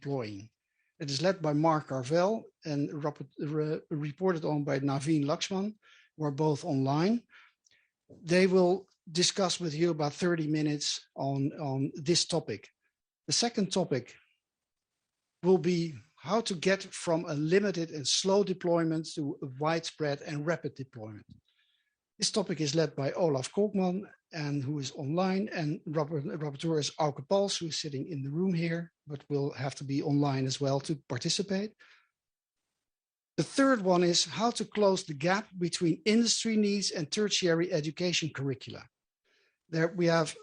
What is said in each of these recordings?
deploying. It is led by Mark Carvel and reported on by Naveen Lakshman, who are both online. They will discuss with you about 30 minutes on this topic. The second topic will be how to get from a limited and slow deployment to a widespread and rapid deployment. This topic is led by Olaf Kolkman, and who is online, and rapporteur is Auke Pals, who is sitting in the room here, but will have to be online as well to participate. The third one is how to close the gap between industry needs and tertiary education curricula. There we have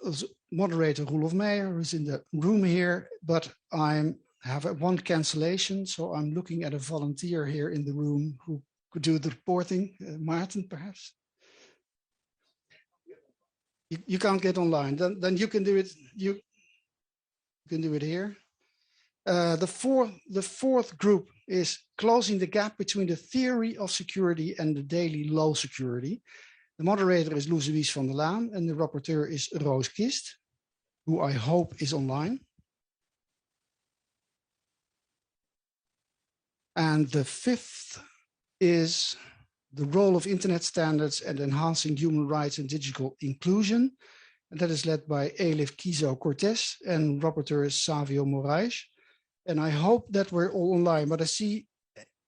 moderator Roelof Meijer, who's in the room here, but I have one cancellation, so I'm looking at a volunteer here in the room who could do the reporting. Maarten, perhaps? You can't get online. Then you can do it. You can do it here. The fourth group is closing the gap between the theory of security and the daily low security. The moderator is Loes Louise van der Laan, and the rapporteur is Roos Kist, who I hope is online. And the fifth is the role of internet standards and enhancing human rights and digital inclusion. And that is led by Elif Kizo Cortez, and rapporteur is Savio Moraes. And I hope that we're all online, but I see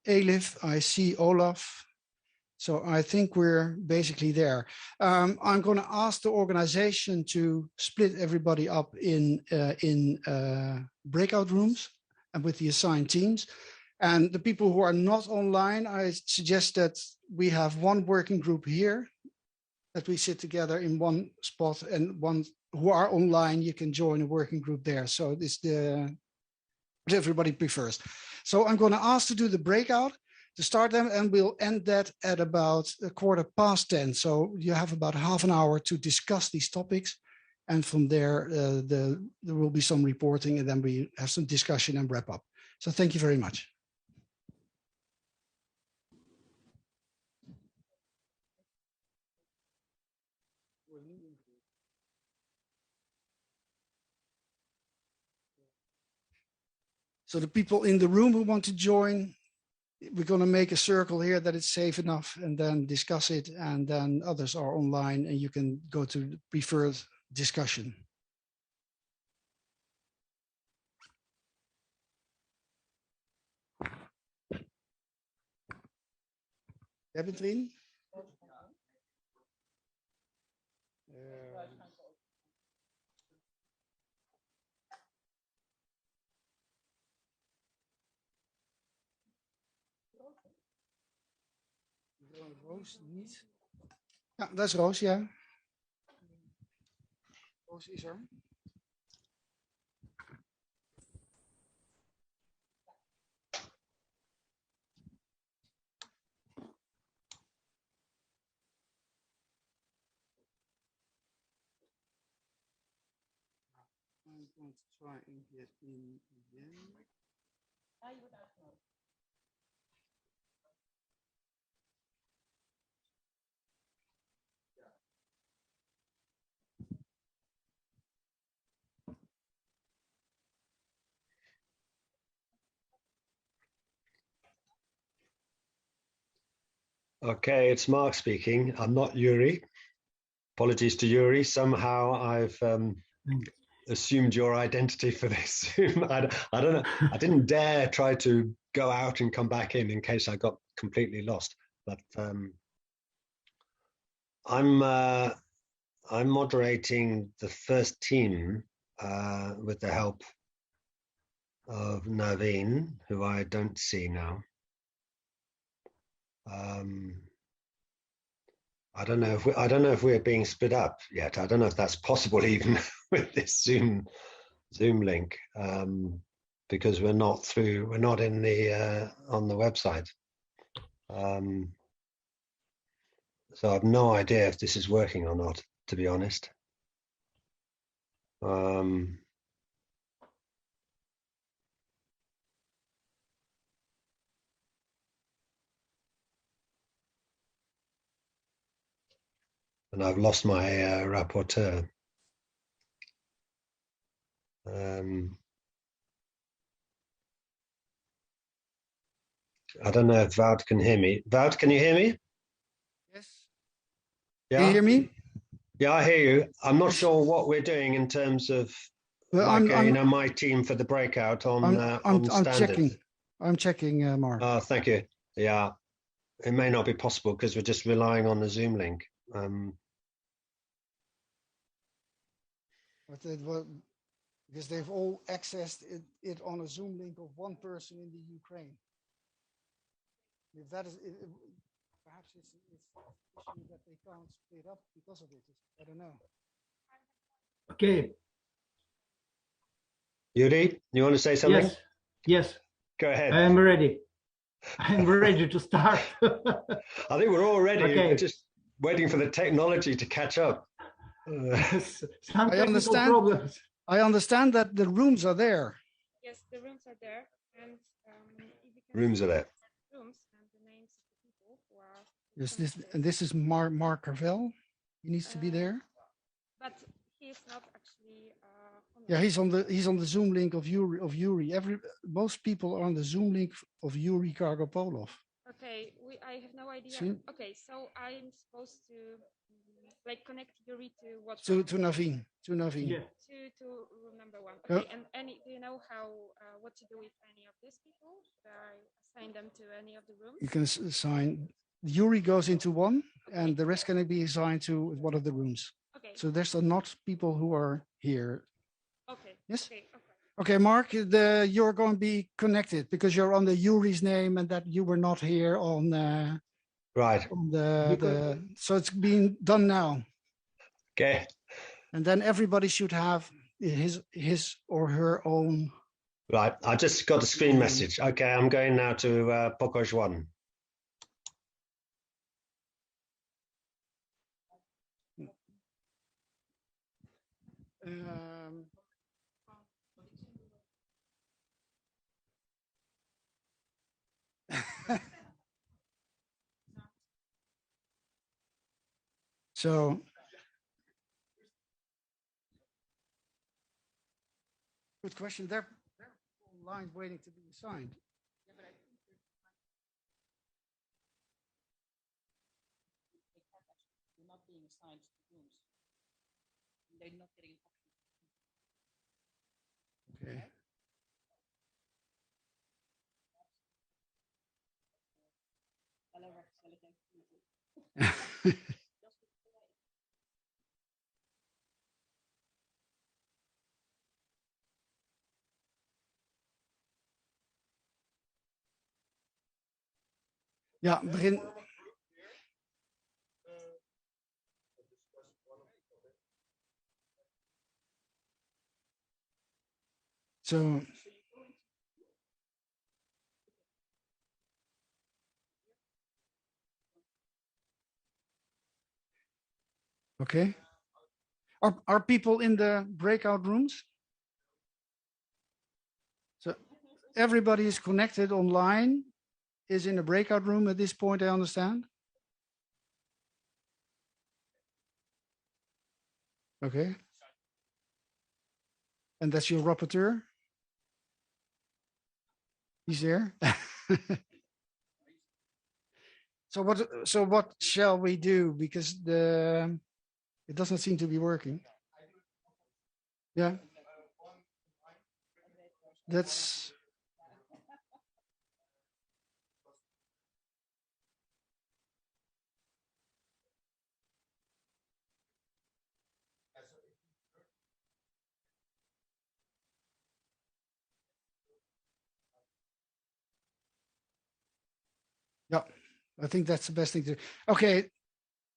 Elif, I see Olaf. So I think we're basically there. I'm going to ask the organization to split everybody up in breakout rooms and with the assigned teams. And the people who are not online, I suggest that we have one working group here, that we sit together in one spot, and one who are online, you can join a working group there. So it's what everybody prefers. So I'm going to ask to do the breakout to start them, and we'll end that at about 10:15. So you have about half an hour to discuss these topics. And from there, there will be some reporting, and then we have some discussion and wrap up. So thank you very much. So the people in the room who want to join, we're going to make a circle here that it's safe enough, and then discuss it, and then others are online and you can go to the preferred discussion. Ja, Betrien? Roos niet. Ja, dat is Roos, ja. Roos is er. I'm going to try and get in again. Okay, it's Mark speaking. I'm not Yuri. Apologies to Yuri. Somehow I've assumed your identity for this. I don't know. I didn't dare try to go out and come back in case I got completely lost. But I'm moderating the first team with the help of Naveen, who I don't see now. I don't know if we're being split up yet. I don't know if that's possible even with this Zoom link, because we're not in the on the website. So I've no idea if this is working or not, to be honest. And I've lost my rapporteur. I don't know if Wout can hear me. Wout, can you hear me? Yes. Yeah. Can you hear me? Yeah, I hear you. I'm not Yes. sure what we're doing in terms of Well, like you know my team for the breakout on I'm standard. checking. I'm checking, Mark. Thank you. Yeah, it may not be possible because we're just relying on the Zoom link. But it was because they've all accessed it on a Zoom link of one person in the Ukraine. If that is, perhaps it's an issue that they can't split up because of it. I don't know. Okay. Yuri, you want to say something? Yes. Yes. Go ahead. I am ready. I'm ready to start. I think we're all ready. Okay. We're just waiting for the technology to catch up. Some I technical understand. problems. I understand that the rooms are there. Yes, the rooms are there, and if you can Rooms see are there. rooms and the names of the people who are. Is this and this is Mark Carvel? He needs to be there. But he is not actually. Yeah, he's on the Zoom link of Yuri. Most people are on the Zoom link of Yuri Kargopolov. Okay, I have no idea. See? Okay, so I'm supposed to like connect Yuri to what? To Naveen. Yeah. To room number 1. Yeah. Okay, and do you know how what to do with any of these people? Should I assign them to any of the rooms? You can assign. Yuri goes into one, and the rest can be assigned to one of the rooms. Okay. So there's not people who are here. Okay. Yes. Okay. Okay, Mark, you're going to be connected because you're on the Yuri's name, and that you were not here on. Right. On so it's being done now. Okay. And then everybody should have his or her own. Right. I just got a screen message. Okay, I'm going now to Pokoj 1. So good question. They're lines waiting to be assigned. You're not being assigned to rooms. They're not getting an option. Okay. Ja, begin. So. Okay. Are people in the breakout rooms? So everybody is connected online, is in a breakout room at this point, I understand. Okay. And that's your rapporteur? He's there. So what shall we do? Because it doesn't seem to be working. Yeah. That's yeah, I think that's the best thing to do. Okay,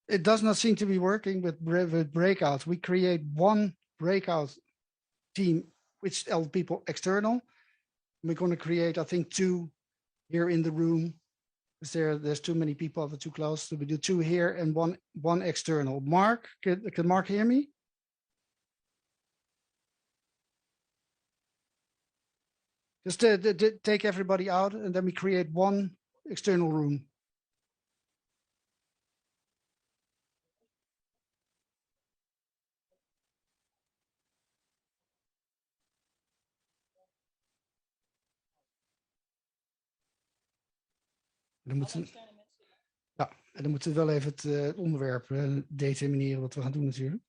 it does not seem to be working with breakouts. We create one breakout team, which tell people external. We're going to create, I think, 2 here in the room. Because there's too many people that are too close. So we do 2 here and one external. Mark, can Mark hear me? Just take everybody out, and then we create one external room. Dan moeten, externe mensen. ja, en dan moeten we wel even het onderwerp determineren wat we gaan doen natuurlijk.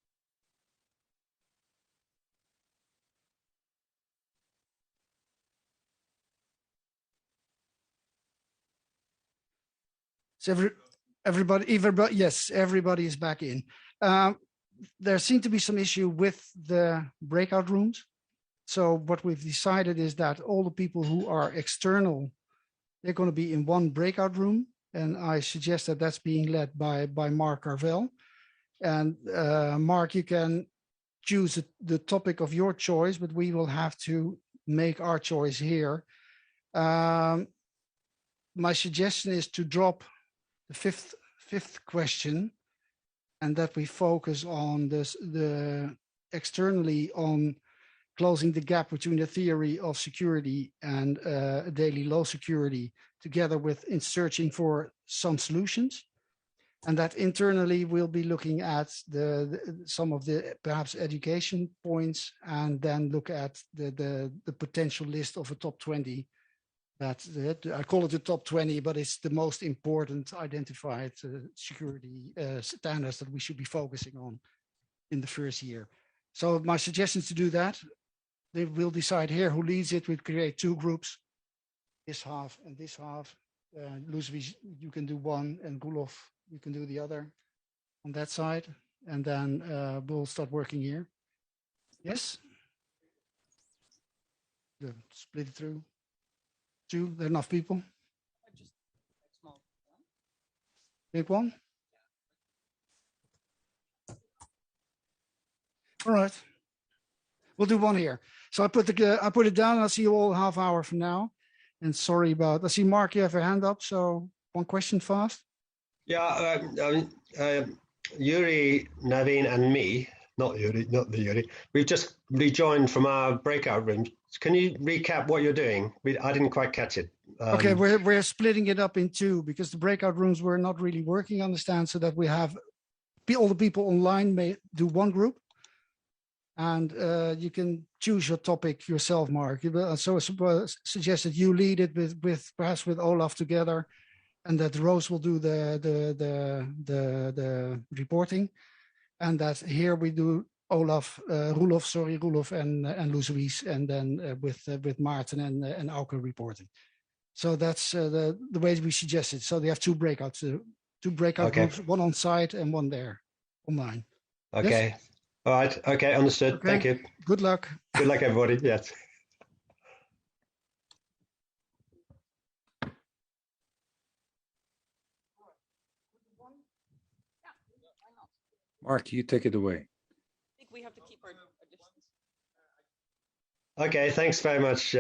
So everybody, yes, everybody is back in. There seemed to be some issue with the breakout rooms. So what we've decided is that all the people who are external, they're going to be in one breakout room. And I suggest that that's being led by Mark Carvel. And Mark, you can choose the topic of your choice, but we will have to make our choice here. My suggestion is to drop the fifth question, and that we focus on the externally on closing the gap between the theory of security and daily low security, together with in searching for some solutions. And that internally we'll be looking at some of the perhaps education points, and then look at the potential list of a top 20. That I call it the top 20, but it's the most important identified security standards that we should be focusing on in the first year. So my suggestion is to do that. They will decide here who leads it. We'll create two groups, this half and this half. Lucy, you can do one, and Gulov, you can do the other on that side. And then we'll start working here. Yes? Yeah, split it through. Two, there are enough people. Just small. Big one? All right. We'll do one here. So I put it down, and I'll see you all half hour from now. And sorry about, I see Mark, you have your hand up. So one question fast. Yeah, Yuri, Naveen, and me, not the Yuri, we've just rejoined from our breakout room. Can you recap what you're doing? I didn't quite catch it. Okay, we're splitting it up in two because the breakout rooms were not really working, understand, so that we have all the people online may do one group. And you can choose your topic yourself, Mark. So I suggest that you lead it with perhaps with Olaf together, and that Rose will do the reporting, and that here we do Roelof and Louise, and then with Maarten and Auke reporting. So that's the way we suggest it. So they have two breakouts, groups, one on site and one there online. Okay. Yes? All right. Okay. Understood. Okay. Thank you. Good luck. Good luck, everybody. Yes. Mark, you take it away. I think we have to keep our distance. Okay, thanks very much,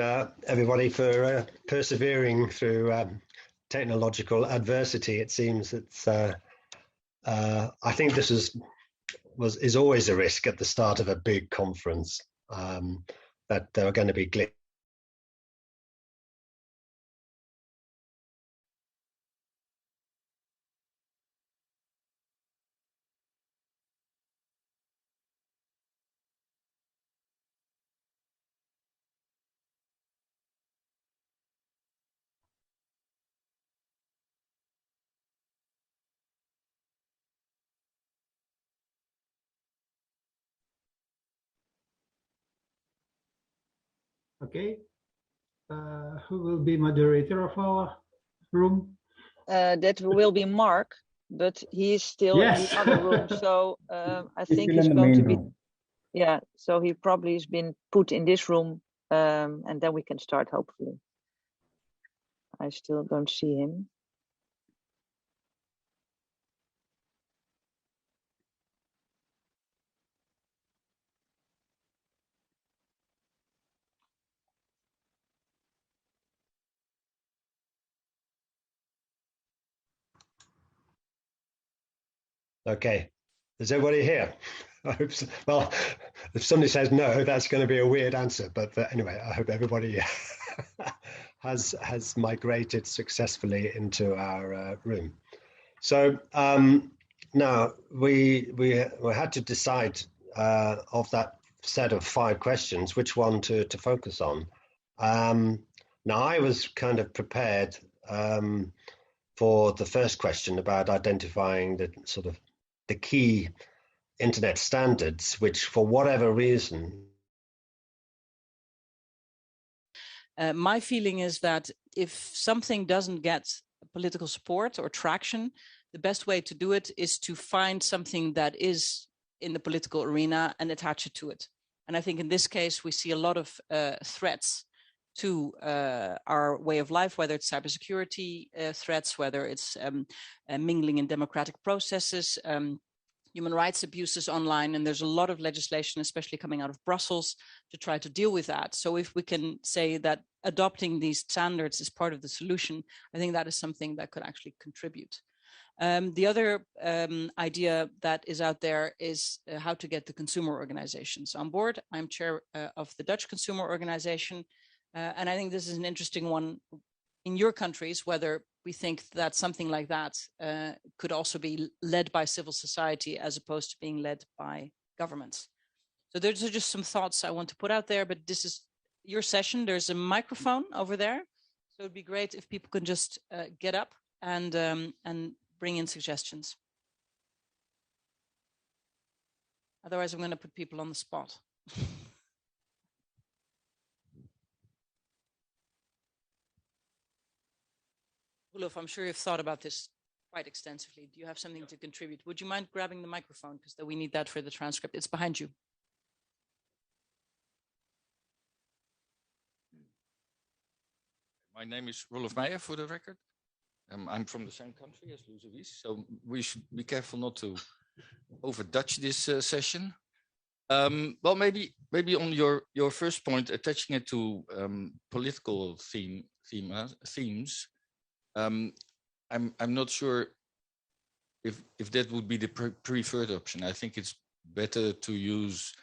everybody, for persevering through technological adversity. It seems it's. I think this is always a risk at the start of a big conference, that there are going to be glitches. Okay. Who will be moderator of our room? That will be Mark, but he is still in the other room. So I think he's going to be. Yeah, so he probably has been put in this room, and then we can start, hopefully. I still don't see him. Okay, is everybody here? I hope so. Well, if somebody says no, that's going to be a weird answer. But anyway, I hope everybody has migrated successfully into our room. So now we had to decide of that set of 5 questions which one to focus on. Now I was kind of prepared for the first question about identifying the sort of the key internet standards, which for whatever reason. My feeling is that if something doesn't get political support or traction, the best way to do it is to find something that is in the political arena and attach it to it. And I think in this case, we see a lot of threats to our way of life, whether it's cybersecurity threats, whether it's mingling in democratic processes, human rights abuses online. And there's a lot of legislation, especially coming out of Brussels, to try to deal with that. So if we can say that adopting these standards is part of the solution, I think that is something that could actually contribute. The other idea that is out there is how to get the consumer organizations on board. I'm chair of the Dutch Consumer Organization, and I think this is an interesting one in your countries, whether we think that something like that could also be led by civil society as opposed to being led by governments. So those are just some thoughts I want to put out there, but this is your session. There's a microphone over there. So it'd be great if people can just get up and bring in suggestions. Otherwise, I'm going to put people on the spot. Roelof, I'm sure you've thought about this quite extensively. Do you have something to contribute? Would you mind grabbing the microphone? Because we need that for the transcript. It's behind you. My name is Roelof Meijer, for the record. I'm from the same country as Luis, so we should be careful not to over-Dutch this session. Well, maybe on your first point, attaching it to political themes. I'm not sure if that would be the preferred option. I think it's better to use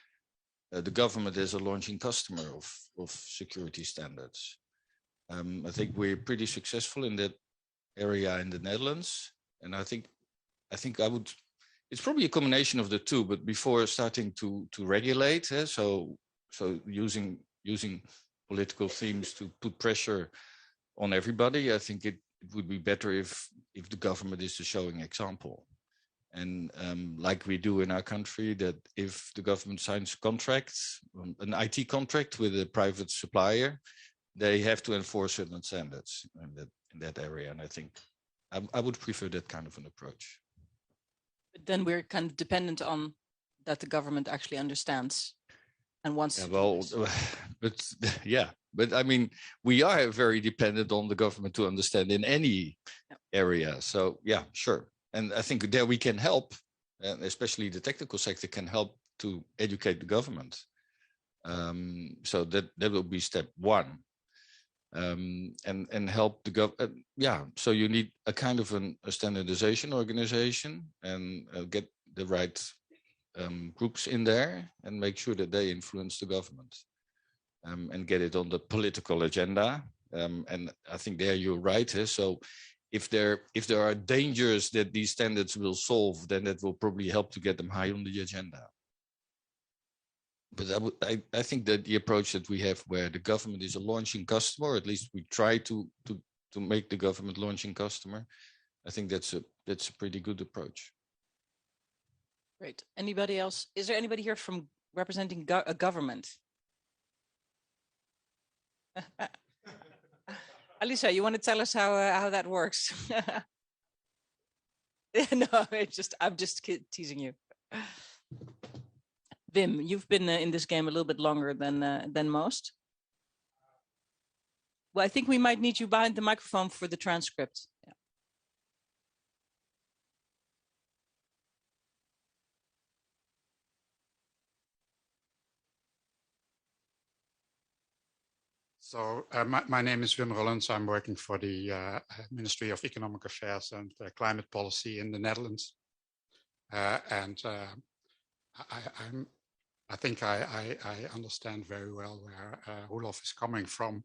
the government as a launching customer of security standards. I think we're pretty successful in that area in the Netherlands, and I think I would. It's probably a combination of the two. But before starting to regulate, so using political themes to put pressure on everybody, I think it would be better if the government is the showing example, and like we do in our country, that if the government signs contracts, an IT contract with a private supplier, they have to enforce certain standards in that area. And I think I would prefer that kind of an approach. But then we're kind of dependent on that the government actually understands and wants to do this. But I mean, we are very dependent on the government to understand in any area. So yeah, sure. And I think there we can help, and especially the technical sector can help to educate the government. So that will be step one. And help the government. So you need a kind of a standardization organization and get the right groups in there and make sure that they influence the government and get it on the political agenda. And I think there you're right. So if there are dangers that these standards will solve, then that will probably help to get them high on the agenda. But I think that the approach that we have, where the government is a launching customer, or at least we try to make the government launching customer, I think that's a pretty good approach. Great. Anybody else? Is there anybody here from representing a government? Alisa, you want to tell us how that works? No, I'm just teasing you. Wim, you've been in this game a little bit longer than most. Well, I think we might need you behind the microphone for the transcript. Yeah. So my name is Wim Rollens. I'm working for the Ministry of Economic Affairs and Climate Policy in the Netherlands. I think I understand very well where Roelof is coming from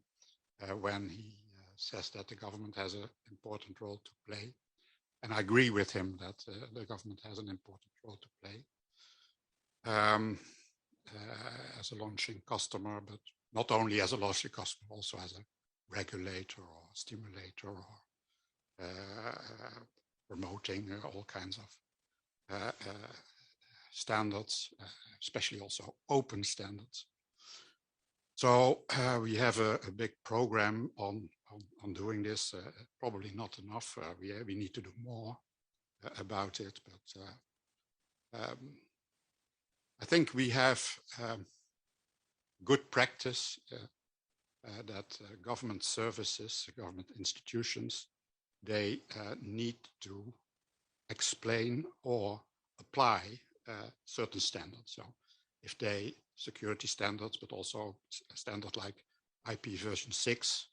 when he says that the government has an important role to play. And I agree with him that the government has an important role to play as a launching customer, but not only as a launching customer, also as a regulator or stimulator or promoting all kinds of standards, especially also open standards. So we have a big program on doing this. Probably not enough. We need to do more about it, but I think we have good practice that government services, government institutions, they need to explain or apply certain standards. So if they security standards, but also a standard like IP version 6,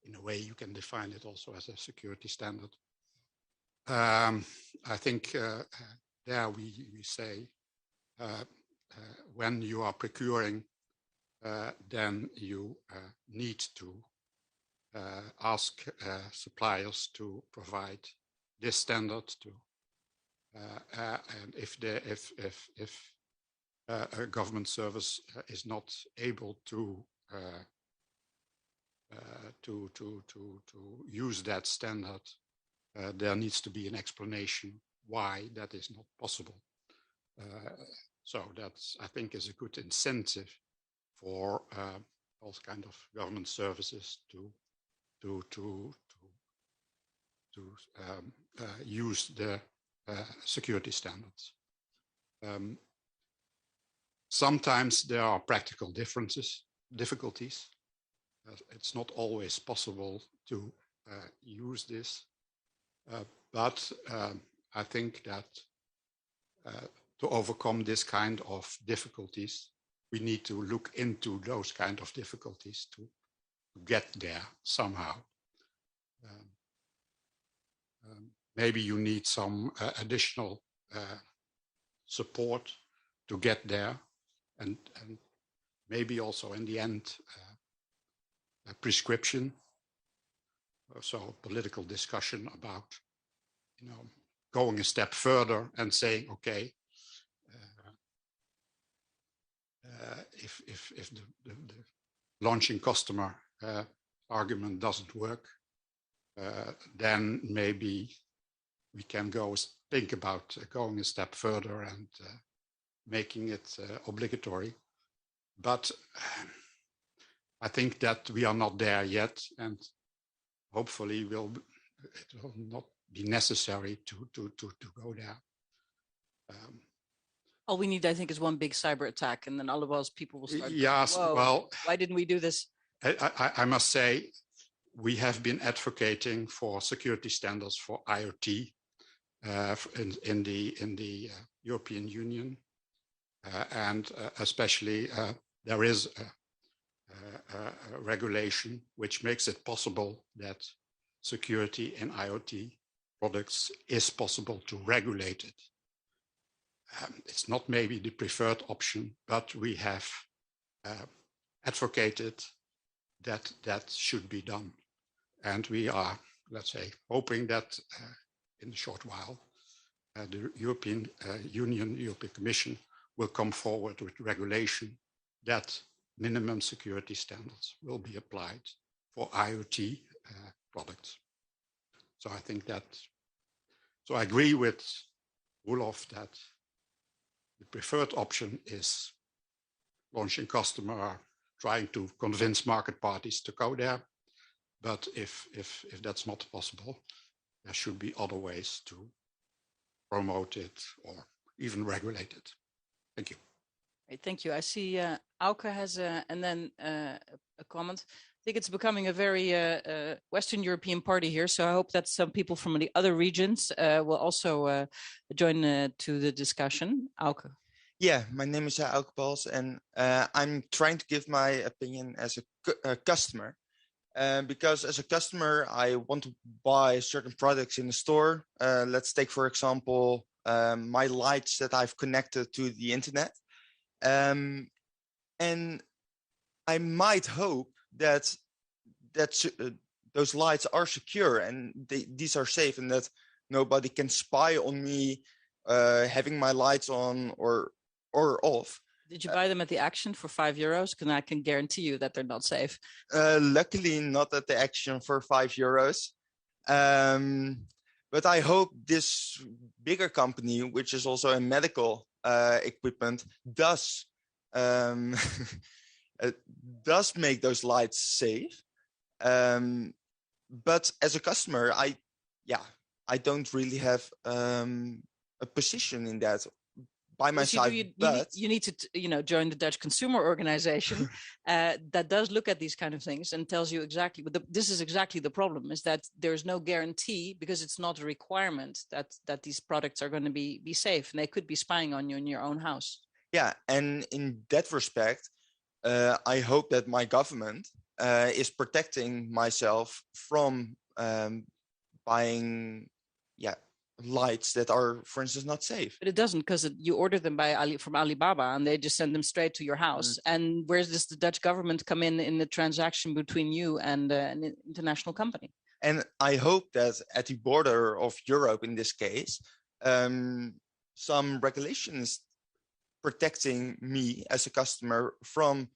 in a way you can define it also as a security standard. I think there we say when you are procuring, then you need to ask suppliers to provide this standard to, and if a government service is not able to use that standard, there needs to be an explanation why that is not possible. So that's, I think, is a good incentive for all kind of government services to use the security standards. Sometimes there are practical difficulties. It's not always possible to use this, but I think that to overcome this kind of difficulties, we need to look into those kind of difficulties to get there somehow. Maybe you need some additional support to get there, and maybe also in the end a prescription, so political discussion about, you know, going a step further and saying, okay, if the launching customer argument doesn't work, then maybe we can think about going a step further and making it obligatory. But I think that we are not there yet, and hopefully it will not be necessary to go there. All we need, I think, is one big cyber attack, and then otherwise people will start. Yes, going, well, why didn't we do this? I must say, we have been advocating for security standards for IoT in the European Union, and especially there is a regulation which makes it possible that security in IoT products is possible to regulate it. It's not maybe the preferred option, but we have advocated that that should be done. And we are, let's say, hoping that in a short while, the European Union, European Commission will come forward with regulation that minimum security standards will be applied for IoT products. So I think that, so I agree with Roelof that the preferred option is launching customer, trying to convince market parties to go there. But if that's not possible, there should be other ways to promote it or even regulate it. Thank you. Great, thank you. I see Auke has and then a comment. I think it's becoming a very Western European party here, so I hope that some people from the other regions will also join to the discussion. Auke. Yeah, my name is Auke Pals, and I'm trying to give my opinion as a customer. Because as a customer, I want to buy certain products in the store. Let's take, for example, my lights that I've connected to the internet. And I might hope that those lights are secure and these are safe, and that nobody can spy on me having my lights on or off. Did you buy them at the Action for €5? Because I can guarantee you that they're not safe. Luckily, not at the Action for €5. But I hope this bigger company, which is also in medical equipment, does does make those lights safe. But as a customer, I don't really have a position in that by my Yes, you, side. you need to join the Dutch Consumer Organization that does look at these kind of things and tells you exactly. But this is exactly the problem: is that there's no guarantee, because it's not a requirement that these products are going to be safe, and they could be spying on you in your own house. Yeah, and in that respect, I hope that my government is protecting myself from buying, lights that are, for instance, not safe. But it doesn't, because you order them from Alibaba, and they just send them straight to your house. And where does the Dutch government come in the transaction between you and an international company? And I hope that at the border of Europe, in this case, some regulations protecting me as a customer from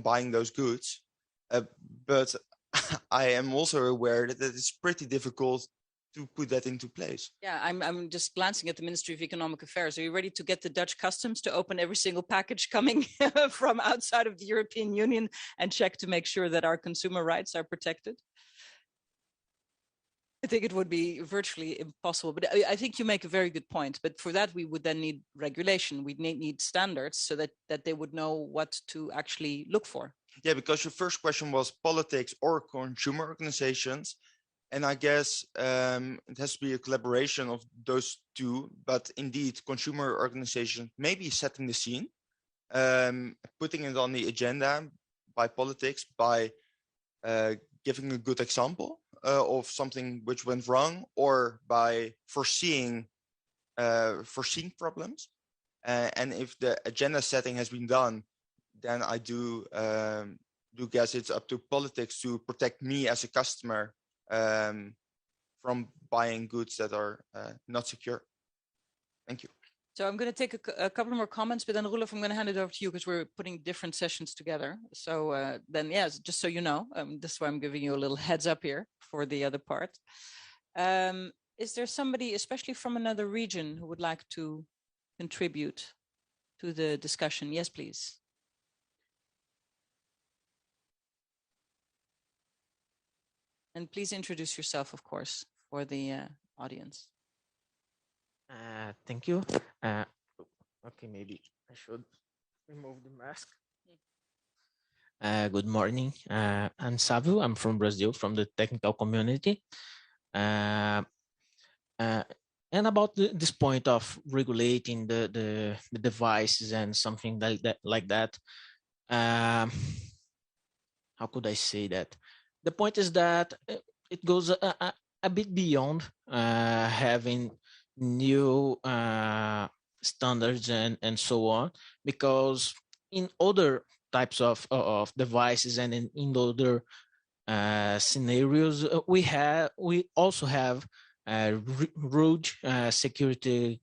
buying those goods. But I am also aware that it's pretty difficult to put that into place. Yeah, I'm just glancing at the Ministry of Economic Affairs. Are you ready to get the Dutch customs to open every single package coming from outside of the European Union and check to make sure that our consumer rights are protected? I think it would be virtually impossible, but I think you make a very good point. But for that, we would then need regulation. We'd need standards so that they would know what to actually look for. Yeah, because your first question was politics or consumer organizations. And I guess it has to be a collaboration of those two. But indeed, consumer organizations may be setting the scene, putting it on the agenda by politics, by giving a good example of something which went wrong, or by foreseeing problems. And if the agenda setting has been done, then I do guess it's up to politics to protect me as a customer from buying goods that are not secure. Thank you. So I'm going to take a couple more comments, but then Roelof, I'm going to hand it over to you because we're putting different sessions together. So then, yes, just so you know, this is why I'm giving you a little heads up here for the other part. Is there somebody, especially from another region, who would like to contribute to the discussion? Yes, please. And please introduce yourself, of course, for the audience. Thank you. Okay, maybe I should remove the mask. Good morning. I'm Savio. I'm from Brazil, from the technical community. And about this point of regulating the devices and something like that. How could I say that? The point is that it goes a bit beyond having new standards and so on, because in other types of devices and in other scenarios, we also have rude security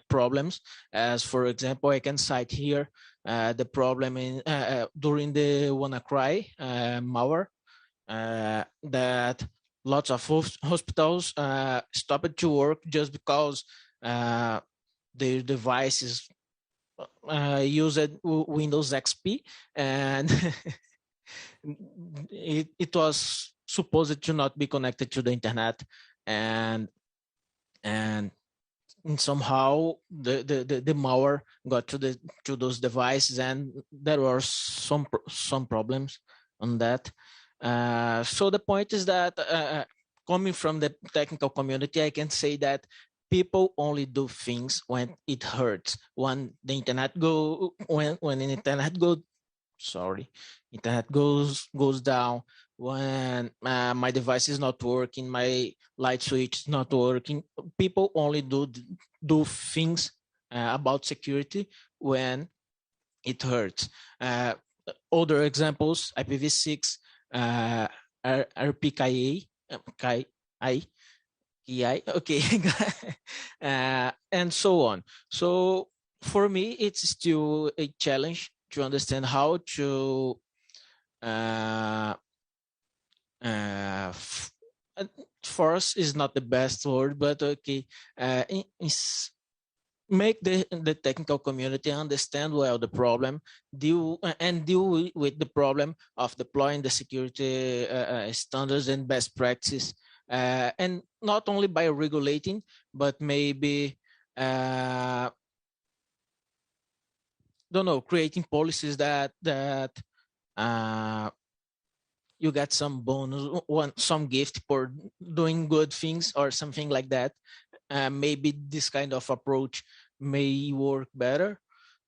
problems. As for example, I can cite here the problem in during the WannaCry malware, that lots of hospitals stopped to work just because their devices used Windows XP, and it was supposed to not be connected to the internet, and somehow the malware got to those devices, and there were some problems on that. So the point is that coming from the technical community, I can say that people only do things when it hurts. When the internet internet goes down, when my device is not working, my light switch is not working. People only do things about security when it hurts. Other examples: IPv6, RPKI, okay, and so on. So for me, it's still a challenge to understand how to force is not the best word, but okay, make the technical community understand well the problem, deal with the problem of deploying the security standards and best practices, and not only by regulating, but maybe don't know, creating policies that you get some bonus, some gift for doing good things or something like that. Maybe this kind of approach may work better.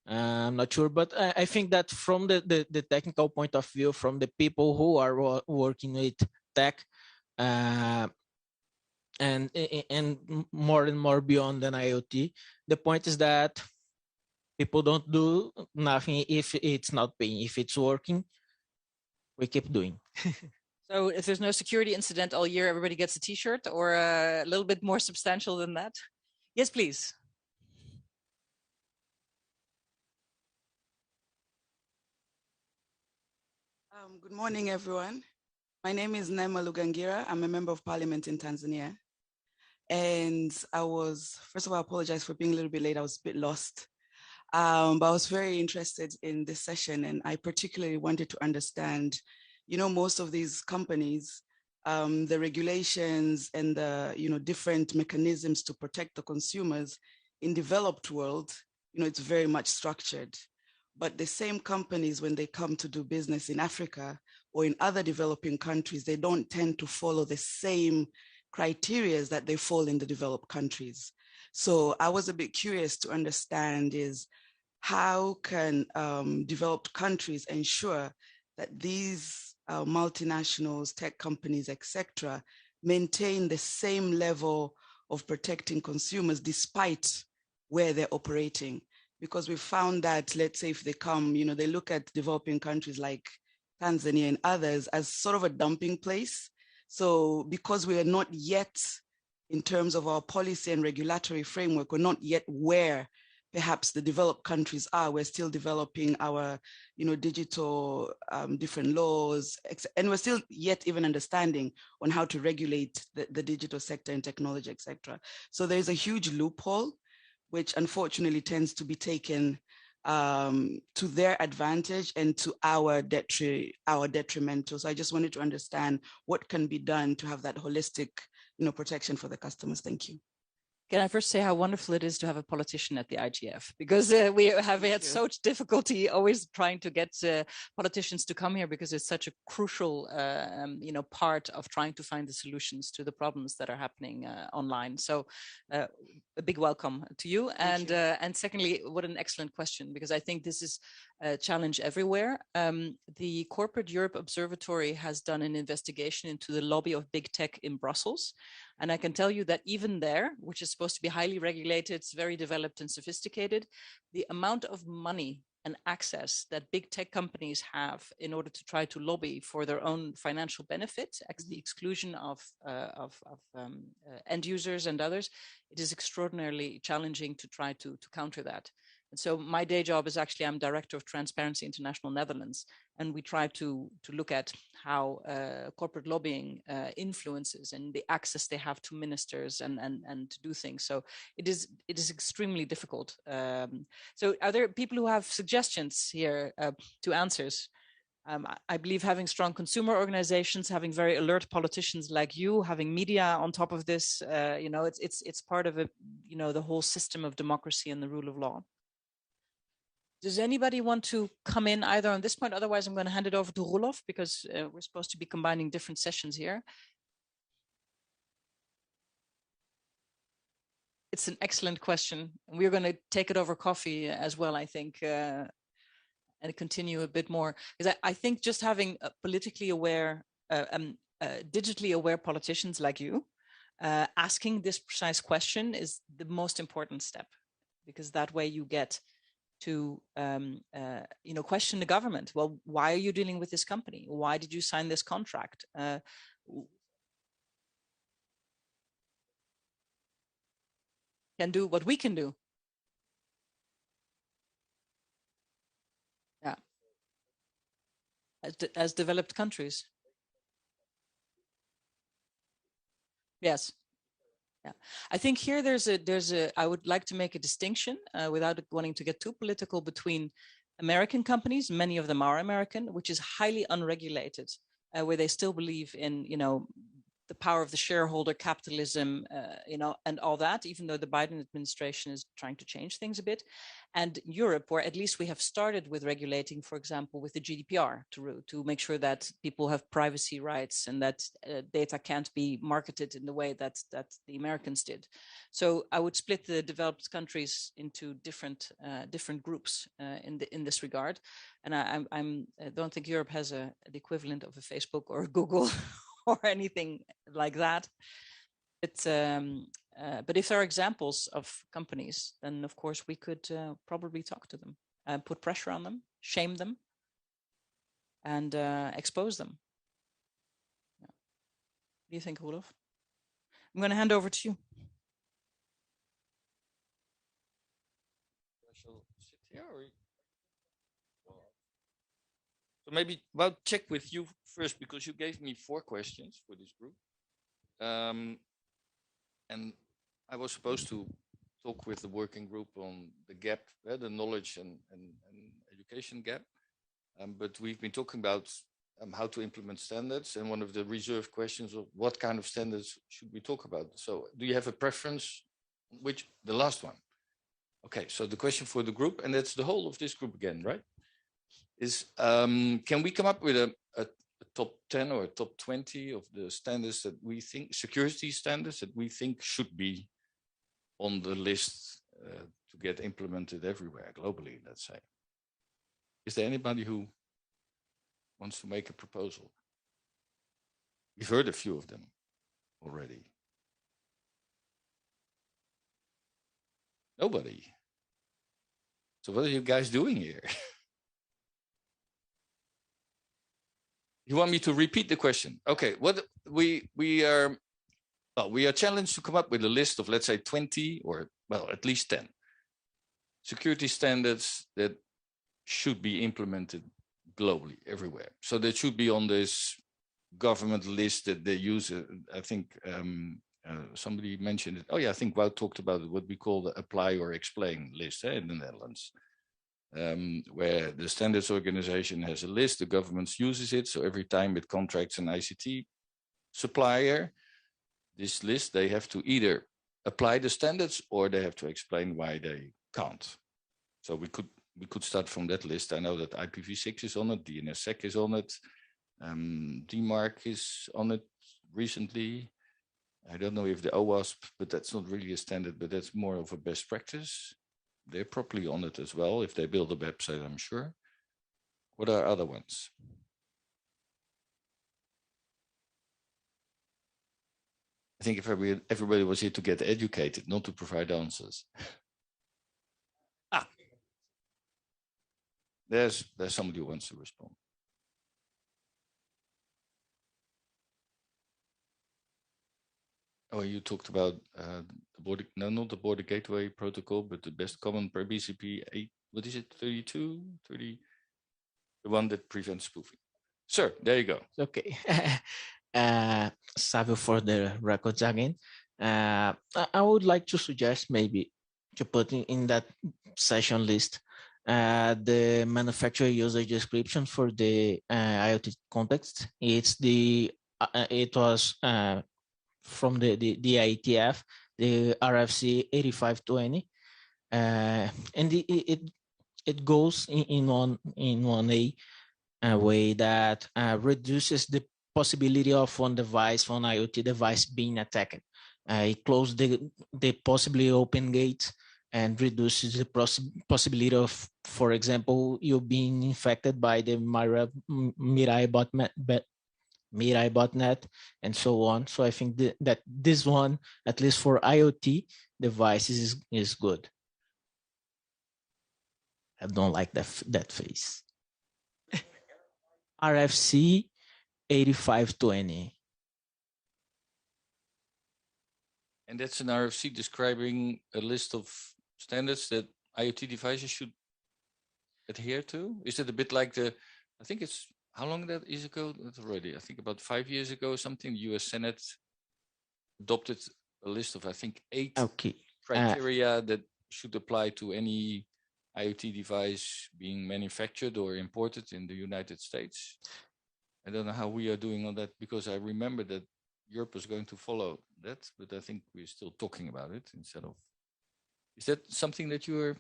I'm not sure, but I think that from the technical point of view, from the people who are working with tech, and more and more beyond than IoT, the point is that people don't do nothing if it's not paying. If it's working, we keep doing. So if there's no security incident all year, everybody gets a T-shirt, or a little bit more substantial than that? Yes, please. Good morning, everyone. My name is Neema Lugangira. I'm a member of parliament in Tanzania. And first of all, I apologize for being a little bit late. I was a bit lost. But I was very interested in this session, and I particularly wanted to understand, most of these companies, the regulations and the, different mechanisms to protect the consumers in developed world, it's very much structured. But the same companies, when they come to do business in Africa or in other developing countries, they don't tend to follow the same criteria that they fall in the developed countries. So I was a bit curious to understand is how can developed countries ensure that these multinationals, tech companies, etc., maintain the same level of protecting consumers despite where they're operating? Because we found that, let's say if they come, they look at developing countries like Tanzania and others as sort of a dumping place. So because we are not yet, in terms of our policy and regulatory framework, we're not yet where perhaps the developed countries are. We're still developing our, digital different laws, and we're still yet even understanding on how to regulate the digital sector and technology, etc. So there's a huge loophole, which unfortunately tends to be taken to their advantage and to our detrimental. So I just wanted to understand what can be done to have that holistic, protection for the customers. Thank you. Can I first say how wonderful it is to have a politician at the IGF, because we have had such difficulty always trying to get politicians to come here, because it's such a crucial, part of trying to find the solutions to the problems that are happening online. So a big welcome to you. And secondly, what an excellent question, because I think this is a challenge everywhere. The Corporate Europe Observatory has done an investigation into the lobby of big tech in Brussels. And I can tell you that even there, which is supposed to be highly regulated, it's very developed and sophisticated, the amount of money and access that big tech companies have in order to try to lobby for their own financial benefit, the exclusion of end users and others, it is extraordinarily challenging to try to counter that. And so my day job is actually, I'm director of Transparency International Netherlands, and we try to look at how corporate lobbying influences and the access they have to ministers and to do things. So it is extremely difficult. So are there people who have suggestions here to answers? I believe having strong consumer organizations, having very alert politicians like you, having media on top of this, it's part of the whole system of democracy and the rule of law. Does anybody want to come in either on this point? Otherwise, I'm going to hand it over to Roelof, because we're supposed to be combining different sessions here. It's an excellent question. We're going to take it over coffee as well, I think, and continue a bit more. Because I think just having politically aware, digitally aware politicians like you, asking this precise question is the most important step, because that way you get to question the government. Well, why are you dealing with this company? Why did you sign this contract? Can do what we can do. Yeah, as developed countries. Yes. Yeah, I think here there's a I would like to make a distinction without wanting to get too political between American companies, many of them are American, which is highly unregulated, where they still believe in, the power of the shareholder, capitalism, and all that, even though the Biden administration is trying to change things a bit. And Europe, where at least we have started with regulating, for example, with the GDPR to make sure that people have privacy rights and that data can't be marketed in the way that the Americans did. So I would split the developed countries into different groups in this regard. And I don't think Europe has the equivalent of a Facebook or a Google or anything like that. But if there are examples of companies, then of course we could probably talk to them and put pressure on them, shame them, and expose them. Yeah. What do you think, Rudolf? I'm going to hand over to you. I shall sit here, or... So maybe I'll check with you first, because you gave me 4 questions for this group. And I was supposed to talk with the working group on the gap, the knowledge and education gap. But we've been talking about how to implement standards, and one of the reserved questions of what kind of standards should we talk about. So do you have a preference? Which, the last one? Okay, so the question for the group, and that's the whole of this group again, right? Is can we come up with a top 10 or a top 20 of the standards that we think, security standards that we think should be on the list to get implemented everywhere globally, let's say? Is there anybody who wants to make a proposal? We've heard a few of them already. Nobody. So what are you guys doing here? You want me to repeat the question? Okay, what we are challenged to come up with a list of, let's say, 20 or, well, at least 10 security standards that should be implemented globally, everywhere. So they should be on this government list that they use. I think somebody mentioned it. Oh yeah, I think Wout talked about what we call the apply or explain list in the Netherlands. Where the standards organization has a list, the government uses it. So every time it contracts an ICT supplier, this list, they have to either apply the standards or they have to explain why they can't. So we could start from that list. I know that IPv6 is on it, DNSSEC is on it, DMARC is on it recently. I don't know if the OWASP, but that's not really a standard, but that's more of a best practice. They're probably on it as well. If they build a website, I'm sure. What are other ones? I think if everybody was here to get educated, not to provide answers. There's somebody who wants to respond. Oh, you talked about not the border gateway protocol, but the best common per BCP 8. What is it? 32, 30? The one that prevents spoofing. Sir, there you go. Okay. Savio for the records again. I would like to suggest maybe to put in that session list the manufacturer user description for the IoT context. It was from the IETF, the RFC 8520, and it goes in one way that reduces the possibility of one IoT device being attacked. It closes the possibly open gates and reduces the possibility of, for example, you being infected by the Mirai botnet and so on. So I think that this one, at least for IoT devices, is good. I don't like that face. RFC 8520. And that's an RFC describing a list of standards that IoT devices should adhere to? Is it a bit like I think it's, how long that is ago? That's already, I think about 5 years ago or something, the US Senate adopted a list of, I think, 8 Okay. criteria that should apply to any IoT device being manufactured or imported in the United States. I don't know how we are doing on that, because I remember that Europe was going to follow that, but I think we're still talking about it instead of. Is that something that you're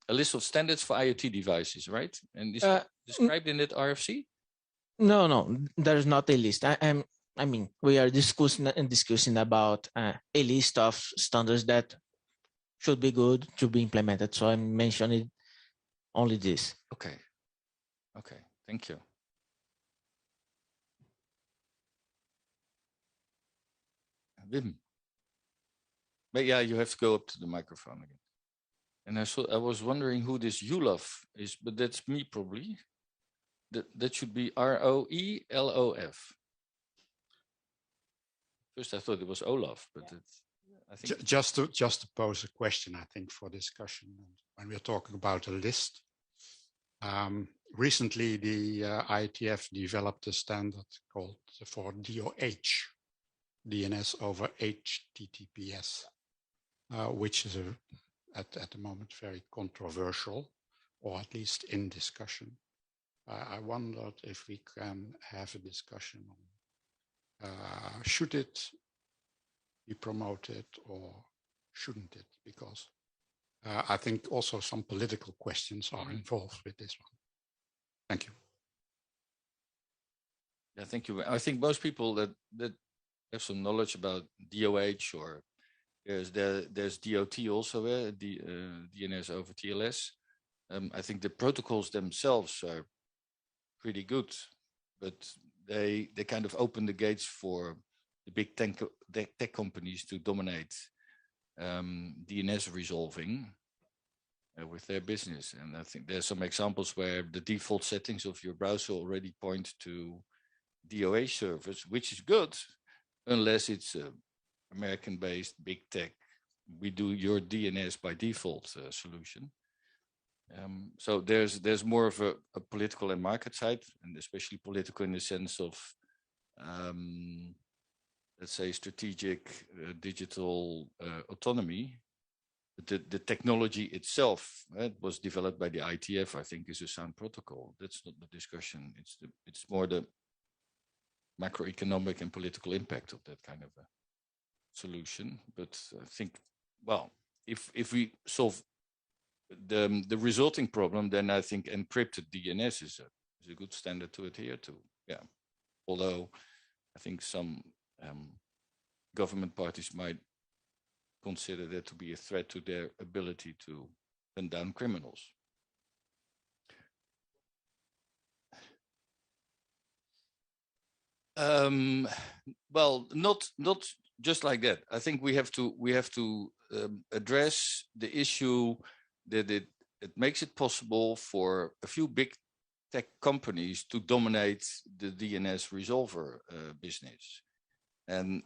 a list of standards for IoT devices, right? And is described in that RFC? No, there's not a list. I mean, we are discussing about a list of standards that should be good to be implemented. So I'm mentioning only this. Okay, thank you. Wim. But yeah, you have to go up to the microphone again. And I was wondering who this Yulof is, but that's me probably. That should be ROELOF. First I thought it was Olaf, but I think just to pose a question, I think, for discussion when we're talking about a list. Recently, the IETF developed a standard called for DOH, DNS over HTTPS, which is at the moment very controversial, or at least in discussion. I wondered if we can have a discussion on should it be promoted or shouldn't it? Because I think also some political questions are involved with this one. Thank you. Yeah, thank you. I think most people that have some knowledge about DOH, or there's DOT also, DNS over TLS. I think the protocols themselves are pretty good, but they kind of open the gates for the big tech companies to dominate DNS resolving with their business. And I think there's some examples where the default settings of your browser already point to DOH servers, which is good, unless it's American-based big tech. We do your DNS by default solution. So there's more of a political and market side, and especially political in the sense of, let's say, strategic digital autonomy. The technology itself was developed by the IETF, I think, is a sound protocol. That's not the discussion. It's more the macroeconomic and political impact of that kind of a solution. But I think, well, if we solve the resulting problem, then I think encrypted DNS is a good standard to adhere to. Yeah, although I think some government parties might consider that to be a threat to their ability to hunt down criminals. Well, not just like that. I think we have to address the issue that it makes it possible for a few big tech companies to dominate the DNS resolver business, and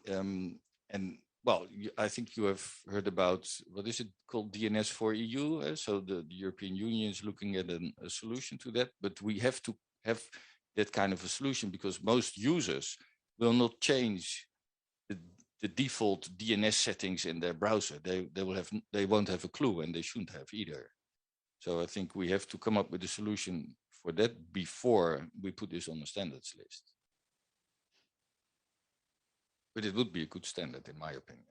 well, I think you have heard about, what is it called, DNS for EU. So the European Union is looking at a solution to that, but we have to have that kind of a solution, because most users will not change the default DNS settings in their browser. They won't have a clue, and they shouldn't have either. So I think we have to come up with a solution for that before we put this on the standards list. But it would be a good standard, in my opinion.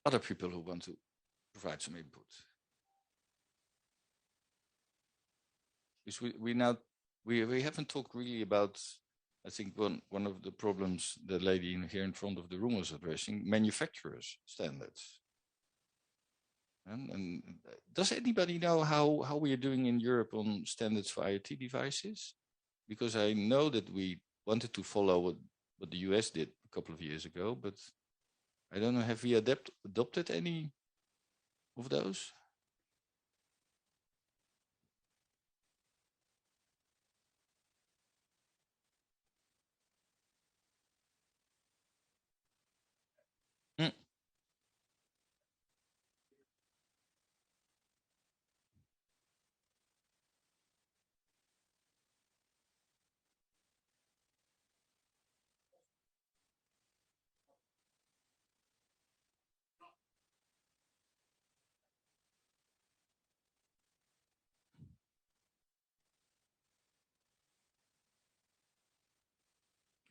Other people who want to provide some input. Because we haven't talked really about, I think one of the problems the lady here in front of the room was addressing, manufacturers' standards. And does anybody know how we are doing in Europe on standards for IoT devices? Because I know that we wanted to follow what the US did a couple of years ago, but I don't know, have we adopted any of those?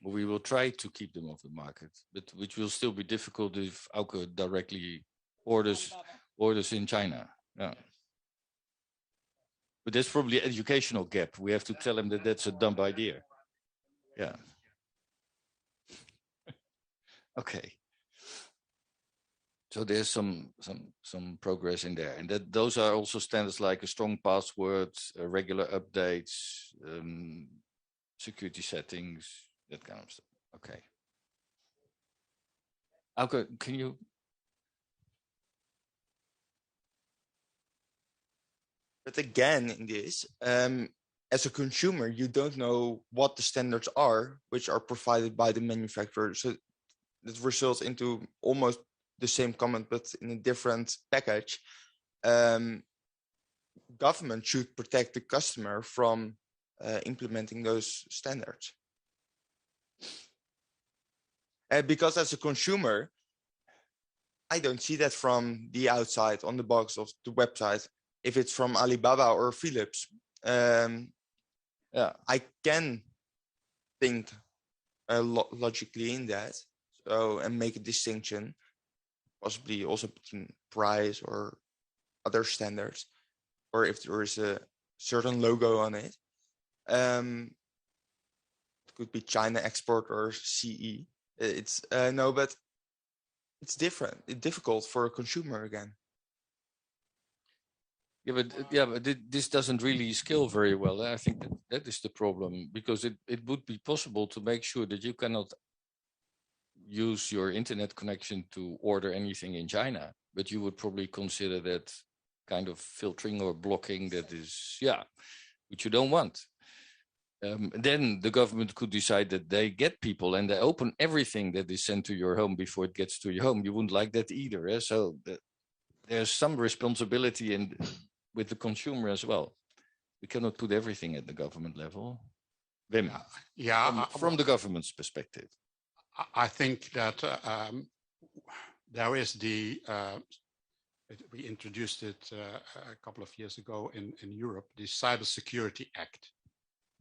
We will try to keep them off the market, but which will still be difficult if Auke directly orders in China. Yeah. But there's probably an educational gap. We have to tell them that that's a dumb idea. Yeah. Okay. So there's some progress in there, and that those are also standards like a strong password, regular updates, security settings, that kind of stuff. Okay. Auke, can you? But again, in this, as a consumer, you don't know what the standards are, which are provided by the manufacturer. So that results into almost the same comment, but in a different package. Government should protect the customer from implementing those standards. Because as a consumer, I don't see that from the outside on the box of the website. If it's from Alibaba or Philips, I can think logically in that, so and make a distinction, possibly also between price or other standards, or if there is a certain logo on it. It could be China export or CE. It's no, but it's different. It's difficult for a consumer again. Yeah, but this doesn't really scale very well. I think that is the problem, because it would be possible to make sure that you cannot use your internet connection to order anything in China, but you would probably consider that kind of filtering or blocking that is, which you don't want. Then the government could decide that they get people and they open everything that is sent to your home before it gets to your home. You wouldn't like that either. Eh? So there's some responsibility with the consumer as well. We cannot put everything at the government level. Wim, from the government's perspective. I think that there is we introduced it a couple of years ago in Europe, the Cybersecurity Act.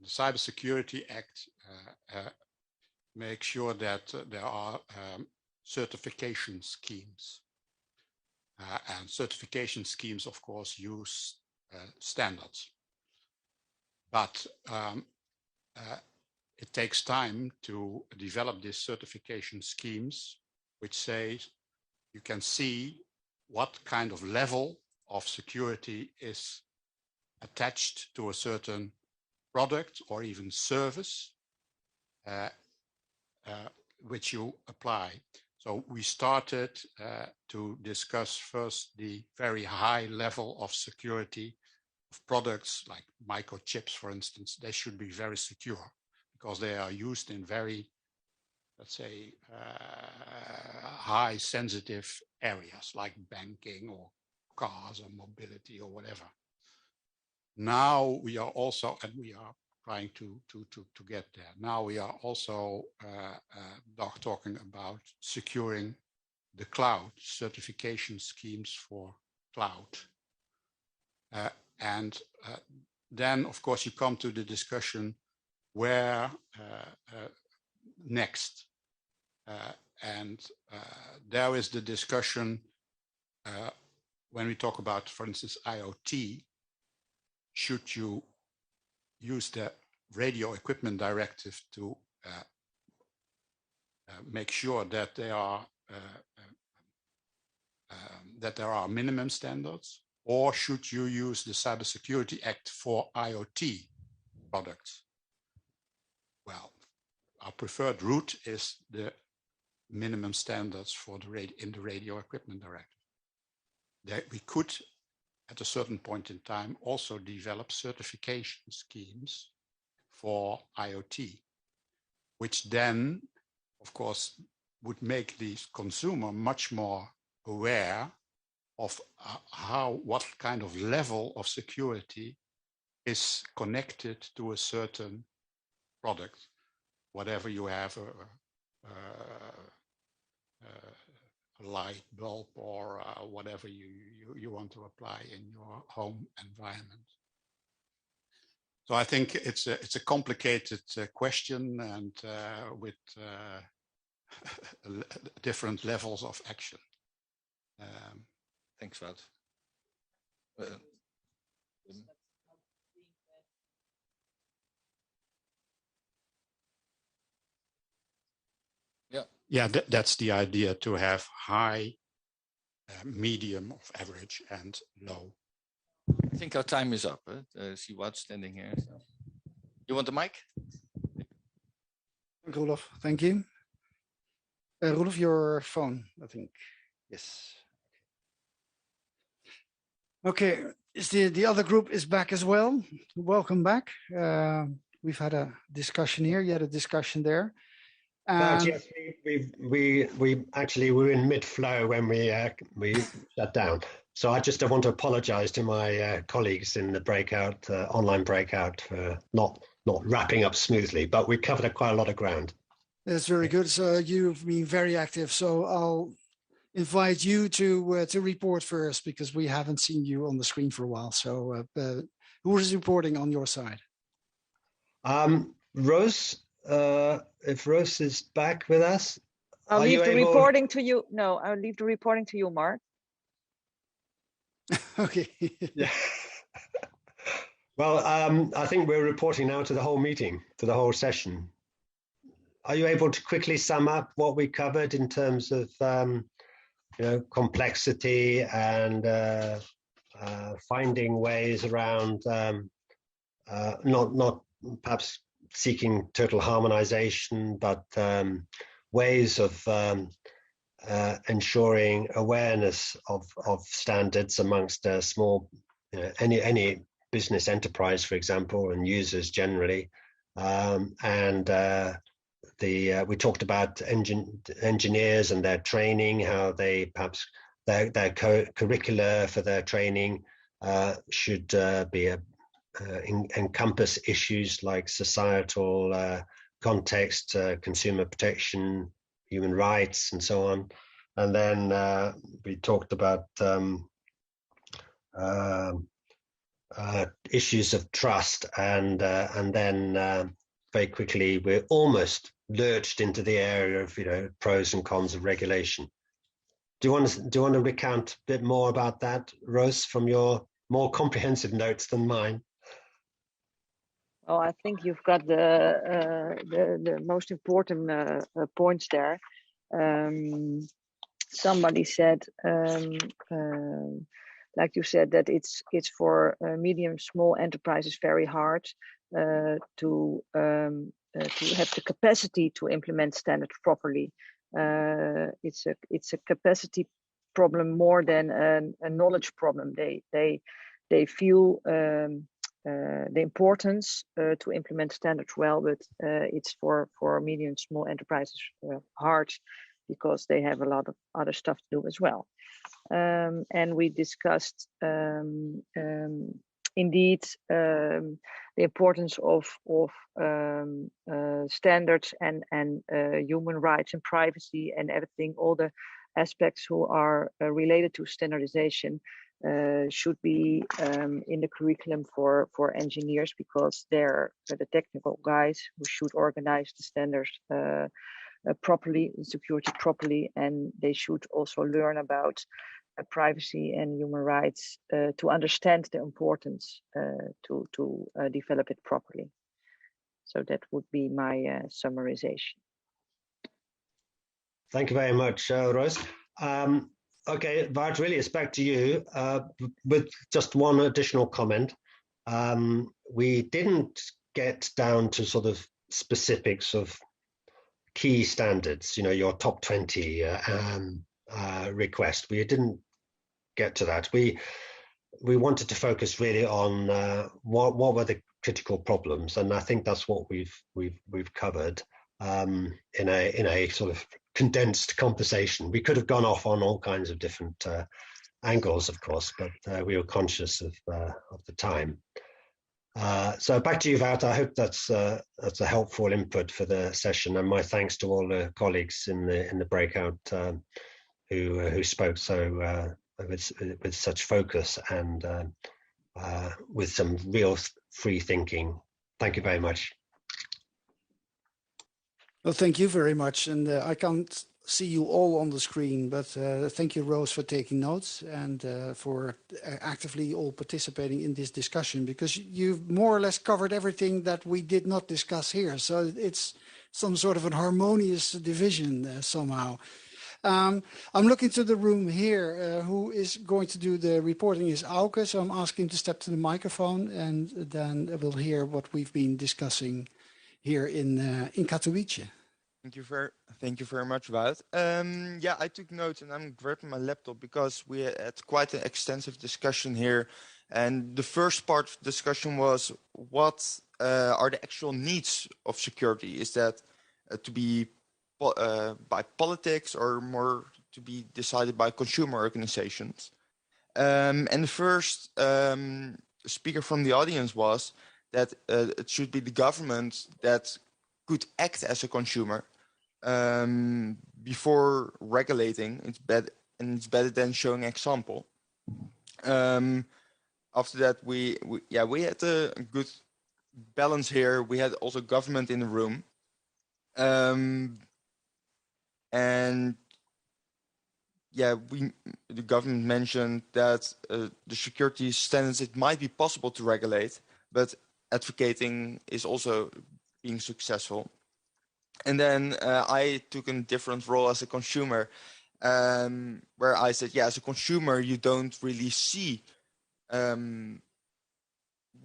The Cybersecurity Act makes sure that there are certification schemes. And certification schemes, of course, use standards. But it takes time to develop these certification schemes, which say you can see what kind of level of security is attached to a certain product or even service which you apply. So we started to discuss first the very high level of security of products like microchips, for instance. They should be very secure because they are used in very, let's say, high sensitive areas like banking or cars or mobility or whatever. Now we are also, and we are trying to get there. Now we are also talking about securing the cloud, certification schemes for cloud. And then, of course, you come to the discussion where next. And there is the discussion when we talk about, for instance, IoT, should you use the Radio Equipment Directive to make sure that there are minimum standards, or should you use the Cybersecurity Act for IoT products? Well, our preferred route is the minimum standards for in the Radio Equipment Directive. That we could, at a certain point in time, also develop certification schemes for IoT, which then, of course, would make the consumer much more aware of what kind of level of security is connected to a certain product, whatever you have, a light bulb or whatever you want to apply in your home environment. So I think it's a complicated question and with different levels of action. Thanks, Wout. Yeah, that's the idea, to have high, medium of average and low. I think our time is up. See Wout standing here. So. You want the mic? Roelof, thank you. Roelof, your phone, I think. Yes. Okay, the other group is back as well. Welcome back. We've had a discussion here. You had a discussion there. But yes, we actually were in mid-flow when we shut down. So I just want to apologise to my colleagues in the breakout, online breakout, for not wrapping up smoothly. But we covered quite a lot of ground. That's very good. So you've been very active. So I'll invite you to report first, because we haven't seen you on the screen for a while. So who is reporting on your side? Rose. If Rose is back with us, I'll leave the reporting to you. No, I'll leave the reporting to you, Mark. Okay. Yeah. Well, I think we're reporting now to the whole meeting, to the whole session. Are you able to quickly sum up what we covered in terms of complexity and finding ways around not perhaps seeking total harmonization, but ways of ensuring awareness of standards amongst small, any business enterprise, for example, and users generally. We talked about engineers and their training, how they perhaps their curricula for their training should be encompass issues like societal context, consumer protection, human rights, and so on. And then we talked about issues of trust, and then very quickly we're almost lurched into the area of pros and cons of regulation. Do you want to recount a bit more about that, Rose, from your more comprehensive notes than mine? Well, I think you've got the most important points there. Somebody said, like you said, that it's for medium, small enterprises very hard to have the capacity to implement standards properly. It's a capacity problem more than a knowledge problem. They feel the importance to implement standards well, but it's for medium, small enterprises hard, because they have a lot of other stuff to do as well. And we discussed indeed the importance of standards and human rights and privacy and everything, all the aspects who are related to standardization should be in the curriculum for engineers, because they're the technical guys who should organize the standards properly, security properly, and they should also learn about privacy and human rights to understand the importance to develop it properly. So that would be my summarization. Thank you very much, Rose. Okay, Wout, really, it's back to you with just one additional comment. We didn't get down to sort of specifics of key standards, your top 20 request. We didn't get to that. We wanted to focus really on what were the critical problems, and I think that's what we've covered in a sort of condensed conversation. We could have gone off on all kinds of different angles, of course, but we were conscious of the time. So back to you, Wout. I hope that's a helpful input for the session, and my thanks to all the colleagues in the breakout who spoke so with such focus and with some real free thinking. Thank you very much. Well, thank you very much. And I can't see you all on the screen, but thank you, Rose, for taking notes and for actively all participating in this discussion, because you've more or less covered everything that we did not discuss here. So it's some sort of an harmonious division somehow. I'm looking to the room here. Who is going to do the reporting is Auke, so I'm asking him to step to the microphone, and then we'll hear what we've been discussing here in Katowice. Thank you very much, Wout. Yeah, I took notes and I'm grabbing my laptop because we had quite an extensive discussion here. And the first part of the discussion was what are the actual needs of security? Is that to be by politics or more to be decided by consumer organizations? And the first speaker from the audience was that it should be the government that could act as a consumer before regulating. It's better than showing example. After that, we had a good balance here. We had also government in the room, and yeah, the government mentioned that the security standards, it might be possible to regulate, but advocating is also being successful. And then I took a different role as a consumer, where I said, yeah, as a consumer, you don't really see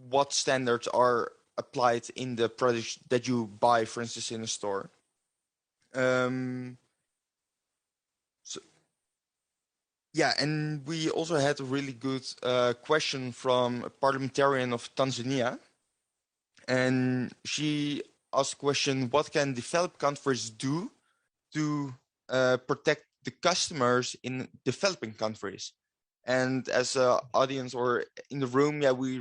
what standards are applied in the products that you buy, for instance, in a store. Yeah, and we also had a really good question from a parliamentarian of Tanzania. And she asked the question, what can developed countries do to protect the customers in developing countries? And as an audience or in the room, yeah, we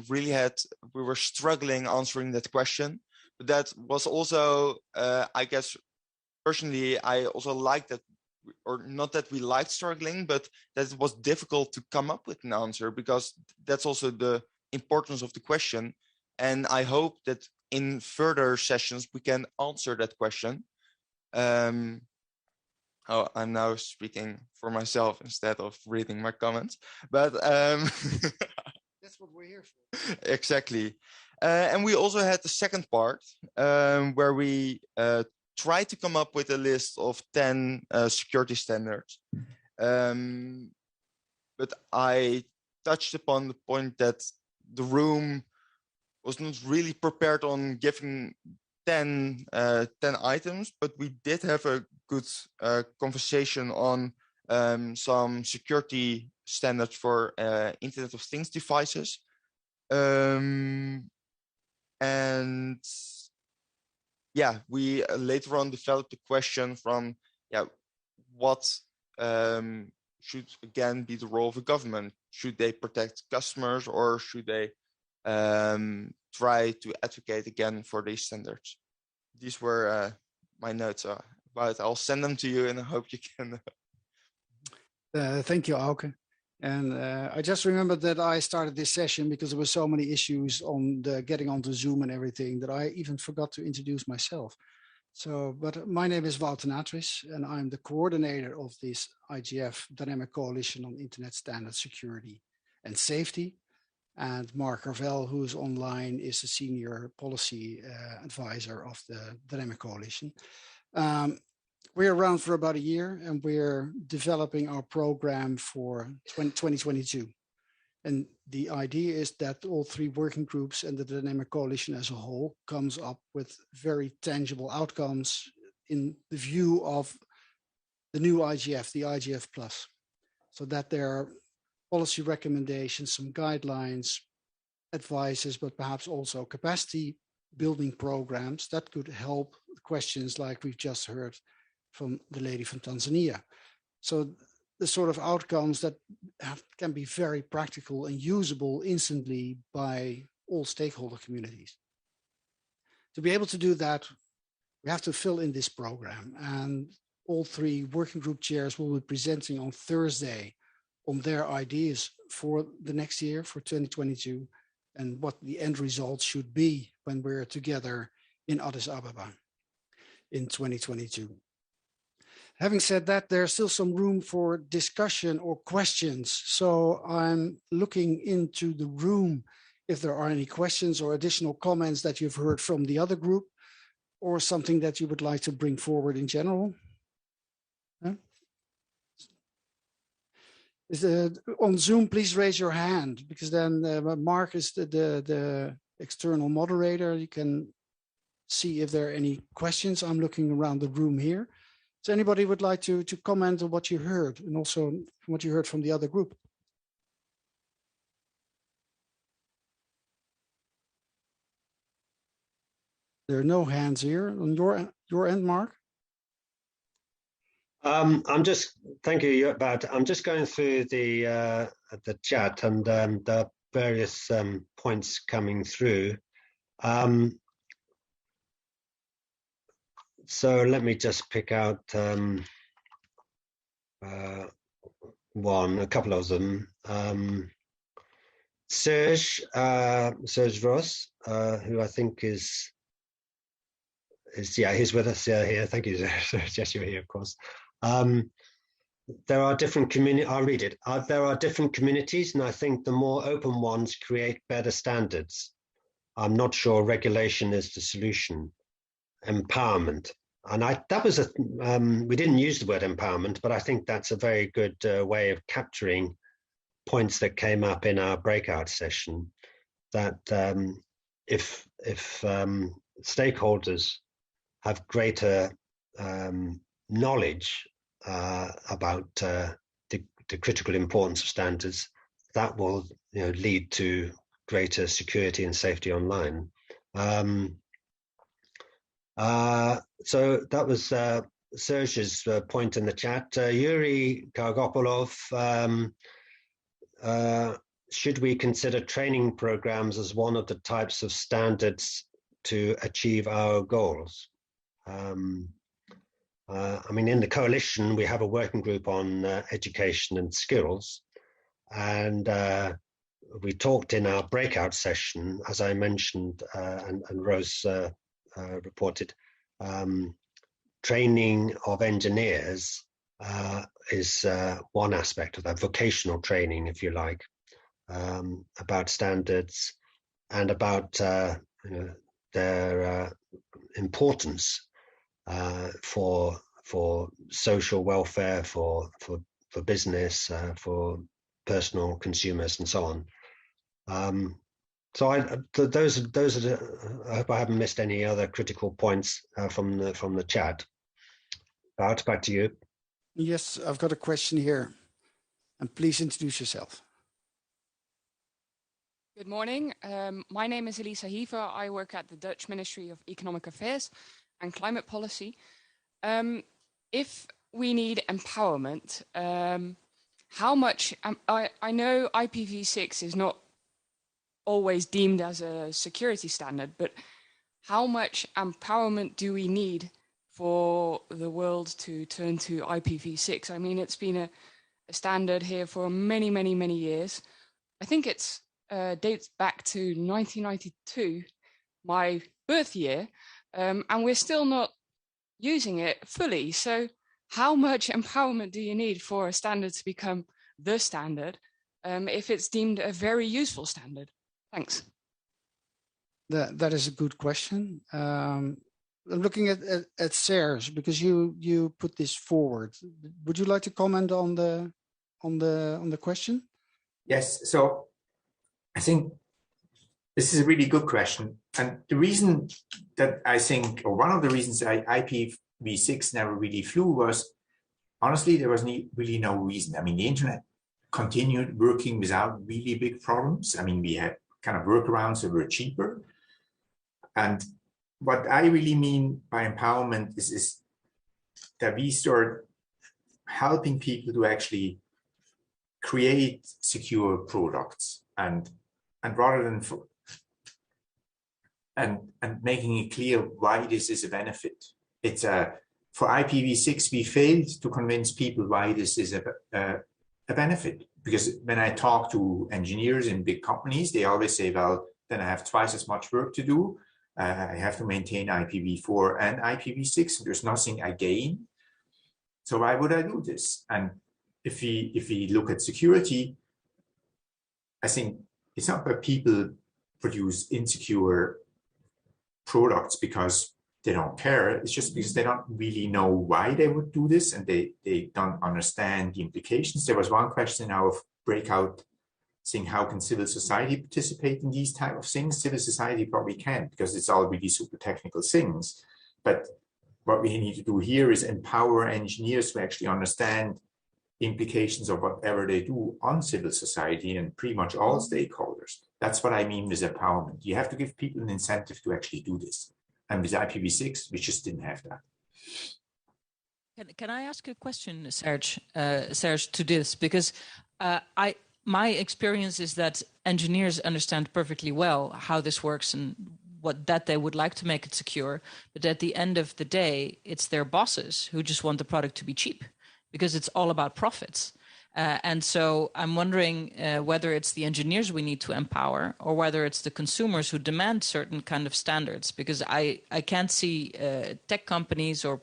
were struggling answering that question. But that was also, I guess, personally, I also liked that, or not that we liked struggling, but that it was difficult to come up with an answer, because that's also the importance of the question. And I hope that in further sessions, we can answer that question. I'm now speaking for myself instead of reading my comments, but that's what we're here for. Exactly. And we also had the second part where we try to come up with a list of 10 security standards. But I touched upon the point that the room was not really prepared on giving 10 items, but we did have a good conversation on some security standards for Internet of Things devices. And yeah, we later on developed a question from, what should again be the role of the government? Should they protect customers, or should they try to advocate again for these standards? These were my notes about. I'll send them to you, and I hope you can. Thank you, Auke. And I just remembered that I started this session because there were so many issues on getting onto Zoom and everything that I even forgot to introduce myself. So, but my name is Wouter Natris, and I'm the coordinator of this IGF Dynamic Coalition on Internet Standard Security and Safety. And Mark Arvel, who is online, is a senior policy advisor of the Dynamic Coalition. We're around for about a year, and we're developing our program for 2022. And the idea is that all three working groups and the Dynamic Coalition as a whole comes up with very tangible outcomes in the view of the new IGF, the IGF Plus, so that there are policy recommendations, some guidelines, advices, but perhaps also capacity building programs that could help questions like we've just heard from the lady from Tanzania. So the sort of outcomes that can be very practical and usable instantly by all stakeholder communities. To be able to do that, we have to fill in this program, and all three working group chairs will be presenting on Thursday on their ideas for the next year, for 2022, and what the end result should be when we're together in Addis Ababa in 2022. Having said that, there's still some room for discussion or questions. So I'm looking into the room if there are any questions or additional comments that you've heard from the other group, or something that you would like to bring forward in general. On Zoom, please raise your hand, because then Mark is the external moderator. You can see if there are any questions. I'm looking around the room here. Does anybody would like to comment on what you heard, and also what you heard from the other group? There are no hands here on your end, Mark. Thank you, Bart. I'm just going through the chat, and there are various points coming through. So let me just pick out a couple of them. Serge Ross, who I think is he's with us here. Thank you, Serge. Yes, you're here, of course. There are different I'll read it. There are different communities, and I think the more open ones create better standards. I'm not sure regulation is the solution. Empowerment. And that was we didn't use the word empowerment, but I think that's a very good way of capturing points that came up in our breakout session, that if stakeholders have greater knowledge about the critical importance of standards, that will lead to greater security and safety online. So that was Serge's point in the chat. Yuri Kargopolov, should we consider training programs as one of the types of standards to achieve our goals? I mean, in the coalition, we have a working group on education and skills, and we talked in our breakout session, as I mentioned, and Rose reported, training of engineers is one aspect of that, vocational training, if you like, about standards and about their importance for social welfare, for business, for personal consumers, and so on. So those are I hope I haven't missed any other critical points from the chat. Bart, back to you. Yes, I've got a question here, and please introduce yourself. Good morning. My name is Elisa Hever. I work at the Dutch Ministry of Economic Affairs and Climate Policy. If we need empowerment, how much? I know IPv6 is not always deemed as a security standard, but how much empowerment do we need for the world to turn to IPv6? I mean, it's been a standard here for many, many, many years. I think it's dates back to 1992, my birth year, and we're still not using it fully. So how much empowerment do you need for a standard to become the standard if it's deemed a very useful standard? Thanks. That is a good question. I'm looking at Serge, because you put this forward. Would you like to comment on the question? Yes. So I think this is a really good question, and the reason that I think, or one of the reasons that IPv6 never really flew was, honestly, there was really no reason. I mean, the internet continued working without really big problems. I mean, we had kind of workarounds that were cheaper. And what I really mean by empowerment is that we start helping people to actually create secure products, and rather than and making it clear why this is a benefit. It's for IPv6, we failed to convince people why this is a benefit. because when I talk to engineers in big companies, they always say, well, then I have twice as much work to do. I have to maintain IPv4 and IPv6. There's nothing I gain. So why would I do this? And if we look at security, I think it's not that people produce insecure products because they don't care. It's just because they don't really know why they would do this, and they don't understand the implications. There was one question now of breakout saying, how can civil society participate in these type of things? Civil society probably can't, because it's all really super technical things. But what we need to do here is empower engineers to actually understand implications of whatever they do on civil society and pretty much all stakeholders. That's what I mean with empowerment. You have to give people an incentive to actually do this. And with IPv6, we just didn't have that. Can I ask a question, Serge, to this? Because my experience is that engineers understand perfectly well how this works and that they would like to make it secure. But at the end of the day, it's their bosses who just want the product to be cheap, because it's all about profits. And so I'm wondering whether it's the engineers we need to empower, or whether it's the consumers who demand certain kind of standards, because I can't see tech companies or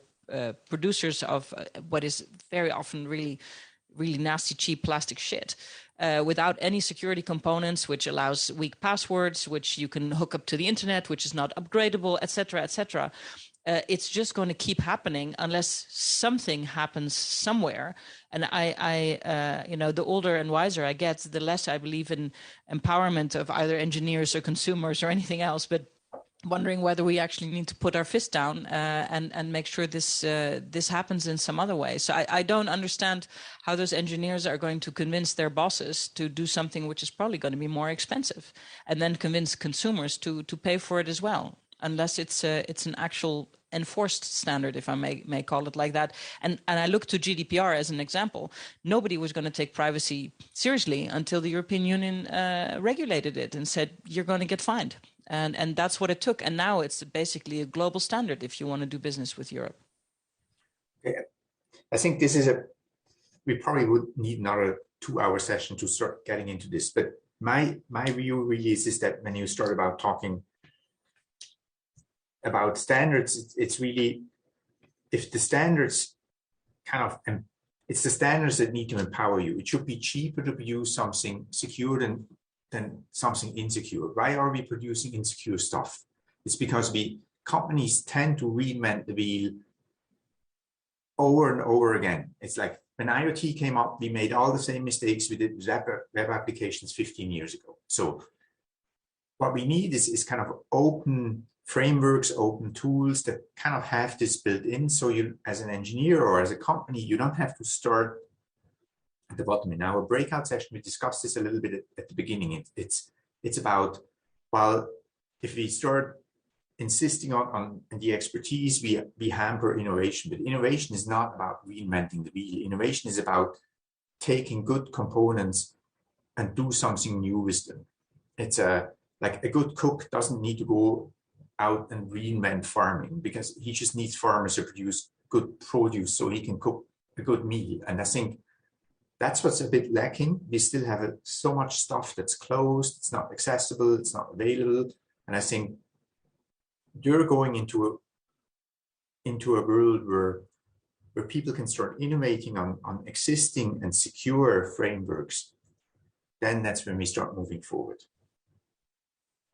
producers of what is very often really nasty, cheap plastic shit without any security components, which allows weak passwords, which you can hook up to the internet, which is not upgradable, et cetera, et cetera. It's just going to keep happening unless something happens somewhere. And the older and wiser I get, the less I believe in empowerment of either engineers or consumers or anything else. But wondering whether we actually need to put our fist down and make sure this happens in some other way. So I don't understand how those engineers are going to convince their bosses to do something which is probably going to be more expensive, and then convince consumers to pay for it as well, unless it's an actual enforced standard, if I may call it like that. And I look to GDPR as an example. Nobody was going to take privacy seriously until the European Union regulated it and said, you're going to get fined. And that's what it took. And now it's basically a global standard if you want to do business with Europe. Okay. I think this is we probably would need another 2-hour session to start getting into this. But my view really is that when you start about talking about standards, it's really, if the standards it's the standards that need to empower you. It should be cheaper to use something secure than something insecure. Why are we producing insecure stuff? It's because companies tend to reinvent the wheel over and over again. It's like when IoT came up, we made all the same mistakes we did with web applications 15 years ago. So what we need is kind of open frameworks, open tools that kind of have this built in. So you, as an engineer or as a company, you don't have to start at the bottom. In our breakout session, we discussed this a little bit at the beginning. It's about, well, if we start insisting on the expertise, we hamper innovation. But innovation is not about reinventing the wheel. Innovation is about taking good components and do something new with them. It's like a good cook doesn't need to go out and reinvent farming, because he just needs farmers to produce good produce so he can cook a good meal. And I think that's what's a bit lacking. We still have so much stuff that's closed, it's not accessible, it's not available. And I think you're going into a world where people can start innovating on existing and secure frameworks. Then that's when we start moving forward.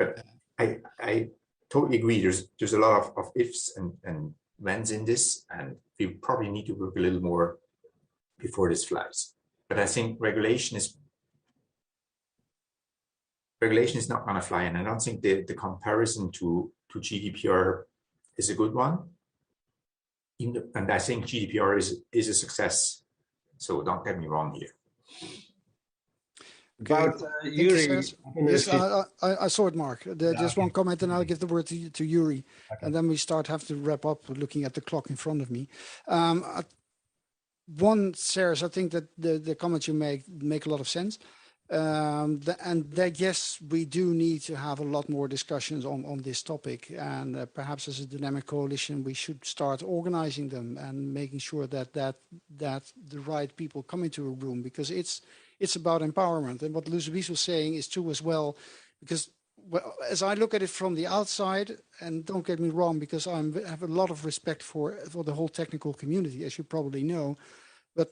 But I totally agree. There's a lot of ifs and whens in this, and we probably need to work a little more before this flies. But I think regulation is not going to fly, and I don't think the comparison to GDPR is a good one. And I think GDPR is a success. So don't get me wrong here. About Yuri. Yes, I saw it, Mark. Just one comment, and I'll give the word to Yuri, and then we have to wrap up looking at the clock in front of me. One, Sarah, I think that the comments you make a lot of sense. And that, yes, we do need to have a lot more discussions on this topic, and perhaps as a dynamic coalition, we should start organizing them and making sure that the right people come into a room, because it's it's about empowerment. And what Luis was saying is true as well, because as I look at it from the outside, and don't get me wrong, because I have a lot of respect for the whole technical community, as you probably know, but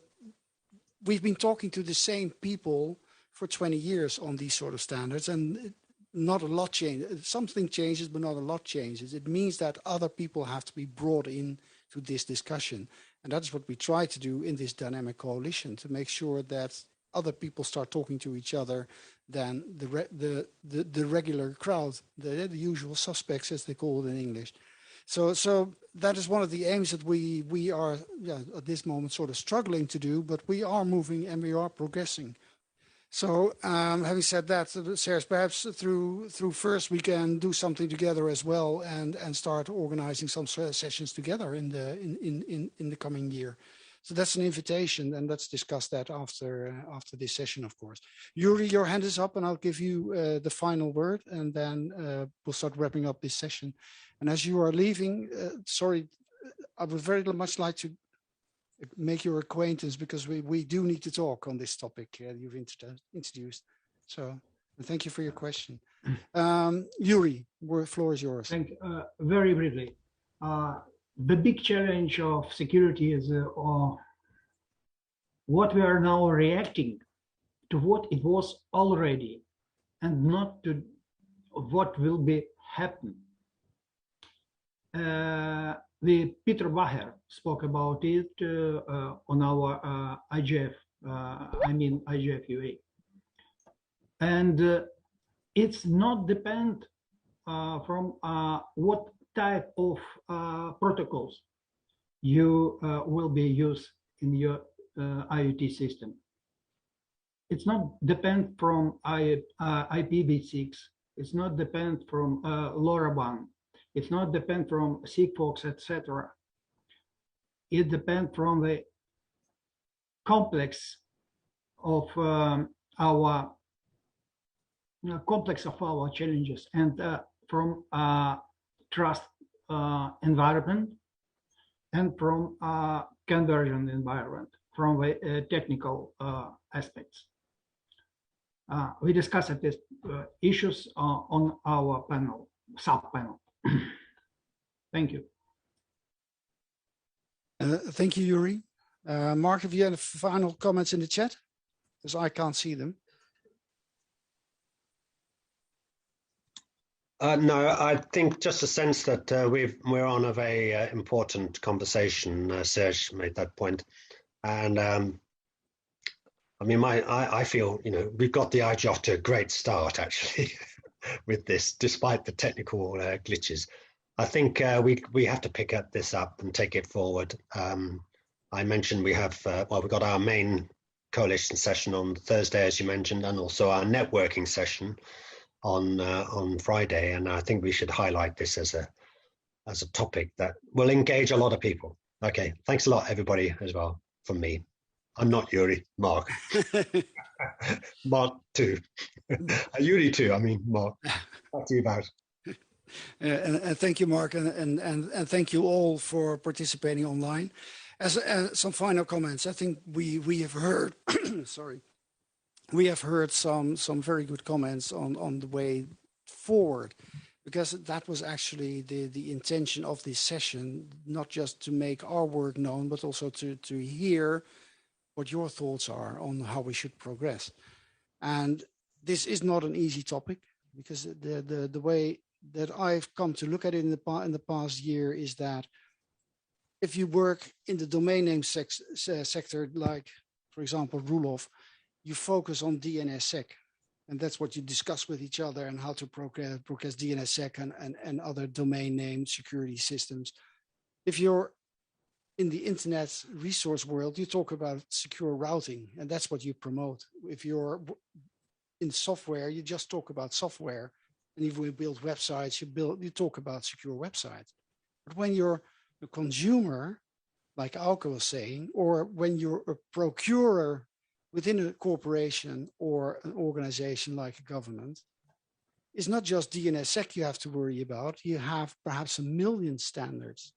we've been talking to the same people for 20 years on these sort of standards, and not a lot changes. Something changes, but not a lot changes. It means that other people have to be brought in to this discussion. And that's what we try to do in this dynamic coalition, to make sure that other people start talking to each other than the regular crowd, the usual suspects, as they call it in English. So that is one of the aims that we are at this moment sort of struggling to do, but we are moving and we are progressing. So having said that, Serge, perhaps through first we can do something together as well, and start organizing some sessions together in the coming year. So that's an invitation, and let's discuss that after this session, of course. Yuri, your hand is up, and I'll give you the final word, and then we'll start wrapping up this session. And as you are leaving, sorry, I would very much like to make your acquaintance, because we do need to talk on this topic you've introduced. So thank you for your question. Yuri, the floor is yours. Thank you. Very briefly. The big challenge of security is what we are now reacting to what it was already, and not to what will be happen. Peter Bacher spoke about it on our IGF, IGF UA. And it's not depend from what type of protocols you will be used in your IoT system. It's not depend from IPv6. It's not depend from LoRaWAN. It's not depend from Sigfox, etc. It depends from the complex of our challenges, and from trust environment, and from conversion environment, from the technical aspects. We discussed these issues on our panel, sub-panel. Thank you. Thank you, Yuri. Mark, have you any final comments in the chat? Because I can't see them. No, I think just a sense that we're on a very important conversation. Serge made that point, and I mean, I feel, you know, we've got the IGF to a great start actually with this, despite the technical glitches. I think we have to pick this up and take it forward. I mentioned we have we've got our main coalition session on Thursday, as you mentioned, and also our networking session on Friday, and I think we should highlight this as a topic that will engage a lot of people. Okay, thanks a lot, everybody, as well from me. I'm not Yuri, Mark. Mark too. Yuri too. I mean, Mark. Back to you, Bart. And thank you, Mark, and thank you all for participating online. As some final comments, I think we have heard. Sorry. We have heard some very good comments on the way forward, because that was actually the intention of this session, not just to make our work known, but also to hear what your thoughts are on how we should progress. And this is not an easy topic, because the way that I've come to look at it in the past year is that if you work in the domain name sector, like, for example, Roelof, you focus on DNSSEC, and that's what you discuss with each other, and how to progress DNSSEC and other domain name security systems. If you're in the internet resource world, you talk about secure routing, and that's what you promote. If you're in software, you just talk about software, and if we build websites, you talk about secure websites. But when you're a consumer, like Auke was saying, or when you're a procurer within a corporation or an organization like a government, it's not just DNSSEC you have to worry about. You have perhaps 1 million standards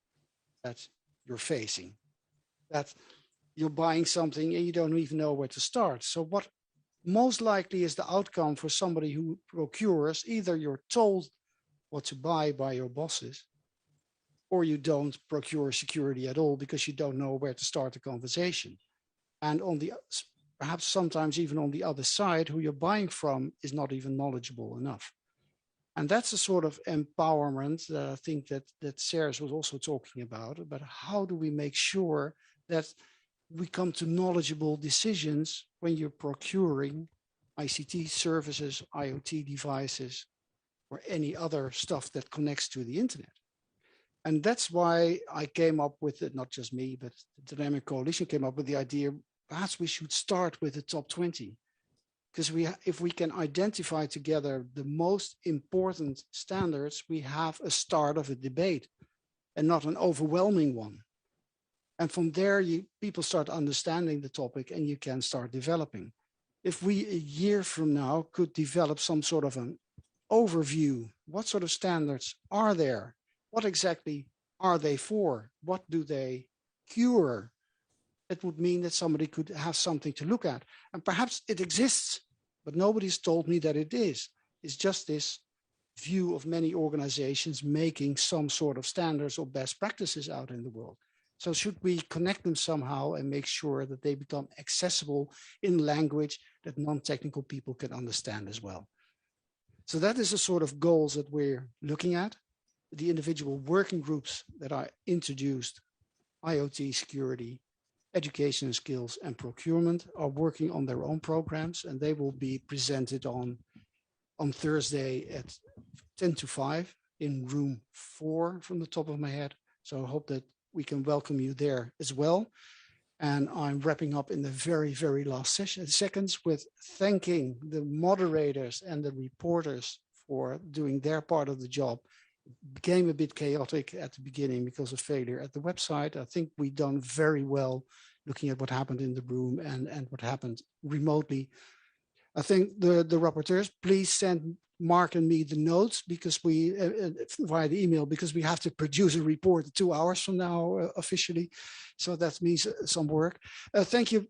that you're facing, that you're buying something and you don't even know where to start. So what most likely is the outcome for somebody who procures, either you're told what to buy by your bosses, or you don't procure security at all because you don't know where to start the conversation. And on the perhaps sometimes even on the other side, who you're buying from is not even knowledgeable enough. And that's a sort of empowerment that I think that Serge was also talking about how do we make sure that we come to knowledgeable decisions when you're procuring ICT services, IoT devices, or any other stuff that connects to the internet. And that's why I came up with it, not just me, but the Dynamic Coalition came up with the idea, perhaps we should start with the top 20. Because if we can identify together the most important standards, we have a start of a debate and not an overwhelming one. And from there, people start understanding the topic and you can start developing. If we, a year from now, could develop some sort of an overview, what sort of standards are there? What exactly are they for? What do they cure? It would mean that somebody could have something to look at. And perhaps it exists, but nobody's told me that it is. It's just this view of many organizations making some sort of standards or best practices out in the world. So should we connect them somehow and make sure that they become accessible in language that non-technical people can understand as well? So that is the sort of goals that we're looking at. The individual working groups that I introduced, IoT security, education and skills, and procurement, are working on their own programs, and they will be presented on Thursday at 10 to 5 in room 4 from the top of my head. So I hope that we can welcome you there as well. And I'm wrapping up in the very, very last seconds with thanking the moderators and the reporters for doing their part of the job. It became a bit chaotic at the beginning because of failure at the website. I think we've done very well looking at what happened in the room and what happened remotely. I think the rapporteurs, please send Mark and me the notes because we via the email, because we have to produce a report 2 hours from now officially. So that means some work. Thank you,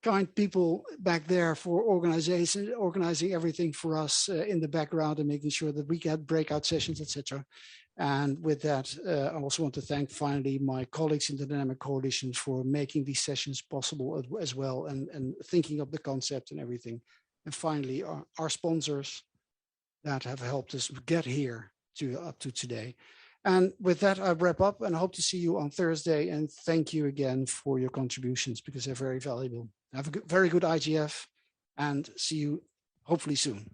kind people back there, for organizing everything for us in the background and making sure that we get breakout sessions, etc. And with that, I also want to thank finally my colleagues in the Dynamic Coalition for making these sessions possible as well and thinking of the concept and everything. And finally, our sponsors that have helped us get here up to today. And with that, I wrap up and hope to see you on Thursday. And thank you again for your contributions because they're very valuable. Have a very good IGF and see you hopefully soon.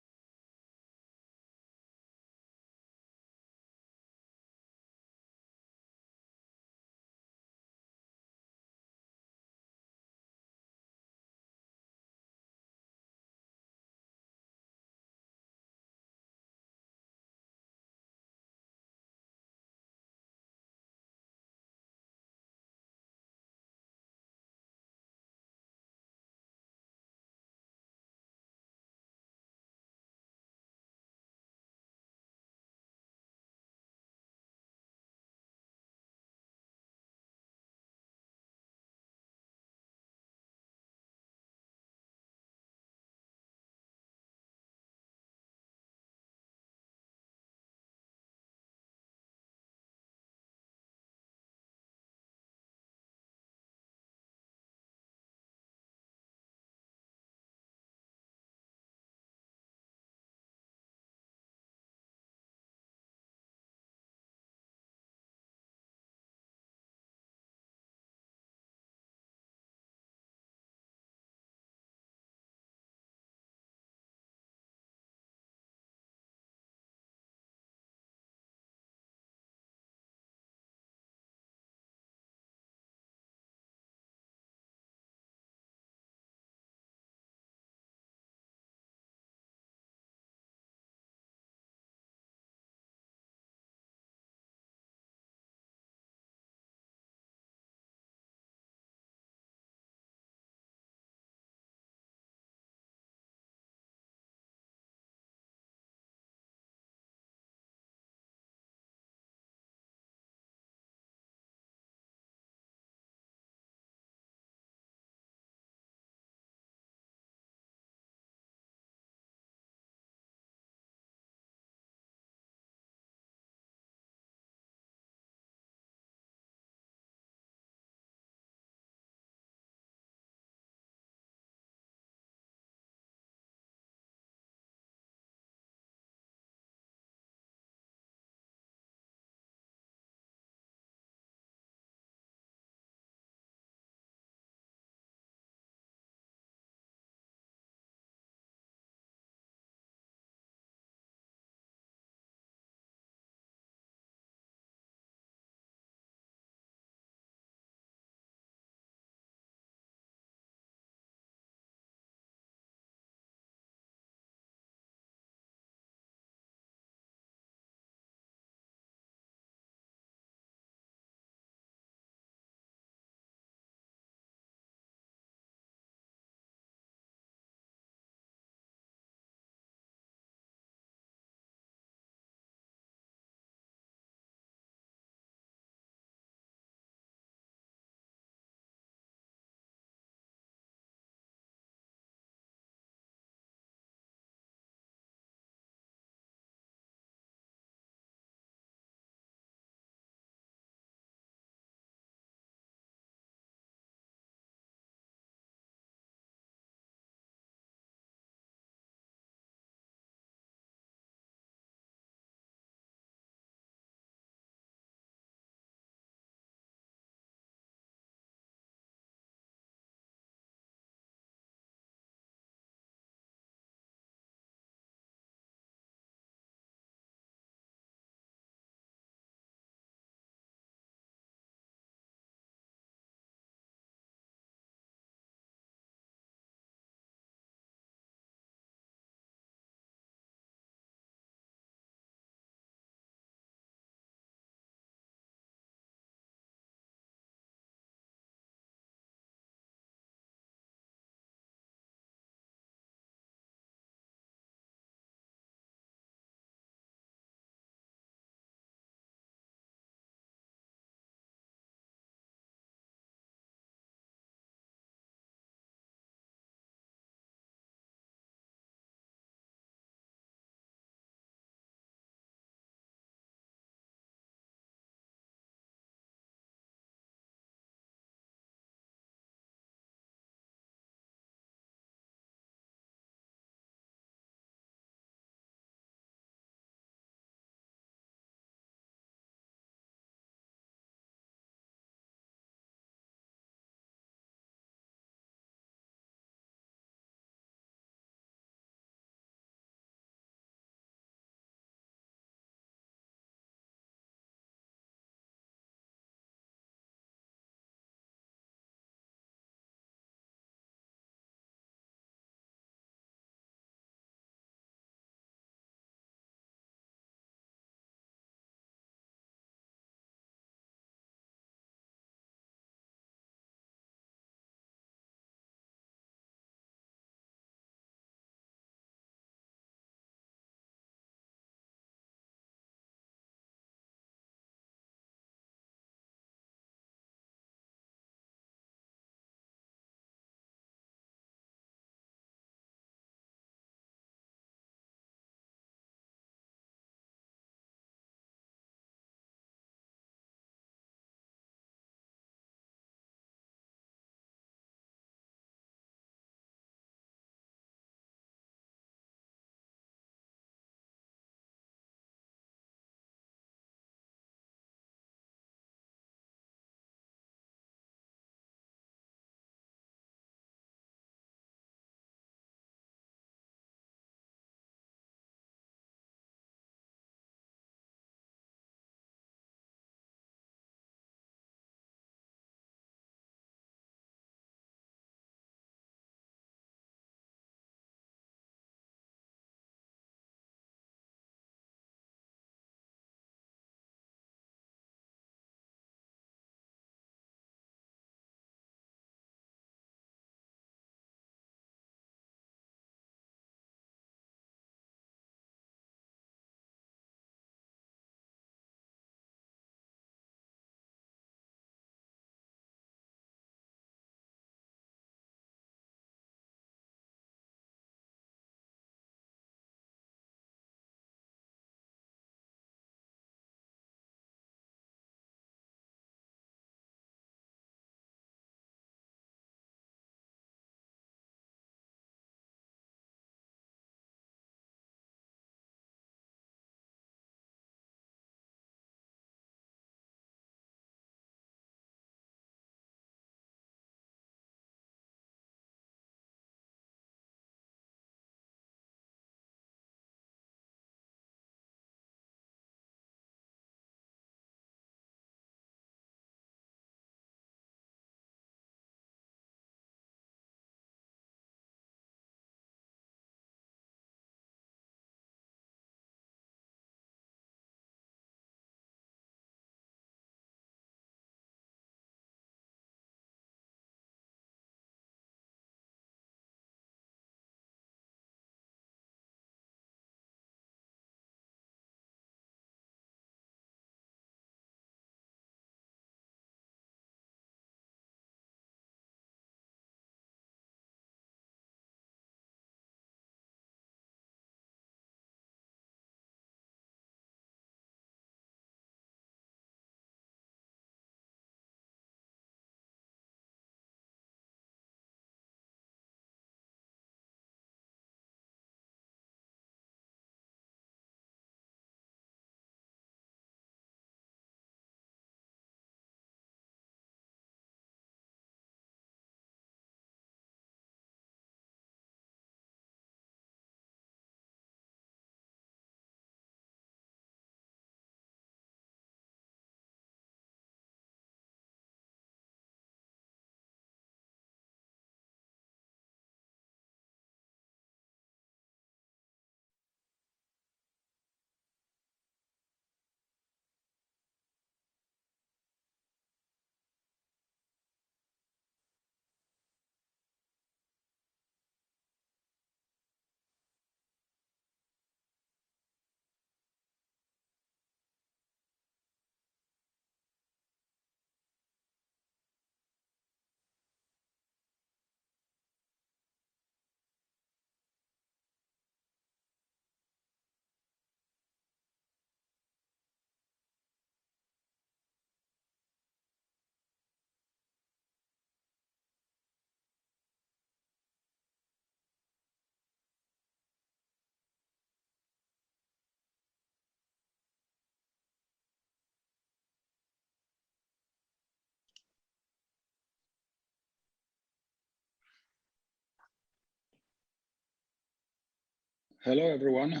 Hello, everyone.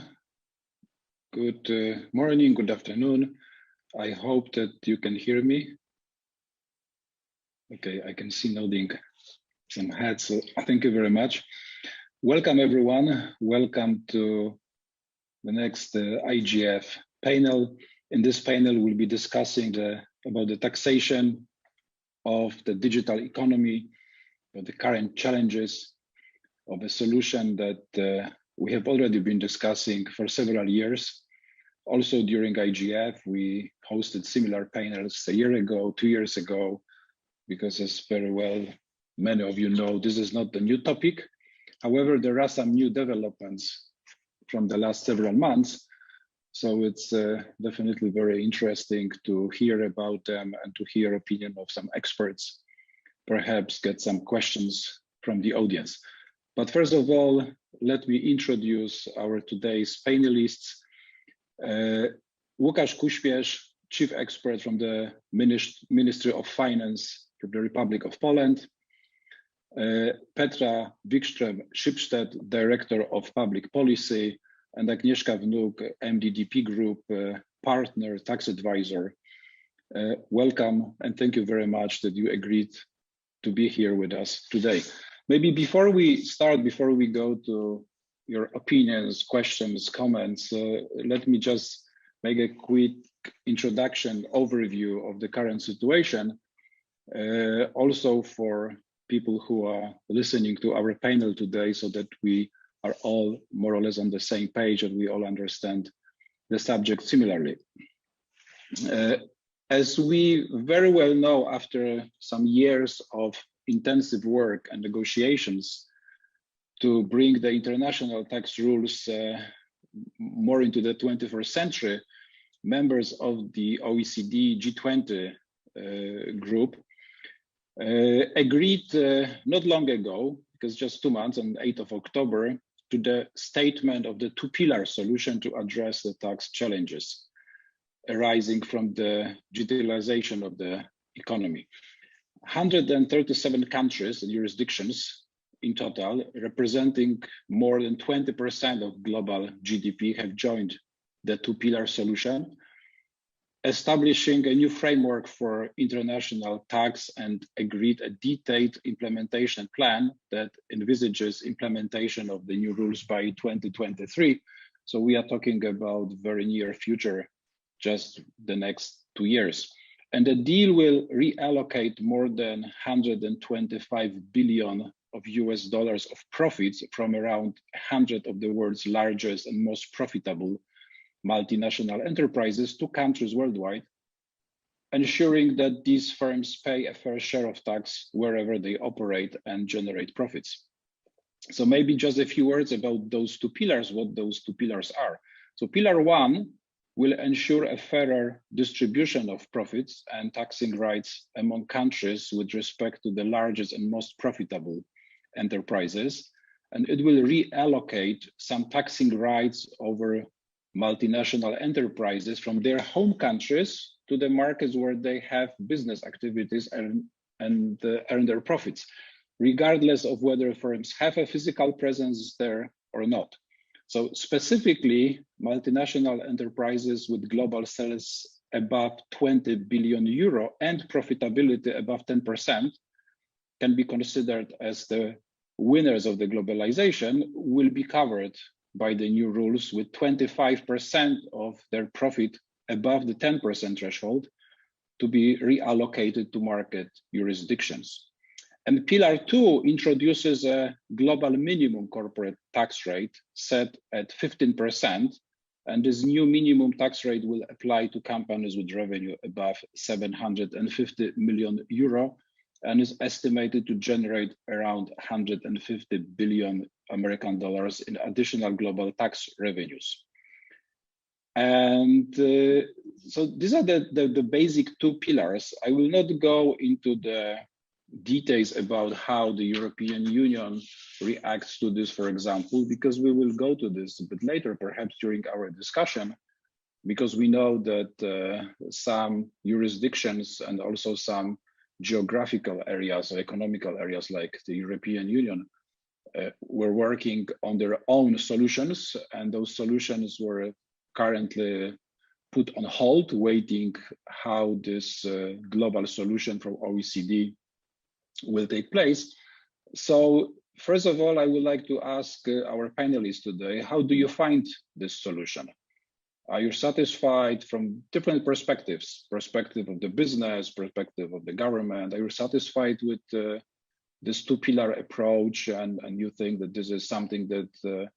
Good morning, good afternoon. I hope that you can hear me. Okay, I can see nodding some heads, so thank you very much. Welcome, everyone. Welcome to the next IGF panel. In this panel, we'll be discussing about the taxation of the digital economy, the current challenges of a solution that we have already been discussing for several years. Also during IGF, we hosted similar panels a year ago, 2 years ago, because as very well many of you know, this is not a new topic. However, there are some new developments from the last several months. So it's definitely very interesting to hear about them and to hear opinion of some experts, perhaps get some questions from the audience. But first of all, let me introduce our today's panelists. Łukasz Kuśpierz, Chief Expert from the Ministry of Finance from the Republic of Poland. Petra Wikström-Szybstedt, Director of Public Policy, and Agnieszka Wnuk, MDDP Group Partner, Tax Advisor. Welcome, and thank you very much that you agreed to be here with us today. Maybe before we start, before we go to your opinions, questions, comments, let me just make a quick introduction, overview of the current situation. Also for people who are listening to our panel today, so that we are all more or less on the same page and we all understand the subject similarly. As we very well know, after some years of intensive work and negotiations to bring the international tax rules more into the 21st century, members of the OECD G20 group agreed not long ago, because just 2 months, on the 8th of October, to the statement of the two-pillar solution to address the tax challenges arising from the digitalization of the economy. 137 countries and jurisdictions in total, representing more than 20% of global GDP, have joined the two-pillar solution, establishing a new framework for international tax and agreed a detailed implementation plan that envisages implementation of the new rules by 2023. So we are talking about very near future, just the next 2 years. And the deal will reallocate more than 125 billion of US dollars of profits from around 100 of the world's largest and most profitable multinational enterprises to countries worldwide, ensuring that these firms pay a fair share of tax wherever they operate and generate profits. So maybe just a few words about those two pillars, what those two pillars are. So pillar one will ensure a fairer distribution of profits and taxing rights among countries with respect to the largest and most profitable enterprises. And it will reallocate some taxing rights over multinational enterprises from their home countries to the markets where they have business activities and earn their profits, regardless of whether firms have a physical presence there or not. So specifically, multinational enterprises with global sales above 20 billion euro and profitability above 10% can be considered as the winners of the globalization, will be covered by the new rules with 25% of their profit above the 10% threshold to be reallocated to market jurisdictions. And pillar two introduces a global minimum corporate tax rate set at 15%. And this new minimum tax rate will apply to companies with revenue above 750 million euro and is estimated to generate around 150 billion American dollars in additional global tax revenues. And so these are the basic two pillars. I will not go into the details about how the European Union reacts to this, for example, because we will go to this a bit later, perhaps during our discussion, because we know that some jurisdictions and also some geographical areas or economical areas like the European Union were working on their own solutions, and those solutions were currently put on hold, waiting how this global solution from OECD will take place. So first of all, I would like to ask our panelists today, how do you find this solution? Are you satisfied from different perspectives, perspective of the business, perspective of the government? Are you satisfied with this two-pillar approach, and you think that this is something that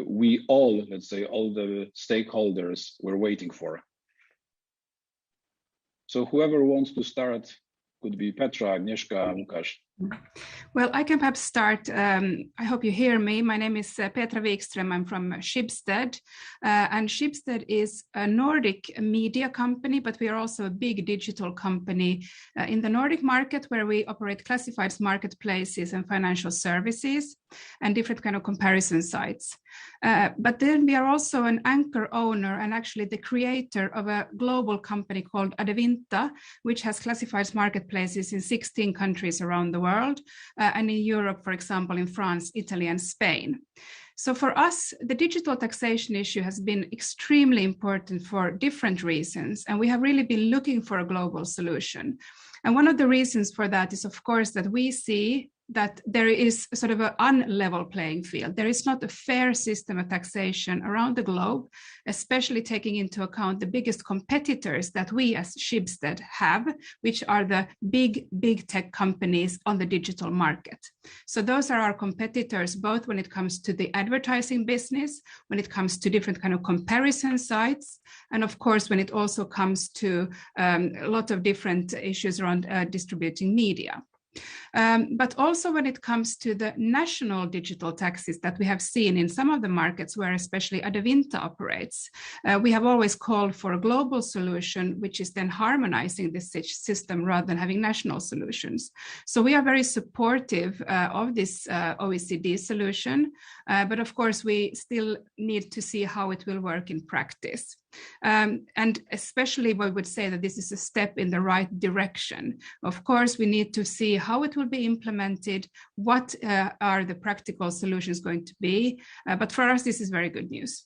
we all, let's say, all the stakeholders were waiting for? So whoever wants to start, could be Petra, Agnieszka, Łukasz. Well, I can perhaps start. I hope you hear me. My name is Petra Wikström. I'm from Schibsted. And Schibsted is a Nordic media company, but we are also a big digital company in the Nordic market, where we operate classifieds marketplaces and financial services and different kind of comparison sites. But then we are also an anchor owner and actually the creator of a global company called Adevinta, which has classifieds marketplaces in 16 countries around the world, and in Europe, for example, in France, Italy, and Spain. So for us, the digital taxation issue has been extremely important for different reasons, and we have really been looking for a global solution. And one of the reasons for that is, of course, that we see that there is sort of an unlevel playing field. There is not a fair system of taxation around the globe, especially taking into account the biggest competitors that we as Schibsted have, which are the big tech companies on the digital market. So those are our competitors, both when it comes to the advertising business, when it comes to different kind of comparison sites, and of course, when it also comes to a lot of different issues around distributing media. But also when it comes to the national digital taxes that we have seen in some of the markets where especially Adevinta operates, we have always called for a global solution, which is then harmonizing this system rather than having national solutions. So we are very supportive of this OECD solution, but of course we still need to see how it will work in practice. And especially we would say that this is a step in the right direction. Of course, we need to see how it will be implemented, what are the practical solutions going to be, but for us this is very good news.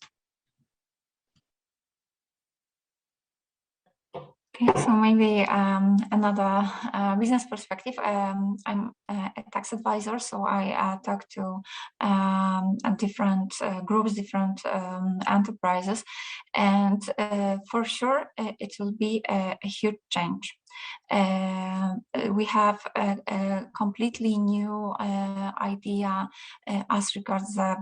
Okay, so maybe another business perspective. I'm a tax advisor, so I talk to different groups, different enterprises, and for sure it will be a huge change. We have a completely new idea as regards the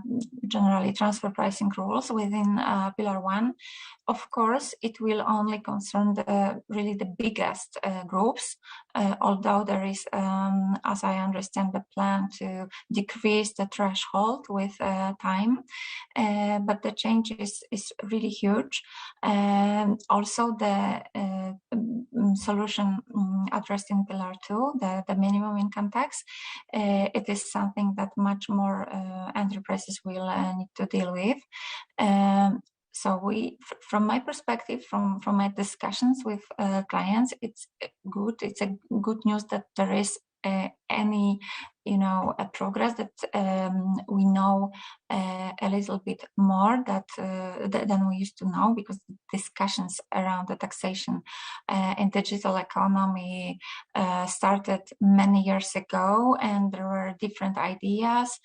generally transfer pricing rules within Pillar 1. Of course, it will only concern really the biggest groups, although there is, as I understand, the plan to decrease the threshold with time. But the change is really huge. Also, the solution addressed in Pillar 2, the minimum income tax, it is something that much more enterprises will need to deal with. So from my perspective, from my discussions with clients, it's good. It's a good news that there is any a progress, that we know a little bit more than we used to know, because discussions around the taxation in digital economy started many years ago, and there were different ideas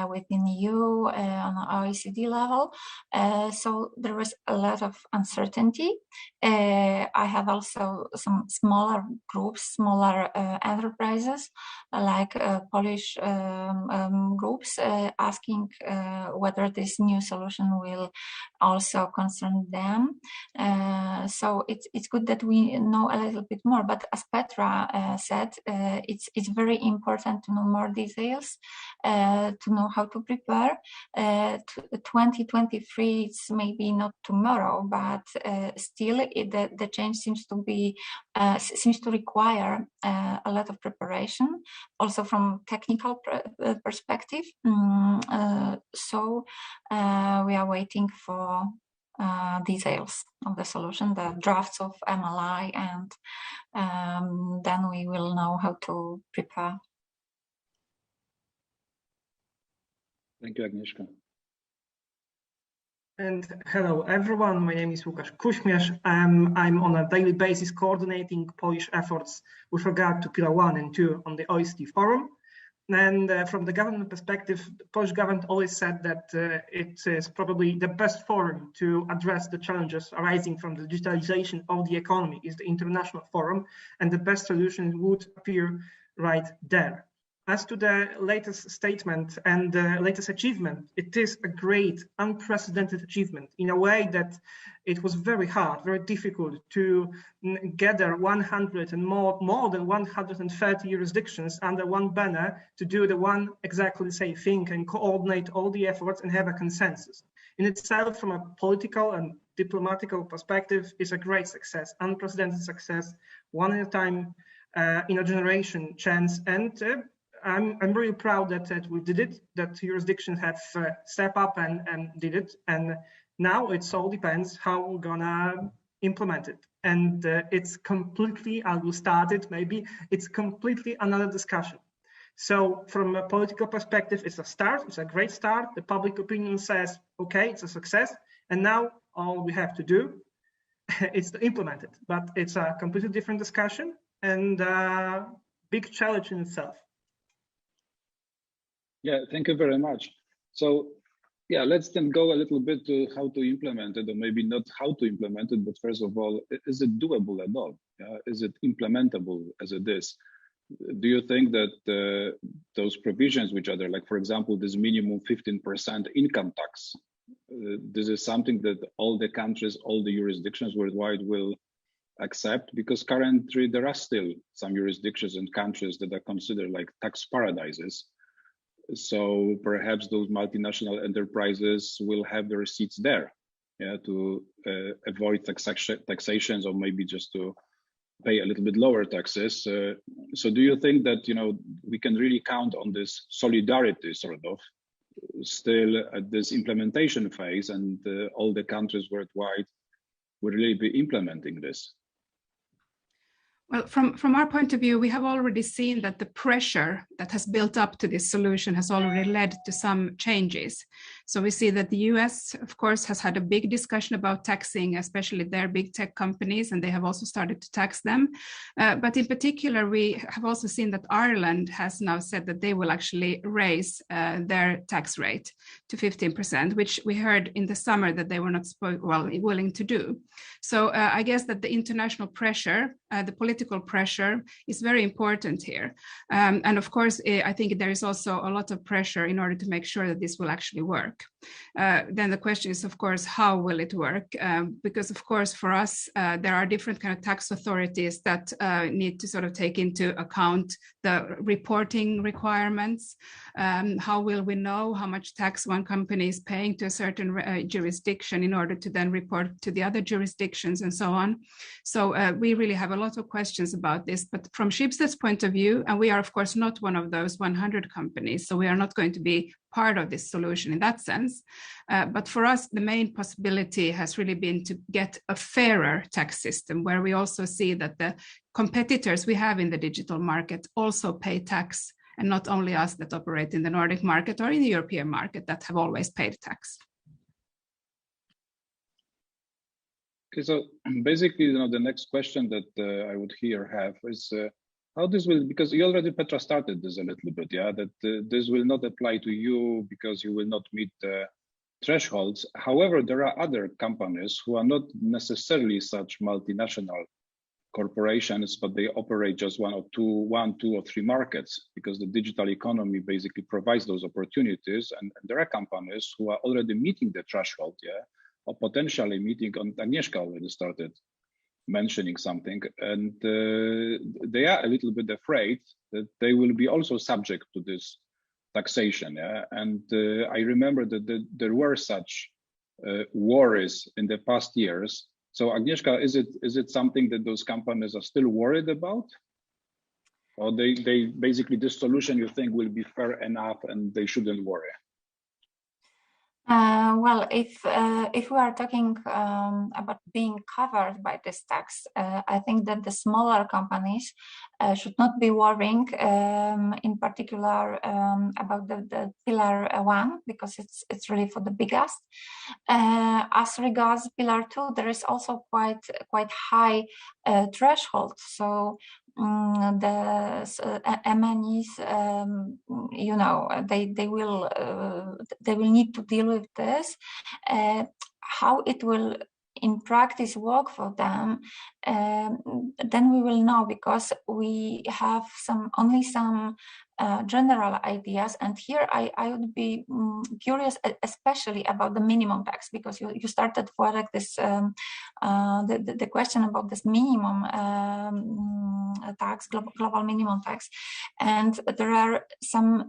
within EU on the OECD level. So there was a lot of uncertainty. I have also some smaller groups, smaller enterprises like Polish groups asking whether this new solution will also concern them. So it's good that we know a little bit more. But as Petra said, it's very important to know more details, to know how to prepare. 2023, it's maybe not tomorrow, but still the change seems to require a lot of preparation, also from technical perspective. So we are waiting for details of the solution, the drafts of MLI, and then we will know how to prepare. Thank you, Agnieszka. And hello, everyone. My name is Łukasz Kuśmierz. I'm on a daily basis coordinating Polish efforts with regard to Pillar 1 and 2 on the OECD forum. And from the government perspective, the Polish government always said that it is probably the best forum to address the challenges arising from the digitalization of the economy is the international forum, and the best solution would appear right there. As to the latest statement and the latest achievement, it is a great, unprecedented achievement in a way that it was very hard, very difficult to gather 100 and more than 130 jurisdictions under one banner to do the one exactly the same thing and coordinate all the efforts and have a consensus. In itself, from a political and diplomatical perspective, is a great success, unprecedented success, one at a time, in a generation chance, and I'm really proud that we did it, that jurisdictions have stepped up and did it. And now it all depends how we're gonna implement it. And it's completely, I will start it maybe, it's completely another discussion. So from a political perspective, it's a start, it's a great start. The public opinion says, okay, it's a success. And now all we have to do is to implement it. But it's a completely different discussion and a big challenge in itself. Yeah, thank you very much. So yeah, let's then go a little bit to how to implement it, or maybe not how to implement it, but first of all, is it doable at all? Is it implementable as it is? Do you think that those provisions which are there, like for example, this minimum 15% income tax, this is something that all the countries, all the jurisdictions worldwide will accept? Because currently there are still some jurisdictions and countries that are considered like tax paradises. So perhaps those multinational enterprises will have their seats there, to avoid taxations, or maybe just to pay a little bit lower taxes. So do you think that we can really count on this solidarity sort of still at this implementation phase, and all the countries worldwide will really be implementing this? Well, from our point of view, we have already seen that the pressure that has built up to this solution has already led to some changes. So we see that the US, of course, has had a big discussion about taxing, especially their big tech companies, and they have also started to tax them. But in particular, we have also seen that Ireland has now said that they will actually raise their tax rate to 15%, which we heard in the summer that they were not willing to do. So I guess that the international pressure, the political pressure is very important here. And of course, I think there is also a lot of pressure in order to make sure that this will actually work. Then the question is, of course, how will it work? Because of course, for us, there are different kind of tax authorities that need to sort of take into account the reporting requirements. How will we know how much tax one company is paying to a certain jurisdiction in order to then report to the other jurisdictions and so on? So we really have a lot of questions about this, but from Schibsted's point of view, and we are of course not one of those 100 companies, so we are not going to be part of this solution in that sense. But for us, the main possibility has really been to get a fairer tax system where we also see that the competitors we have in the digital market also pay tax, and not only us that operate in the Nordic market or in the European market that have always paid tax. Okay, so basically, the next question that I would have is how this will, because you already, Petra, started this a little bit, that this will not apply to you because you will not meet the thresholds. However, there are other companies who are not necessarily such multinational corporations, but they operate just one, two or three markets, because the digital economy basically provides those opportunities. And there are companies who are already meeting the threshold, or potentially meeting. Agnieszka already started mentioning something, and they are a little bit afraid that they will be also subject to this taxation. And I remember that there were such worries in the past years. So Agnieszka, is it something that those companies are still worried about? Or they basically, this solution you think will be fair enough and they shouldn't worry? Well, if we are talking about being covered by this tax, I think that the smaller companies should not be worrying, in particular about the pillar 1, because it's really for the biggest. As regards pillar 2, there is also quite high threshold. So the MNEs, you know, they will need to deal with this. How it will in practice work for them, then we will know, because we have only some general ideas. And here I would be curious, especially about the minimum tax, because you started for like this the question about this minimum tax, global minimum tax, and there are some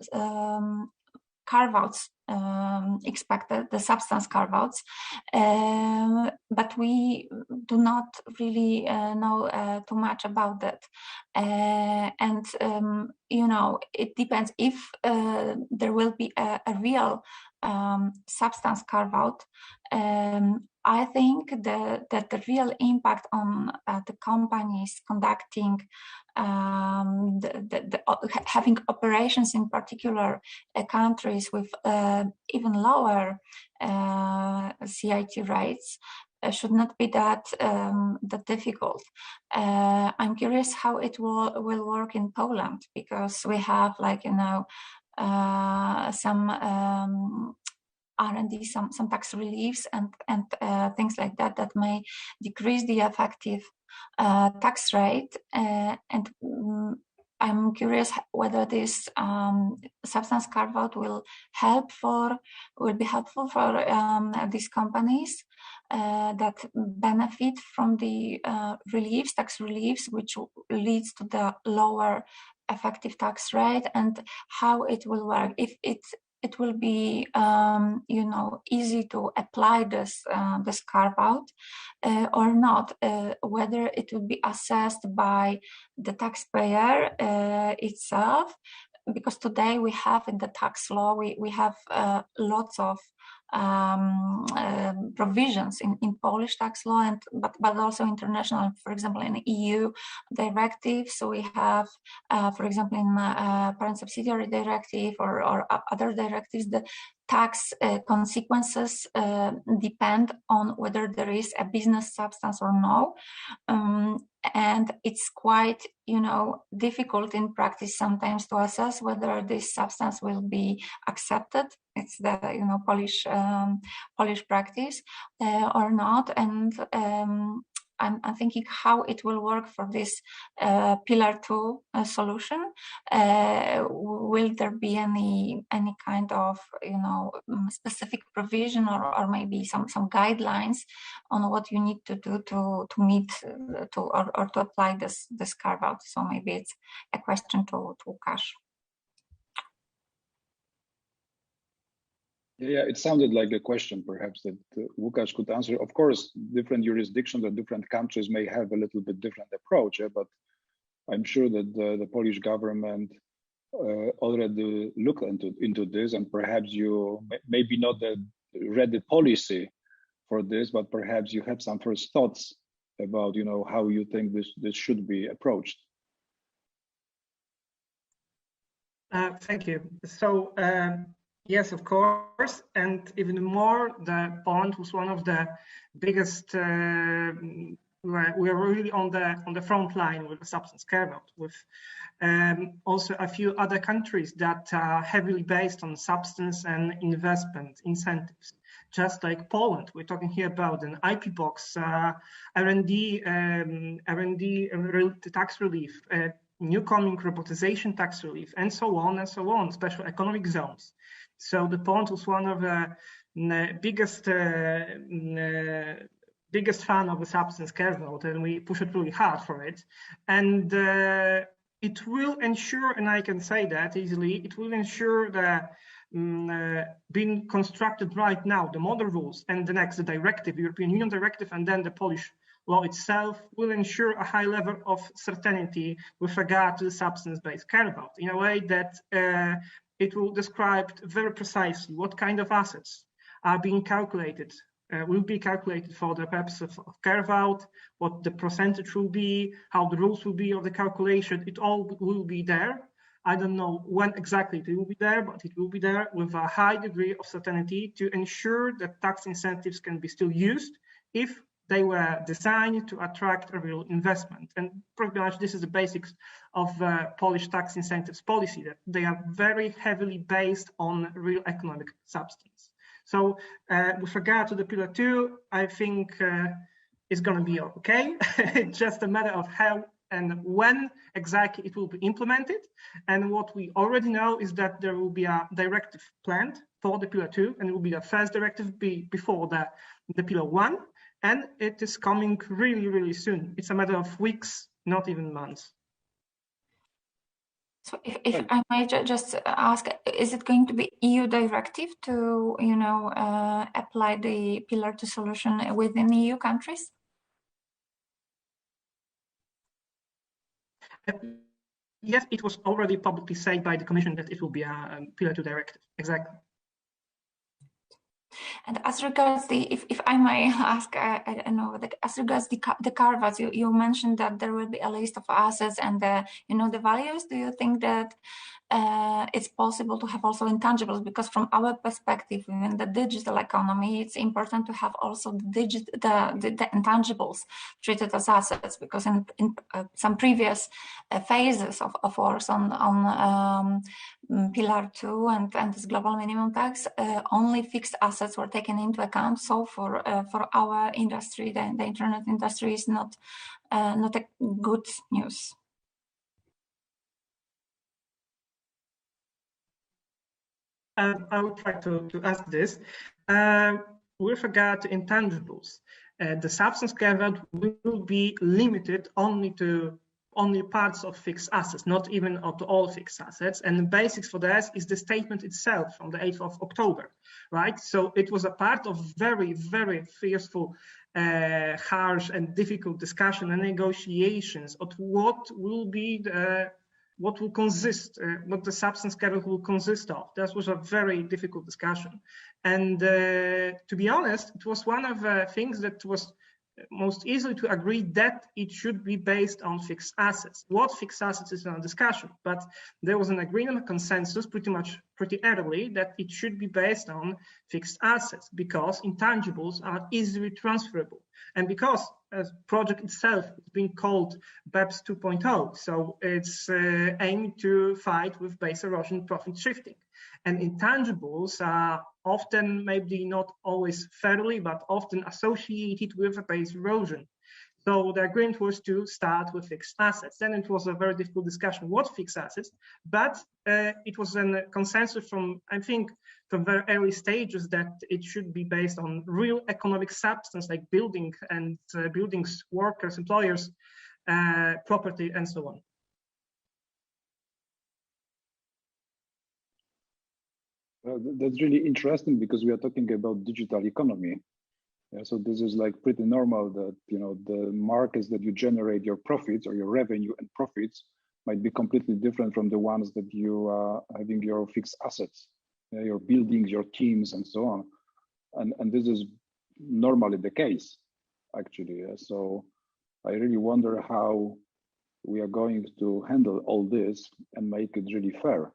carve-outs expected, the substance carve-outs, but we do not really know too much about that. And you know, it depends if there will be a real substance carve-out. I think that the real impact on the companies conducting having operations in particular countries with even lower CIT rates should not be that difficult. I'm curious how it will work in Poland, because we have, like, you know, some R&D, some tax reliefs and things like that may decrease the effective tax rate. And I'm curious whether this substance carve-out will be helpful for these companies that benefit from the tax reliefs, which leads to the lower effective tax rate, and how it will work. If it will be, you know, easy to apply this carve-out or not, whether it will be assessed by the taxpayer itself, because today we have in the tax law, we have lots of provisions in Polish tax law, but also international. For example, in EU directives, so we have, for example, in parent subsidiary directive or other directives, the tax consequences depend on whether there is a business substance or no. And it's quite, you know, difficult in practice sometimes to assess whether this substance will be accepted. It's the, you know, Polish practice or not. And I'm thinking how it will work for this pillar 2 solution. Will there be any kind of, you know, specific provision or maybe some guidelines on what you need to do to meet or to apply this carve out? So maybe it's a question to Łukasz. Yeah, it sounded like a question perhaps that Łukasz could answer. Of course, different jurisdictions or different countries may have a little bit different approach, but I'm sure that the Polish government already looked into this, and perhaps you maybe not read the policy for this, but perhaps you have some first thoughts about, you know, how you think this should be approached. Thank you. So. Yes, of course, and even more, Poland was one of the biggest. We are really on the front line with the substance carve-out, with also a few other countries that are heavily based on substance and investment incentives. Just like Poland, we're talking here about an IP box, R&D tax relief, newcoming robotization tax relief, and so on, special economic zones. So the Poland was one of the biggest fan of the substance carve-out, and we push it really hard for it. And it will ensure, and I can say that easily, it will ensure that being constructed right now, the model rules and the next directive, European Union directive, and then the Polish law itself will ensure a high level of certainty with regard to the substance-based carve-out, in a way that it will describe very precisely what kind of assets are being calculated, will be calculated for the purpose of carve-out, what the percentage will be, how the rules will be of the calculation. It all will be there. I don't know when exactly it will be there, but it will be there with a high degree of certainty to ensure that tax incentives can be still used if they were designed to attract a real investment. And pretty much this is the basics of Polish tax incentives policy, that they are very heavily based on real economic substance. So with regard to the Pillar 2, I think it's going to be okay. It's just a matter of how and when exactly it will be implemented. And what we already know is that there will be a directive planned for the Pillar 2, and it will be the first directive before the Pillar 1. And it is coming really, really soon. It's a matter of weeks, not even months. So if I might just ask, is it going to be EU directive to, apply the Pillar 2 solution within EU countries? Yes, it was already publicly said by the Commission that it will be a Pillar 2 directive. Exactly. And as regards if I may ask, I don't know, as regards the carve-outs, you mentioned that there will be a list of assets and the values. Do you think that it's possible to have also intangibles? Because from our perspective, in the digital economy, it's important to have also the intangibles treated as assets. Because in some previous phases of wars on Pillar 2 and this global minimum tax, only fixed assets were taken into account. So for our industry, the internet industry is not a good news. I will try to ask this. With regard to intangibles, the substance carve-out will be limited only parts of fixed assets, not even to all fixed assets. And the basics for that is the statement itself on the 8th of October, right? So it was a part of very, very fearful, harsh and difficult discussion and negotiations of what will be what the substance carve-out will consist of. That was a very difficult discussion. And to be honest, it was one of the things that was most easily to agree that it should be based on fixed assets. What fixed assets is a discussion, but there was an agreement, a consensus pretty early that it should be based on fixed assets because intangibles are easily transferable. And because as project itself is being called BEPS 2.0, so it's aimed to fight with base erosion, profit shifting. And intangibles are often, maybe not always fairly, but often associated with a base erosion. So the agreement was to start with fixed assets. Then it was a very difficult discussion what fixed assets, but it was a consensus from, I think, from very early stages that it should be based on real economic substance like building and buildings, workers, employers, property, and so on. That's really interesting because we are talking about digital economy. Yeah, so this is like pretty normal that the markets that you generate your profits or your revenue and profits might be completely different from the ones that you are having your fixed assets, your buildings, your teams, and so on. And this is normally the case, actually. So I really wonder how we are going to handle all this and make it really fair.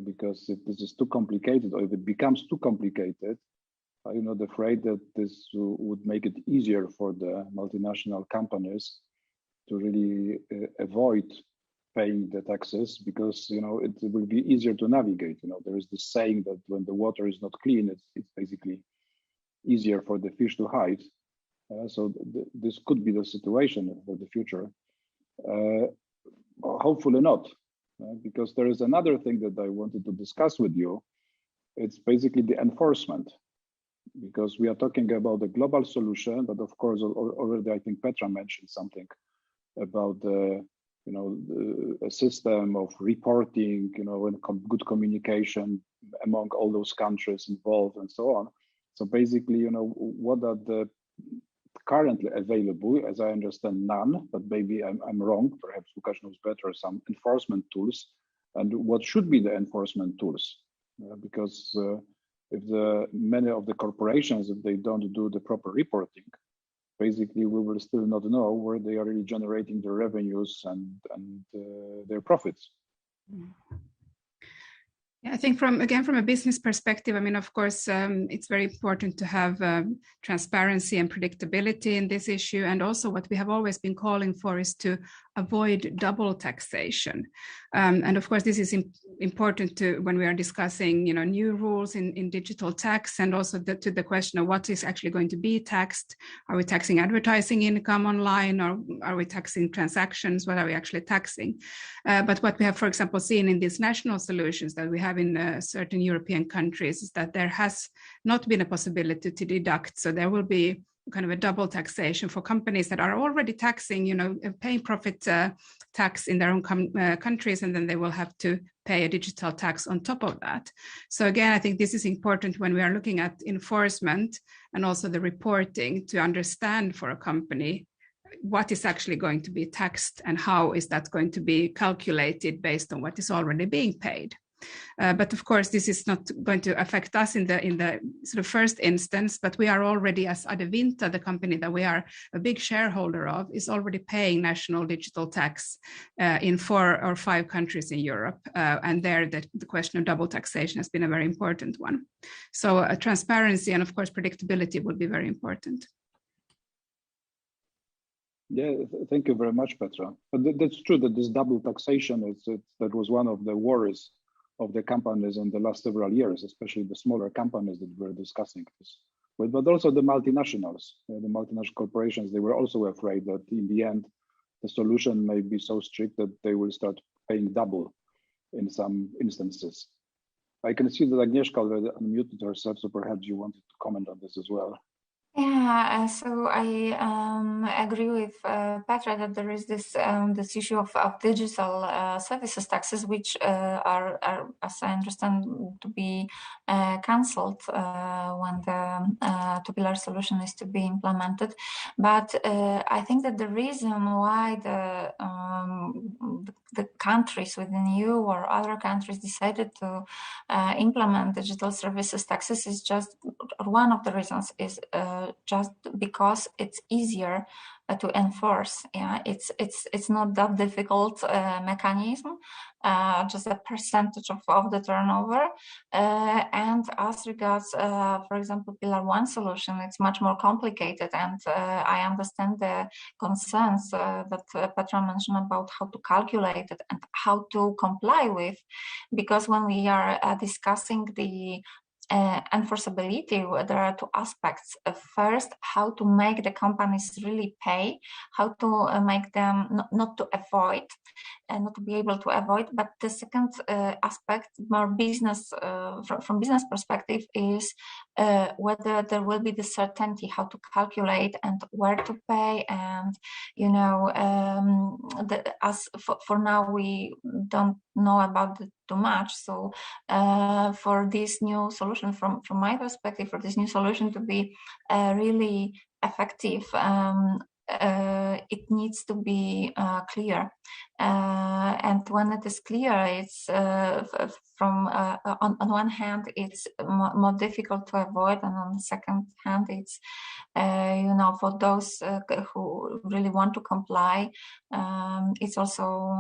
Because if this is too complicated, or if it becomes too complicated, I'm not afraid that this would make it easier for the multinational companies to really avoid paying the taxes, because it will be easier to navigate. There is this saying that when the water is not clean, it's basically easier for the fish to hide. So this could be the situation for the future. Hopefully not. Because there is another thing that I wanted to discuss with you. It's basically the enforcement, because we are talking about a global solution, but of course already I think Petra mentioned something about a system of reporting, and good communication among all those countries involved and so on. So basically, what are the currently available, as I understand, none, but maybe I'm wrong, perhaps Łukasz knows better, some enforcement tools, and what should be the enforcement tools? Because if many of the corporations, if they don't do the proper reporting, basically we will still not know where they are really generating their revenues and their profits. Yeah, I think from a business perspective, I mean, of course, it's very important to have transparency and predictability in this issue. And also what we have always been calling for is to avoid double taxation. And of course, this is important to when we are discussing, new rules in digital tax, and also to the question of what is actually going to be taxed. Are we taxing advertising income online, or are we taxing transactions? What are we actually taxing? But what we have, for example, seen in these national solutions that we have in certain European countries is that there has not been a possibility to deduct. So there will be kind of a double taxation for companies that are already taxing, paying profit tax in their own countries, and then they will have to pay a digital tax on top of that. So again, I think this is important when we are looking at enforcement and also the reporting, to understand for a company what is actually going to be taxed and how is that going to be calculated based on what is already being paid. But of course, this is not going to affect us in the sort of first instance, but we are already, as Adevinta, the company that we are a big shareholder of, is already paying national digital tax in 4 or 5 countries in Europe. And there the question of double taxation has been a very important one. So transparency and of course predictability would be very important. Yeah, thank you very much, Petra. But that's true that this double taxation that was one of the worries of the companies in the last several years, especially the smaller companies that we're discussing this with, but also the multinationals, the multinational corporations. They were also afraid that in the end, the solution may be so strict that they will start paying double in some instances. I can see that Agnieszka already unmuted herself, so perhaps you wanted to comment on this as well. Yeah, so I agree with Petra that there is this issue of digital services taxes, which are, as I understand, to be cancelled when the two-pillar solution is to be implemented. But I think that the reason why the countries within EU or other countries decided to implement digital services taxes is just one of the reasons is just because it's easier to enforce. Yeah, it's not that difficult mechanism, just a percentage of the turnover. And as regards, for example, Pillar 1 solution, it's much more complicated. And I understand the concerns that Petra mentioned about how to calculate it and how to comply with, because when we are discussing the enforceability, there are 2 aspects. First, how to make the companies really pay, how to make them not to avoid and not to be able to avoid. But the second aspect, more business, from business perspective, is whether there will be the certainty how to calculate and where to pay. And as for now we don't know about it too much. So for this new solution, from my perspective, for this new solution to be really effective, it needs to be clear. And when it is clear, it's from on one hand, it's more difficult to avoid, and on the second hand, it's for those who really want to comply, it's also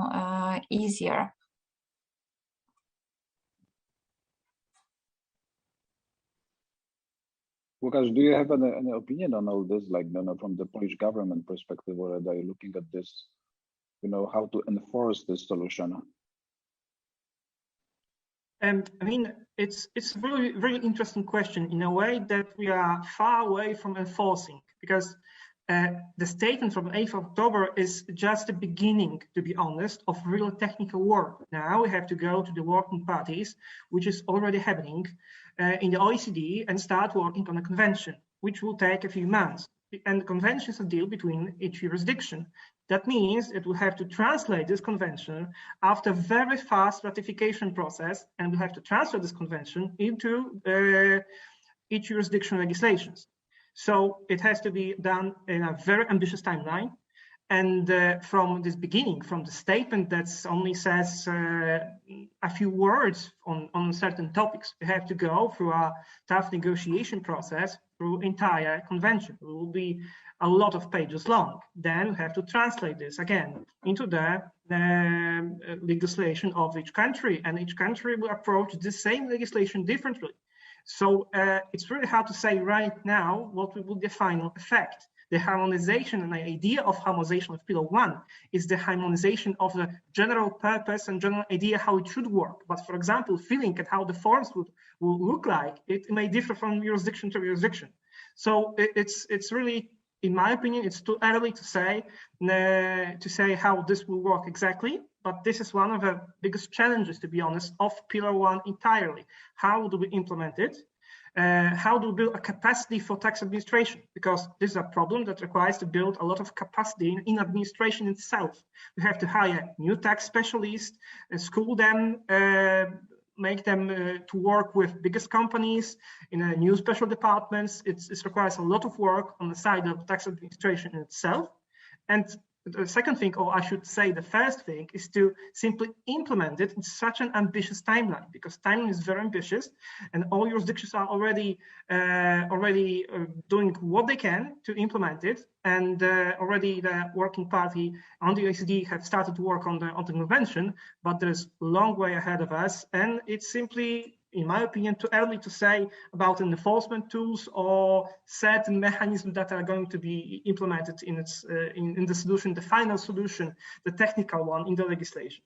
easier. Łukasz, do you have an opinion on all this, like from the Polish government perspective, or are they looking at this, how to enforce this solution? I mean, it's a really, really interesting question in a way that we are far away from enforcing, because the statement from 8th of October is just the beginning, to be honest, of real technical work. Now we have to go to the working parties, which is already happening in the OECD, and start working on a convention, which will take a few months. And the convention is a deal between each jurisdiction. That means that we have to translate this convention after a very fast ratification process, and we have to transfer this convention into each jurisdiction legislations. So it has to be done in a very ambitious timeline. And from this beginning, from the statement that only says a few words on certain topics, we have to go through a tough negotiation process through entire convention. It will be a lot of pages long. Then we have to translate this again into the legislation of each country, and each country will approach the same legislation differently. So it's really hard to say right now what will be the final effect. The harmonization and the idea of harmonization of Pillar 1 is the harmonization of the general purpose and general idea how it should work. But for example, feeling at how the forms will look like, it may differ from jurisdiction to jurisdiction. So it's really, in my opinion, it's too early to say how this will work exactly. But this is one of the biggest challenges, to be honest, of Pillar 1 entirely. How do we implement it? How do we build a capacity for tax administration? Because this is a problem that requires to build a lot of capacity in administration itself. We have to hire new tax specialists, school them, make them to work with biggest companies in new special departments. It requires a lot of work on the side of tax administration itself. And the second thing, or I should say the first thing, is to simply implement it in such an ambitious timeline, because timeline is very ambitious and all jurisdictions are already doing what they can to implement it. And already the working party on the OECD have started to work on the convention, but there's a long way ahead of us. And it's simply, in my opinion, too early to say about enforcement tools or certain mechanisms that are going to be implemented in the solution, the final solution, the technical one in the legislation.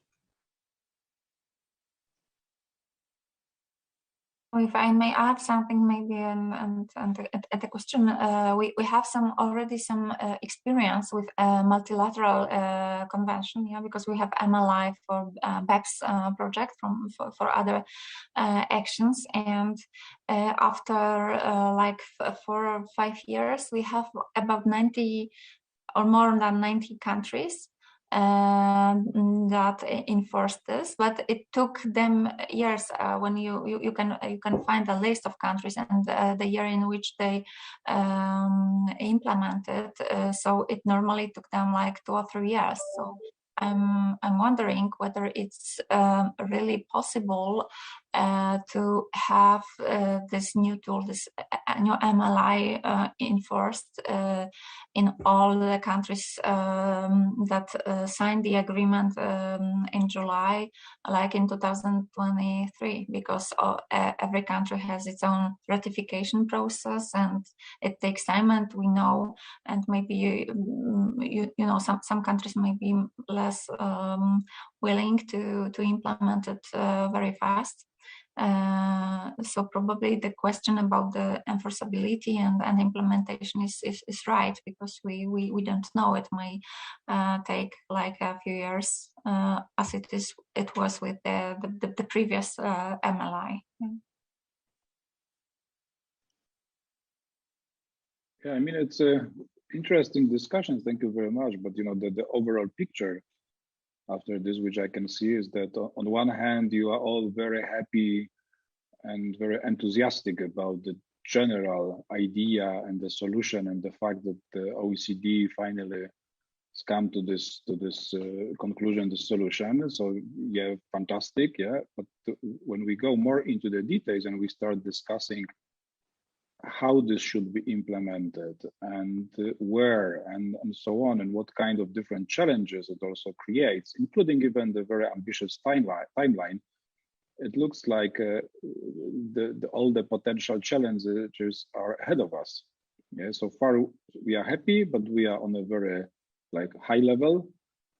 If I may add something, maybe, and at the question, we have already some experience with a multilateral convention, yeah, because we have MLI for BEPS project for other actions, and after like 4 or 5 years, we have about 90 or more than 90 countries that enforced this, but it took them years. When you can find a list of countries and the year in which they implemented. So it normally took them like 2 or 3 years. So I'm wondering whether it's really possible to have this new tool, this new MLI enforced in all the countries that signed the agreement in July, like in 2023, because every country has its own ratification process and it takes time, and we know, and maybe you know some countries may be less willing to implement it very fast. So probably the question about the enforceability and implementation is right, because we don't know. It may take like a few years, as it was with the previous MLI. Yeah, I mean, it's interesting discussions. Thank you very much. But you know, the overall picture after this, which I can see, is that on one hand, you are all very happy and very enthusiastic about the general idea and the solution, and the fact that the OECD finally has come to this conclusion, the solution. So yeah, fantastic, yeah. But when we go more into the details and we start discussing how this should be implemented and where and so on, and what kind of different challenges it also creates, including even the very ambitious timeline, it looks like all the potential challenges are ahead of us. Yeah, so far we are happy, but we are on a very high level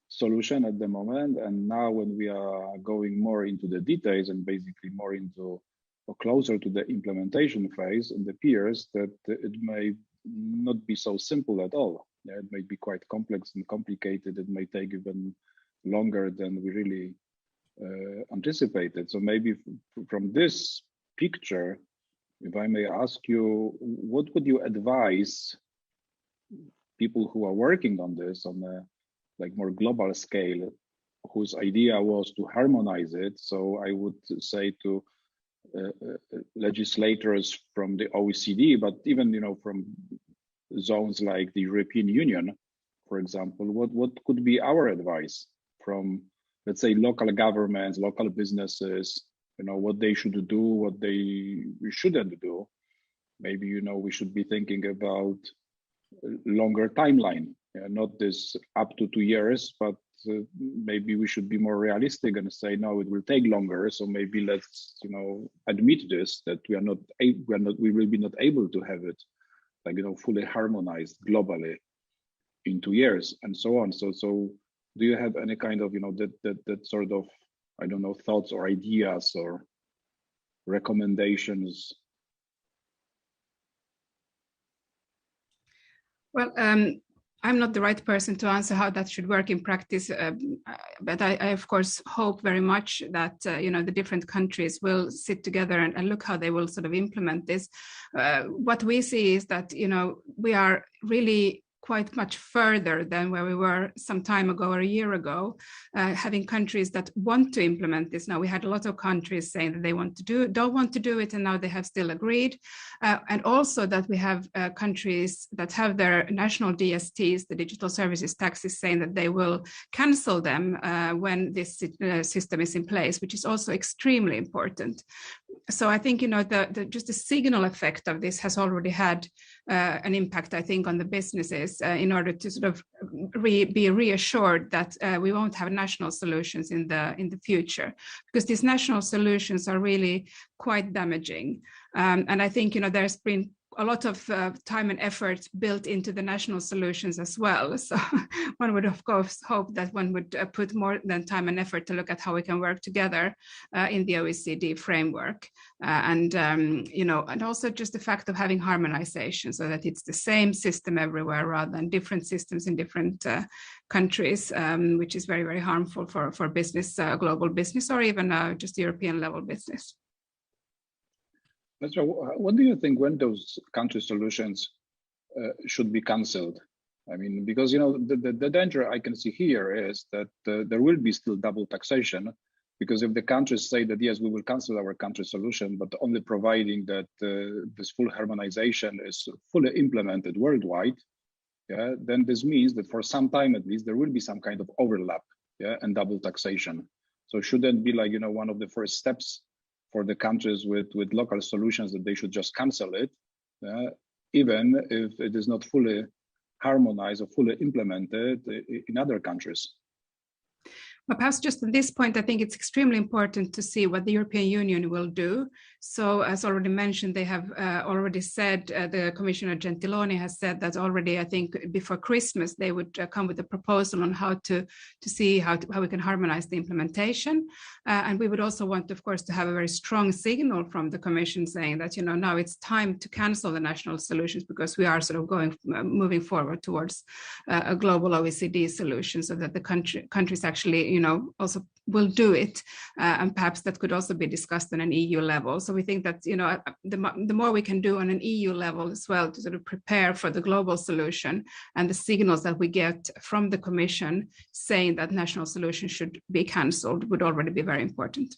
solution at the moment. And now when we are going more into the details and basically more into or closer to the implementation phase, it appears that it may not be so simple at all. Yeah, it may be quite complex and complicated. It may take even longer than we really anticipated. So maybe from this picture, if I may ask you, what would you advise people who are working on this on a more global scale, whose idea was to harmonize it? So I would say to legislators from the OECD, but even from zones like the European Union, for example, what could be our advice from, let's say, local governments, local businesses, what they should do, what we shouldn't do? Maybe, we should be thinking about longer timeline, not this up to 2 years, but maybe we should be more realistic and say, no, it will take longer. So maybe let's, admit this, that we will be not able to have it, like, fully harmonized globally in 2 years and so on. So do you have any kind of, that sort of, I don't know, thoughts or ideas or recommendations? Well, I'm not the right person to answer how that should work in practice, but I of course hope very much that the different countries will sit together and look how they will sort of implement this. What we see is that we are really quite much further than where we were some time ago or a year ago, having countries that want to implement this. Now, we had a lot of countries saying that they don't want to do it, and now they have still agreed. And also that we have countries that have their national DSTs, the digital services taxes, saying that they will cancel them when this system is in place, which is also extremely important. So I think, just the signal effect of this has already had an impact, I think, on the businesses in order to sort of be reassured that we won't have national solutions in the future, because these national solutions are really quite damaging. And I think, there's been a lot of time and effort built into the national solutions as well. So one would, of course, hope that one would put more than time and effort to look at how we can work together in the OECD framework. And also just the fact of having harmonization so that it's the same system everywhere rather than different systems in different countries, which is very, very harmful for business, global business, or even just European level business. What do you think when those country solutions should be cancelled? I mean, because the danger I can see here is that there will be still double taxation, because if the countries say that yes, we will cancel our country solution, but only providing that this full harmonization is fully implemented worldwide, then this means that for some time at least there will be some kind of overlap, and double taxation. So shouldn't be like one of the first steps for the countries with local solutions that they should just cancel it, even if it is not fully harmonized or fully implemented in other countries? But perhaps just at this point, I think it's extremely important to see what the European Union will do. So as already mentioned, they have already said, the Commissioner Gentiloni has said that already, I think before Christmas, they would come with a proposal on how to see how we can harmonize the implementation. And we would also want, of course, to have a very strong signal from the Commission saying that, now it's time to cancel the national solutions, because we are sort of moving forward towards a global OECD solution, so that the countries actually also will do it, and perhaps that could also be discussed on an EU level. So we think that the more we can do on an EU level as well to sort of prepare for the global solution, and the signals that we get from the Commission saying that national solutions should be cancelled would already be very important.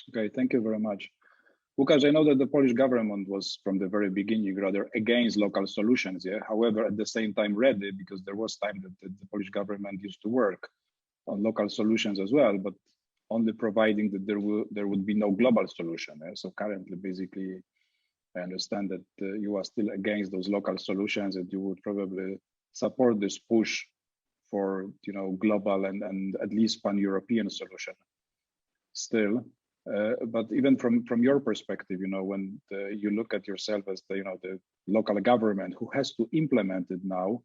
Okay, thank you very much. Łukasz, I know that the Polish government was from the very beginning rather against local solutions, however, at the same time ready, because there was time that the Polish government used to work on local solutions as well, but only providing that there would be no global solution. So currently, basically, I understand that you are still against those local solutions, and you would probably support this push for global and at least pan-European solution still. But even from your perspective, when you look at yourself as the local government who has to implement it now,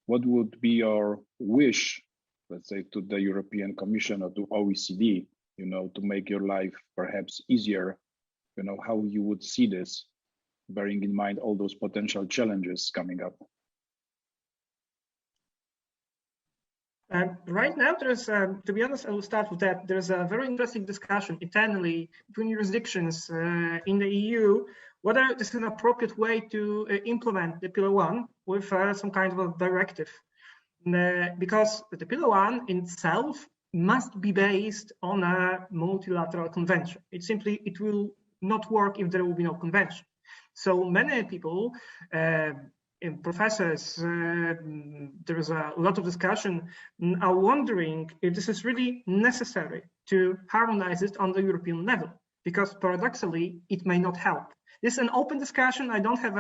what would be your wish, let's say, to the European Commission or to OECD, to make your life perhaps easier? How you would see this, bearing in mind all those potential challenges coming up? Right now, there's, to be honest, I will start with that. There's a very interesting discussion internally between jurisdictions in the EU, whether this is an appropriate way to implement the Pillar 1 with some kind of a directive. Because the Pillar 1 in itself must be based on a multilateral convention. It will not work if there will be no convention. So many people professors, there is a lot of discussion, are wondering if this is really necessary to harmonize it on the European level, because paradoxically, it may not help. This is an open discussion. I don't have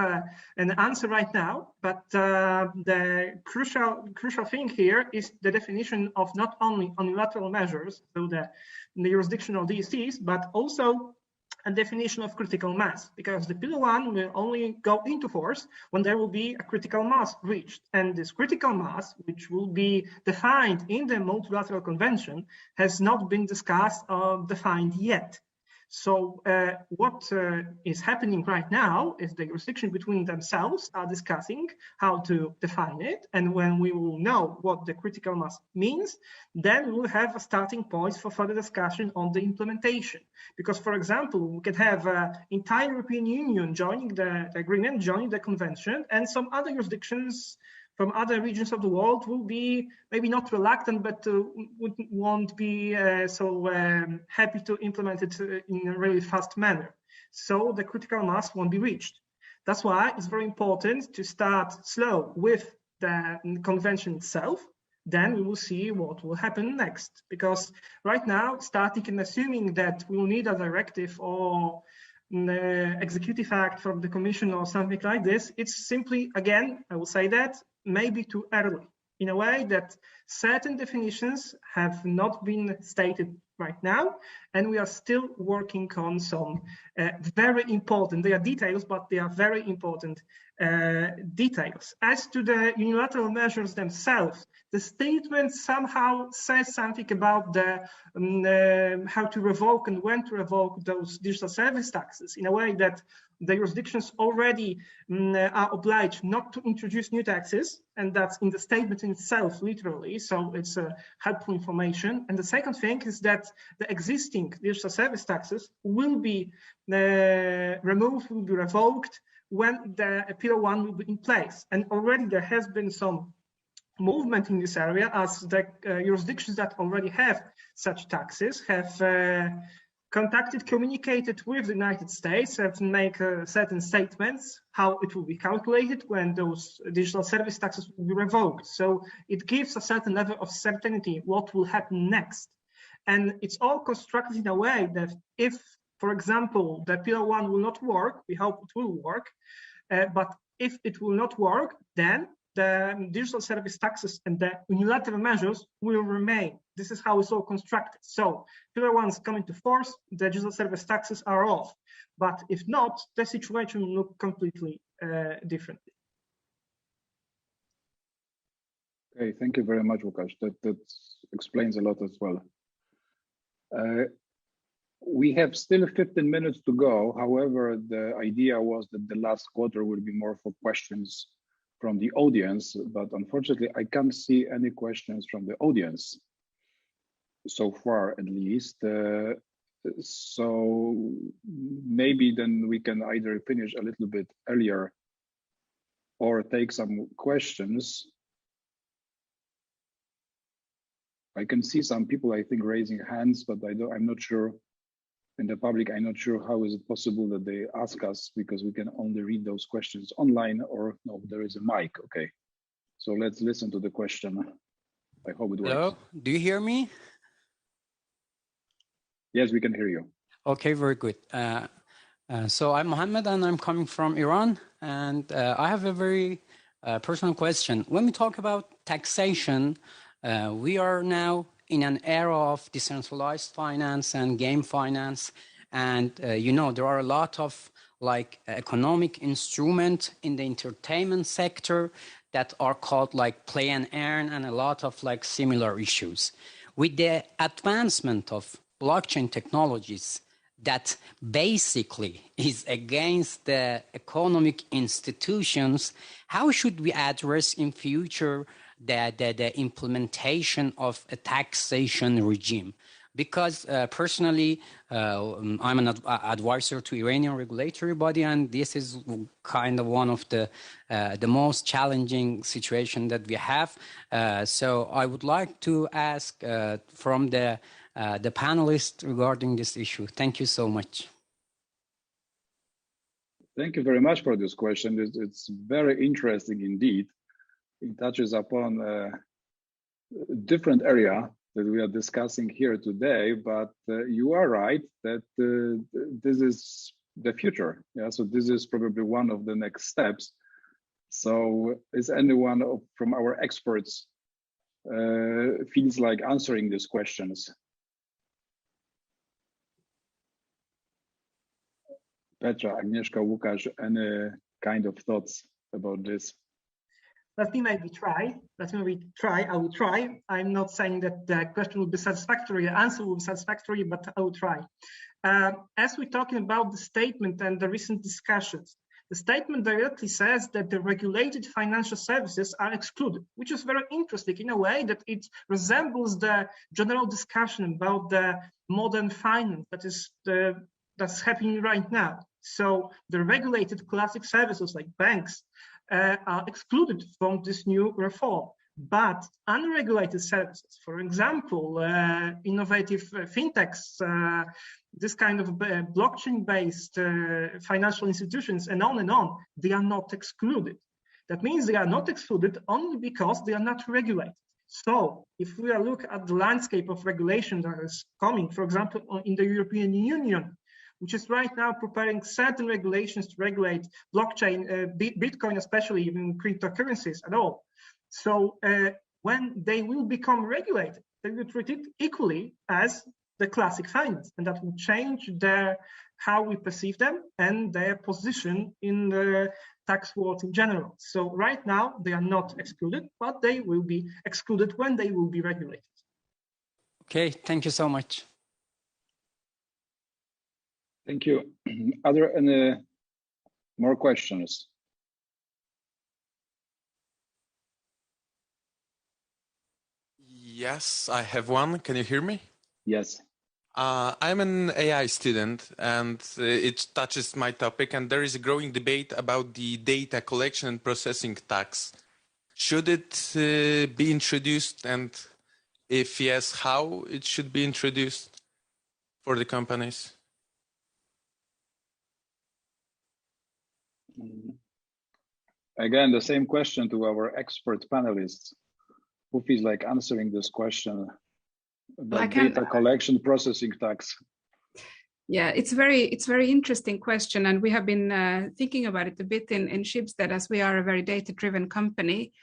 an answer right now, but the crucial thing here is the definition of not only unilateral measures, so the jurisdictional DSTs, but also a definition of critical mass, because the Pillar 1 will only go into force when there will be a critical mass reached. And this critical mass, which will be defined in the multilateral convention, has not been discussed or defined yet. So what is happening right now is the jurisdiction between themselves are discussing how to define it. And when we will know what the critical mass means, then we will have a starting point for further discussion on the implementation. Because, for example, we can have entire European Union joining the agreement, joining the convention, and some other jurisdictions from other regions of the world will be maybe not reluctant, but won't be so happy to implement it in a really fast manner. So the critical mass won't be reached. That's why it's very important to start slow with the convention itself. Then we will see what will happen next. Because right now, starting and assuming that we will need a directive or executive act from the Commission or something like this, it's simply, again, I will say that, maybe too early, in a way that certain definitions have not been stated right now, and we are still working on some very important, they are details, but they are very important details. As to the unilateral measures themselves, the statement somehow says something about the how to revoke and when to revoke those digital service taxes, in a way that the jurisdictions already are obliged not to introduce new taxes, and that's in the statement in itself, literally, so it's helpful information. And the second thing is that the existing digital service taxes will be removed, will be revoked when the Pillar 1 will be in place. And already there has been some movement in this area, as the jurisdictions that already have such taxes have communicated with the United States, have made certain statements how it will be calculated when those digital service taxes will be revoked. So it gives a certain level of certainty what will happen next. And it's all constructed in a way that if, for example, the Pillar 1 will not work, we hope it will work, but if it will not work, then the digital service taxes and the unilateral measures will remain. This is how it's all constructed. So Pillar 1 is coming to force, the digital service taxes are off. But if not, the situation will look completely differently. Okay, thank you very much, Łukasz. That explains a lot as well. We have still 15 minutes to go. However, the idea was that the last quarter will be more for questions from the audience, but unfortunately, I can't see any questions from the audience so far, at least. So maybe then we can either finish a little bit earlier or take some questions. I can see some people, I think, raising hands, but I'm not sure. In the public, I'm not sure how is it possible that they ask us, because we can only read those questions online, or no, there is a mic. Okay, so let's listen to the question. I hope it works. Hello, do you hear me? Yes, we can hear you. Okay, very good. So I'm Mohammed and I'm coming from Iran, and I have a very personal question. When we talk about taxation, we are now in an era of decentralized finance and game finance. And, you know, there are a lot of like economic instruments in the entertainment sector that are called like play and earn, and a lot of like similar issues. With the advancement of blockchain technologies that basically is against the economic institutions, how should we address in future the implementation of a taxation regime? Because personally, I'm an advisor to Iranian regulatory body, and this is kind of one of the most challenging situation that we have. So I would like to ask from the panelists regarding this issue. Thank you so much. Thank you very much for this question. It's very interesting indeed. It touches upon a different area that we are discussing here today, but you are right that this is the future. Yeah, so this is probably one of the next steps. So is anyone from our experts feels like answering these questions? Petra, Agnieszka, Łukasz, any kind of thoughts about this? Let me maybe try. I will try. I'm not saying that the question will be satisfactory, the answer will be satisfactory, but I will try. As we're talking about the statement and the recent discussions, the statement directly says that the regulated financial services are excluded, which is very interesting in a way that it resembles the general discussion about the modern finance that's happening right now. So the regulated classic services like banks are excluded from this new reform. But unregulated services, for example, innovative fintechs, this kind of blockchain-based financial institutions, and on, they are not excluded. That means they are not excluded only because they are not regulated. So if we look at the landscape of regulation that is coming, for example, in the European Union, which is right now preparing certain regulations to regulate blockchain, Bitcoin, especially even cryptocurrencies at all. So when they will become regulated, they will treat it equally as the classic finance, and that will change how we perceive them and their position in the tax world in general. So right now they are not excluded, but they will be excluded when they will be regulated. Okay, thank you so much. Thank you. Are there any more questions? Yes, I have one. Can you hear me? Yes. I'm an AI student and it touches my topic, and there is a growing debate about the data collection and processing tax. Should it be introduced, and if yes, how it should be introduced for the companies? Again, the same question to our expert panelists. Who feels like answering this question about data collection processing tax? Yeah, it's very interesting question, and we have been thinking about it a bit in Schibsted, as we are a very data-driven company.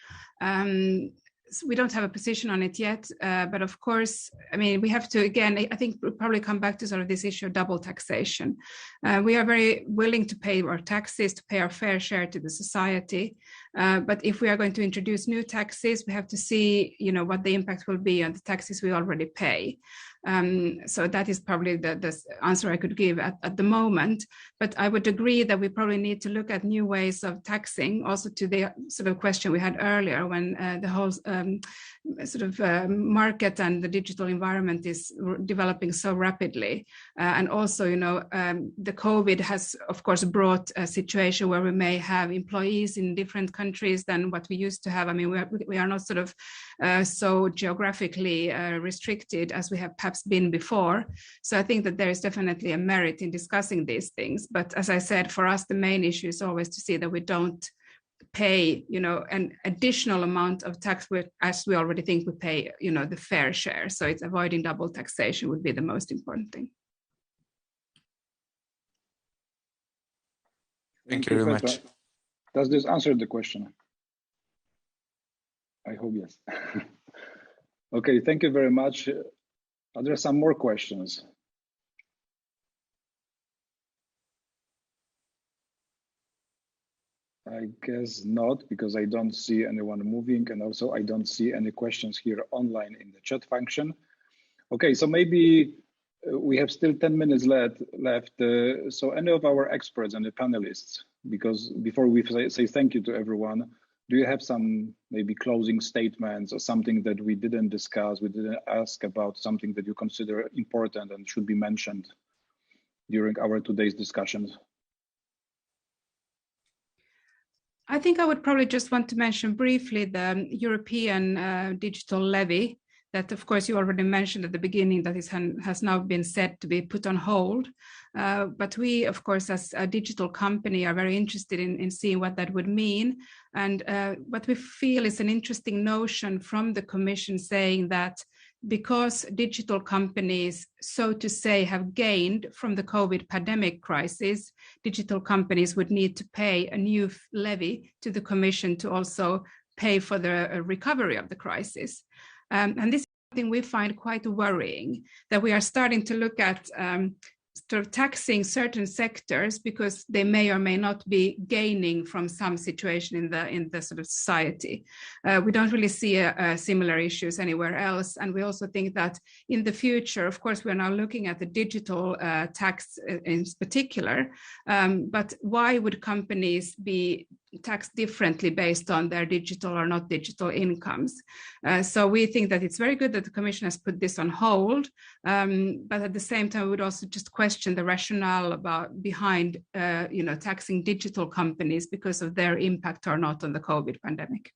So we don't have a position on it yet, but of course, I mean, we have to, again, I think we'll probably come back to sort of this issue of double taxation. We are very willing to pay our taxes, to pay our fair share to the society. But if we are going to introduce new taxes, we have to see, you know, what the impact will be on the taxes we already pay. So that is probably the answer I could give at the moment. But I would agree that we probably need to look at new ways of taxing, also to the sort of question we had earlier, when the whole market and the digital environment is developing so rapidly. And also, you know, the COVID has, of course, brought a situation where we may have employees in different countries than what we used to have. I mean, we are not sort of so geographically restricted as we have perhaps been before. So I think that there is definitely a merit in discussing these things. But as I said, for us, the main issue is always to see that we don't pay, you know, an additional amount of tax as we already think we pay, you know, the fair share. So it's avoiding double taxation would be the most important thing. Thank you very much. Does this answer the question? I hope yes. Okay, thank you very much. Are there some more questions? I guess not, because I don't see anyone moving, and also I don't see any questions here online in the chat function. Okay, so maybe we have still 10 minutes left. So any of our experts and the panelists, because before we say thank you to everyone, do you have some maybe closing statements or something that we didn't discuss, we didn't ask about, something that you consider important and should be mentioned during our today's discussions? I think I would probably just want to mention briefly the European digital levy that, of course, you already mentioned at the beginning that it has now been said to be put on hold. But we, of course, as a digital company, are very interested in seeing what that would mean. And what we feel is an interesting notion from the Commission saying that because digital companies, so to say, have gained from the COVID pandemic crisis, digital companies would need to pay a new levy to the Commission to also pay for the recovery of the crisis. And this is something we find quite worrying, that we are starting to look at sort of taxing certain sectors because they may or may not be gaining from some situation in the sort of society. We don't really see similar issues anywhere else. And we also think that in the future, of course, we're now looking at the digital tax in particular, but why would companies be taxed differently based on their digital or not digital incomes? So we think that it's very good that the Commission has put this on hold, but at the same time, we would also just question the rationale behind taxing digital companies because of their impact or not on the COVID pandemic.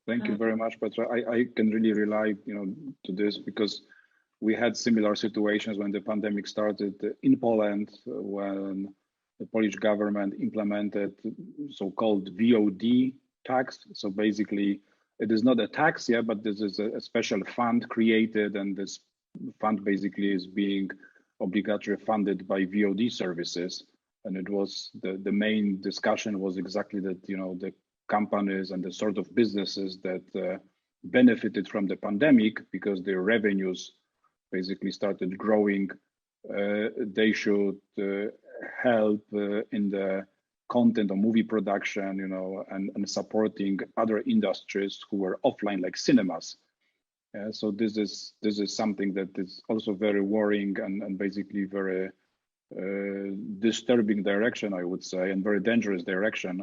Thank you very much, Petra. I can really rely, to this because we had similar situations when the pandemic started in Poland, when the Polish government implemented so-called VOD tax. So basically, it is not a tax yet, but this is a special fund created, and this fund basically is being obligatory funded by VOD services. And it was the main discussion was exactly that, the companies and the sort of businesses that benefited from the pandemic because their revenues basically started growing, they should help in the content or movie production, and supporting other industries who were offline, like cinemas. So this is something that is also very worrying and basically very disturbing direction, I would say, and very dangerous direction,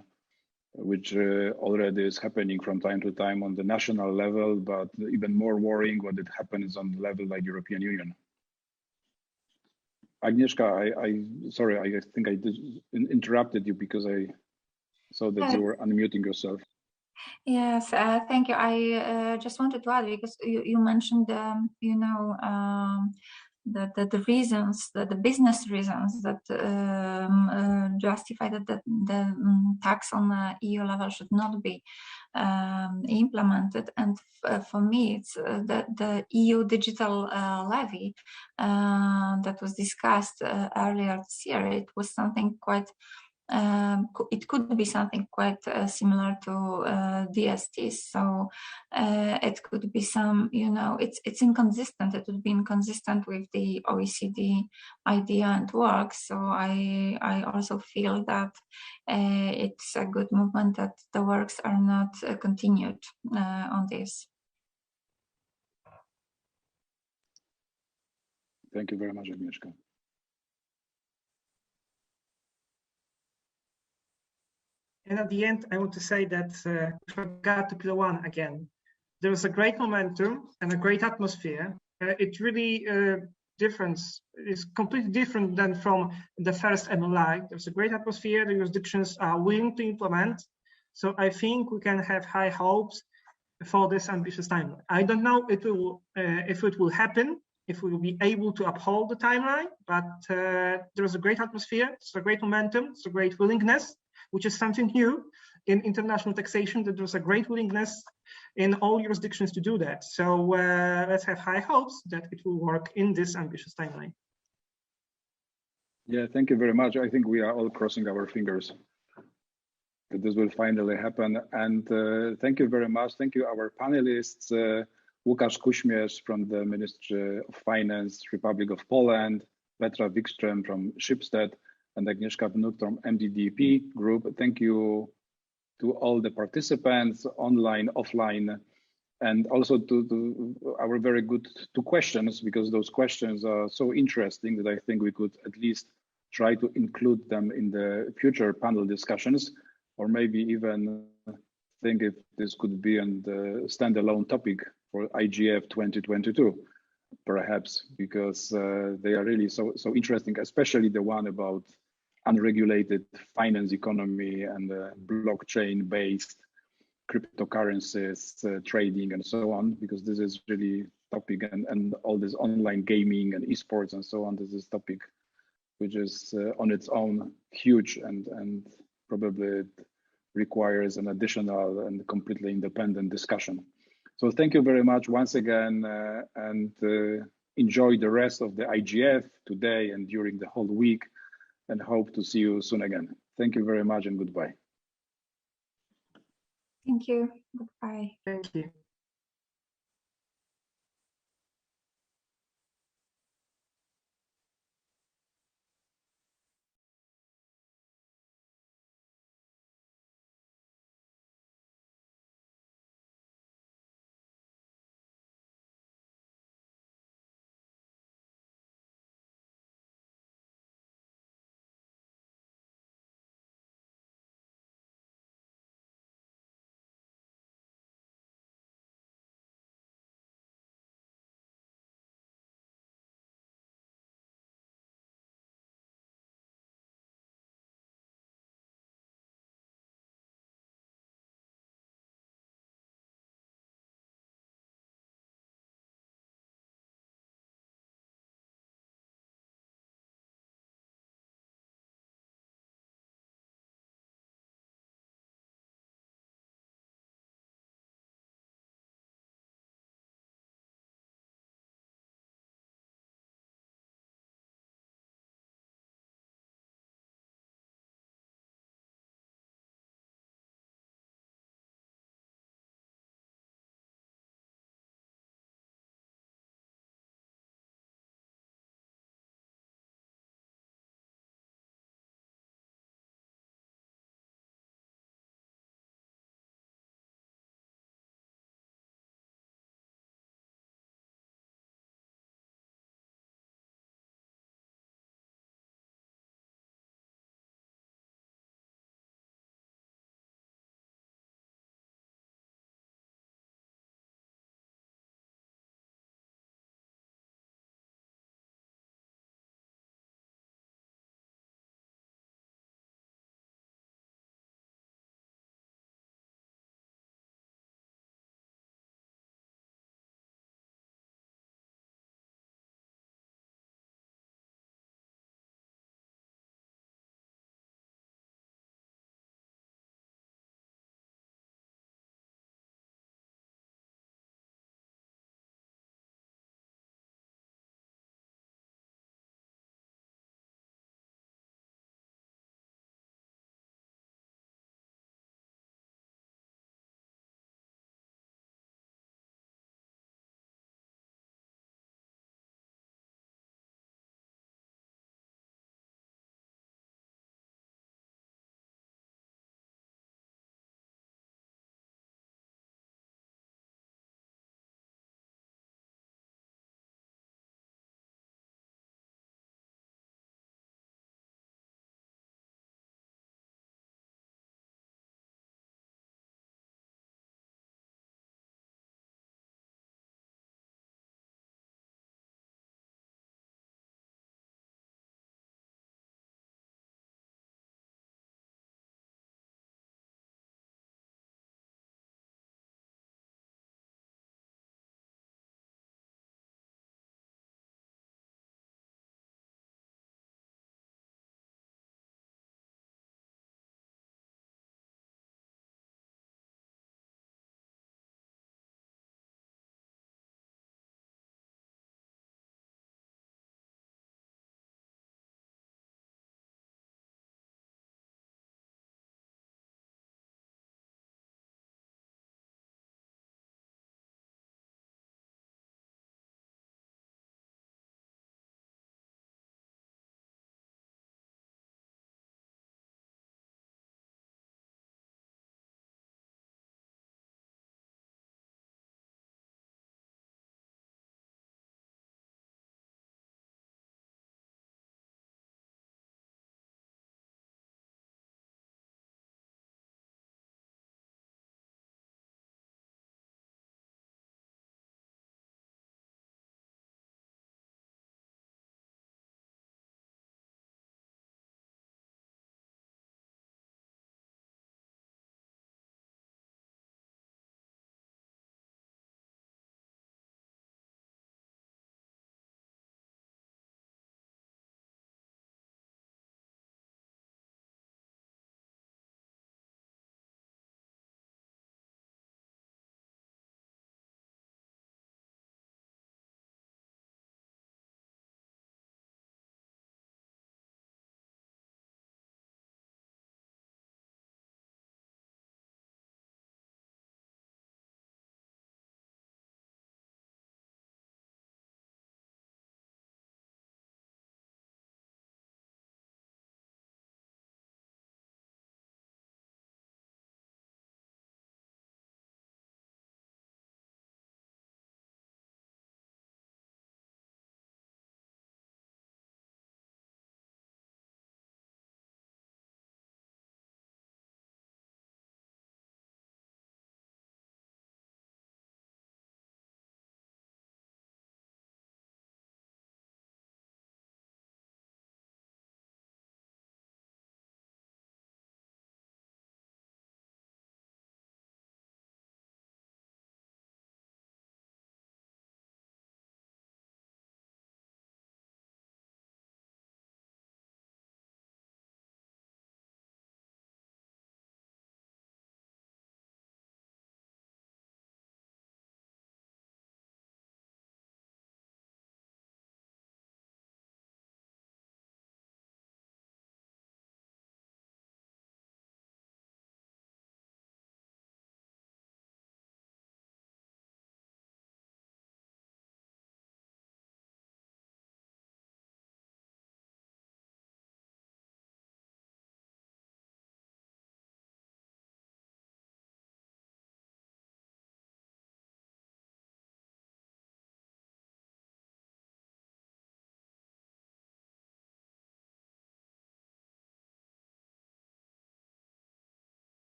which already is happening from time to time on the national level, but even more worrying when it happens on the level like European Union. Agnieszka, sorry, I think I interrupted you because I saw that you were unmuting yourself. Yes, thank you. I just wanted to add, because you mentioned, the reasons, the business reasons that justify that the tax on the EU level should not be implemented. And for me, it's the EU digital levy that was discussed earlier this year. It was something quite it could be something quite similar to DST. So it could be some, it's inconsistent. It would be inconsistent with the OECD idea and work. So I also feel that it's a good movement that the works are not continued on this. Thank you very much, Agnieszka. And at the end, I want to say that with regard to Pillar 1 again, there was a great momentum and a great atmosphere. It really is completely different than from the first MLI. There's a great atmosphere. The jurisdictions are willing to implement. So I think we can have high hopes for this ambitious timeline. I don't know if it will happen, if we will be able to uphold the timeline, but there's a great atmosphere, there's a great momentum, there's a great willingness, which is something new in international taxation, that there's a great willingness in all jurisdictions to do that. So let's have high hopes that it will work in this ambitious timeline. Yeah, thank you very much. I think we are all crossing our fingers that this will finally happen. And thank you very much. Thank you, our panelists, Łukasz Kuśmierz from the Ministry of Finance, Republic of Poland, Petra Wikström from Schibsted, and Agnieszka Wnuk from MDDP Group. Thank you to all the participants, online, offline, and also to our very good two questions, because those questions are so interesting that I think we could at least try to include them in the future panel discussions, or maybe even think if this could be a standalone topic for IGF 2022, perhaps, because they are really so interesting, especially the one about unregulated finance economy and blockchain-based cryptocurrencies, trading, and so on, because this is really topic, and all this online gaming and esports and so on. This is topic which is on its own huge, and probably requires an additional and completely independent discussion. So thank you very much once again, and enjoy the rest of the IGF today and during the whole week, and hope to see you soon again. Thank you very much and goodbye. Thank you. Goodbye. Thank you.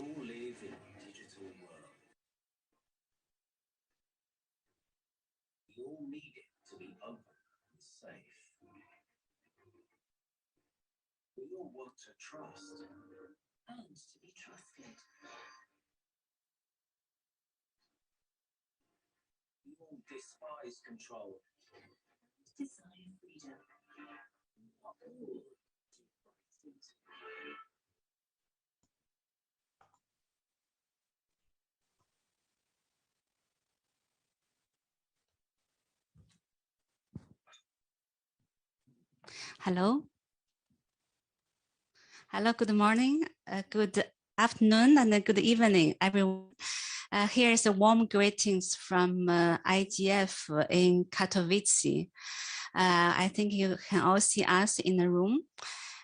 all live in a digital world. We all need it to be open and safe. We all want to trust and to be trusted. We all despise control. Desire freedom. We are all delighted. Hello. Hello, good morning, good afternoon, and good evening, everyone. Here's a warm greetings from IGF in Katowice. I think you can all see us in the room,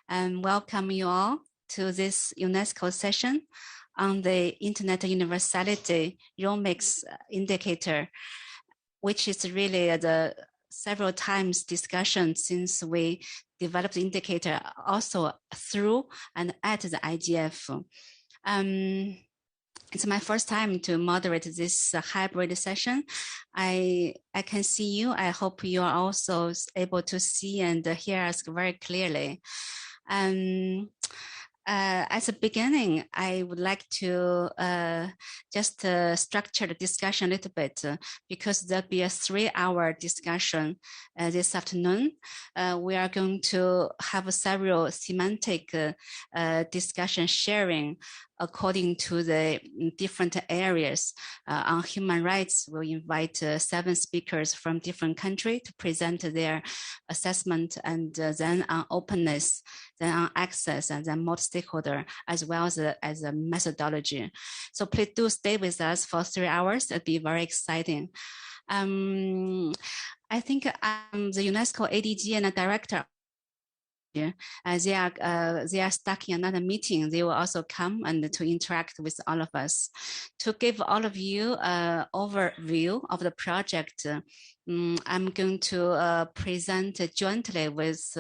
and welcome you all to this UNESCO session on the Internet Universality ROMIX indicator, which is really the several times discussion since we developed the indicator also through and at the IGF. It's my first time to moderate this hybrid session. I can see you. I hope you are also able to see and hear us very clearly. At the beginning, I would like to just structure the discussion a little bit because there'll be a 3-hour discussion this afternoon. We are going to have several semantic discussion sharing according to the different areas. On human rights, we'll invite 7 speakers from different countries to present their assessment, and then on openness, then on access, and then multi-stakeholder, as well as a methodology. So please do stay with us for 3 hours. It'll be very exciting. I think I'm the UNESCO ADG and a director. They are stuck in another meeting. They will also come and to interact with all of us. To give all of you an overview of the project, I'm going to present jointly with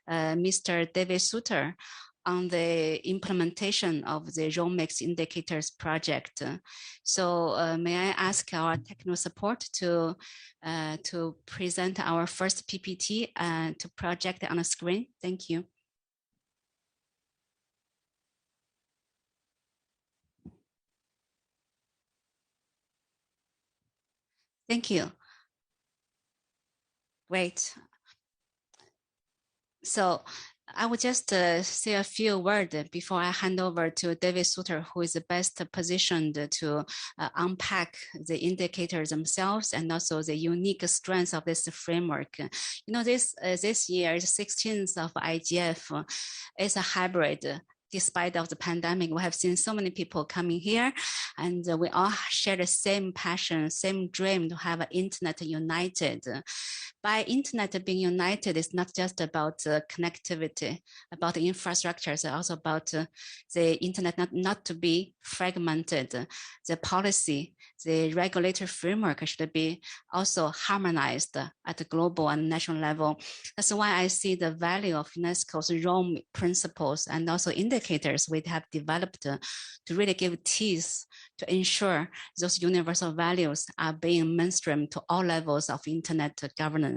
Mr. David Suter on the implementation of the ROMIX indicators project. So may I ask our technical support to present our first PPT to project on the screen? Thank you. Thank you. Great. So I will just say a few words before I hand over to David Suter, who is the best positioned to unpack the indicators themselves and also the unique strengths of this framework. You know, this year, the 16th of IGF is a hybrid. Despite of the pandemic, we have seen so many people coming here, and we all share the same passion, same dream to have an internet united. By internet being united, it's not just about connectivity, about the infrastructure, it's also about the internet not to be fragmented. The policy, the regulatory framework should be also harmonized at the global and national level. That's why I see the value of UNESCO's Rome principles and also indicators we have developed to really give teeth to ensure those universal values are being mainstreamed to all levels of internet governance.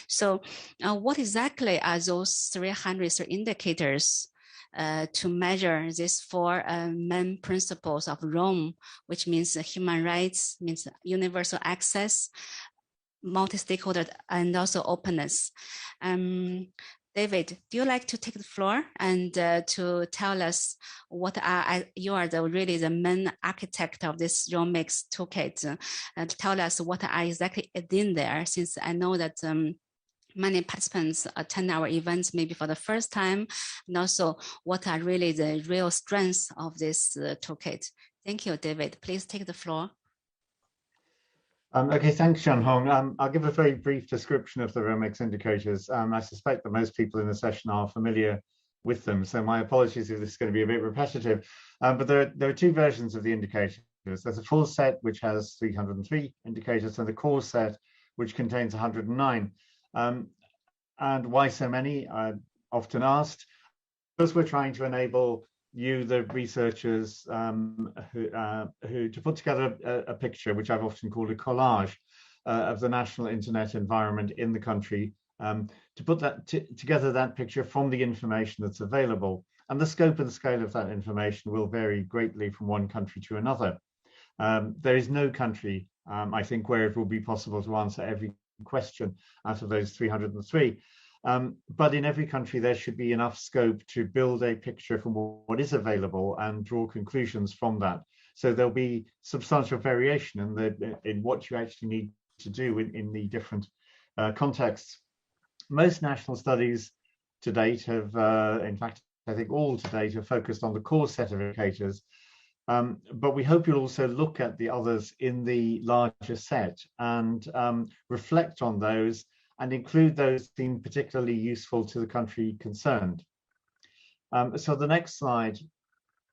So what exactly are those 300 indicators to measure these 4 main principles of Rome, which means human rights, means universal access, multi-stakeholder, and also openness? David, do you like to take the floor and to tell us what you are really the main architect of this ROMIX toolkit, and tell us what are exactly in there, since I know that many participants attend our events maybe for the first time, and also what are really the real strengths of this toolkit. Thank you, David. Please take the floor. Okay, thanks, Shanhong. I'll give a very brief description of the ROMIX indicators. I suspect that most people in the session are familiar with them, so my apologies if this is going to be a bit repetitive. But there are 2 versions of the indicators. There's a full set which has 303 indicators, and the core set which contains 109. And why so many? I'm often asked. Because we're trying to enable you, the researchers, who to put together a picture, which I've often called a collage, of the national internet environment in the country, to put that together, that picture from the information that's available. And the scope and scale of that information will vary greatly from one country to another. There is no country, I think, where it will be possible to answer every question out of those 303. But in every country, there should be enough scope to build a picture from what is available and draw conclusions from that. So there'll be substantial variation in what you actually need to do in the different contexts. Most national studies to date have, in fact, I think all to date have focused on the core set of indicators. But we hope you'll also look at the others in the larger set and reflect on those and include those deemed particularly useful to the country concerned. So the next slide,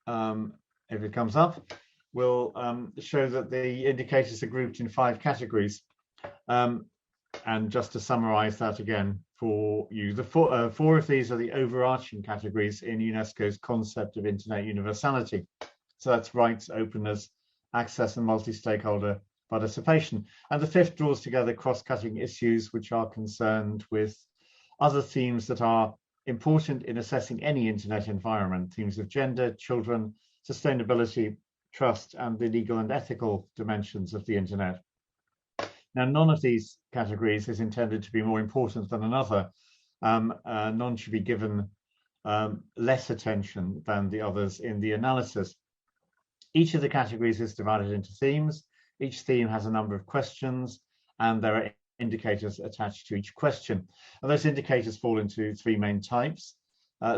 if it comes up, will show that the indicators are grouped in 5 categories. And just to summarize that again for you, the four of these are the overarching categories in UNESCO's concept of internet universality. So that's rights, openness, access, and multi-stakeholder participation. And the 5th draws together cross-cutting issues which are concerned with other themes that are important in assessing any internet environment, themes of gender, children, sustainability, trust, and the legal and ethical dimensions of the internet. Now, none of these categories is intended to be more important than another. None should be given less attention than the others in the analysis. Each of the categories is divided into themes. Each theme has a number of questions, and there are indicators attached to each question. And those indicators fall into 3 main types.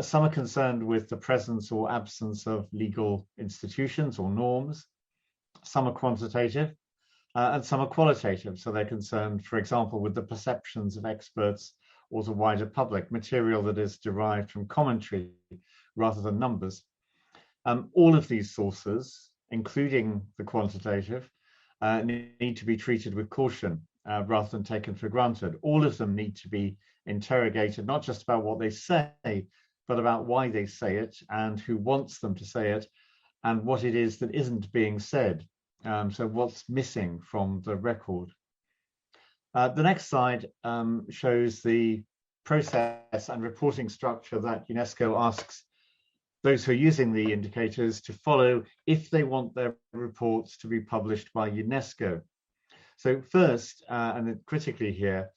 Some are concerned with the presence or absence of legal institutions or norms. Some are quantitative, and some are qualitative. So they're concerned, for example, with the perceptions of experts or the wider public, material that is derived from commentary rather than numbers. All of these sources, including the quantitative, need to be treated with caution rather than taken for granted. All of them need to be interrogated, not just about what they say, but about why they say it and who wants them to say it and what it is that isn't being said. So what's missing from the record. The next slide shows the process and reporting structure that UNESCO asks those who are using the indicators to follow if they want their reports to be published by UNESCO. So first, and critically here,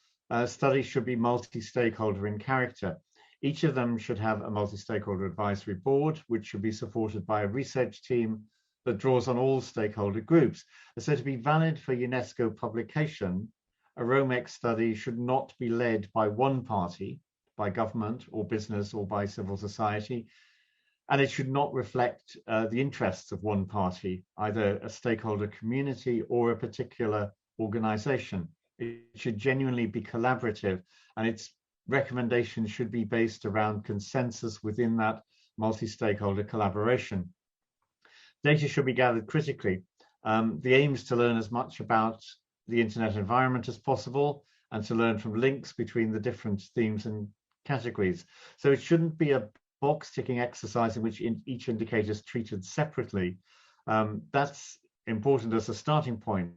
studies should be multi-stakeholder in character. Each of them should have a multi-stakeholder advisory board, which should be supported by a research team that draws on all stakeholder groups. So to be valid for UNESCO publication, a ROMEX study should not be led by one party, by government or business or by civil society, and it should not reflect the interests of one party, either a stakeholder community or a particular organization. It should genuinely be collaborative, and its recommendations should be based around consensus within that multi-stakeholder collaboration. Data should be gathered critically. The aim is to learn as much about the internet environment as possible and to learn from links between the different themes and categories. So it shouldn't be a box-ticking exercise in which each indicator is treated separately. That's important as a starting point,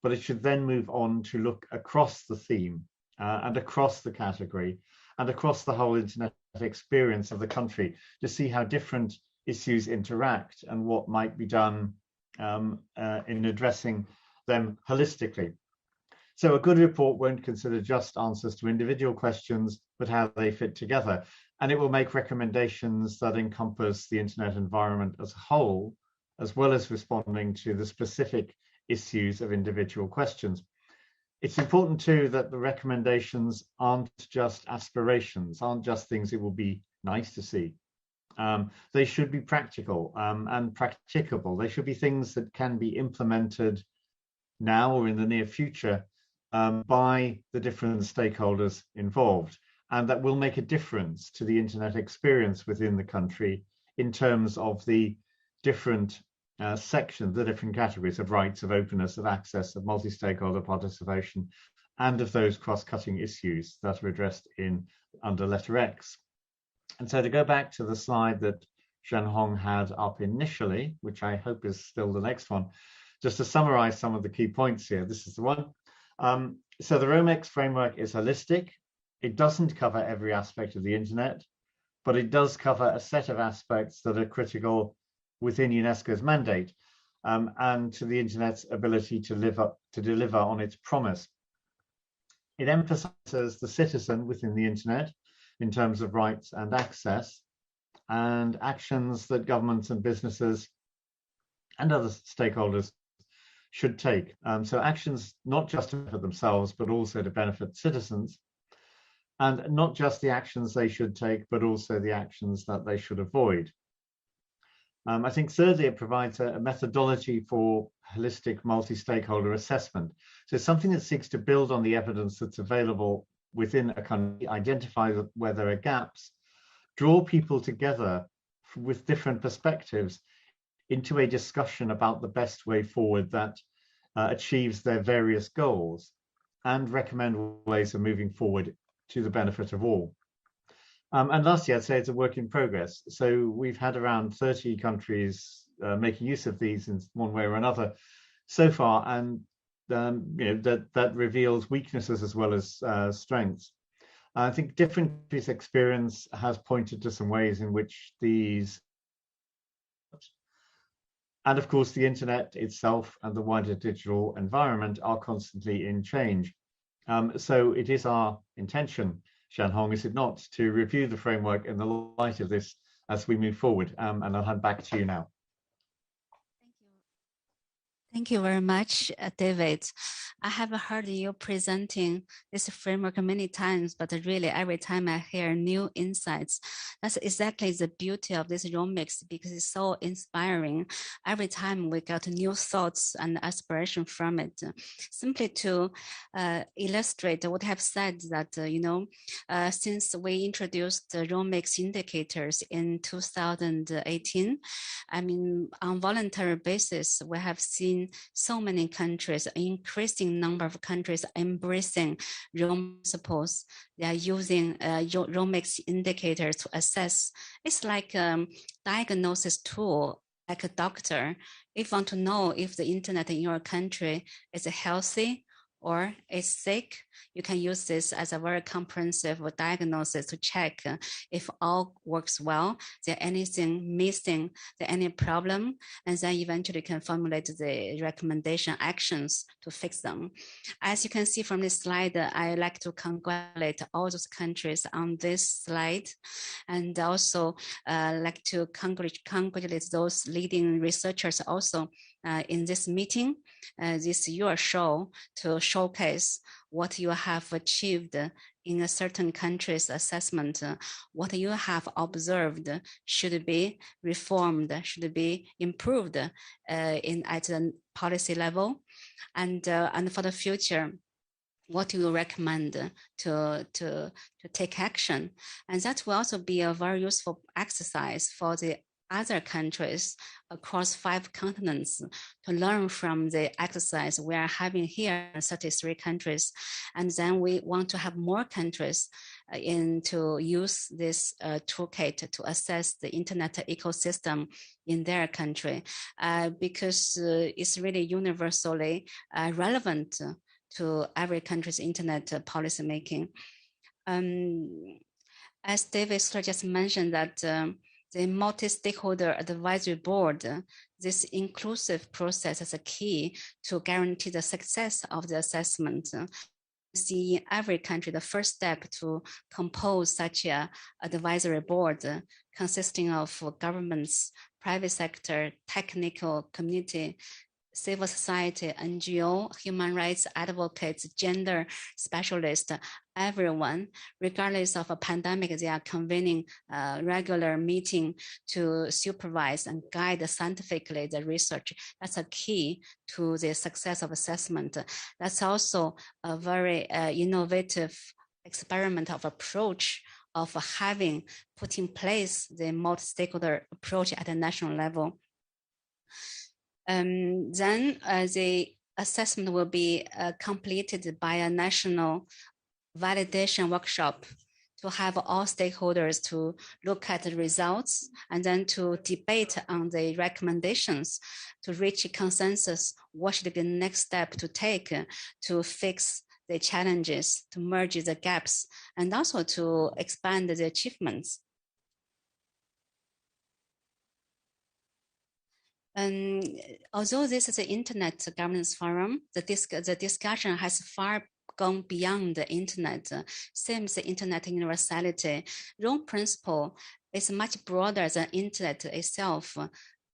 but it should then move on to look across the theme and across the category and across the whole internet experience of the country to see how different issues interact and what might be done in addressing them holistically. So a good report won't consider just answers to individual questions, but how they fit together. And it will make recommendations that encompass the internet environment as a whole, as well as responding to the specific issues of individual questions. It's important too that the recommendations aren't just aspirations, aren't just things it will be nice to see. They should be practical and practicable. They should be things that can be implemented now or in the near future by the different stakeholders involved, and that will make a difference to the internet experience within the country in terms of the different sections, the different categories of rights, of openness, of access, of multi-stakeholder participation, and of those cross-cutting issues that are addressed under letter X. And so to go back to the slide that Zhenhong had up initially, which I hope is still the next one, just to summarize some of the key points here. This is the one. So the Romex framework is holistic. It doesn't cover every aspect of the internet, but it does cover a set of aspects that are critical within UNESCO's mandate and to the internet's ability to deliver on its promise. It emphasizes the citizen within the internet in terms of rights and access, and actions that governments and businesses and other stakeholders should take. So actions not just to benefit themselves, but also to benefit citizens, and not just the actions they should take, but also the actions that they should avoid. I think thirdly, it provides a methodology for holistic multi-stakeholder assessment. So something that seeks to build on the evidence that's available within a country, identify where there are gaps, draw people together with different perspectives into a discussion about the best way forward that achieves their various goals, and recommend ways of moving forward to the benefit of all. And lastly, I'd say it's a work in progress. So we've had around 30 countries making use of these in one way or another so far, and that reveals weaknesses as well as strengths. I think different countries' experience has pointed to some ways in which these, and of course the internet itself and the wider digital environment are constantly in change. So it is our intention, Zhenhong, is it not, to review the framework in the light of this as we move forward? And I'll hand back to you now. Thank you very much, David. I have heard you presenting this framework many times, but really every time I hear new insights. That's exactly the beauty of this Romex, because it's so inspiring. Every time we got new thoughts and aspiration from it. Simply to illustrate what I have said, that since we introduced the Romex indicators in 2018, I mean, on voluntary basis, we have seen so many countries, an increasing number of countries embracing Rome principles. They are using Romex indicators to assess. It's like a diagnosis tool, like a doctor. If you want to know if the internet in your country is healthy or is sick, you can use this as a very comprehensive diagnosis to check if all works well, is there anything missing, is there any problem, and then eventually can formulate the recommendation actions to fix them. As you can see from this slide, I like to congratulate all those countries on this slide, and also like to congratulate those leading researchers also in this meeting. This is your show to showcase what you have achieved in a certain country's assessment, what you have observed should be reformed, should be improved at the policy level, and for the future, what you recommend to take action. And that will also be a very useful exercise for the other countries across 5 continents to learn from the exercise we are having here in 33 countries. And then we want to have more countries to use this toolkit to assess the internet ecosystem in their country, because it's really universally relevant to every country's internet policy making. As David just mentioned that the multi-stakeholder advisory board, this inclusive process is a key to guarantee the success of the assessment. See in every country, the first step to compose such an advisory board consisting of governments, private sector, technical community, civil society, NGO, human rights advocates, gender specialists, everyone, regardless of a pandemic, they are convening a regular meeting to supervise and guide scientifically the research. That's a key to the success of assessment. That's also a very innovative experiment of approach of having put in place the multi-stakeholder approach at a national level. Then the assessment will be completed by a national validation workshop to have all stakeholders to look at the results and then to debate on the recommendations to reach a consensus. What should be the next step to take to fix the challenges, to merge the gaps, and also to expand the achievements. Although this is an internet governance forum, the discussion has far gone beyond the internet. Same as the internet universality. Rome principle is much broader than internet itself.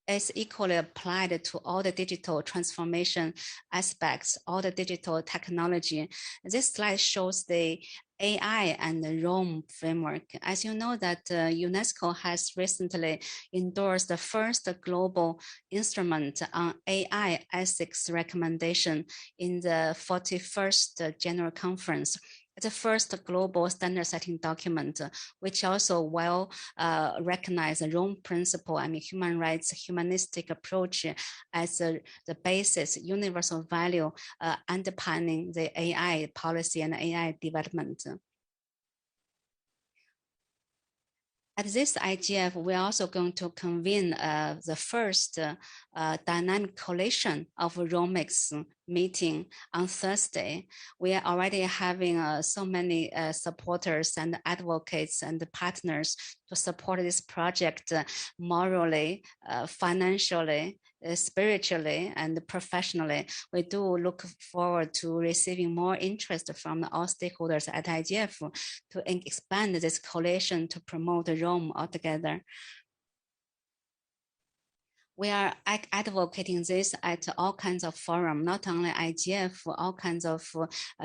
It's equally applied to all the digital transformation aspects, all the digital technology. This slide shows the AI and the Rome framework. As you know that UNESCO has recently endorsed the first global instrument on AI ethics recommendation in the 41st General Conference. It's the first global standard setting document, which also well recognize the Rome principle, human rights, humanistic approach as the basis, universal value underpinning the AI policy and AI development. At this IGF, we're also going to convene the first dynamic coalition of Romex meeting on Thursday. We are already having so many supporters and advocates and partners to support this project morally, financially, spiritually, and professionally. We do look forward to receiving more interest from all stakeholders at IGF to expand this coalition to promote Rome altogether. We are advocating this at all kinds of forums, not only IGF, all kinds of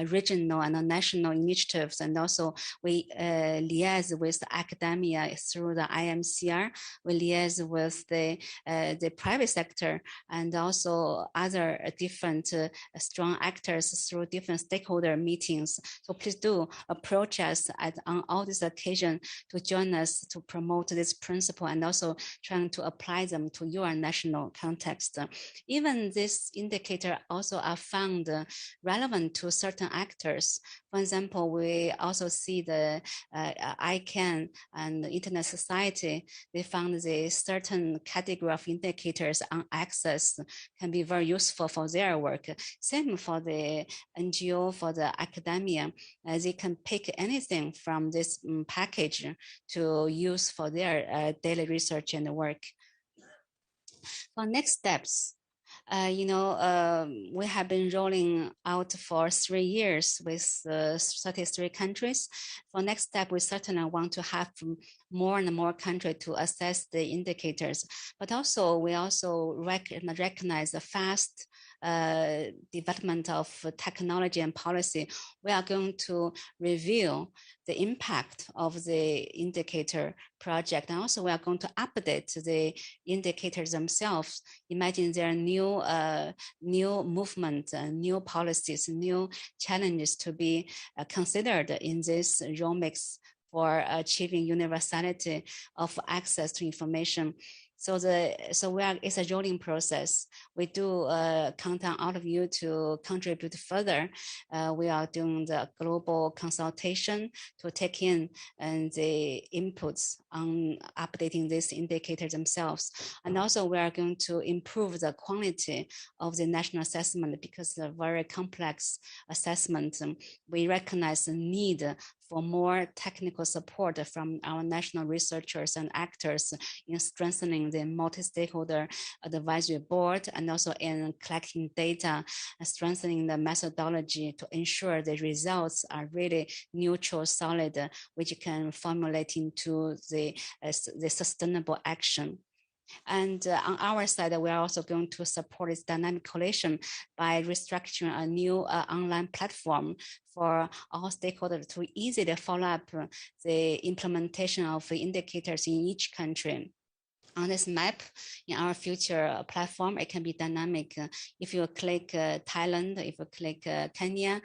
regional and national initiatives, and also we liaise with academia through the IMCR. We liaise with the private sector and also other different strong actors through different stakeholder meetings. So please do approach us on all these occasions to join us to promote this principle and also trying to apply them to your national context. Even this indicator also are found relevant to certain actors. For example, we also see the ICANN and the Internet Society, they found the certain category of indicators on access can be very useful for their work. Same for the NGO, for the academia, they can pick anything from this package to use for their daily research and work. For next steps, we have been rolling out for 3 years with 33 countries. For next step, we certainly want to have more and more countries to assess the indicators, but also we also recognize the fast development of technology and policy. We are going to review the impact of the indicator project, and also we are going to update the indicators themselves. Imagine there are new movements, new policies, new challenges to be considered in this Romex for achieving universality of access to information. So it's a rolling process. We do count on all of you to contribute further. We are doing the global consultation to take in the inputs on updating these indicators themselves. And also we are going to improve the quality of the national assessment because it's a very complex assessment. We recognize the need for more technical support from our national researchers and actors in strengthening the multi-stakeholder advisory board and also in collecting data, strengthening the methodology to ensure the results are really neutral, solid, which can formulate into the sustainable action. And on our side, we are also going to support this dynamic coalition by restructuring a new online platform for all stakeholders to easily follow up the implementation of the indicators in each country. on this map in our future platform. It can be dynamic. If you click Thailand, if you click Kenya,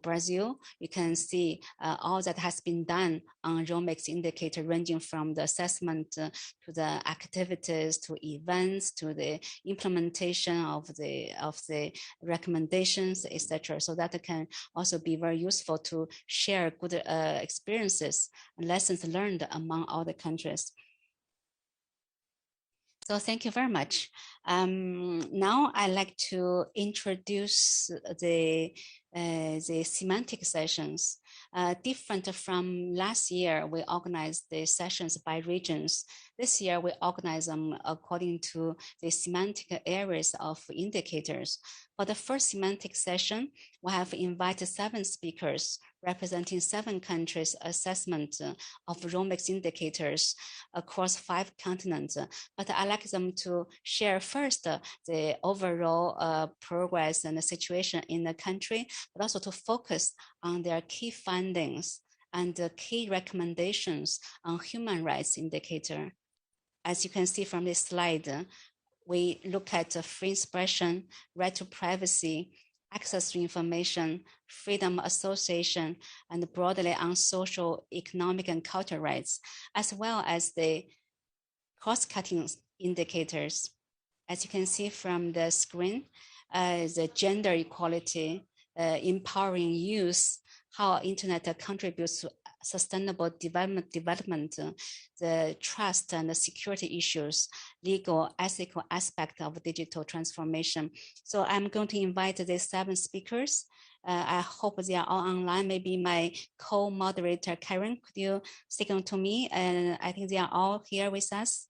Brazil, you can see all that has been done on ROMEX indicator, ranging from the assessment to the activities, to events, to the implementation of the recommendations, etc. So that can also be very useful to share good experiences and lessons learned among all the countries. So thank you very much. Now I'd like to introduce the semantic sessions. Different from last year, we organized the sessions by regions. This year, we organize them according to the semantic areas of indicators. For the first semantic session, we have invited 7 speakers representing 7 countries' assessment of ROMEX indicators across 5 continents. But I like them to share first the overall progress and the situation in the country, but also to focus on their key findings and the key recommendations on human rights indicator. As you can see from this slide, we look at free expression, right to privacy, access to information, freedom of association, and broadly on social, economic, and cultural rights, as well as the cross-cutting indicators. As you can see from the screen, the gender equality, empowering youth, how internet contributes to sustainable development, the trust and the security issues, legal, ethical aspect of digital transformation. So I'm going to invite these 7 speakers. I hope they are all online. Maybe my co-moderator, Karen, could you signal to me? And I think they are all here with us.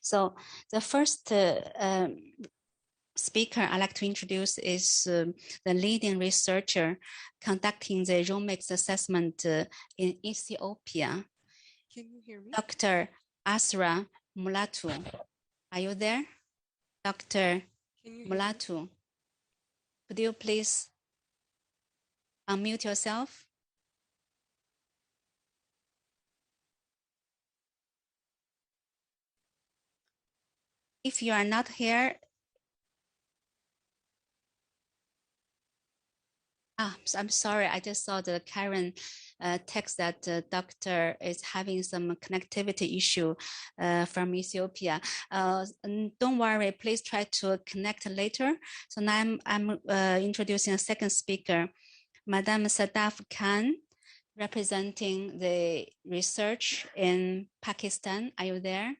So the first speaker I'd like to introduce is the leading researcher conducting the ROMEX assessment in Ethiopia. Can you hear me? Dr. Asra Mulatu. Are you there? Dr. Mulatu, could you please unmute yourself? If you are not here, I'm sorry, I just saw the Karen text that the doctor is having some connectivity issue from Ethiopia. Don't worry, please try to connect later. So now I'm introducing a second speaker, Madame Sadaf Khan, representing the research in Pakistan. Are you there?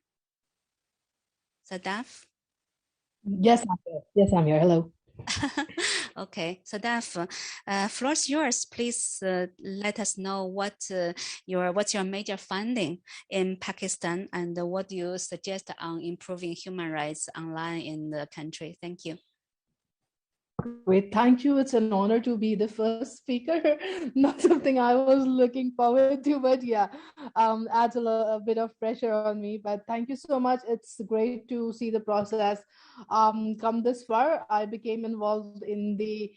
Sadaf? Yes, I'm here. Yes, I'm here. Hello. Okay, Sadaf, floor is yours. Please let us know what's your major finding in Pakistan and what do you suggest on improving human rights online in the country. Thank you. Great, thank you. It's an honor to be the first speaker. Not something I was looking forward to, but yeah, adds a bit of pressure on me. But thank you so much. It's great to see the process come this far. I became involved in the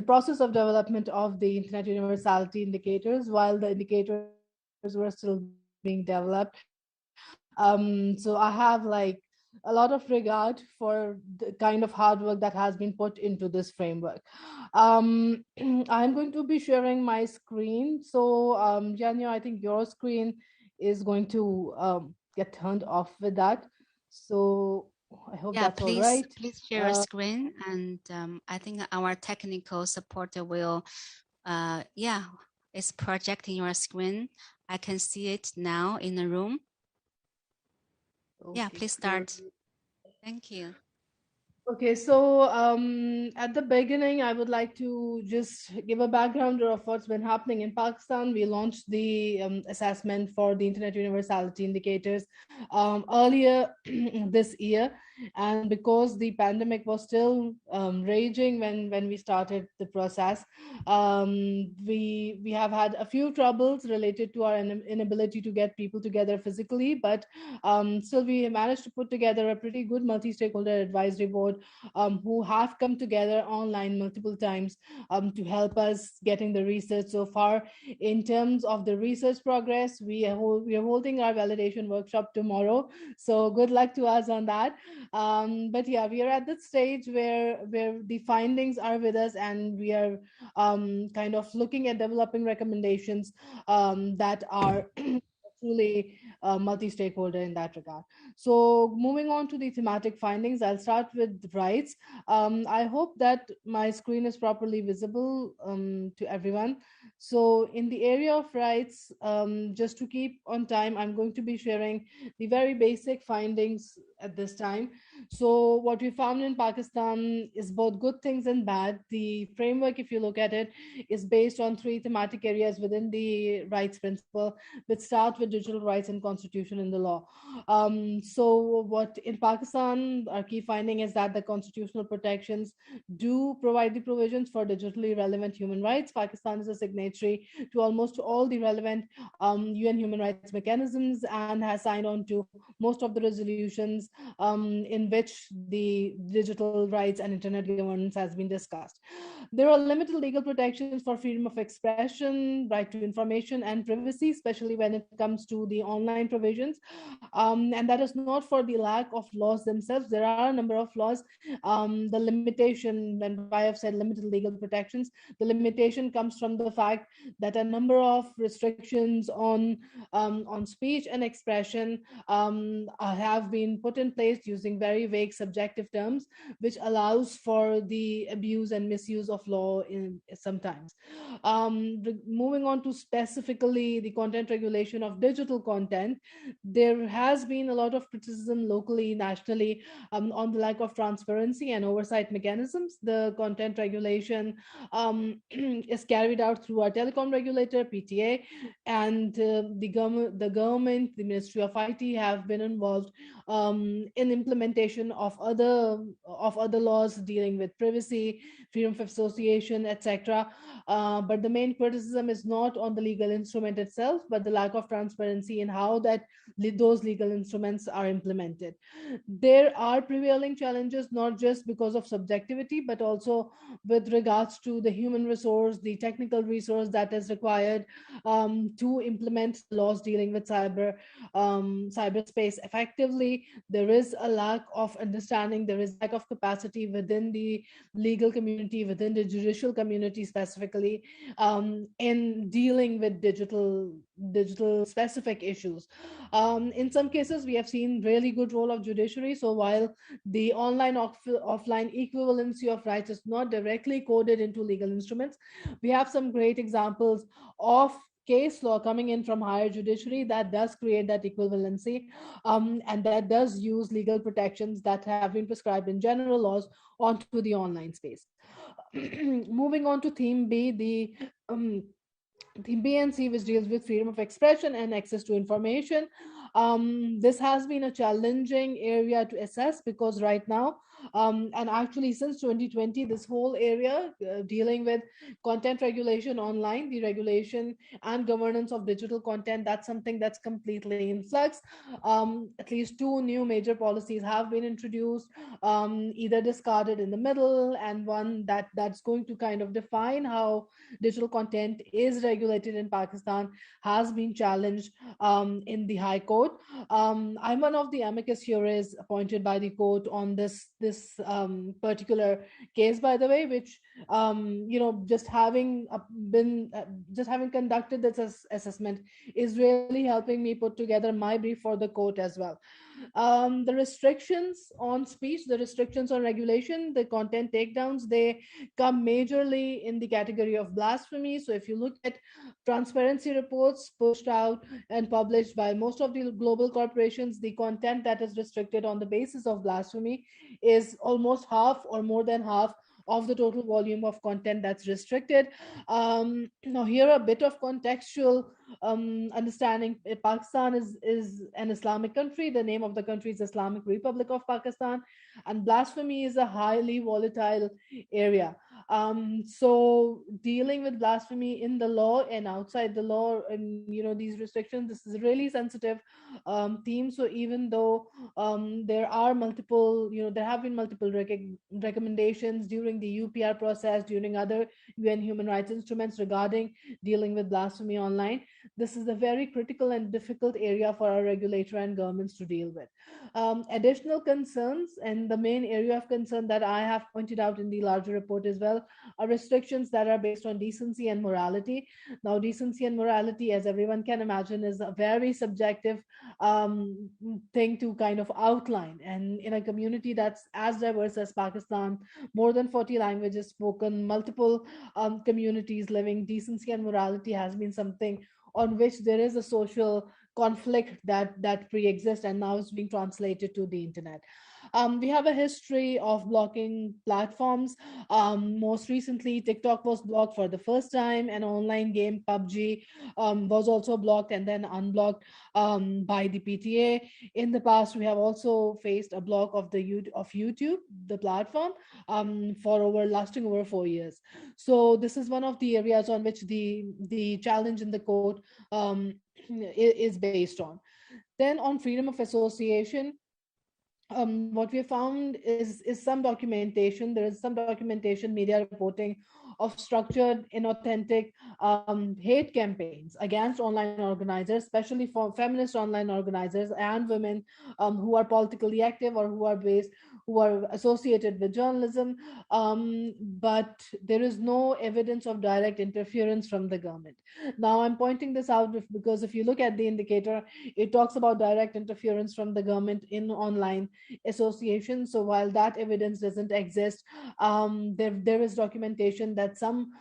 process of development of the Internet Universality indicators while the indicators were still being developed. So I have a lot of regard for the kind of hard work that has been put into this framework. I'm going to be sharing my screen. So Janya, I think your screen is going to get turned off with that. So I hope that's all right. Please share your screen. And I think our technical supporter will, is projecting your screen. I can see it now in the room. Okay, yeah, please start. Thank you. Okay, so at the beginning, I would like to just give a background of what's been happening in Pakistan. We launched the assessment for the Internet Universality indicators earlier this year. And because the pandemic was still raging when we started the process, we have had a few troubles related to our inability to get people together physically, but still we managed to put together a pretty good multi-stakeholder advisory board who have come together online multiple times to help us getting the research so far. In terms of the research progress, we are holding our validation workshop tomorrow, so good luck to us on that. But yeah, we are at the stage where the findings are with us, and we are kind of looking at developing recommendations that are truly multi-stakeholder in that regard. So moving on to the thematic findings, I'll start with rights. I hope that my screen is properly visible to everyone. So in the area of rights, just to keep on time, I'm going to be sharing the very basic findings at this time. So what we found in Pakistan is both good things and bad. The framework, if you look at it, is based on 3 thematic areas within the rights principle, which start with digital rights and constitution and the law. So what in Pakistan, our key finding is that the constitutional protections do provide the provisions for digitally relevant human rights. Pakistan is a signatory to almost all the relevant UN human rights mechanisms and has signed on to most of the resolutions in which the digital rights and internet governance has been discussed. There are limited legal protections for freedom of expression, right to information, and privacy, especially when it comes to the online provisions. And that is not for the lack of laws themselves. There are a number of laws. The limitation, and why I've said limited legal protections, the limitation comes from the fact that a number of restrictions on speech and expression have been put in place using very vague subjective terms, which allows for the abuse and misuse of law in sometimes. Moving on to specifically the content regulation of digital content, there has been a lot of criticism locally, nationally, on the lack of transparency and oversight mechanisms. The content regulation is carried out through our telecom regulator, PTA, and the government, the Ministry of IT have been involved in implementation of other laws dealing with privacy, freedom of association, etc. But the main criticism is not on the legal instrument itself, but the lack of transparency in how those legal instruments are implemented. There are prevailing challenges, not just because of subjectivity, but also with regards to the human resource, the technical resource that is required to implement laws dealing with cyberspace effectively. There is a lack of understanding, there is lack of capacity within the legal community, within the judicial community specifically, in dealing with digital specific issues. In some cases, we have seen really good role of judiciary. So while the online offline equivalency of rights is not directly coded into legal instruments, we have some great examples of case law coming in from higher judiciary that does create that equivalency, and that does use legal protections that have been prescribed in general laws onto the online space. Moving on to theme B, the Theme B and C, which deals with freedom of expression and access to information. This has been a challenging area to assess because right now, and actually since 2020, this whole area dealing with content regulation online, the regulation and governance of digital content, that's something that's completely in flux. At least 2 new major policies have been introduced, either discarded in the middle, and one that's going to kind of define how digital content is regulated in Pakistan has been challenged in the High Court. I'm one of the amicus curiae appointed by the court on this particular case, by the way, which just having conducted this assessment is really helping me put together my brief for the court as well. The restrictions on speech, the restrictions on regulation, the content takedowns, they come majorly in the category of blasphemy. So if you look at transparency reports pushed out and published by most of the global corporations, the content that is restricted on the basis of blasphemy is almost half or more than half of the total volume of content that's restricted. Now, here a bit of contextual understanding. Pakistan is an Islamic country. The name of the country is Islamic Republic of Pakistan, and blasphemy is a highly volatile area. So dealing with blasphemy in the law and outside the law, and these restrictions, this is a really sensitive theme. So even though there are multiple, there have been multiple recommendations during the UPR process, during other UN human rights instruments regarding dealing with blasphemy online, this is a very critical and difficult area for our regulator and governments to deal with. Additional concerns, and the main area of concern that I have pointed out in the larger report as well, are restrictions that are based on decency and morality. Now, decency and morality, as everyone can imagine, is a very subjective thing to kind of outline. And in a community that's as diverse as Pakistan, more than 40 languages spoken, multiple communities living, decency and morality has been something on which there is a social conflict that pre-exists and now is being translated to the internet. We have a history of blocking platforms. Most recently, TikTok was blocked for the first time. An online game, PUBG, was also blocked and then unblocked by the PTA. In the past, we have also faced a block of YouTube, the platform, lasting over 4 years. So this is one of the areas on which the challenge in the court is based on. Then on freedom of association, what we have found is some documentation. There is some documentation, media reporting of structured, inauthentic hate campaigns against online organizers, especially for feminist online organizers and women who are politically active or who are associated with journalism. But there is no evidence of direct interference from the government. Now, I'm pointing this out because if you look at the indicator, it talks about direct interference from the government in online association. So while that evidence doesn't exist, there is documentation that some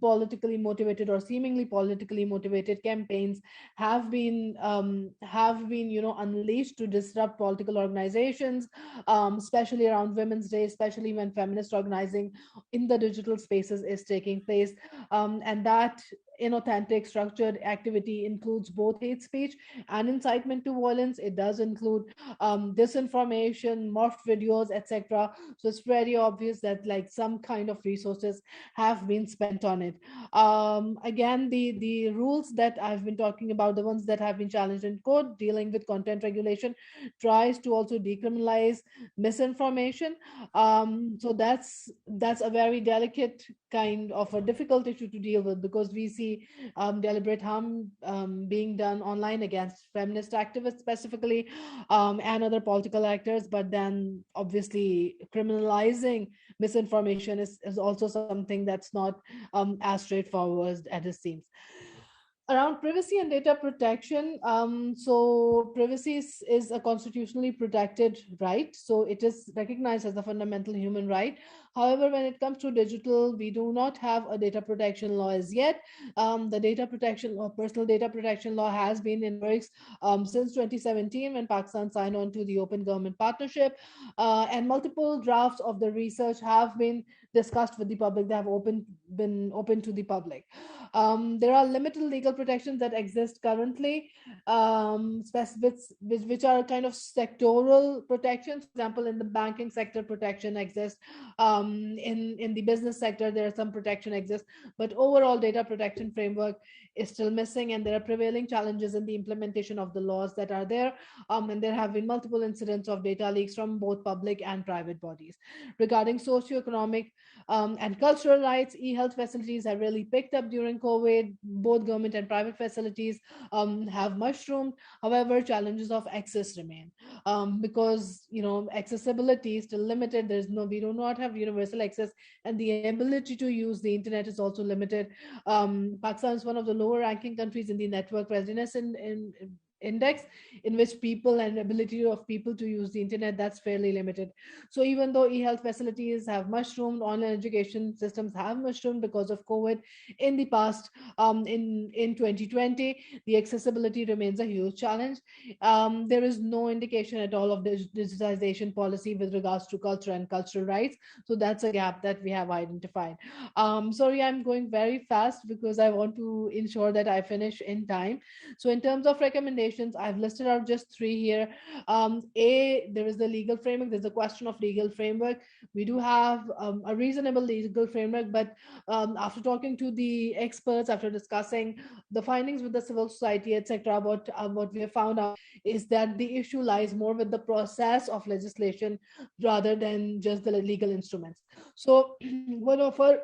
politically motivated or seemingly politically motivated campaigns have been unleashed to disrupt political organizations, especially around Women's Day, especially when feminist organizing in the digital spaces is taking place, and that inauthentic structured activity includes both hate speech and incitement to violence. It does include disinformation, morphed videos, etc. So it's very obvious that like some kind of resources have been spent on it. Again, the rules that I've been talking about, the ones that have been challenged in court dealing with content regulation, tries to also decriminalize misinformation. So that's a very delicate kind of a difficult issue to deal with, because we see deliberate harm being done online against feminist activists specifically, and other political actors, but then obviously criminalizing misinformation is also something that's not as straightforward as it seems. Around privacy and data protection, so privacy is a constitutionally protected right, so it is recognized as a fundamental human right. However, when it comes to digital, we do not have a data protection law as yet. The data protection law, personal data protection law, has been in works since 2017 when Pakistan signed on to the Open Government Partnership, and multiple drafts of the research have been discussed with the public. They have been open to the public. There are limited legal protections that exist currently, which are kind of sectoral protections. For example, in the banking sector, protection exists. In the business sector, there are some protection exists, but overall data protection framework is still missing, and there are prevailing challenges in the implementation of the laws that are there. And there have been multiple incidents of data leaks from both public and private bodies. Regarding socioeconomic and cultural rights, e-health facilities have really picked up during COVID. Both government and private facilities have mushroomed. However, challenges of access remain, because accessibility is still limited. We do not have universal access, and the ability to use the internet is also limited. Pakistan is one of the lower ranking countries in the network readiness index in which people and ability of people to use the internet, that's fairly limited. So even though e-health facilities have mushroomed, online education systems have mushroomed because of COVID in the past, in 2020, the accessibility remains a huge challenge. There is no indication at all of digitization policy with regards to culture and cultural rights. So that's a gap that we have identified. Sorry, I'm going very fast because I want to ensure that I finish in time. So in terms of recommendations, I've listed out just 3 here. There is the legal framework. There's a question of legal framework. We do have a reasonable legal framework, but after talking to the experts, after discussing the findings with the civil society, etc., what we have found out is that the issue lies more with the process of legislation rather than just the legal instruments. So one of our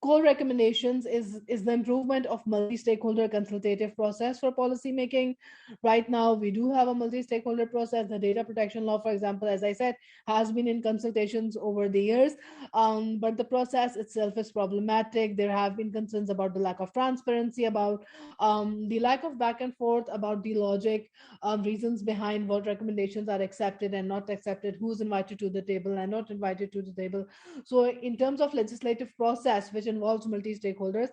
core recommendations is the improvement of multi-stakeholder consultative process for policy making. Right now, we do have a multi-stakeholder process. The data protection law, for example, as I said, has been in consultations over the years, but the process itself is problematic. There have been concerns about the lack of transparency, about the lack of back and forth, about the logic, reasons behind what recommendations are accepted and not accepted, who's invited to the table and not invited to the table. So in terms of legislative process, which involves multi-stakeholders,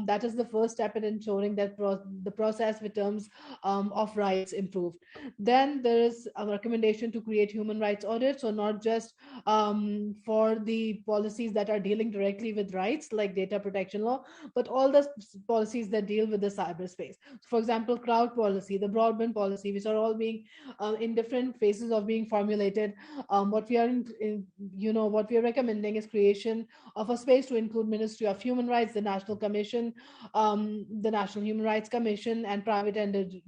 that is the first step in ensuring that the process with terms of rights improved. Then there is a recommendation to create human rights audits, so not just for the policies that are dealing directly with rights like data protection law, but all the policies that deal with the cyberspace. For example, crowd policy, the broadband policy, which are all being in different phases of being formulated. What we are recommending is creation of a space to include Ministry of Human Rights, the National Commission, the National Human Rights Commission, and private and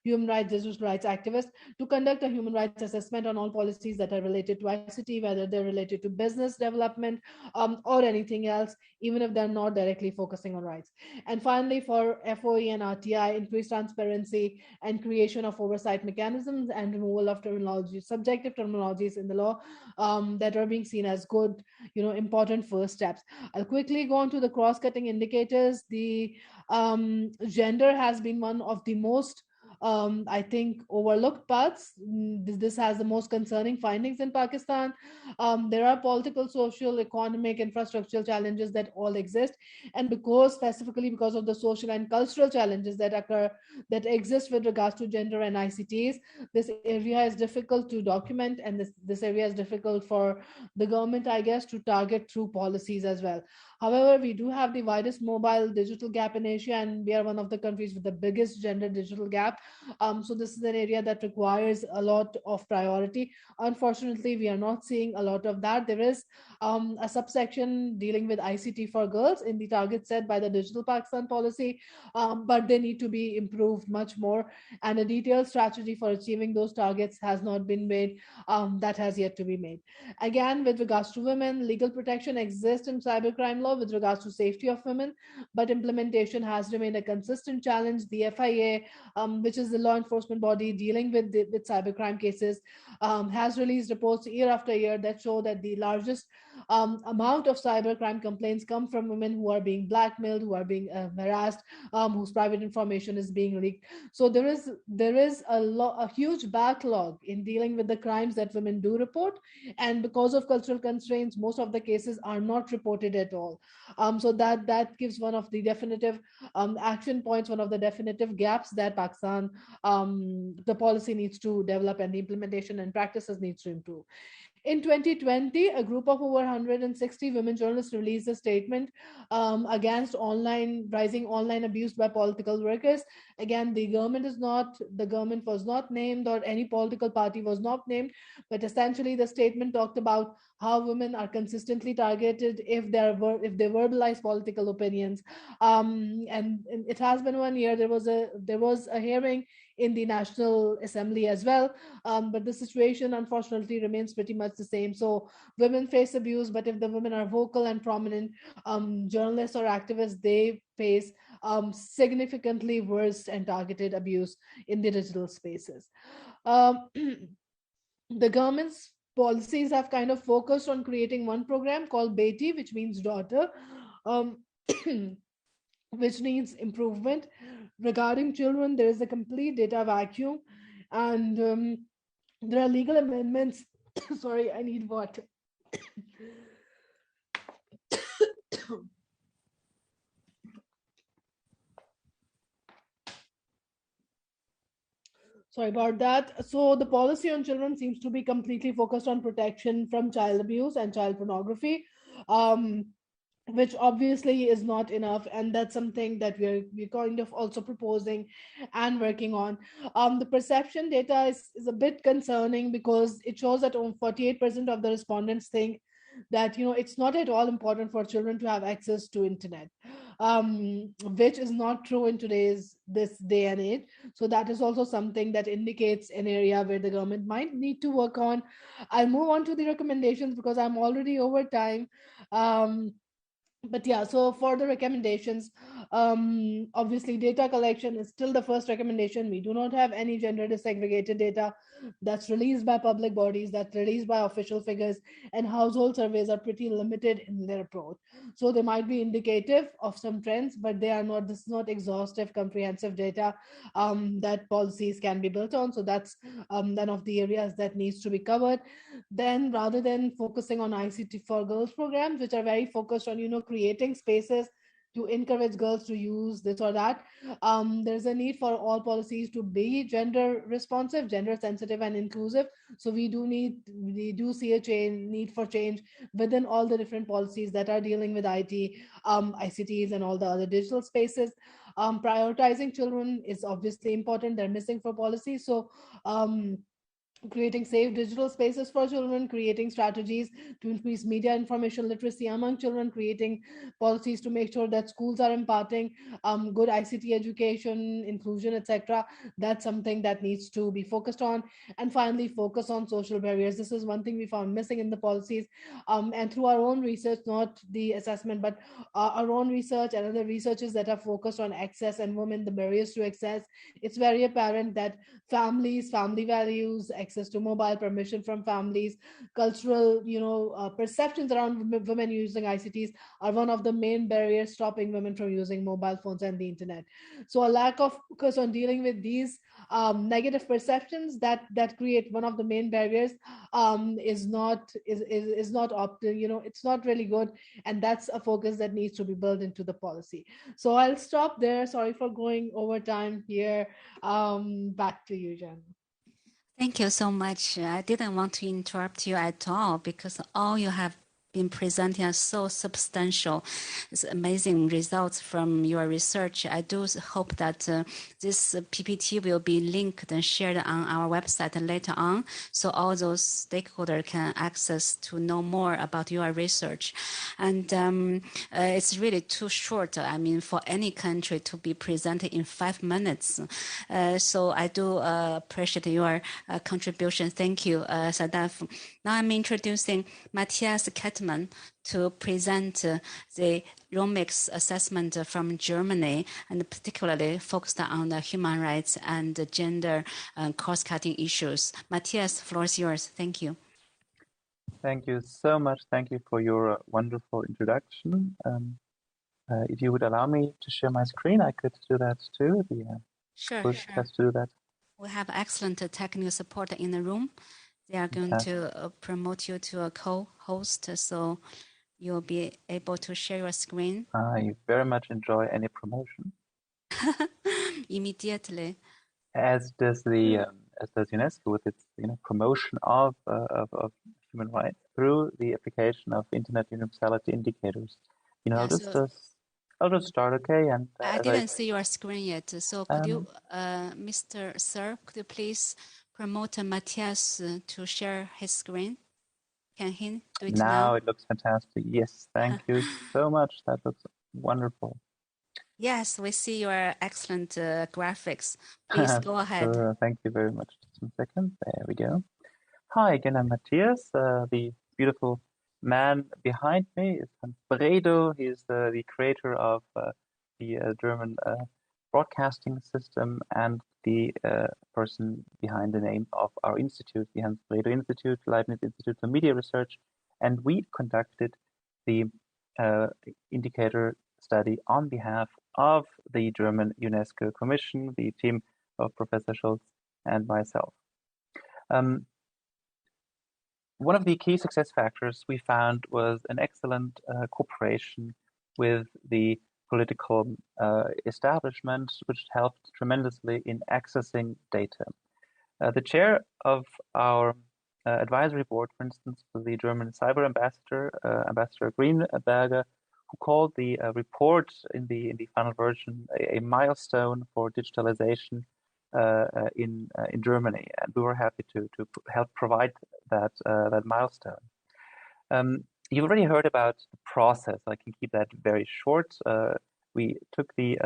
human rights, digital rights activists to conduct a human rights assessment on all policies that are related to ICT, whether they're related to business development or anything else, even if they're not directly focusing on rights. And finally, for FOE and RTI, increased transparency and creation of oversight mechanisms and removal of terminology, subjective terminologies in the law that are being seen as good, important first steps. I'll quickly go on to the cross-cutting indicators. The gender has been one of the most I think overlooked parts. This has the most concerning findings in Pakistan. There are political, social, economic, infrastructural challenges that all exist, and specifically because of the social and cultural challenges that exist with regards to gender and ICTs, this area is difficult to document, and this area is difficult for the government, I guess, to target through policies as well. However, we do have the widest mobile digital gap in Asia, and we are one of the countries with the biggest gender digital gap. So this is an area that requires a lot of priority. Unfortunately, we are not seeing a lot of that. There is a subsection dealing with ICT for girls in the target set by the Digital Pakistan policy, but they need to be improved much more. And a detailed strategy for achieving those targets has not been made. That has yet to be made. Again, with regards to women, legal protection exists in cybercrime law with regards to safety of women, but implementation has remained a consistent challenge. The FIA, which is the law enforcement body dealing with cybercrime cases, has released reports year after year that show that the largest amount of cybercrime complaints come from women who are being blackmailed, who are being harassed, whose private information is being leaked. So there is a huge backlog in dealing with the crimes that women do report, and because of cultural constraints, most of the cases are not reported at all. So that gives one of the definitive action points, one of the definitive gaps that Pakistan, the policy needs to develop, and the implementation and practices needs to improve. In 2020, a group of over 160 women journalists released a statement against rising online abuse by political workers. Again, the government was not named, or any political party was not named, but essentially the statement talked about how women are consistently targeted if they verbalize political opinions. And it has been 1 year. There was a hearing in the National Assembly as well, but the situation unfortunately remains pretty much the same. So women face abuse, but if the women are vocal and prominent journalists or activists, they face significantly worse and targeted abuse in the digital spaces. The government's policies have kind of focused on creating one program called Beti, which means daughter, which needs improvement. Regarding children, there is a complete data vacuum, and there are legal amendments. Sorry, I need water. Sorry about that. So the policy on children seems to be completely focused on protection from child abuse and child pornography, um, which obviously is not enough, and that's something that we're kind of also proposing and working on. The perception data is a bit concerning because it shows that 48% of the respondents think that it's not at all important for children to have access to internet, which is not true in today's this day and age. So that is also something that indicates an area where the government might need to work on. I'll move on to the recommendations because I'm already over time. But yeah, so for the recommendations, obviously data collection is still the first recommendation. We do not have any gender disaggregated data that's released by public bodies, that's released by official figures, and household surveys are pretty limited in their approach. So they might be indicative of some trends, but they are not, this is not exhaustive comprehensive data that policies can be built on. So that's one of the areas that needs to be covered. Then rather than focusing on ICT for girls programs, which are very focused on creating spaces to encourage girls to use this or that, there's a need for all policies to be gender responsive, gender sensitive, and inclusive. So we do see a need for change within all the different policies that are dealing with IT, ICTs, and all the other digital spaces. Prioritizing children is obviously important. They're missing for policy. So creating safe digital spaces for children, creating strategies to increase media information literacy among children, creating policies to make sure that schools are imparting good ICT education, inclusion, etc. That's something that needs to be focused on. And finally, focus on social barriers. This is one thing we found missing in the policies. And through our own research, not the assessment, but our own research and other researches that are focused on access and women, the barriers to access, it's very apparent that families, family values, access to mobile, permission from families, cultural, perceptions around women using ICTs are one of the main barriers stopping women from using mobile phones and the internet. So a lack of focus on dealing with these negative perceptions that create one of the main barriers is not it's not really good, and that's a focus that needs to be built into the policy. So I'll stop there. Sorry for going over time here. Back to you, Jen. Thank you so much. I didn't want to interrupt you at all because all you have been presenting are so substantial. It's amazing results from your research. I do hope that this PPT will be linked and shared on our website later on, so all those stakeholders can access to know more about your research. And it's really too short, I mean, for any country to be presented in 5 minutes. So I do appreciate your contribution. Thank you, Sadaf. Now I'm introducing Matthias Kettmann to present the ROMICS assessment from Germany, and particularly focused on the human rights and gender cross-cutting issues. Matthias, floor is yours. Thank you. Thank you so much. Thank you for your wonderful introduction. If you would allow me to share my screen, I could do that too. Sure. Has to do that. We have excellent technical support in the room. They are going to promote you to a co-host, so you'll be able to share your screen. I very much enjoy any promotion. Immediately. As does the as does UNESCO with its promotion of human rights through the application of Internet universality indicators. I'll just start, okay? And I didn't see your screen yet, so could you, Mr. Sir, could you please promote Matthias to share his screen? Can he do it now? Now it looks fantastic. Yes, thank you so much. That looks wonderful. Yes, we see your excellent graphics. Please go ahead. Sure, thank you very much. Just 1 second. There we go. Hi again, I'm Matthias. The beautiful man behind me is Hans Bredow. He is the creator of the German broadcasting system and the person behind the name of our institute, the Hans Bredow Institute, Leibniz Institute for Media Research. And we conducted the indicator study on behalf of the German UNESCO Commission, the team of Professor Schulz and myself. One of the key success factors we found was an excellent cooperation with the political establishment, which helped tremendously in accessing data. The chair of our advisory board, for instance, was the German cyber ambassador, Ambassador Greenberger, who called the report in the final version a milestone for digitalization in Germany, and we were happy to help provide that milestone. You've already heard about the process. I can keep that very short. We took the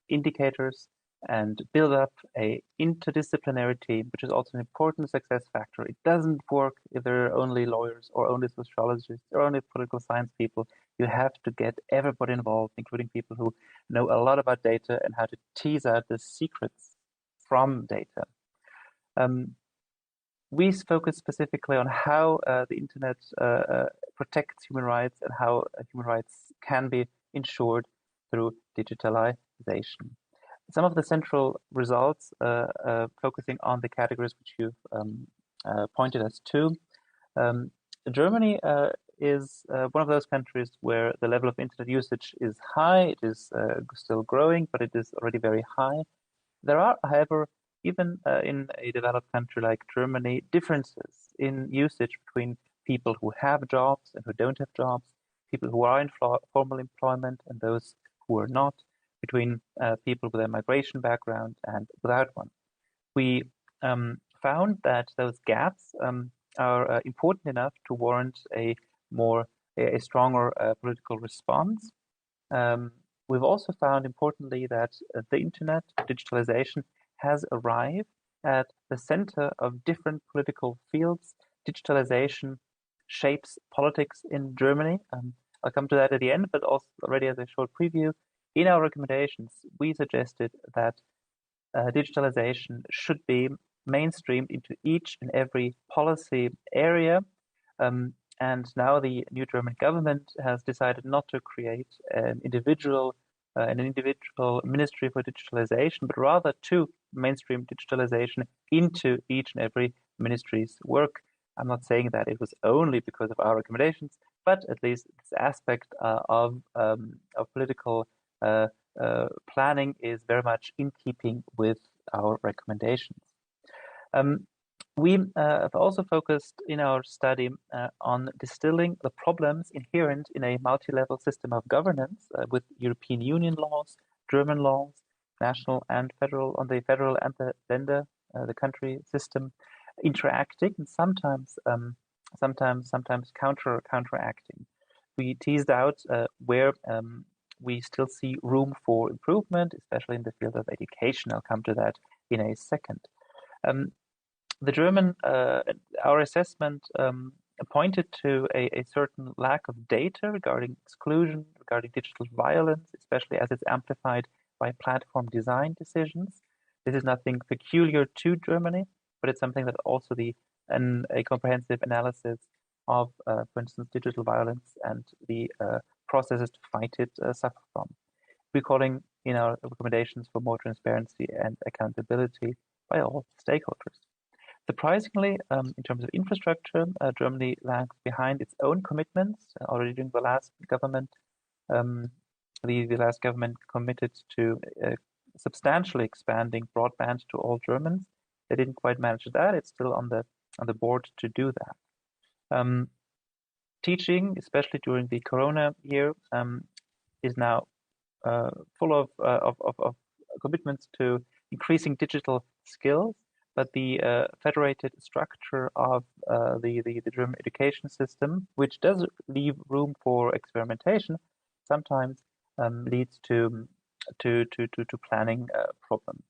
indicators and build up a interdisciplinary team, which is also an important success factor. It doesn't work if there are only lawyers or only sociologists or only political science people. You have to get everybody involved, including people who know a lot about data and how to tease out the secrets from data. We focus specifically on how the internet protects human rights and how human rights can be ensured through digitalization. Some of the central results focusing on the categories which you've pointed us to. Germany is one of those countries where the level of internet usage is high. It is still growing, but it is already very high. There are, however, even in a developed country like Germany, differences in usage between people who have jobs and who don't have jobs, people who are in formal employment and those who are not, between people with a migration background and without one. We found that those gaps are important enough to warrant a stronger political response. We've also found, importantly, that the internet, digitalization, has arrived at the center of different political fields. Digitalization shapes politics in Germany. I'll come to that at the end, but also already as a short preview, in our recommendations, we suggested that digitalization should be mainstreamed into each and every policy area. And now the new German government has decided not to create an individual ministry for digitalization, but rather to mainstream digitalization into each and every ministry's work. I'm not saying that it was only because of our recommendations, but at least this aspect of political planning is very much in keeping with our recommendations. We have also focused in our study on distilling the problems inherent in a multi-level system of governance with European Union laws, German laws, national and federal, on the federal and the Länder, the country system, interacting and sometimes counteracting. We teased out where we still see room for improvement, especially in the field of education. I'll come to that in a second. The German, our assessment pointed to a certain lack of data regarding exclusion, regarding digital violence, especially as it's amplified by platform design decisions. This is nothing peculiar to Germany, but it's something that also a comprehensive analysis of, for instance, digital violence and the processes to fight it suffer from. We're calling in our recommendations for more transparency and accountability by all stakeholders. Surprisingly, in terms of infrastructure, Germany lags behind its own commitments. Already during the last government, the last government committed to substantially expanding broadband to all Germans. They didn't quite manage that. It's still on the board to do that. Teaching, especially during the Corona year, is now full of commitments to increasing digital skills. But the federated structure of the German education system, which does leave room for experimentation, sometimes leads to planning problems.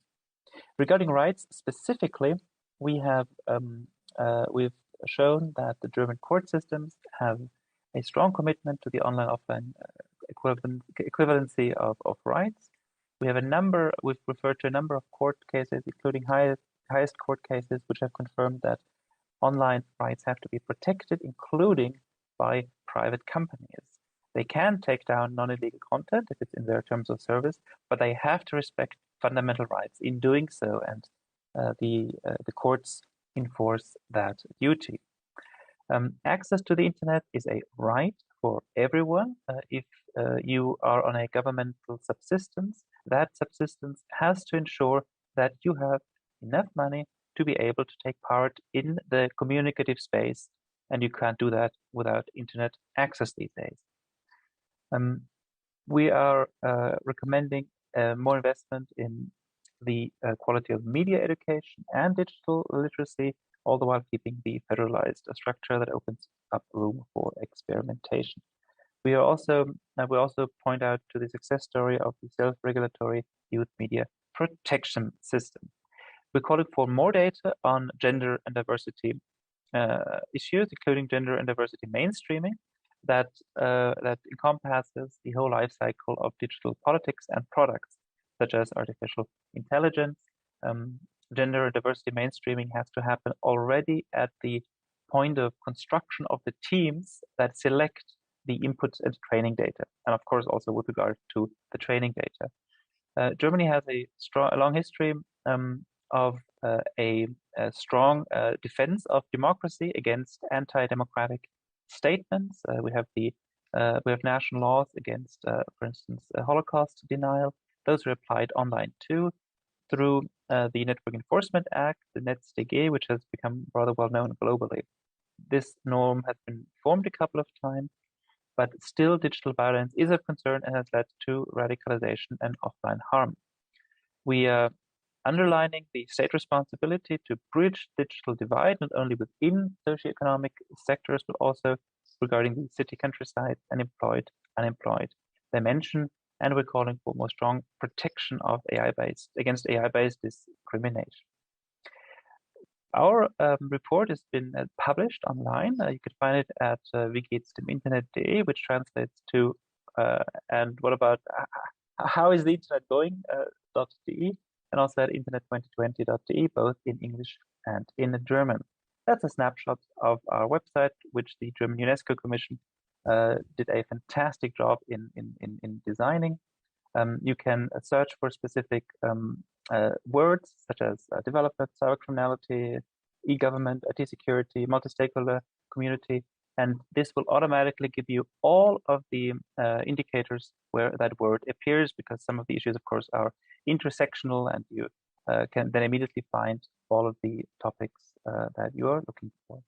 Regarding rights specifically, we've shown that the German court systems have a strong commitment to the online-offline equivalency of rights. We've referred to a number of court cases, including highest court cases, which have confirmed that online rights have to be protected, including by private companies. They can take down non-illegal content if it's in their terms of service, but they have to respect fundamental rights in doing so, and the courts enforce that duty. Access to the internet is a right for everyone. If you are on a governmental subsistence, that subsistence has to ensure that you have enough money to be able to take part in the communicative space, and you can't do that without internet access these days. We are recommending more investment in the quality of media education and digital literacy, all the while keeping the federalized structure that opens up room for experimentation. We also point out to the success story of the self-regulatory youth media protection system. We're calling for more data on gender and diversity issues, including gender and diversity mainstreaming, that encompasses the whole life cycle of digital politics and products, such as artificial intelligence. Gender and diversity mainstreaming has to happen already at the point of construction of the teams that select the input and training data, and of course also with regard to the training data. Germany has a long history of a strong defense of democracy against anti-democratic statements. We have national laws against, for instance, Holocaust denial. Those are applied online too, through the Network Enforcement Act, the NetzDG, which has become rather well known globally. This norm has been formed a couple of times, but still digital violence is of concern and has led to radicalization and offline harm. We are underlining the state responsibility to bridge digital divide, not only within socioeconomic sectors, but also regarding the city countryside and unemployed dimension. And we're calling for more strong protection of against AI-based discrimination. Our report has been published online. You can find it at wiegeht'sdem-internet.de, which translates to and what about how is the internet going .de, and also at internet2020.de, both in English and in German. That's a snapshot of our website, which the German UNESCO Commission did a fantastic job in designing. You can search for specific words such as development, cybercriminality, e-government, IT security, multi-stakeholder community, and this will automatically give you all of the indicators where that word appears, because some of the issues, of course, are intersectional, and you can then immediately find all of the topics that you are looking for.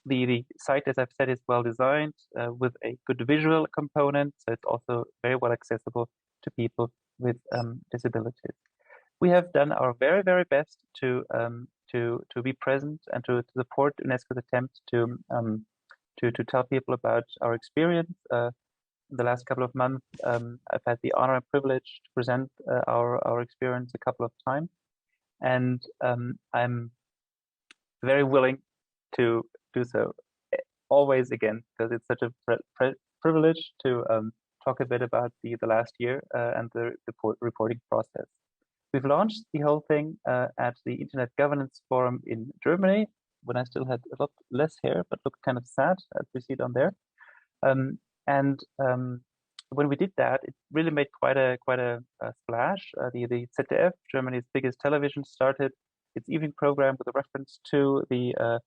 The site, as I've said, is well designed with a good visual component, so it's also very well accessible to people with disabilities. We have done our very, very best to be present and to support UNESCO's attempt to tell people about our experience. The last couple of months, I've had the honor and privilege to present our experience a couple of times, and I'm very willing to do so always again, because it's such a privilege to talk a bit about the last year and the reporting process. We've launched the whole thing at the Internet Governance Forum in Germany, when I still had a lot less hair, but looked kind of sad, as we see down there. When we did that, it really made quite a splash. The ZDF, Germany's biggest television, started its evening program with a reference to the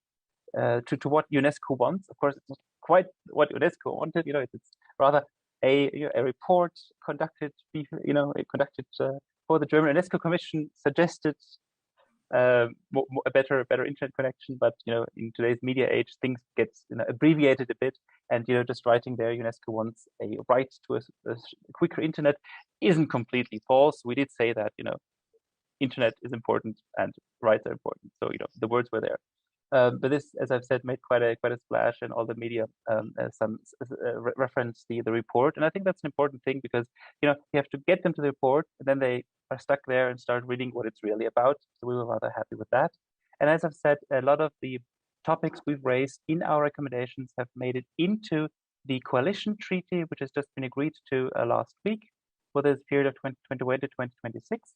to what UNESCO wants. Of course, it's not quite what UNESCO wanted. It's rather a report conducted for the German UNESCO Commission, suggested a better internet connection. But in today's media age, things get abbreviated a bit, and just writing there, UNESCO wants a right to a quicker internet isn't completely false. We did say that internet is important and rights are important. So the words were there. But this, as I've said, made quite a splash, and all the media reference the report. And I think that's an important thing, because you have to get them to the report, and then they are stuck there and start reading what it's really about. So we were rather happy with that. And as I've said, a lot of the topics we've raised in our recommendations have made it into the coalition treaty, which has just been agreed to last week for this period of 2021 to 2026.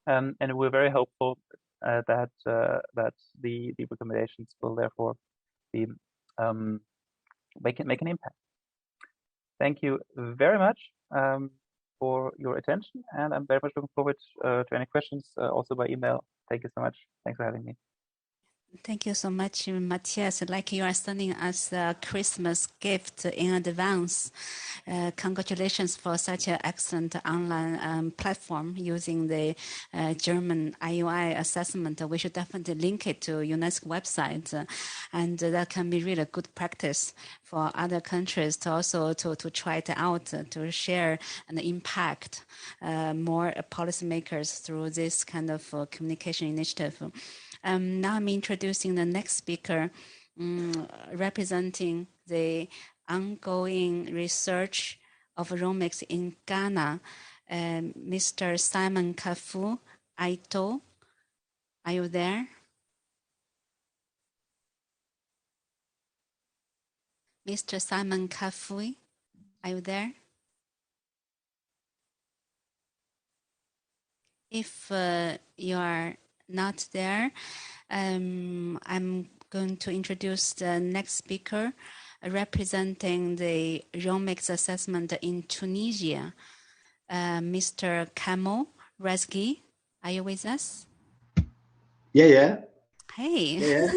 And we're very hopeful that the recommendations will therefore be make an impact. Thank you very much for your attention, and I'm very much looking forward to any questions also by email. Thank you so much. Thanks for having me. Thank you so much, Matthias. Like you are sending us a Christmas gift in advance. Congratulations for such an excellent online platform using the German IUI assessment. We should definitely link it to UNESCO website, and that can be really a good practice for other countries to also to try it out, to share and impact more policymakers through this kind of communication initiative. Now I'm introducing the next speaker, representing the ongoing research of Romex in Ghana, Mr. Simon Kafu Aito. Are you there? Mr. Simon Kafui, are you there? If you are not there, I'm going to introduce the next speaker representing the Romex assessment in Tunisia, Mr. Kamel Rezgi. Are you with us? Yeah. Hey. Yeah.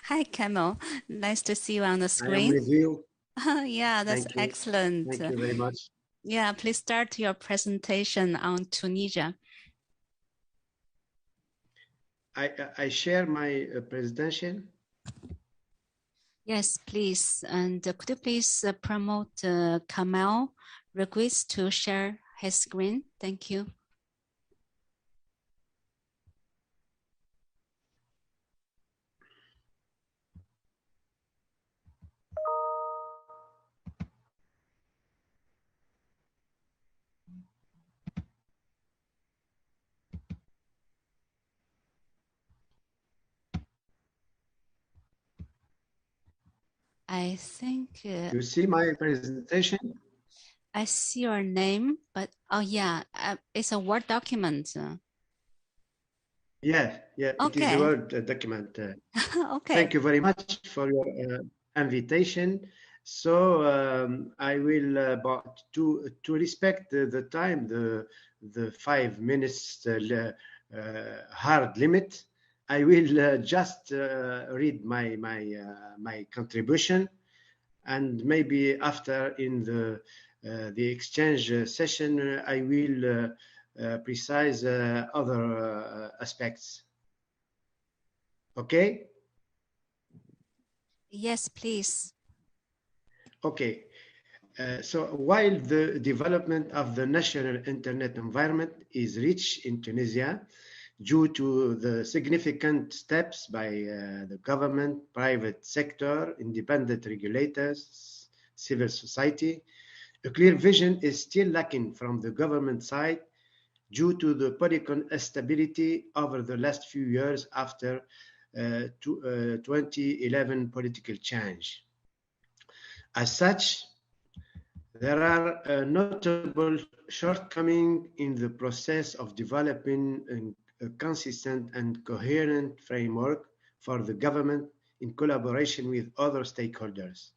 Hi, Kamel. Nice to see you on the screen. I am with you. Yeah, that's excellent. Thank you very much. Yeah, please start your presentation on Tunisia. I share my presentation. Yes, please. And could you please promote Kamel Rezgi to share his screen? Thank you. I think... you see my presentation? I see your name, but oh yeah, it's a Word document. Yeah, okay. It is a Word document. Okay. Thank you very much for your invitation. So I will, but to respect the time, the 5 minutes hard limit, I will just read my contribution, and maybe after in the exchange session I will precise other aspects. Okay? Yes, please. Okay. So while the development of the national internet environment is rich in Tunisia, due to the significant steps by the government, private sector, independent regulators, civil society, a clear vision is still lacking from the government side due to the political instability over the last few years after 2011 political change. As such, there are notable shortcomings in the process of developing a consistent and coherent framework for the government in collaboration with other stakeholders.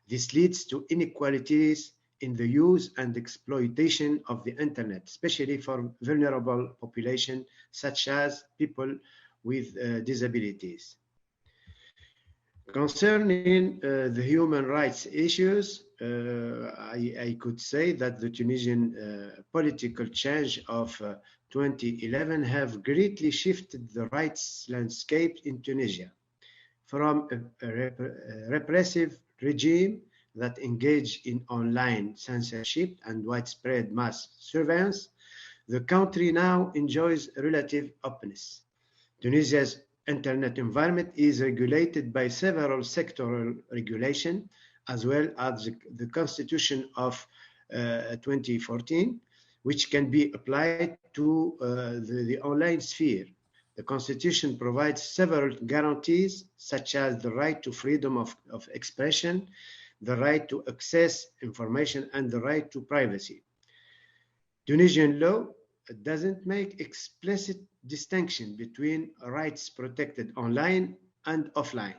This leads to inequalities in the use and exploitation of the internet, especially for vulnerable populations such as people with disabilities. Concerning the human rights issues, I could say that the Tunisian political change of 2011 have greatly shifted the rights landscape in Tunisia from a repressive regime that engaged in online censorship and widespread mass surveillance. The country now enjoys relative openness. Tunisia's internet environment is regulated by several sectoral regulations, as well as the Constitution of 2014, which can be applied to the online sphere. The Constitution provides several guarantees, such as the right to freedom of expression, the right to access information, and the right to privacy. Tunisian law doesn't make explicit distinction between rights protected online and offline.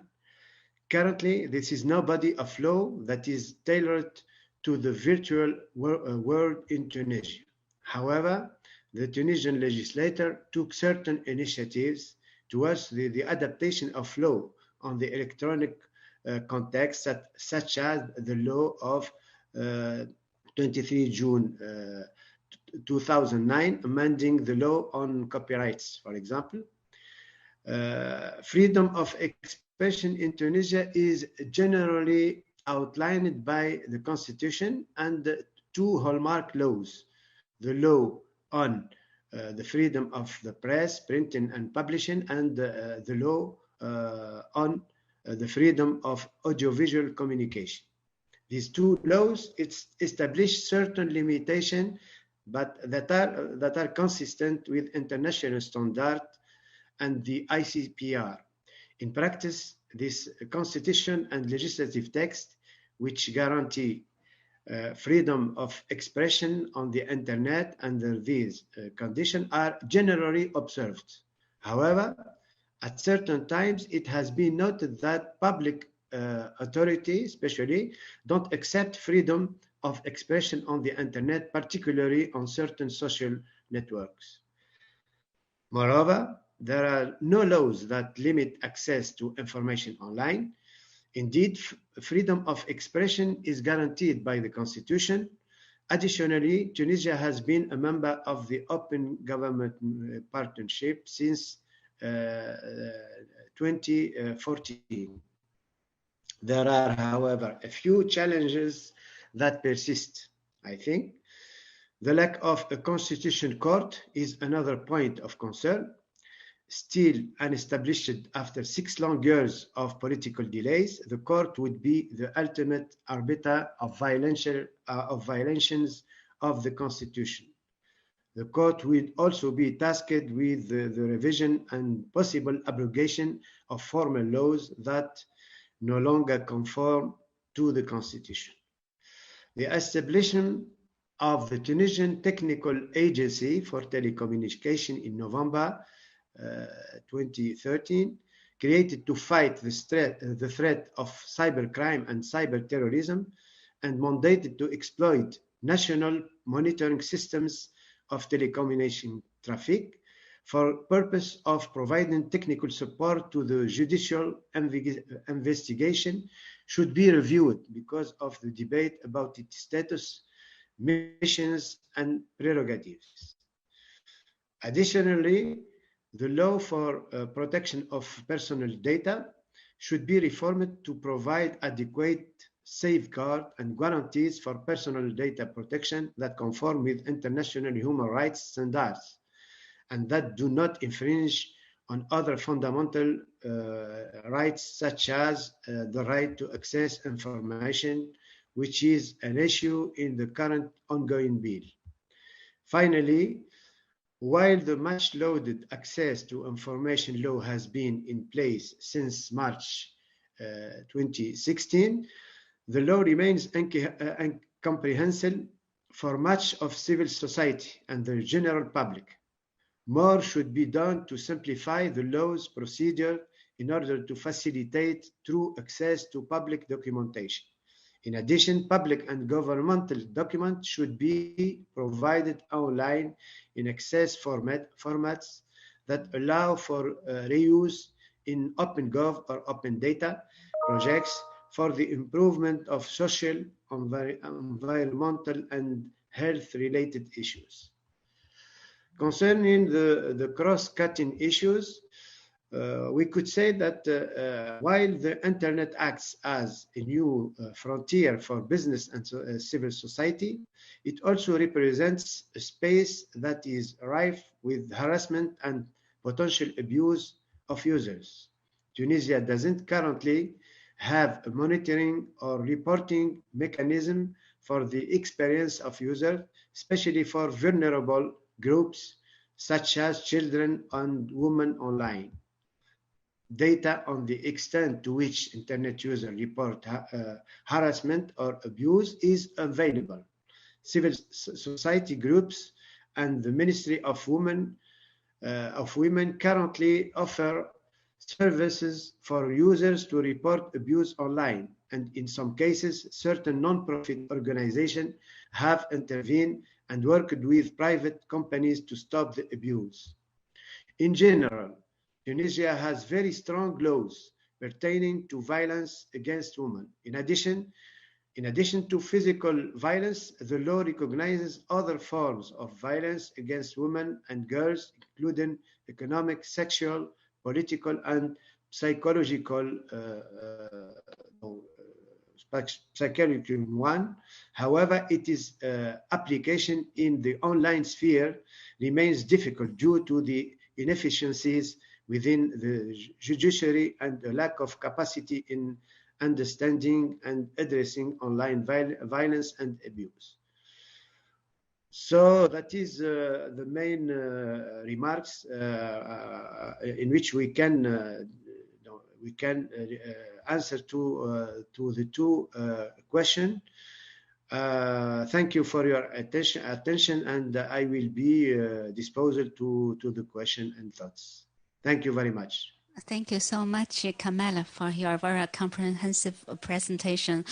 Currently, this is no body of law that is tailored to the virtual world in Tunisia. However, the Tunisian legislator took certain initiatives towards the adaptation of law on the electronic context, such as the law of 23 June 2009, amending the law on copyrights, for example. Freedom of expression in Tunisia is generally outlined by the constitution and two hallmark laws: the law on the freedom of the press, printing and publishing, and the law on the freedom of audiovisual communication. These two laws establish certain limitations, but that are consistent with international standards and the ICPR. In practice, this constitution and legislative text, which guarantee freedom of expression on the internet under these conditions, are generally observed. However, at certain times, it has been noted that public authorities, especially, don't accept freedom of expression on the internet, particularly on certain social networks. Moreover, there are no laws that limit access to information online. Indeed, freedom of expression is guaranteed by the Constitution. Additionally, Tunisia has been a member of the Open Government Partnership since 2014. There are, however, a few challenges that persist, I think. The lack of a constitutional court is another point of concern. Still unestablished after 6 long years of political delays, the court would be the ultimate arbiter of violations of the constitution. The court will also be tasked with the revision and possible abrogation of former laws that no longer conform to the constitution. The establishment of the Tunisian Technical Agency for Telecommunication in November 2013, created to fight the threat of cybercrime and cyber terrorism, and mandated to exploit national monitoring systems of telecommunication traffic for purpose of providing technical support to the judicial investigation, should be reviewed because of the debate about its status, missions, and prerogatives. Additionally, the law for protection of personal data should be reformed to provide adequate safeguard and guarantees for personal data protection that conform with international human rights standards and that do not infringe on other fundamental rights, such as the right to access information, which is an issue in the current ongoing bill. Finally, while the much-lauded access to information law has been in place since March 2016, the law remains incomprehensible for much of civil society and the general public. More should be done to simplify the law's procedure in order to facilitate true access to public documentation. In addition, public and governmental documents should be provided online in access formats that allow for reuse in OpenGov or Open Data projects for the improvement of social, environmental, and health-related issues. Concerning the cross-cutting issues, we could say that while the internet acts as a new frontier for business and civil society, it also represents a space that is rife with harassment and potential abuse of users. Tunisia doesn't currently have a monitoring or reporting mechanism for the experience of users, especially for vulnerable groups such as children and women online. Data on the extent to which internet users report harassment or abuse is available. Civil society groups and the Ministry of Women currently offer services for users to report abuse online, and in some cases, certain non-profit organizations have intervened and worked with private companies to stop the abuse. In general, Tunisia has very strong laws pertaining to violence against women. In addition to physical violence, the law recognizes other forms of violence against women and girls, including economic, sexual, political, and psychological one. However, its application in the online sphere remains difficult due to the inefficiencies within the judiciary and the lack of capacity in understanding and addressing online violence and abuse. So that is the main remarks in which we can answer to the two questions. Thank you for your attention, and I will be disposal to the question and thoughts. Thank you very much. Thank you so much, Kamala, for your very comprehensive presentation.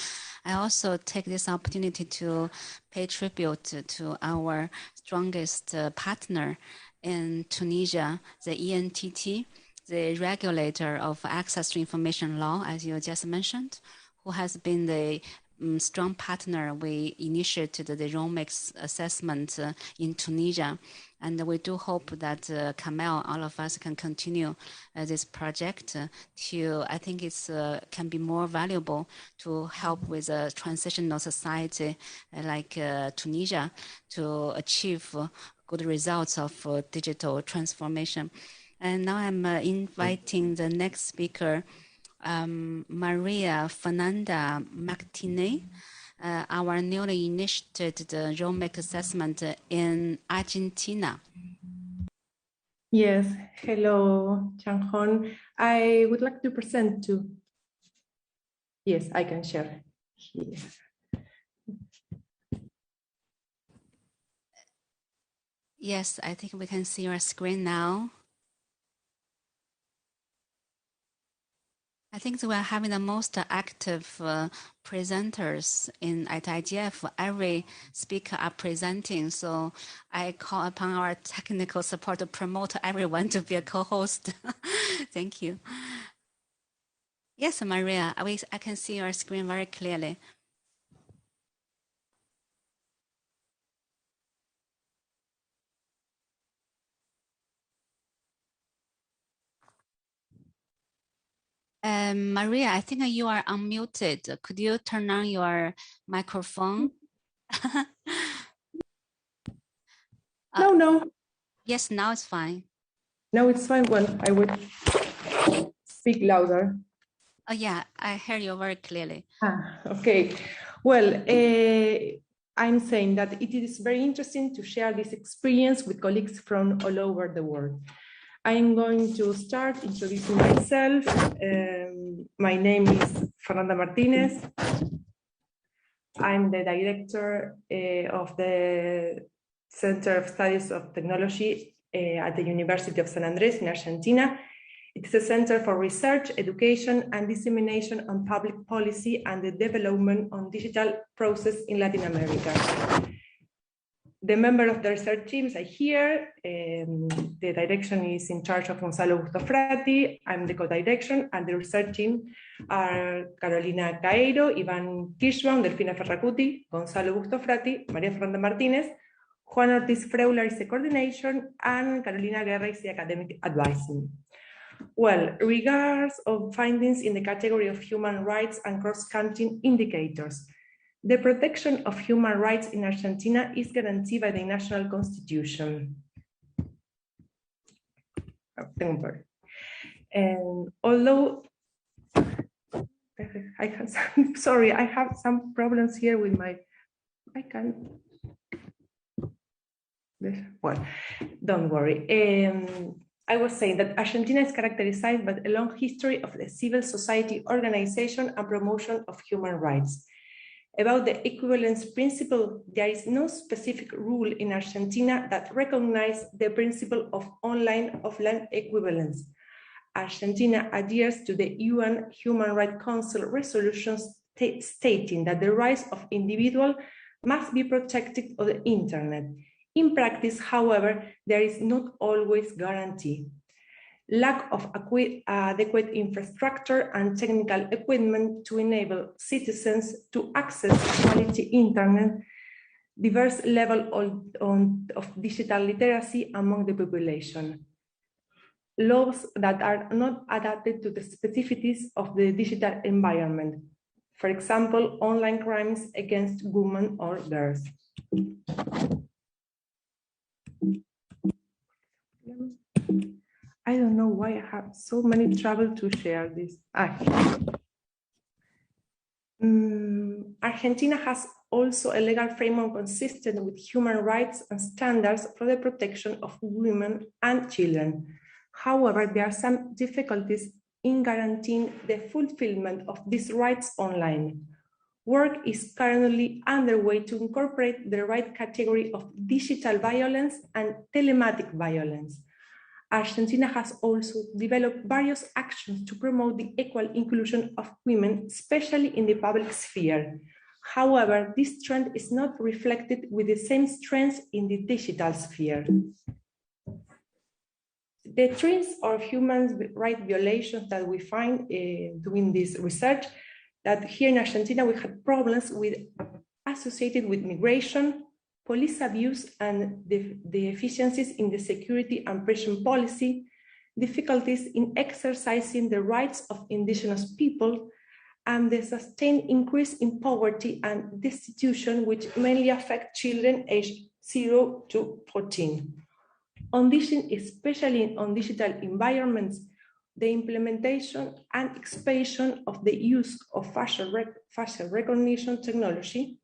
I also take this opportunity to pay tribute to our strongest partner in Tunisia, the ENTT, the regulator of access to information law, as you just mentioned, who has been the strong partner. We initiated the ROMEX assessment in Tunisia. And we do hope that Kamel, all of us can continue this project I think it's can be more valuable to help with a transitional society like Tunisia to achieve good results of digital transformation. And now I'm inviting the next speaker, Maria Fernanda Martinez, our newly initiated ROMEX assessment in Argentina. Yes, hello, Changhon. I would like to present to. Yes, I can share here. Yes, I think we can see your screen now. I think we are having the most active presenters at IGF. Every speaker are presenting, so I call upon our technical support to promote everyone to be a co-host. Thank you. Yes, Maria, I can see your screen very clearly. Maria, I think you are unmuted. Could you turn on your microphone? No. Yes, now it's fine. No, it's fine. Well, I would speak louder. Oh yeah, I hear you very clearly. Okay. Well, I'm saying that it is very interesting to share this experience with colleagues from all over the world. I'm going to start introducing myself. My name is Fernanda Martinez. I'm the director of the Center of Studies of Technology at the University of San Andres in Argentina. It's a center for research, education, and dissemination on public policy and the development on digital process in Latin America. The member of the research teams are here. The direction is in charge of Gonzalo Bustofrati. I'm the co-direction, and the research team are Carolina Caeiro, Ivan Kirschbaum, Delfina Ferracuti, Gonzalo Bustofrati, Maria Fernanda Martinez, Juan Ortiz Freuler is the coordination, and Carolina Guerra is the academic advising. Well, regards of findings in the category of human rights and cross-cutting indicators. The protection of human rights in Argentina is guaranteed by the national constitution. And although I have some problems here with my, well, don't worry. I was saying that Argentina is characterized by a long history of the civil society organization and promotion of human rights. About the equivalence principle, there is no specific rule in Argentina that recognizes the principle of online-offline equivalence. Argentina adheres to the UN Human Rights Council resolutions stating that the rights of individuals must be protected on the internet. In practice, however, there is not always guarantee. Lack of adequate infrastructure and technical equipment to enable citizens to access quality internet, diverse level of digital literacy among the population, laws that are not adapted to the specificities of the digital environment, for example, online crimes against women or girls. I don't know why I have so many trouble to share this. Argentina has also a legal framework consistent with human rights and standards for the protection of women and children. However, there are some difficulties in guaranteeing the fulfillment of these rights online. Work is currently underway to incorporate the right category of digital violence and telematic violence. Argentina has also developed various actions to promote the equal inclusion of women, especially in the public sphere. However, this trend is not reflected with the same strength in the digital sphere. The trends of human rights violations that we find doing this research, that here in Argentina we had problems associated with migration, police abuse and the deficiencies in the security and prison policy, difficulties in exercising the rights of indigenous people, and the sustained increase in poverty and destitution, which mainly affect children aged 0 to 14. Especially on digital environments, the implementation and expansion of the use of facial recognition technology.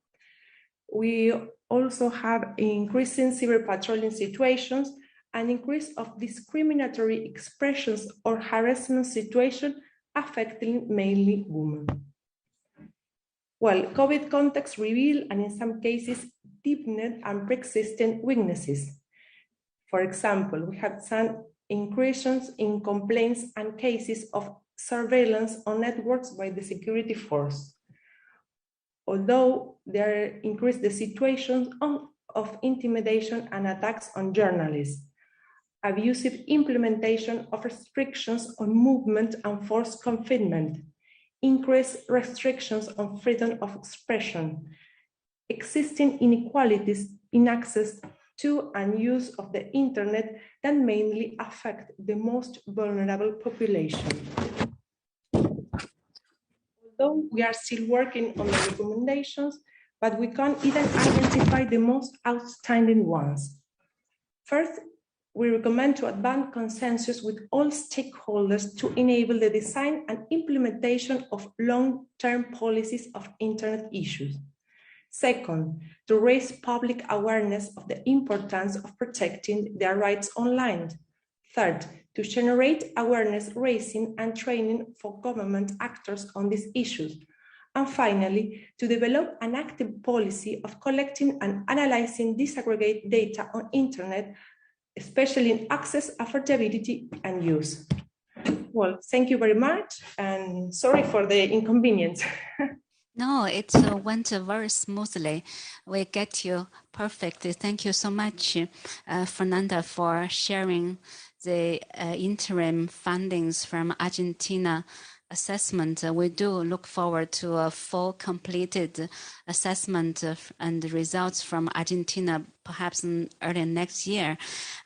We also have increasing cyber patrolling situations, an increase of discriminatory expressions or harassment situations affecting mainly women. Well, COVID context revealed and in some cases deepened and pre-existing weaknesses. For example, we have some increases in complaints and cases of surveillance on networks by the security force. Although there increased the situations of intimidation and attacks on journalists, abusive implementation of restrictions on movement and forced confinement, increased restrictions on freedom of expression, existing inequalities in access to and use of the internet that mainly affect the most vulnerable population. Although we are still working on the recommendations, but we can even identify the most outstanding ones. First, we recommend to advance consensus with all stakeholders to enable the design and implementation of long-term policies of internet issues. Second, to raise public awareness of the importance of protecting their rights online. Third, to generate awareness raising and training for government actors on these issues. And finally, to develop an active policy of collecting and analyzing disaggregated data on internet, especially in access, affordability, and use. Well, thank you very much, and sorry for the inconvenience. No, it went very smoothly. We get you perfectly. Thank you so much, Fernanda, for sharing the interim findings from Argentina assessment. We do look forward to a full completed assessment and results from Argentina, perhaps early next year.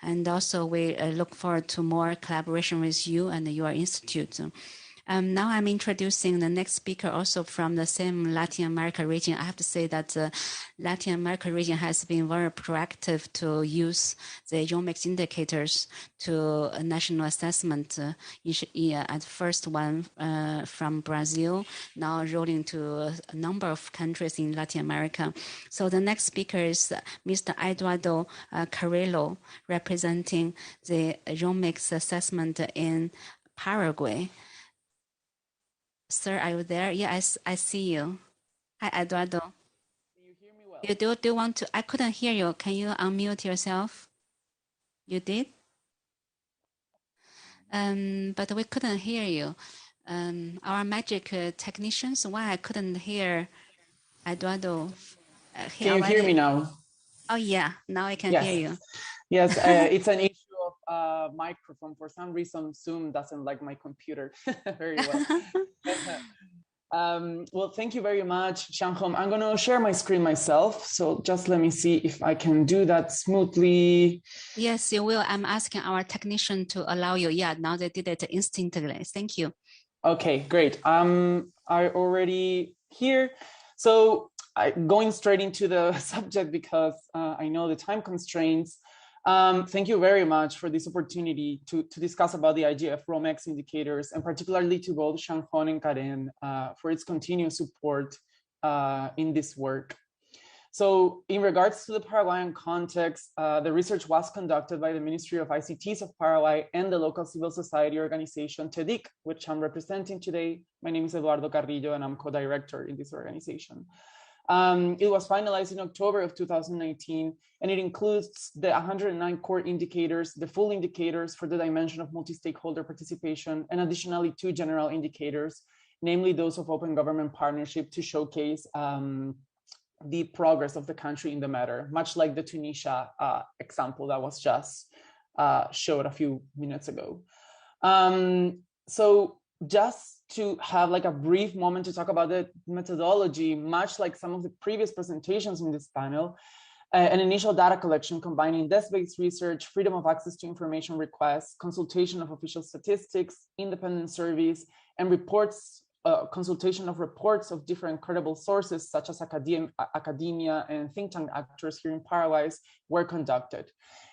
And also we look forward to more collaboration with you and your institute. Now I'm introducing the next speaker also from the same Latin America region. I have to say that the Latin America region has been very proactive to use the Yomex indicators to a national assessment. At first one from Brazil, now rolling to a number of countries in Latin America. So the next speaker is Mr. Eduardo Carrillo, representing the Yomex assessment in Paraguay. Sir, are you there? Yeah, I see you. Hi, Eduardo. Can you hear me well? You do want to? I couldn't hear you. Can you unmute yourself? You did? But we couldn't hear you. our magic technicians. Why I couldn't hear Eduardo? Can you hear me now? Oh yeah, now I can hear you. Yes, it's an issue of microphone. For some reason, Zoom doesn't like my computer very well. Well, thank you very much, Xianghong. I'm going to share my screen myself. So just let me see if I can do that smoothly. Yes, you will. I'm asking our technician to allow you. Yeah, now they did it instantly. Thank you. Okay, great. I already here. So going straight into the subject because I know the time constraints. Thank you very much for this opportunity to discuss about the IGF ROMEX indicators, and particularly to both Xianghong and Karen for its continued support in this work. So in regards to the Paraguayan context, the research was conducted by the Ministry of ICTs of Paraguay and the local civil society organization TEDIC, which I'm representing today. My name is Eduardo Carrillo and I'm co-director in this organization. It was finalized in October of 2019, and it includes the 109 core indicators, the full indicators for the dimension of multi-stakeholder participation, and additionally 2 general indicators, namely those of open government partnership to showcase the progress of the country in the matter, much like the Tunisia example that was just showed a few minutes ago. So just to have like a brief moment to talk about the methodology, much like some of the previous presentations in this panel, an initial data collection combining desk-based research, freedom of access to information requests, consultation of official statistics, independent surveys, and reports, consultation of reports of different credible sources such as academia and think tank actors here in Paraguay were conducted.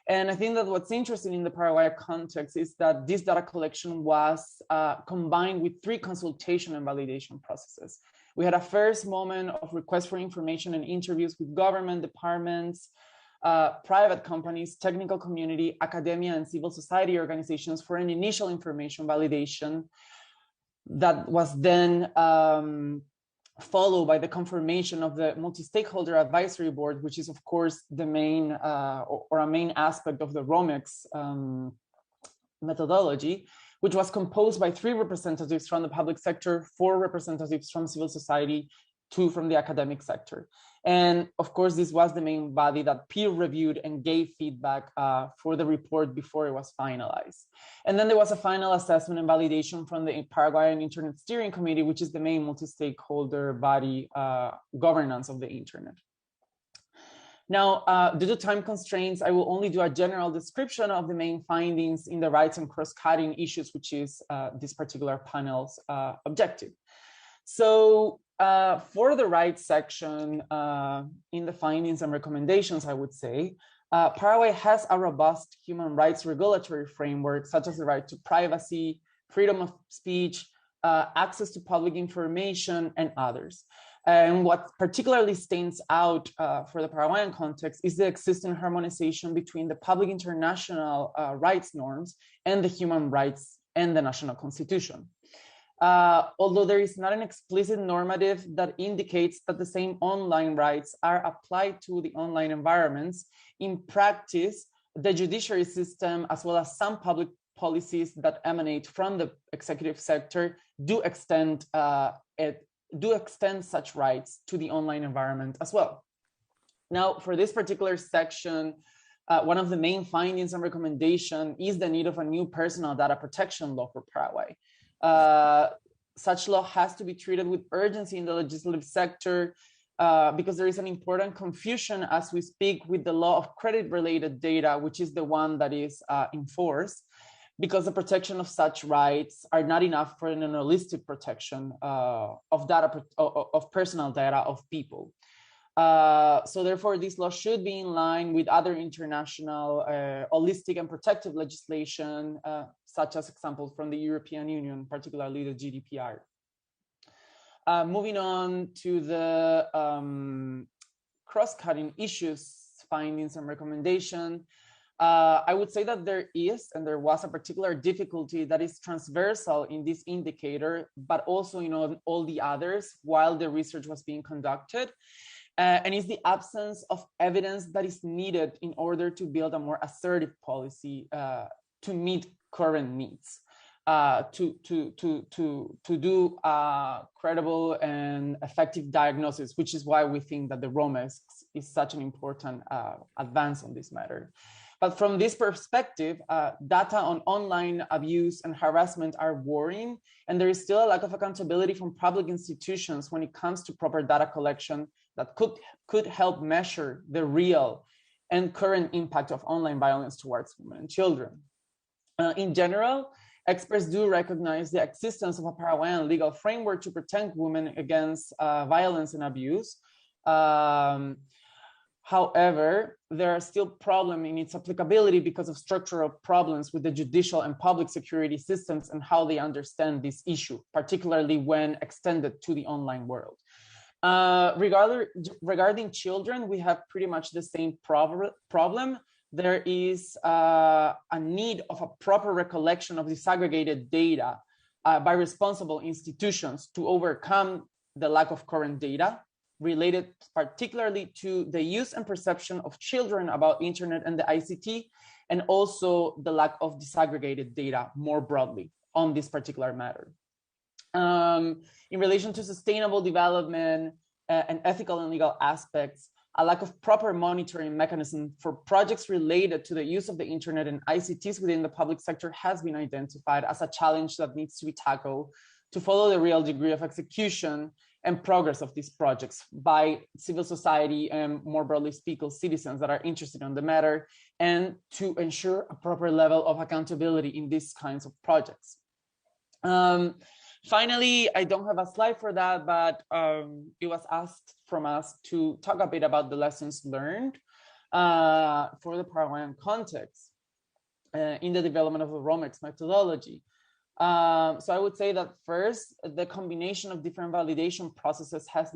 And I think that what's interesting in the Paraguay context is that this data collection was combined with 3 consultation and validation processes. We had a first moment of request for information and interviews with government departments, private companies, technical community, academia, and civil society organizations for an initial information validation that was then followed by the confirmation of the multi-stakeholder advisory board, which is of course the main or a main aspect of the ROMEX methodology, which was composed by 3 representatives from the public sector, 4 representatives from civil society, 2 from the academic sector. And of course, this was the main body that peer reviewed and gave feedback for the report before it was finalized. And then there was a final assessment and validation from the Paraguayan Internet Steering Committee, which is the main multi-stakeholder body governance of the internet. Now, due to time constraints, I will only do a general description of the main findings in the rights and cross-cutting issues, which is this particular panel's objective. So for the rights section in the findings and recommendations, I would say, Paraguay has a robust human rights regulatory framework, such as the right to privacy, freedom of speech, access to public information, and others. And what particularly stands out for the Paraguayan context is the existing harmonization between the public international rights norms and the human rights and the national constitution. Although there is not an explicit normative that indicates that the same online rights are applied to the online environments, in practice, the judiciary system, as well as some public policies that emanate from the executive sector, do extend such rights to the online environment as well. Now, for this particular section, one of the main findings and recommendation is the need of a new personal data protection law for Paraguay. Such law has to be treated with urgency in the legislative sector because there is an important confusion as we speak with the law of credit-related data, which is the one that is in force, because the protection of such rights are not enough for an holistic protection of data, of personal data of people. So therefore, this law should be in line with other international holistic and protective legislation, such as examples from the European Union, particularly the GDPR. Moving on to the cross-cutting issues, findings, and recommendation. I would say that there is, and there was a particular difficulty that is transversal in this indicator, but also in all the others while the research was being conducted. And it's the absence of evidence that is needed in order to build a more assertive policy to meet current needs. to do credible and effective diagnosis, which is why we think that the ROMEX is such an important advance on this matter. But from this perspective, data on online abuse and harassment are worrying, and there is still a lack of accountability from public institutions when it comes to proper data collection that could help measure the real and current impact of online violence towards women and children. In general, experts do recognize the existence of a Paraguayan legal framework to protect women against violence and abuse. However, there are still problems in its applicability because of structural problems with the judicial and public security systems and how they understand this issue, particularly when extended to the online world. Regarding children, we have pretty much the same problem. There is a need of a proper recollection of disaggregated data by responsible institutions to overcome the lack of current data related particularly to the use and perception of children about internet and the ICT, and also the lack of disaggregated data more broadly on this particular matter. In relation to sustainable development and ethical and legal aspects, a lack of proper monitoring mechanism for projects related to the use of the internet and ICTs within the public sector has been identified as a challenge that needs to be tackled to follow the real degree of execution and progress of these projects by civil society and, more broadly speaking, citizens that are interested in the matter, and to ensure a proper level of accountability in these kinds of projects. Finally, I don't have a slide for that, but it was asked from us to talk a bit about the lessons learned for the Paraguayan context in the development of the ROMEX methodology. So I would say that first, the combination of different validation processes has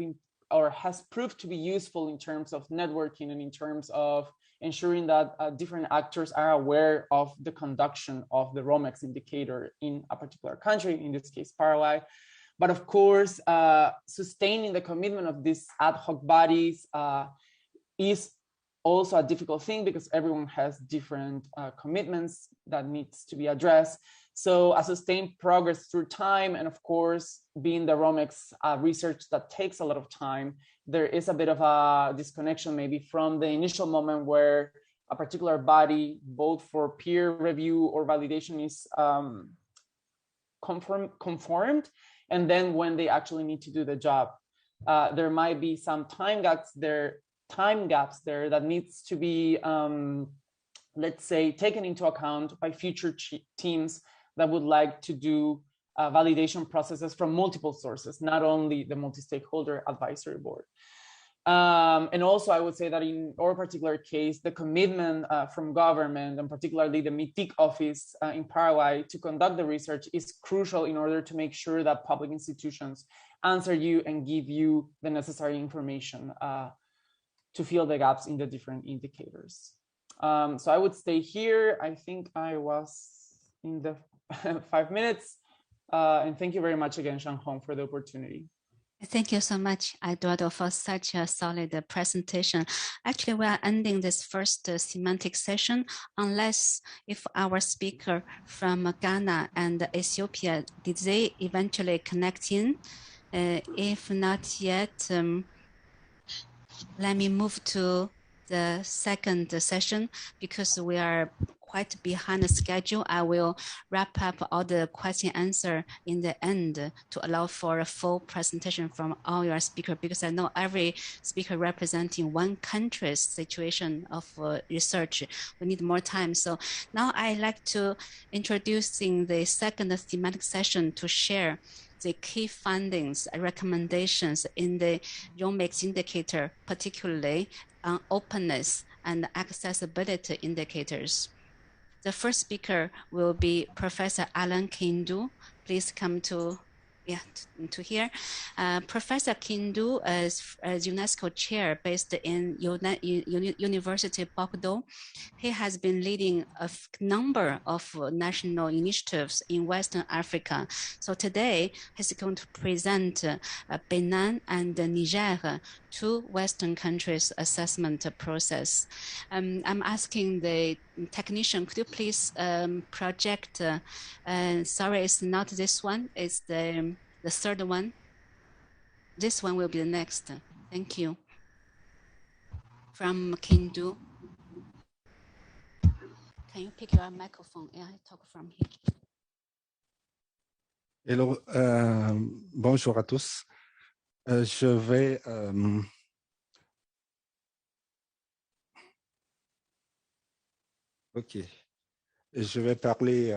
proved to be useful in terms of networking and in terms of ensuring that different actors are aware of the conduction of the ROMEX indicator in a particular country, in this case, Paraguay. But of course, sustaining the commitment of these ad hoc bodies is also a difficult thing because everyone has different commitments that needs to be addressed. So a sustained progress through time, and of course, being the ROMEX research that takes a lot of time, there is a bit of a disconnection maybe from the initial moment where a particular body, both for peer review or validation, is conformed, and then when they actually need to do the job. There might be some time gaps there that needs to be, let's say, taken into account by future teams that would like to do validation processes from multiple sources, not only the multi-stakeholder advisory board. And also, I would say that in our particular case, the commitment from government, and particularly the MITIC office in Paraguay, to conduct the research is crucial in order to make sure that public institutions answer you and give you the necessary information to fill the gaps in the different indicators. So I would stay here. I think I was in the 5 minutes. And thank you very much again, Shanghong, for the opportunity. Thank you so much, Eduardo, for such a solid presentation. Actually, we are ending this first semantic session unless if our speaker from Ghana and Ethiopia, did they eventually connect in? If not yet, let me move to the second session because we are quite behind the schedule. I will wrap up all the question answer in the end to allow for a full presentation from all your speakers, because I know every speaker representing one country's situation of research. We need more time. So now I'd like to introduce in the second thematic session to share the key findings and recommendations in the ROMEX indicator, particularly on openness and accessibility indicators. The first speaker will be Professor Alan Kindu. Please come to to hear. Professor Kindu is UNESCO chair based in University of Bordeaux. He has been leading a number of national initiatives in Western Africa. So today he's going to present Benin and Niger, two Western countries assessment process. I'm asking the technician, could you please project, sorry, it's not this one, it's the third one. This one will be the next. Thank you. From Kindu. Can you pick your microphone? Yeah, I talk from here. Hello, bonjour à tous. Je vais ok. Je vais parler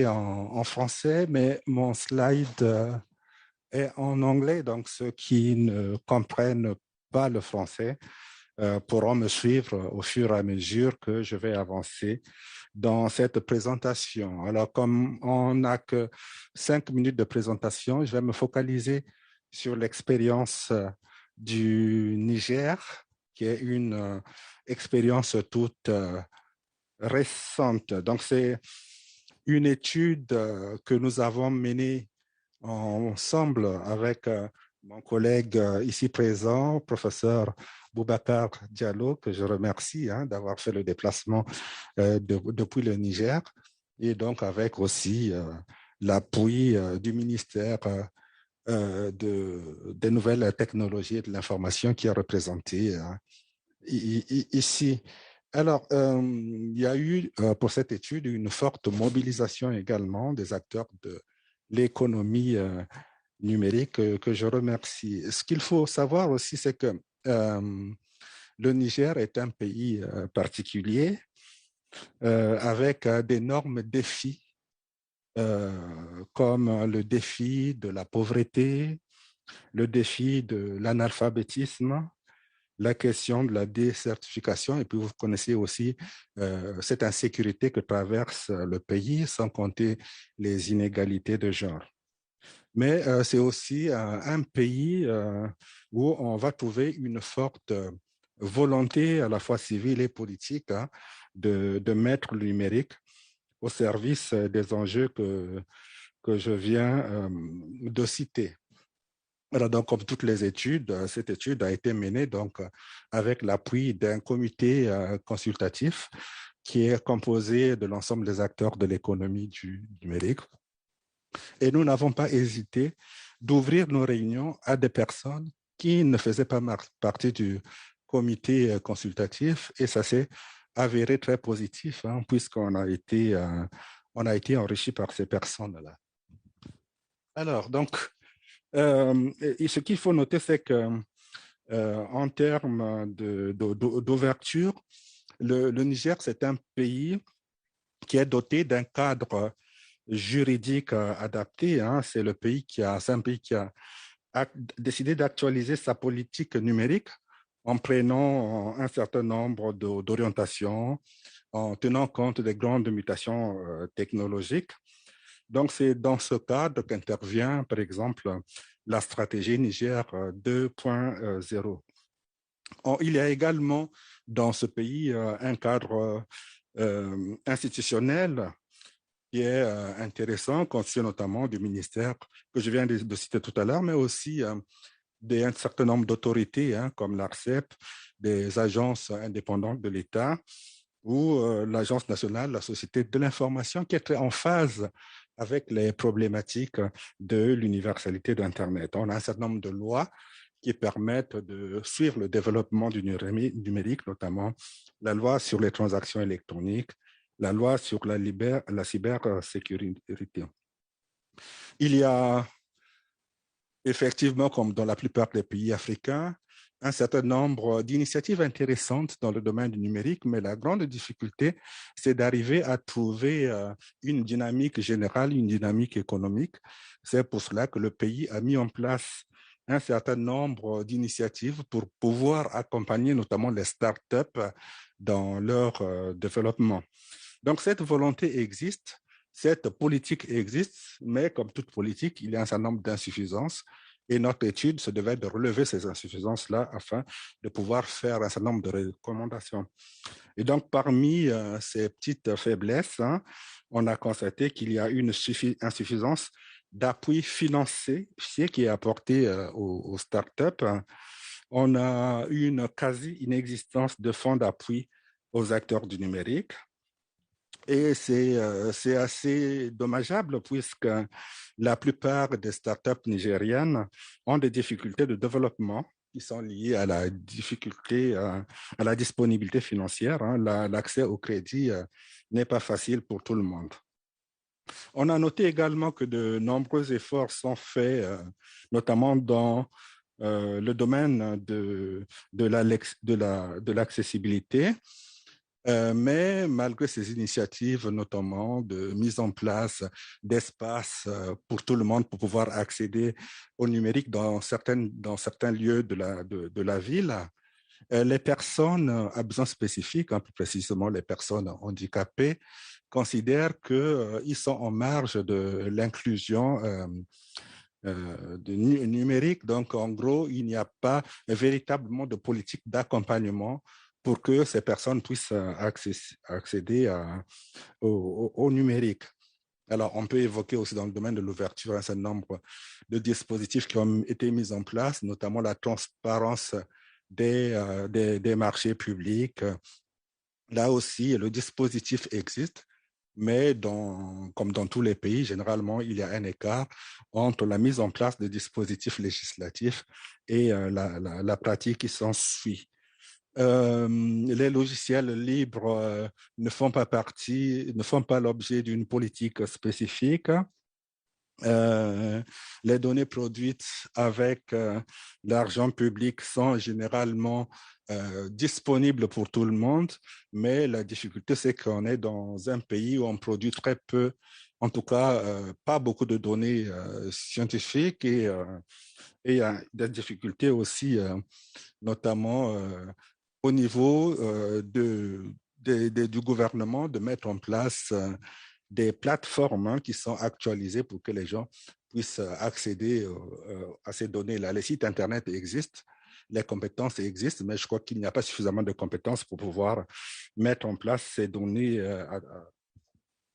en français, mais mon slide est en anglais, donc ceux qui ne comprennent pas le français pourront me suivre au fur et à mesure que je vais avancer dans cette présentation. Alors, comme on n'a que 5 minutes de présentation, je vais me focaliser sur l'expérience du Niger, qui est une expérience toute récente. Donc, c'est une étude que nous avons menée ensemble avec mon collègue ici présent, professeur Boubacar Diallo, que je remercie d'avoir fait le déplacement depuis le Niger, et donc avec aussi l'appui du ministère des nouvelles technologies et de l'information qui est représenté ici. Alors, il y a eu pour cette étude une forte mobilisation également des acteurs de l'économie numérique que je remercie. Ce qu'il faut savoir aussi, c'est que le Niger est un pays particulier avec d'énormes défis comme le défi de la pauvreté, le défi de l'analphabétisme, la question de la désertification, et puis vous connaissez aussi cette insécurité que traverse le pays, sans compter les inégalités de genre. Mais c'est aussi un pays où on va trouver une forte volonté à la fois civile et politique de mettre le numérique au service des enjeux que je viens de citer. Alors, donc, comme toutes les études, cette étude a été menée donc, avec l'appui d'un comité consultatif qui est composé de l'ensemble des acteurs de l'économie du numérique. Et nous n'avons pas hésité d'ouvrir nos réunions à des personnes qui ne faisaient pas partie du comité consultatif, et ça s'est avéré très positif puisqu'on a été enrichi par ces personnes-là. Alors, donc, et ce qu'il faut noter, c'est que en termes d'ouverture, le Niger, c'est un pays qui est doté d'un cadre juridique adapté. C'est un pays qui a décidé d'actualiser sa politique numérique en prenant un certain nombre d'orientations, en tenant compte des grandes mutations technologiques. Donc, c'est dans ce cadre qu'intervient, par exemple, la stratégie Niger 2.0. Il y a également dans ce pays un cadre institutionnel qui est intéressant, constitué notamment du ministère que je viens de citer tout à l'heure, mais aussi d'un certain nombre d'autorités comme l'ARCEP, des agences indépendantes de l'État ou l'Agence nationale de la société de l'information qui est très en phase avec les problématiques de l'universalité d'Internet. On a un certain nombre de lois qui permettent de suivre le développement du numérique, notamment la loi sur les transactions électroniques, la loi sur la cybersécurité. Il y a effectivement, comme dans la plupart des pays africains, un certain nombre d'initiatives intéressantes dans le domaine du numérique, mais la grande difficulté, c'est d'arriver à trouver une dynamique générale, une dynamique économique. C'est pour cela que le pays a mis en place un certain nombre d'initiatives pour pouvoir accompagner notamment les startups dans leur développement. Donc, cette volonté existe, cette politique existe, mais comme toute politique, il y a un certain nombre d'insuffisances. Et notre étude se devait de relever ces insuffisances-là afin de pouvoir faire un certain nombre de recommandations. Et donc, parmi ces petites faiblesses, on a constaté qu'il y a une insuffisance d'appui financier qui est apporté aux startups. On a une quasi-inexistence de fonds d'appui aux acteurs du numérique. Et c'est assez dommageable puisque la plupart des startups nigériennes ont des difficultés de développement qui sont liées à la difficulté, à la disponibilité financière. L'accès au crédit n'est pas facile pour tout le monde. On a noté également que de nombreux efforts sont faits, notamment dans le domaine de l'accessibilité. Mais malgré ces initiatives, notamment de mise en place d'espaces pour tout le monde pour pouvoir accéder au numérique dans certains lieux de la ville, les personnes à besoins spécifiques, plus précisément les personnes handicapées, considèrent qu'ils sont en marge de l'inclusion numérique. Donc, en gros, il n'y a pas véritablement de politique d'accompagnement pour que ces personnes puissent accéder au numérique. Alors, on peut évoquer aussi dans le domaine de l'ouverture un certain nombre de dispositifs qui ont été mis en place, notamment la transparence des marchés publics. Là aussi, le dispositif existe, mais comme dans tous les pays, généralement, il y a un écart entre la mise en place des dispositifs législatifs et la pratique qui s'ensuit. Les logiciels libres ne font pas l'objet d'une politique spécifique. Les données produites avec l'argent public sont généralement disponibles pour tout le monde, mais la difficulté, c'est qu'on est dans un pays où on produit très peu, en tout cas, pas beaucoup de données scientifiques et il y a des difficultés aussi, notamment au niveau du gouvernement de mettre en place des plateformes qui sont actualisées pour que les gens puissent accéder à ces données-là. Les sites Internet existent, les compétences existent, mais je crois qu'il n'y a pas suffisamment de compétences pour pouvoir mettre en place ces données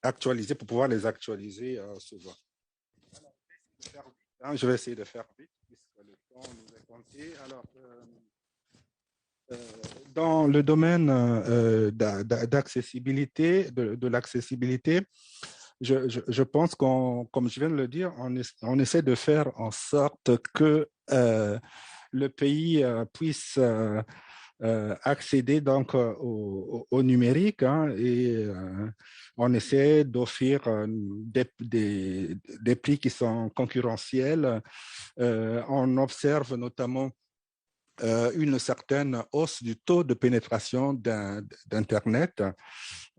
actualisées, pour pouvoir les actualiser souvent. Alors, je vais essayer de faire vite, puisque le temps nous est compté. Alors, dans le domaine d'accessibilité, de l'accessibilité, je pense comme je viens de le dire, on essaie de faire en sorte que le pays puisse accéder donc au numérique, et on essaie d'offrir des prix qui sont concurrentiels. On observe notamment une certaine hausse du taux de pénétration d'Internet.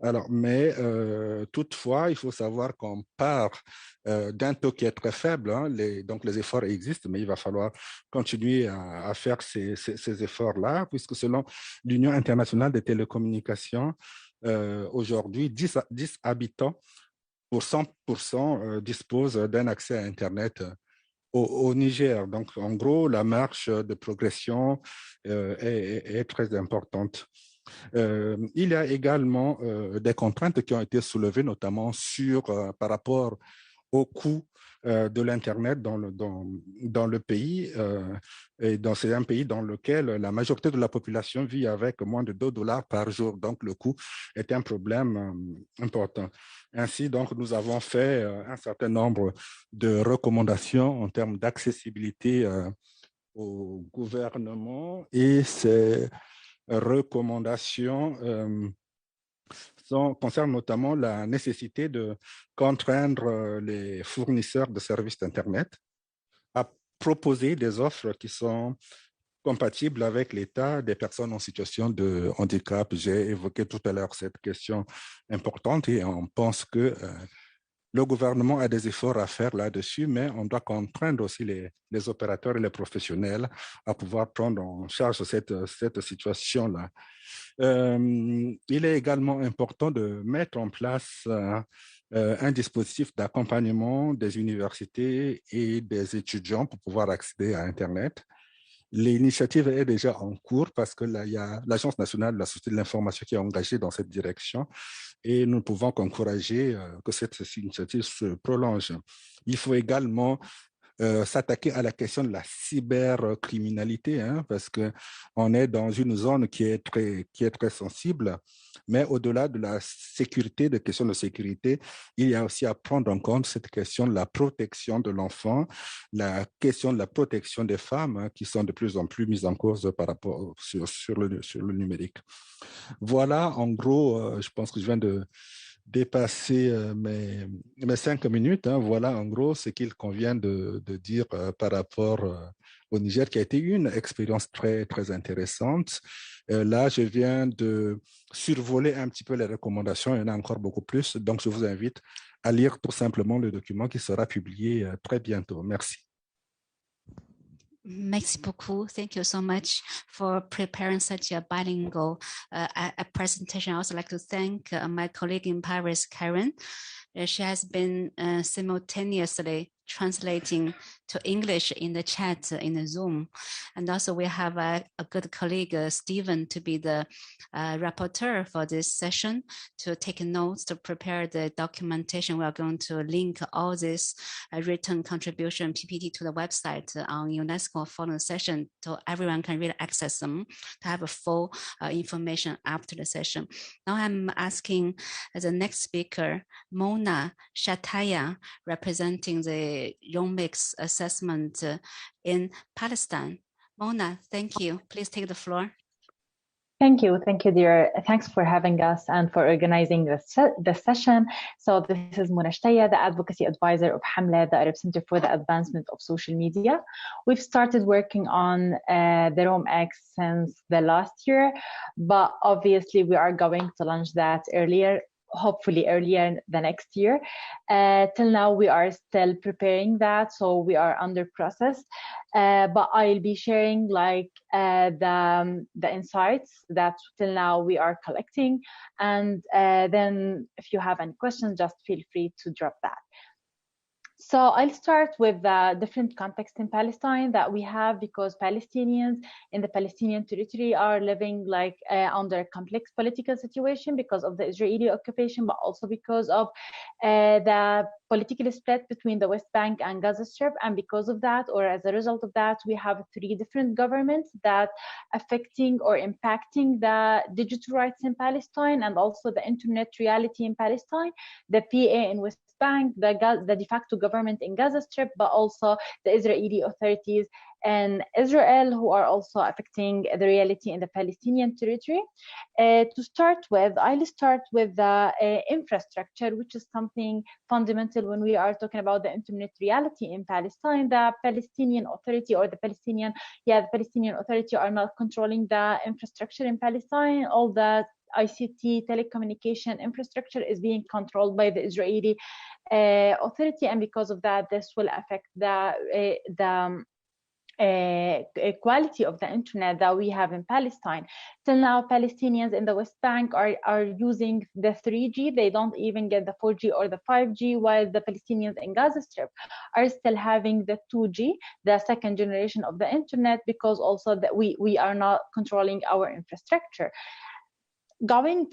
Alors, mais toutefois, il faut savoir qu'on part d'un taux qui est très faible. Donc, les efforts existent, mais il va falloir continuer à faire ces efforts-là, puisque selon l'Union internationale des télécommunications, aujourd'hui, 10 habitants pour 100% disposent d'un accès à Internet au Niger. Donc, en gros, la marche de progression est très importante. Il y a également des contraintes qui ont été soulevées, notamment par rapport au coût de l'Internet dans le pays. Et c'est un pays dans lequel la majorité de la population vit avec moins de $2 par jour. Donc, le coût est un problème important. Ainsi, donc, nous avons fait un certain nombre de recommandations en termes d'accessibilité au gouvernement, et ces recommandations concernent notamment la nécessité de contraindre les fournisseurs de services d'Internet à proposer des offres qui sont compatibles avec l'état des personnes en situation de handicap. J'ai évoqué tout à l'heure cette question importante, et on pense que Le gouvernement a des efforts à faire là-dessus, mais on doit contraindre aussi les opérateurs et les professionnels à pouvoir prendre en charge cette situation-là. Il est également important de mettre en place un dispositif d'accompagnement des universités et des étudiants pour pouvoir accéder à Internet. L'initiative est déjà en cours parce que là, il y a l'Agence nationale de la société de l'information qui est engagée dans cette direction et nous ne pouvons qu'encourager que cette initiative se prolonge. Il faut également s'attaquer à la question de la cybercriminalité, hein, parce qu'on est dans une zone qui est très sensible, mais au-delà de la sécurité, des questions de sécurité, il y a aussi à prendre en compte cette question de la protection de l'enfant, la question de la protection des femmes, hein, qui sont de plus en plus mises en cause par rapport sur le numérique. Voilà, en gros, je pense que je viens de dépasser mes 5 minutes. Hein. Voilà en gros ce qu'il convient de dire par rapport au Niger, qui a été une expérience très, très intéressante. Là, je viens de survoler un petit peu les recommandations. Il y en a encore beaucoup plus. Donc, je vous invite à lire tout simplement le document qui sera publié très bientôt. Merci. Merci beaucoup. Thank you so much for preparing such a bilingual a presentation. I also like to thank my colleague in Paris, Karen. She has been simultaneously translating to English in the chat in the Zoom. And also we have a good colleague, Stephen, to be the rapporteur for this session, to take notes, to prepare the documentation. We are going to link all this written contribution PPT to the website on UNESCO following session, so everyone can really access them to have a full information after the session. Now I'm asking the next speaker, Mona Shataya, representing the Yomics assessment in Palestine. Mona, thank you. Please take the floor. Thank you, dear. Thanks for having us and for organizing the session. So this is Mona Shataya, the advocacy advisor of Hamla, the Arab Center for the Advancement of Social Media. We've started working on the Rome X since the last year, but obviously we are going to launch that earlier, hopefully earlier the next year. Till now we are still preparing that, so we are under process, but I'll be sharing like the insights that till now we are collecting, and then if you have any questions, just feel free to drop that. So I'll start with the different context in Palestine that we have, because Palestinians in the Palestinian territory are living like under a complex political situation because of the Israeli occupation, but also because of the political split between the West Bank and Gaza Strip. And because of that, or as a result of that, we have 3 different governments that affecting or impacting the digital rights in Palestine and also the internet reality in Palestine, the PA in West Bank, the de facto government in Gaza Strip, but also the Israeli authorities in Israel, who are also affecting the reality in the Palestinian territory. To start with, I'll start with the infrastructure, which is something fundamental when we are talking about the internet reality in Palestine. The Palestinian Authority or the Palestinian Authority are not controlling the infrastructure in Palestine. All the ICT telecommunication infrastructure is being controlled by the Israeli authority, and because of that, this will affect the quality of the internet that we have in Palestine. Till now, Palestinians in the West Bank are using the 3G. They don't even get the 4G or the 5G, while the Palestinians in Gaza Strip are still having the 2G, the second generation of the internet, because also that we are not controlling our infrastructure. Going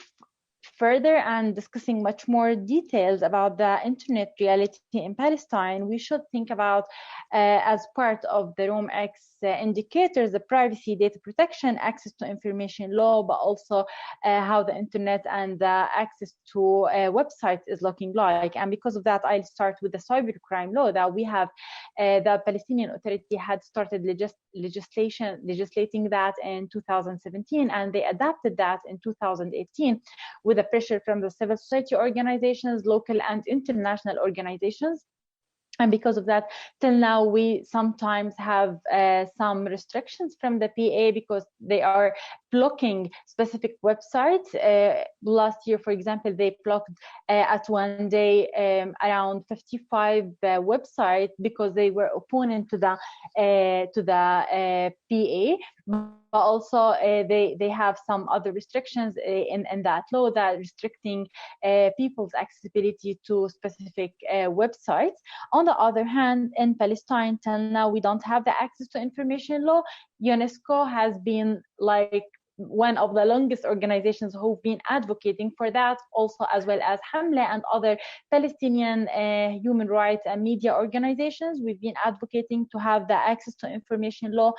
further and discussing much more details about the internet reality in Palestine, we should think about, as part of the Rome X indicators, the privacy, data protection, access to information law, but also how the internet and the access to websites is looking like. And because of that, I'll start with the cybercrime law that we have. The Palestinian Authority had started legislating that in 2017, and they adapted that in 2018 with the pressure from the civil society organizations, local and international organizations. And because of that, till now, we sometimes have some restrictions from the PA because they are blocking specific websites. Last year, for example, they blocked at one day around 55 websites because they were opponent to the PA. But also they have some other restrictions in that law that restricting people's accessibility to specific websites. On the other hand, in Palestine, till now, we don't have the access to information law. UNESCO has been like one of the longest organizations who've been advocating for that, also as well as Hamle and other Palestinian human rights and media organizations. We've been advocating to have the access to information law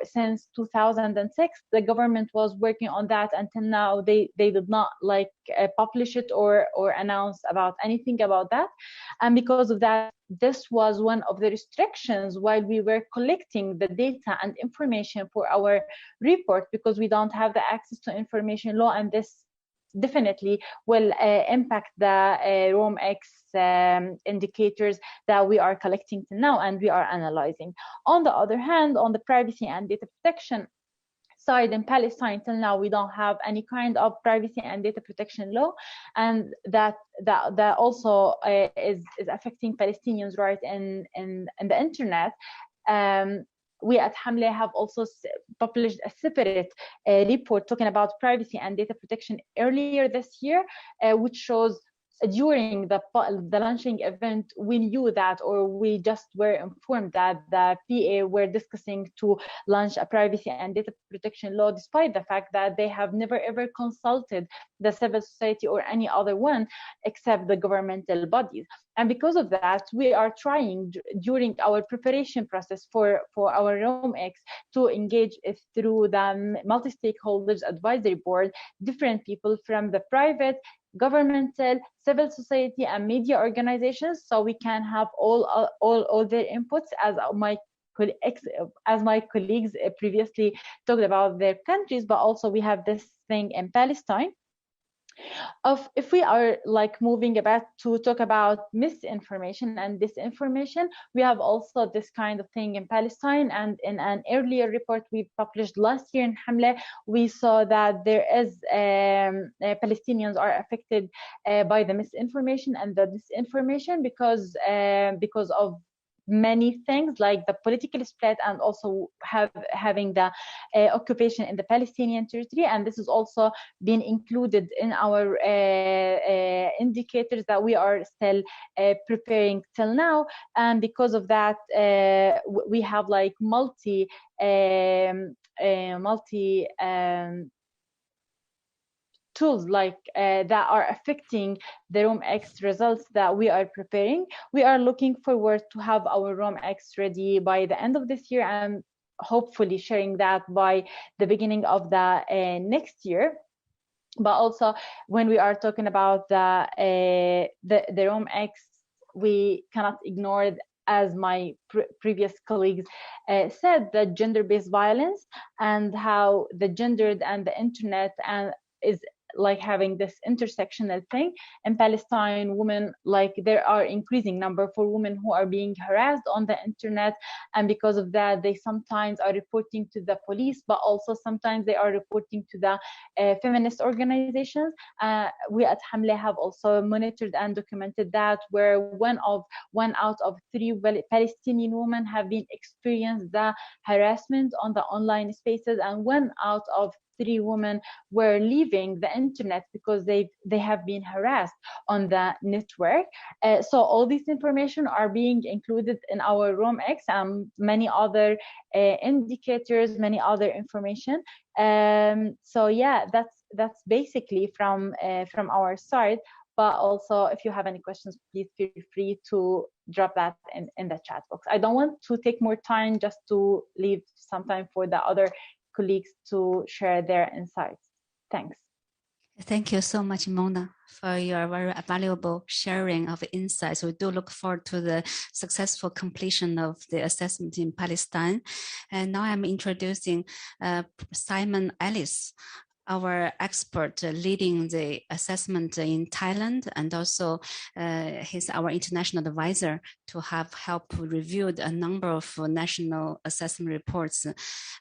since 2006. The government was working on that until now. They did not like publish it or announce about anything about that. And because of that, this was one of the restrictions while we were collecting the data and information for our report, because we don't have the access to information law, and this definitely will impact the ROMX indicators that we are collecting now and we are analyzing. On the other hand, on the privacy and data protection side in Palestine, till now we don't have any kind of privacy and data protection law, and that also is affecting Palestinians' rights in the internet. We at Hamle have also published a separate report talking about privacy and data protection earlier this year, which shows during the launching event, we knew that, or we just were informed that the PA were discussing to launch a privacy and data protection law, despite the fact that they have never ever consulted the civil society or any other one except the governmental bodies. And because of that, we are trying during our preparation process for our ROMX to engage through the multi-stakeholders advisory board, different people from the private, governmental, civil society, and media organizations, so we can have all their inputs, as my colleagues previously talked about their countries, but also we have this thing in Palestine. If we are like moving about to talk about misinformation and disinformation, we have also this kind of thing in Palestine. And in an earlier report we published last year in Hamle, we saw that there is Palestinians are affected by the misinformation and the disinformation because of many things, like the political split and also having the occupation in the Palestinian territory. And this is also been included in our indicators that we are still preparing till now. And because of that, we have like multi tools like that are affecting the ROMX results that we are preparing. We are looking forward to have our ROMX ready by the end of this year and hopefully sharing that by the beginning of the next year. But also when we are talking about the ROMX, we cannot ignore, as my previous colleagues said, the gender-based violence and how the gendered and the internet and is like having this intersectional thing. In Palestine, women, like there are increasing number for women who are being harassed on the internet, and because of that they sometimes are reporting to the police, but also sometimes they are reporting to the feminist organizations. We at Hamle have also monitored and documented that, where one out of 3 Palestinian women have been experienced the harassment on the online spaces, and 1 out of 3 women were leaving the internet because they have been harassed on the network. So all this information are being included in our ROMX and many other indicators, many other information. So yeah, that's basically from our side. But also, if you have any questions, please feel free to drop that in the chat box. I don't want to take more time, just to leave some time for the other colleagues to share their insights. Thanks. Thank you so much, Mona, for your very valuable sharing of insights. We do look forward to the successful completion of the assessment in Palestine. And now I'm introducing Simon Ellis. our expert leading the assessment in Thailand, and also he's our international advisor to have help reviewed a number of national assessment reports.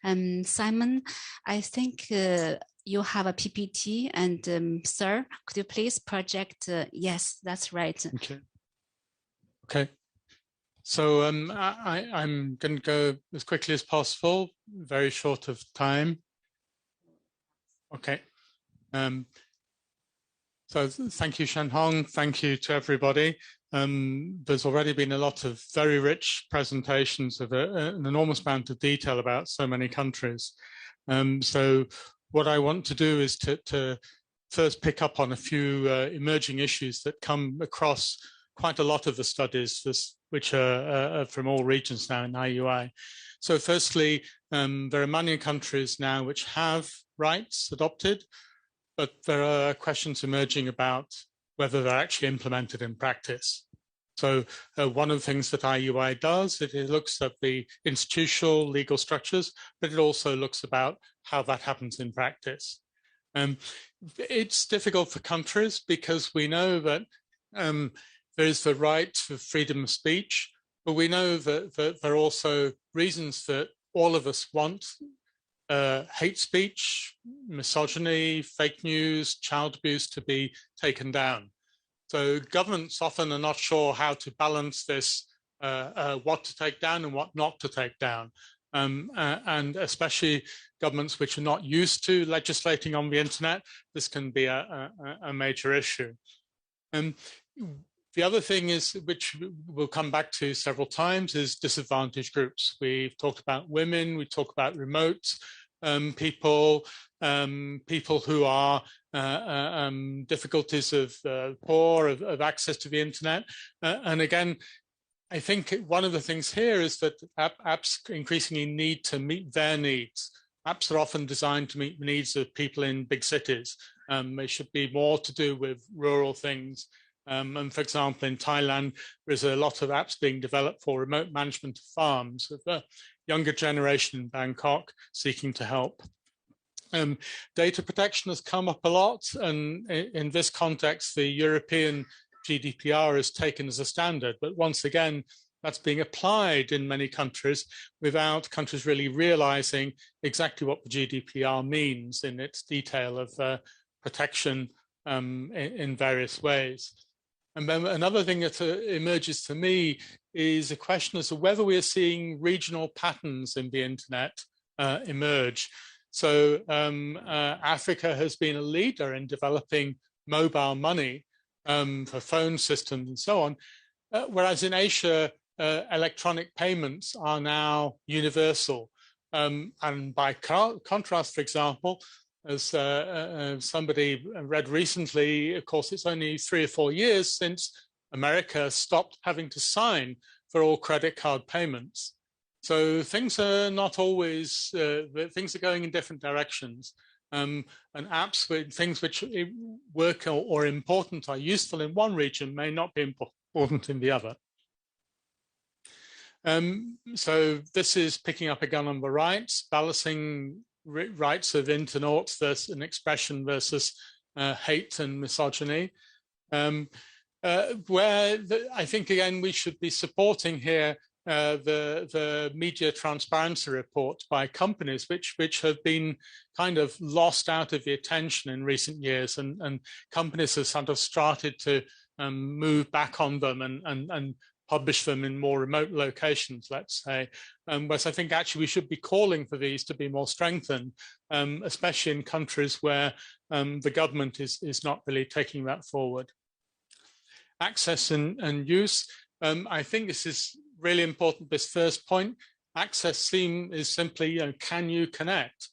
Simon, I think you have a PPT, and sir, could you please project? Yes, that's right. Okay. So I'm going to go as quickly as possible, very short of time. Okay. So thank you, Shan-Hong. Thank you to everybody. There's already been a lot of very rich presentations of an enormous amount of detail about so many countries. So what I want to do is to first pick up on a few emerging issues that come across quite a lot of the studies, which are from all regions now in IUI. So firstly, there are many countries now which have rights adopted, but there are questions emerging about whether they're actually implemented in practice. So one of the things that IUI does, it looks at the institutional legal structures, but it also looks about how that happens in practice. It's difficult for countries because we know that there is the right to freedom of speech, but we know that there are also reasons that all of us want hate speech, misogyny, fake news, child abuse to be taken down. So governments often are not sure how to balance this, what to take down and what not to take down. And especially governments which are not used to legislating on the internet, this can be a major issue. The other thing is, which we'll come back to several times, is disadvantaged groups. We've talked about women, we talk about remote people, people who are difficulties of poor, of access to the internet. And again, I think one of the things here is that apps increasingly need to meet their needs. Apps are often designed to meet the needs of people in big cities. They should be more to do with rural things. And for example, in Thailand, there's a lot of apps being developed for remote management of farms, with the younger generation in Bangkok seeking to help. Data protection has come up a lot, and in this context, the European GDPR is taken as a standard. But once again, that's being applied in many countries without countries really realizing exactly what the GDPR means in its detail of protection in various ways. And then another thing that emerges to me is a question as to whether we are seeing regional patterns in the internet emerge. So Africa has been a leader in developing mobile money for phone systems and so on, whereas in Asia, electronic payments are now universal. And by contrast, for example, as somebody read recently, of course, it's only 3 or 4 years since America stopped having to sign for all credit card payments. So things are not always, things are going in different directions. And apps with things which work or important are useful in one region may not be important in the other. So this is picking up again on the rights, balancing rights of internauts versus an expression versus hate and misogyny. Where I think, again, we should be supporting here the media transparency report by companies which have been kind of lost out of the attention in recent years, and companies have sort of started to move back on them and publish them in more remote locations, let's say. Whereas I think actually we should be calling for these to be more strengthened, especially in countries where the government is not really taking that forward. Access and use. I think this is really important, this first point. Access is simply, can you connect?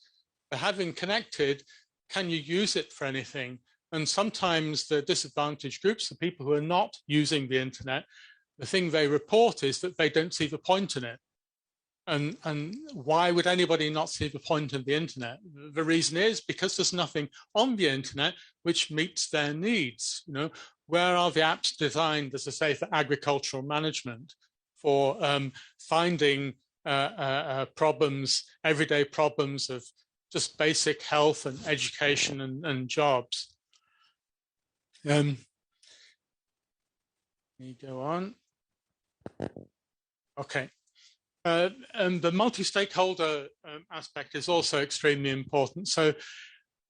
But having connected, can you use it for anything? And sometimes the disadvantaged groups, the people who are not using the internet, the thing they report is that they don't see the point in it. And why would anybody not see the point of the internet? The reason is because there's nothing on the internet which meets their needs. You know, where are the apps designed, as I say, for agricultural management, for finding problems, everyday problems of just basic health and education and jobs. Let me go on. Okay. And the multi-stakeholder aspect is also extremely important. So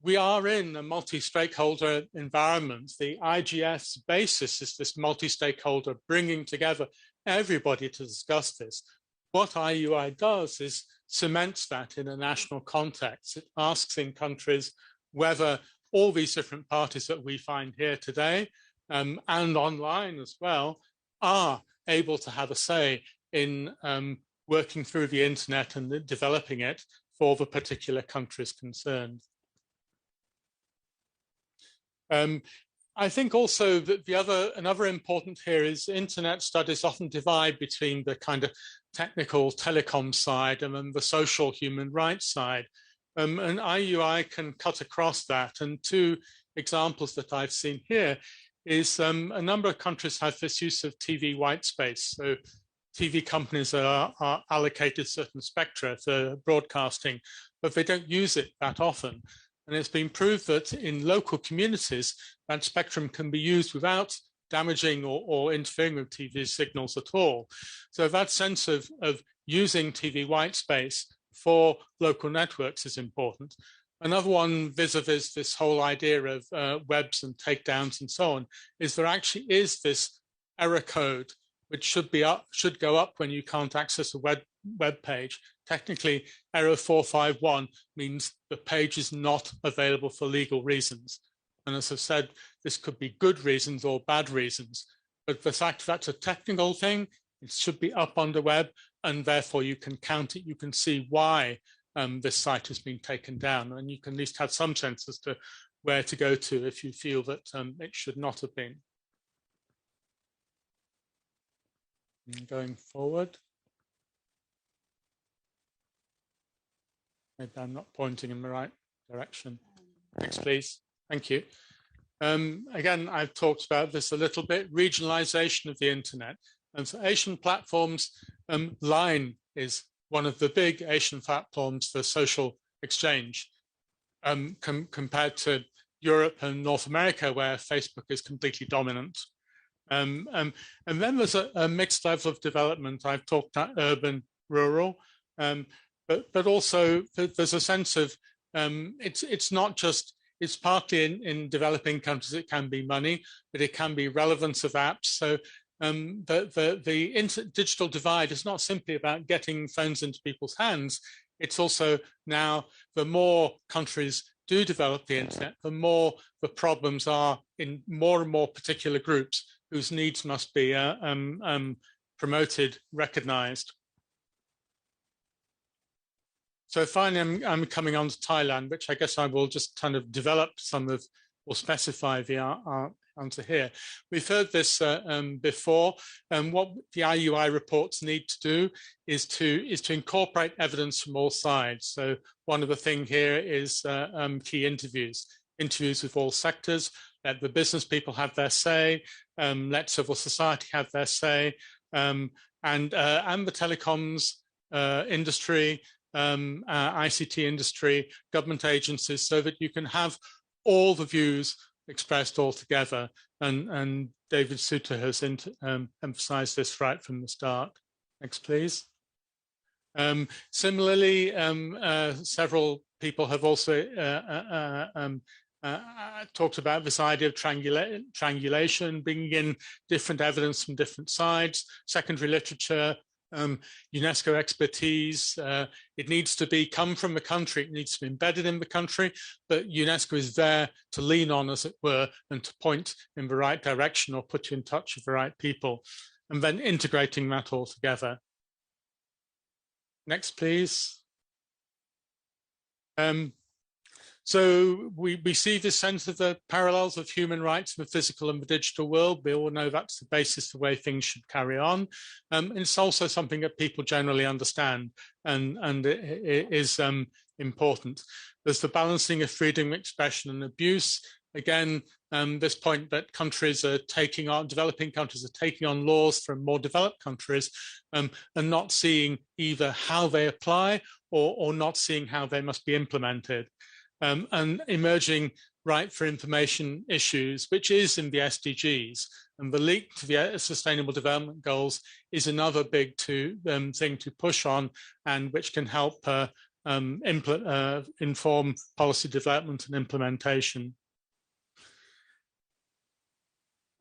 we are in a multi-stakeholder environment. The IGF's basis is this multi-stakeholder bringing together everybody to discuss this. What IUI does is cements that in a national context. It asks in countries whether all these different parties that we find here today and online as well are able to have a say in working through the internet and developing it for the particular countries concerned. I think also that another important here is internet studies often divide between the kind of technical telecom side and then the social human rights side. And IUI can cut across that. And two examples that I've seen here is a number of countries have this use of TV white space. So TV companies are allocated certain spectra for broadcasting, but they don't use it that often. And it's been proved that in local communities, that spectrum can be used without damaging or interfering with TV signals at all. So that sense of using TV white space for local networks is important. Another one vis-a-vis this whole idea of webs and takedowns and so on is there actually is this error code which should go up when you can't access a web page. Technically, error 451 means the page is not available for legal reasons. And as I've said, this could be good reasons or bad reasons. But the fact that's a technical thing, it should be up on the web, and therefore you can count it. You can see why this site has been taken down, and you can at least have some sense as to where to go to if you feel that it should not have been. And going forward. Maybe I'm not pointing in the right direction. Next, please. Thank you. Again, I've talked about this a little bit, regionalization of the internet. And so Asian platforms, Line is one of the big Asian platforms for social exchange compared to Europe and North America, where Facebook is completely dominant. And then there's a mixed level of development. I've talked about urban, rural, but also there's a sense of it's not just, it's partly in developing countries, it can be money, but it can be relevance of apps. So the digital divide is not simply about getting phones into people's hands. It's also now the more countries do develop the internet, the more the problems are in more and more particular groups whose needs must be promoted, recognized. So finally, I'm coming on to Thailand, which I guess I will just kind of develop some of, or specify the answer here. We've heard this before, and what the IUI reports need to do is to incorporate evidence from all sides. So one of the things here is key interviews with all sectors, let the business people have their say, let civil society have their say, and the telecoms industry, ICT industry, government agencies, so that you can have all the views expressed all together. And David Suter has emphasized this right from the start. Next, please. Similarly, several people have also talked about this idea of triangulation, bringing in different evidence from different sides, secondary literature, UNESCO expertise. It needs to come from the country, it needs to be embedded in the country, but UNESCO is there to lean on, as it were, and to point in the right direction or put you in touch with the right people, and then integrating that all together. Next, please. So we see this sense of the parallels of human rights in the physical and the digital world. We all know that's the basis of the way things should carry on. And it's also something that people generally understand, and it is important. There's the balancing of freedom of expression and abuse. again, this point that countries are taking on, developing countries are taking on laws from more developed countries and not seeing either how they apply or not seeing how they must be implemented. And emerging right for information issues, which is in the SDGs. And the link to the Sustainable Development Goals is another big thing to push on, and which can help inform policy development and implementation.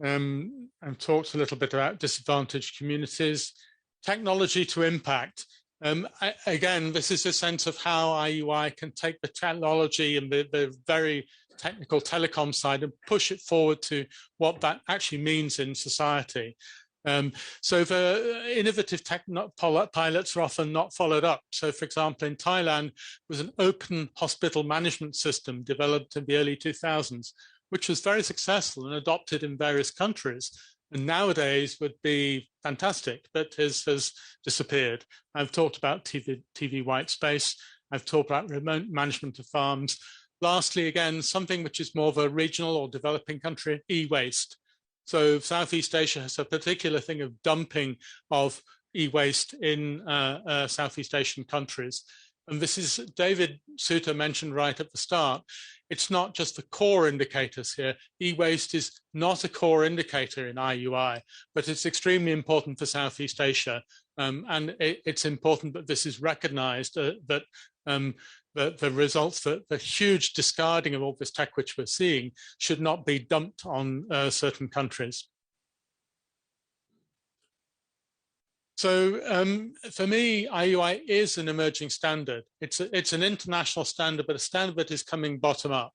I've talked a little bit about disadvantaged communities. Technology to impact. Again, this is a sense of how IUI can take the technology and the very technical telecom side and push it forward to what that actually means in society. So the innovative tech pilots are often not followed up. So for example, in Thailand was an open hospital management system developed in the early 2000s, which was very successful and adopted in various countries. And nowadays would be fantastic, but has disappeared. I've talked about TV white space. I've talked about remote management of farms. Lastly, again, something which is more of a regional or developing country, e-waste. So Southeast Asia has a particular thing of dumping of e-waste in Southeast Asian countries. And this is, David Suter mentioned right at the start, it's not just the core indicators here. E-waste is not a core indicator in IUI, but it's extremely important for Southeast Asia. And it's important that this is recognized, that the results, the huge discarding of all this tech which we're seeing should not be dumped on certain countries. So for me, IUI is an emerging standard. It's an international standard, but a standard that is coming bottom up.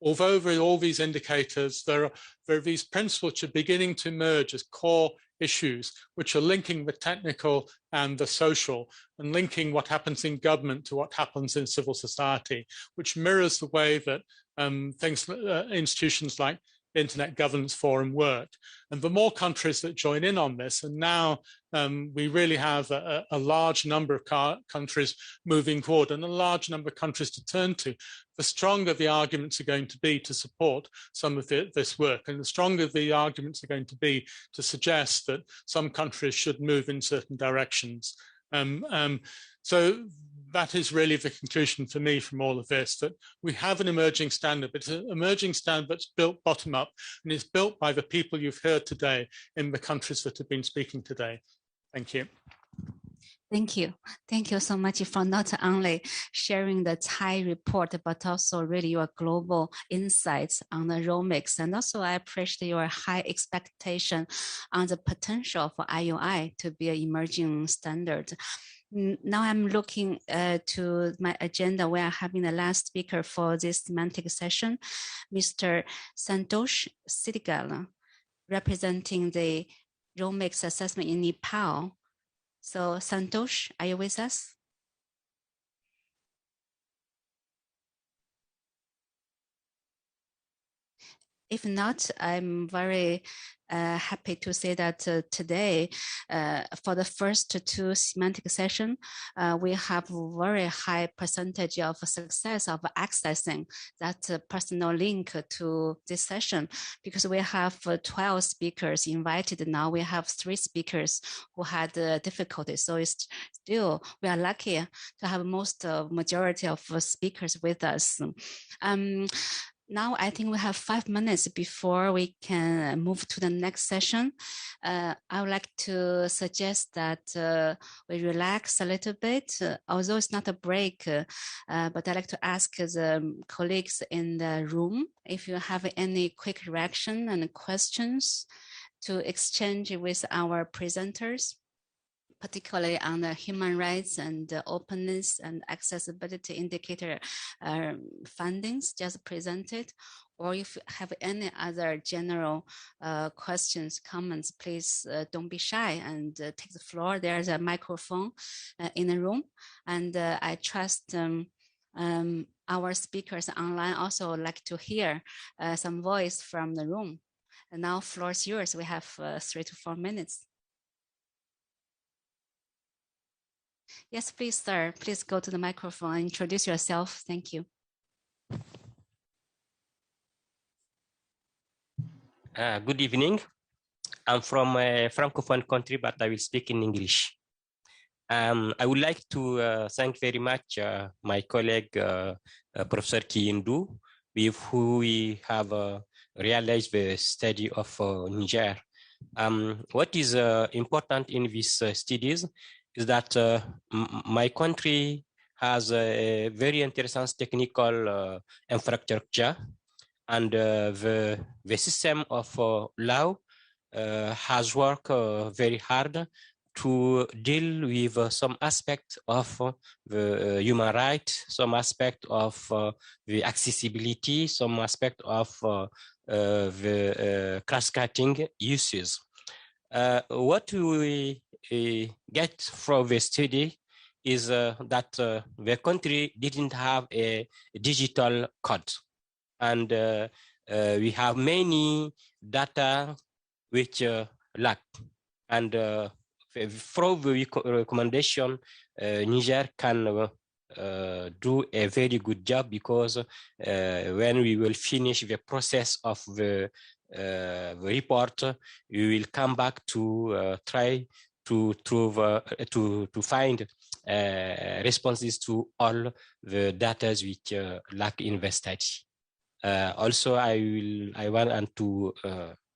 Although over all these indicators, there are these principles which are beginning to emerge as core issues, which are linking the technical and the social, and linking what happens in government to what happens in civil society, which mirrors the way that institutions like the Internet Governance Forum work. And the more countries that join in on this, and now we really have a large number of countries moving forward and a large number of countries to turn to, the stronger the arguments are going to be to support some of this work, and the stronger the arguments are going to be to suggest that some countries should move in certain directions. So that is really the conclusion for me from all of this, that we have an emerging standard, but it's an emerging standard that's built bottom up, and it's built by the people you've heard today in the countries that have been speaking today. Thank you. Thank you. Thank you so much for not only sharing the Thai report, but also really your global insights on the ROMICS. And also I appreciate your high expectation on the potential for IUI to be an emerging standard. Now I'm looking to my agenda. We are having the last speaker for this semantic session, Mr. Santosh Sidigal, representing the ROMICS assessment in Nepal. So Santosh, are you with us? If not, I'm very happy to say that today, for the first two semantic sessions, we have a very high percentage of success of accessing that personal link to this session, because we have 12 speakers invited. Now we have 3 speakers who had difficulties. So it's still, we are lucky to have majority of speakers with us. Now I think we have 5 minutes before we can move to the next session. I would like to suggest that we relax a little bit, although it's not a break, but I'd like to ask the colleagues in the room if you have any quick reaction and questions to exchange with our presenters, particularly on the human rights and openness and accessibility indicator findings just presented, or if you have any other general questions, comments, please don't be shy and take the floor. There's a microphone in the room, and I trust our speakers online also like to hear some voice from the room. And now floor is yours. We have 3 to 4 minutes. Yes, please, sir. Please go to the microphone and introduce yourself. Thank you. Good evening. I'm from a Francophone country, but I will speak in English. I would like to thank very much my colleague, Professor Kiyindu, with who we have realized the study of Niger. What is important in these studies is that my country has a very interesting technical infrastructure, and the system of law has worked very hard to deal with some aspect of the human right, some aspect of the accessibility, some aspect of the cross-cutting uses. What we get from the study is that the country didn't have a digital code. And we have many data which lack. And from the recommendation, Niger can do a very good job, because when we will finish the process of the report, we will come back to try to find responses to all the data which lack in the study. Also, I want to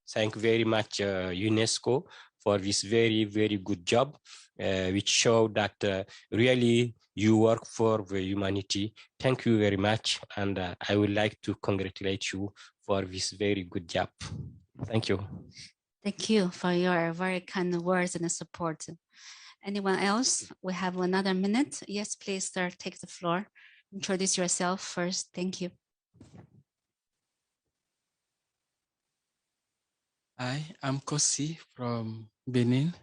thank very much UNESCO for this very, very good job, which showed that really you work for the humanity. Thank you very much. And I would like to congratulate you for this very good job. Thank you. Thank you for your very kind words and support. Anyone else? We have another minute. Yes, please, sir, take the floor. Introduce yourself first. Thank you. Hi, I'm Kosi from Benin.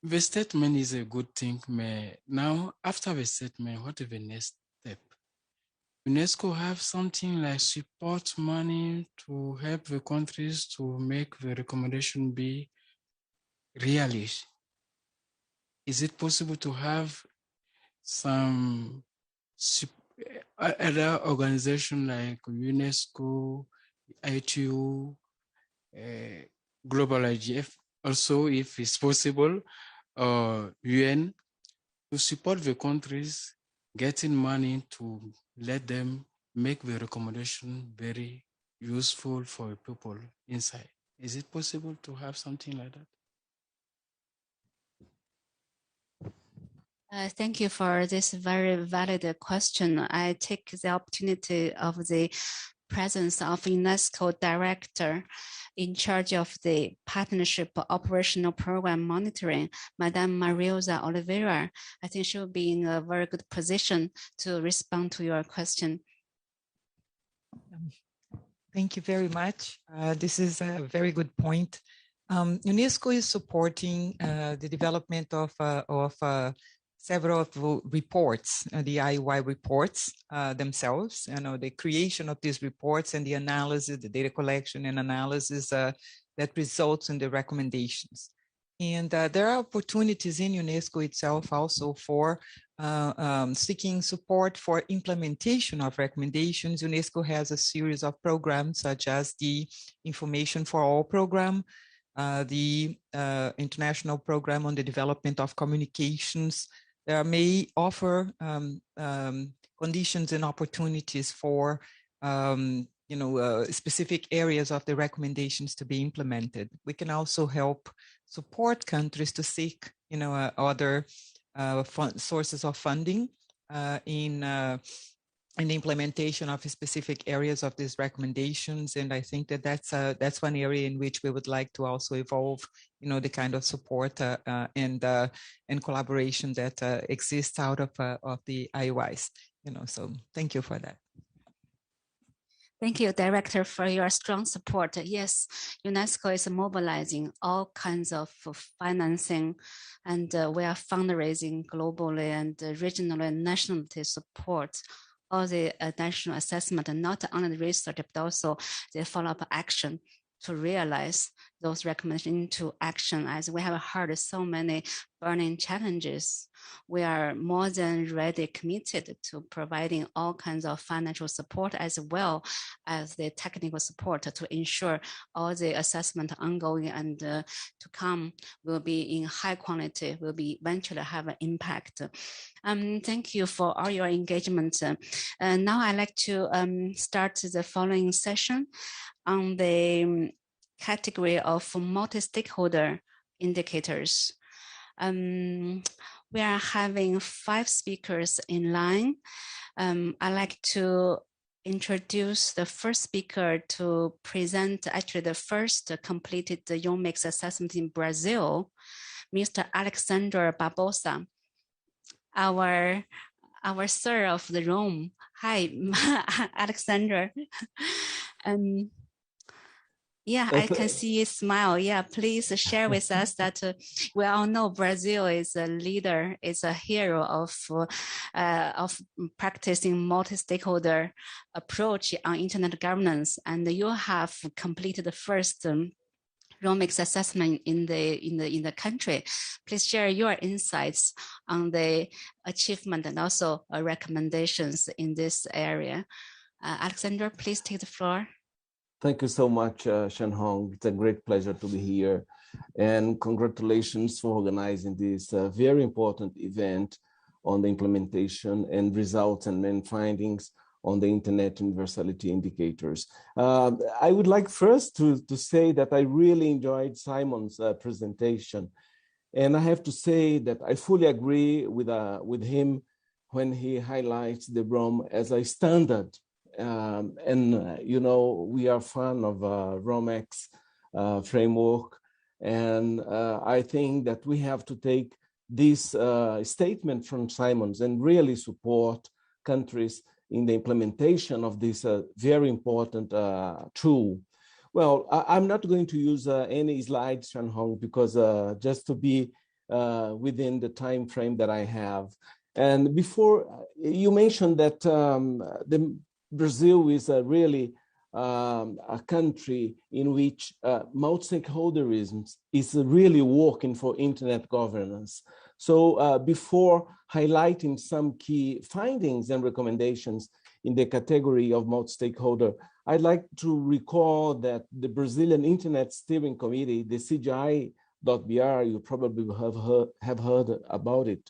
The statement is a good thing. Now, after the statement, what is the next step? UNESCO have something like support money to help the countries to make the recommendation be realistic. Is it possible to have some other organization like UNESCO, ITU, Global IGF, also, if it's possible, UN, to support the countries getting money to let them make the recommendation very useful for people inside? Is it possible to have something like that? Thank you for this very valid question. I take the opportunity of the presence of UNESCO director in charge of the partnership operational program monitoring, Madame Mariosa Oliveira. I think she will be in a very good position to respond to your question. Thank you very much. This is a very good point. UNESCO is supporting the development of several reports, the IOI reports themselves, the creation of these reports and the analysis, the data collection and analysis that results in the recommendations. And there are opportunities in UNESCO itself also for seeking support for implementation of recommendations. UNESCO has a series of programs such as the Information for All program, the International Program on the Development of Communications, may offer conditions and opportunities for specific areas of the recommendations to be implemented. We can also help support countries to seek other sources of funding in the implementation of specific areas of these recommendations. And I think that that's one area in which we would like to also evolve, the kind of support and collaboration that exists out of the IOIs. So thank you for that. Thank you, Director, for your strong support. Yes, UNESCO is mobilizing all kinds of financing, and we are fundraising globally and regionally and nationally to support all the national assessment, and not only the research, but also the follow-up action to realize those recommendations into action. As we have heard so many burning challenges, we are more than ready, committed to providing all kinds of financial support as well as the technical support to ensure all the assessment ongoing and to come will be in high quality, will be eventually have an impact. Thank you for all your engagement. Now I'd like to start the following session on the category of multi-stakeholder indicators. We are having 5 speakers in line. I'd like to introduce the first speaker to present actually the first completed the UMIX assessment in Brazil, Mr. Alexander Barbosa, our sir of the room. Hi, Alexander. Yeah, I can see you smile. Yeah, please share with us that we all know Brazil is a leader, is a hero of practicing multi-stakeholder approach on internet governance, and you have completed the first ROMIX assessment in the country. Please share your insights on the achievement and also recommendations in this area. Alexander, please take the floor. Thank you so much, Shen Hong. It's a great pleasure to be here. And congratulations for organizing this very important event on the implementation and results and main findings on the Internet Universality Indicators. I would like first to say that I really enjoyed Simon's presentation. And I have to say that I fully agree with him when he highlights the ROM as a standard. You know, we are fan of ROMX framework, and I think that we have to take this statement from Simon's and really support countries in the implementation of this very important tool. Well, I'm not going to use any slides, Shen Hong, because just to be within the time frame that I have. And before, you mentioned that Brazil is really a country in which multi-stakeholderism is really working for internet governance. So before highlighting some key findings and recommendations in the category of multi-stakeholder, I'd like to recall that the Brazilian Internet Steering Committee, the CGI.br, you probably have heard about it.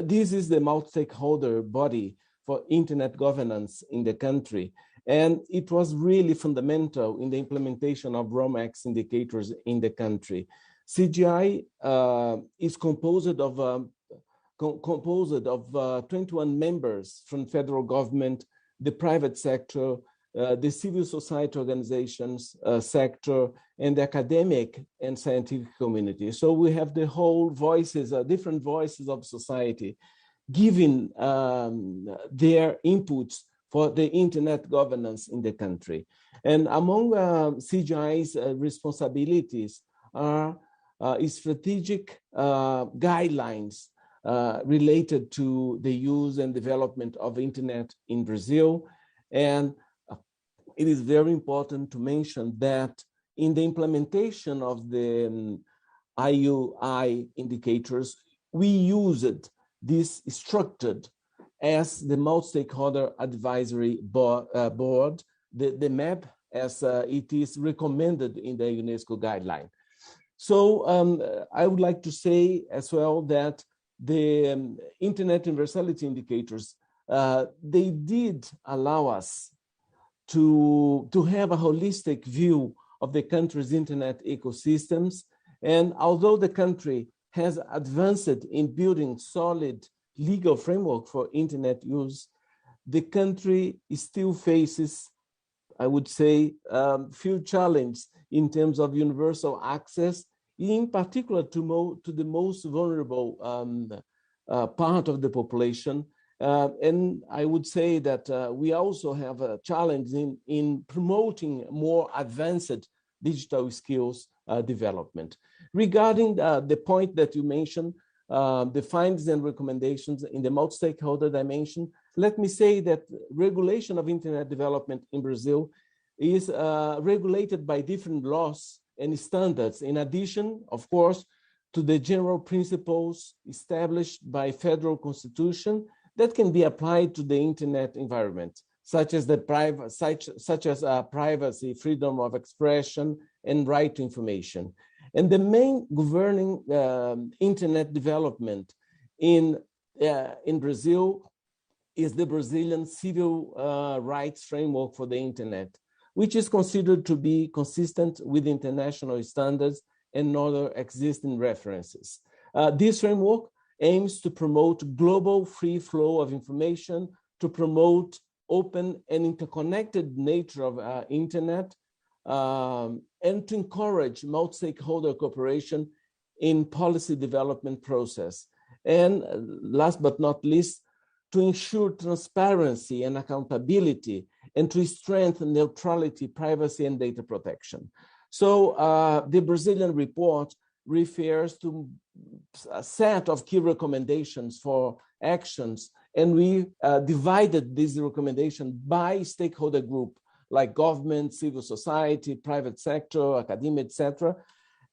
This is the multi-stakeholder body for internet governance in the country. And it was really fundamental in the implementation of ROMX indicators in the country. CGI is composed of 21 members from federal government, the private sector, the civil society organizations sector, and the academic and scientific community. So we have the whole voices, different voices of society, giving their inputs for the internet governance in the country. And among CGI's responsibilities are strategic guidelines related to the use and development of internet in Brazil. And it is very important to mention that in the implementation of the IUI indicators, we used this structured as the multi-stakeholder advisory board, the MAP, as it is recommended in the UNESCO guideline. So I would like to say as well that the Internet Universality Indicators, they did allow us to have a holistic view of the country's internet ecosystems. And although the country has advanced in building solid legal framework for internet use, the country still faces, I would say, few challenges in terms of universal access, in particular to the most vulnerable part of the population. And I would say that we also have a challenge in promoting more advanced digital skills development. Regarding the point that you mentioned, the findings and recommendations in the multi-stakeholder dimension, let me say that regulation of internet development in Brazil is regulated by different laws and standards, in addition, of course, to the general principles established by federal constitution that can be applied to the internet environment, such as privacy, freedom of expression, and right to information. And the main governing internet development in Brazil is the Brazilian Civil Rights Framework for the Internet, which is considered to be consistent with international standards and other existing references. This framework aims to promote global free flow of information, to promote open and interconnected nature of internet, and to encourage multi-stakeholder cooperation in policy development process. And last but not least, to ensure transparency and accountability, and to strengthen neutrality, privacy, and data protection. So the Brazilian report refers to a set of key recommendations for actions, and we divided these recommendations by stakeholder group, like government, civil society, private sector, academia, etc.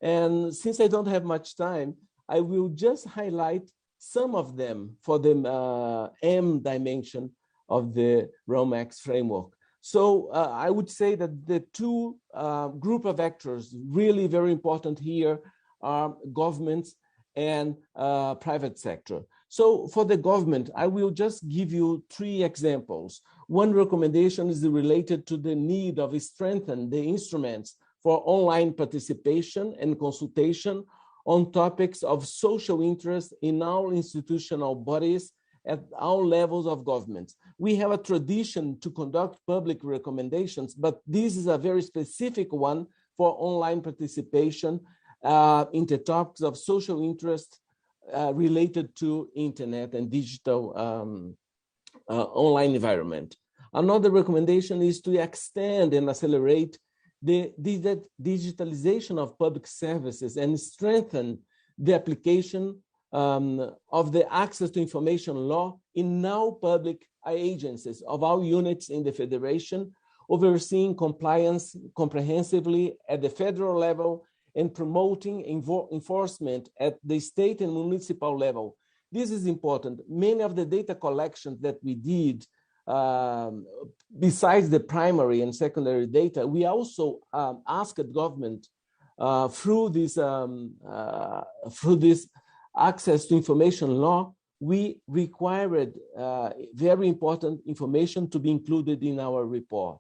And since I don't have much time, I will just highlight some of them for the M dimension of the ROMAX framework. So I would say that the two group of actors really very important here are governments and private sector. So for the government, I will just give you 3 examples. One recommendation is related to the need of strengthening the instruments for online participation and consultation on topics of social interest in all institutional bodies at all levels of government. We have a tradition to conduct public recommendations, but this is a very specific one for online participation into topics of social interest related to internet and digital online environment. Another recommendation is to extend and accelerate the digitalization of public services and strengthen the application of the access to information law in now public agencies of all units in the federation, overseeing compliance comprehensively at the federal level and promoting enforcement at the state and municipal level. This is important. Many of the data collections that we did, besides the primary and secondary data, we also asked government through this access to information law, we required very important information to be included in our report.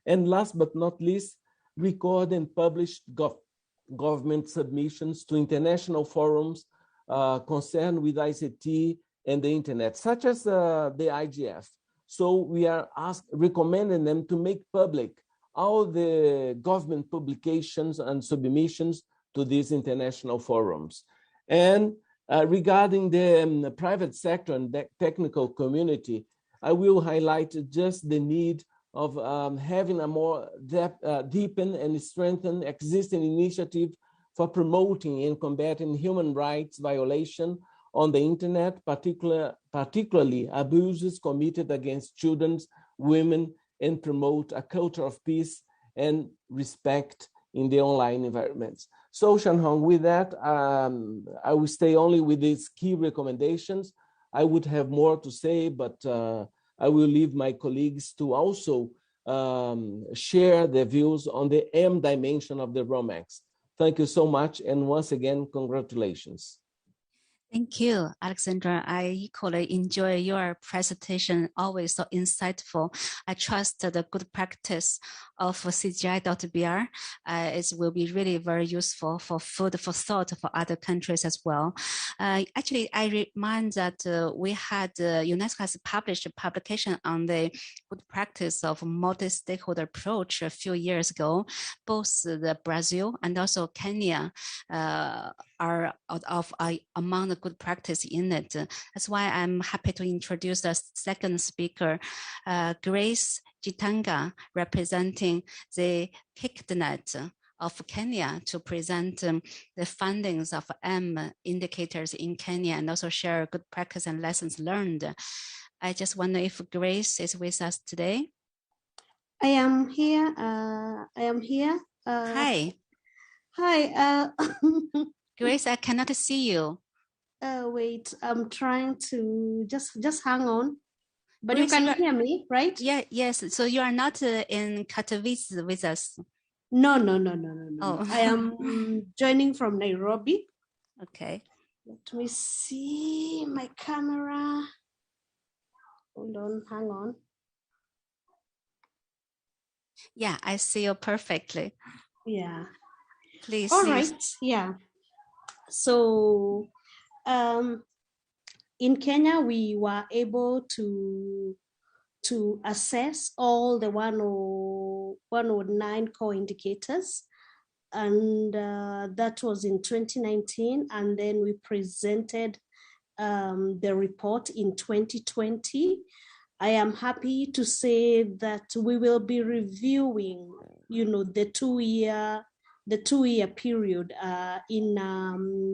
And last but not least, record and publish government submissions to international forums concerned with ICT and the internet, such as the IGF. So we are recommending them to make public all the government publications and submissions to these international forums. And regarding the private sector and the technical community, I will highlight just the need of having a more deepened and strengthened existing initiative for promoting and combating human rights violation on the internet, particularly abuses committed against children, women, and promote a culture of peace and respect in the online environments. So Shanhong, with that, I will stay only with these key recommendations. I would have more to say, but I will leave my colleagues to also share their views on the M dimension of the ROMAX. Thank you so much. And once again, congratulations. Thank you, Alexandra. I equally enjoy your presentation, always so insightful. I trust the good practice of CGI.br. It will be really very useful for food for thought for other countries as well. Actually, I remind that we had UNESCO has published a publication on the good practice of multi-stakeholder approach a few years ago. Both the Brazil and also Kenya are among the good practice in it. That's why I'm happy to introduce the second speaker, Grace Jitanga, representing the KICDNet of Kenya, to present the findings of M indicators in Kenya and also share good practice and lessons learned. I just wonder if Grace is with us today. I am here. I am here. Hi. Hi. Grace, I cannot see you. Wait, I'm trying to just hang on. But Grace, you can hear me, right? Yeah, yes. So you are not in Katowice with us. No. Oh. I am joining from Nairobi. Okay. Let me see my camera. Hold on, hang on. Yeah, I see you perfectly. Yeah. Please. All right. Yeah. So in Kenya, we were able to assess all the 109 core indicators. And that was in 2019. And then we presented the report in 2020. I am happy to say that we will be reviewing, the two-year period in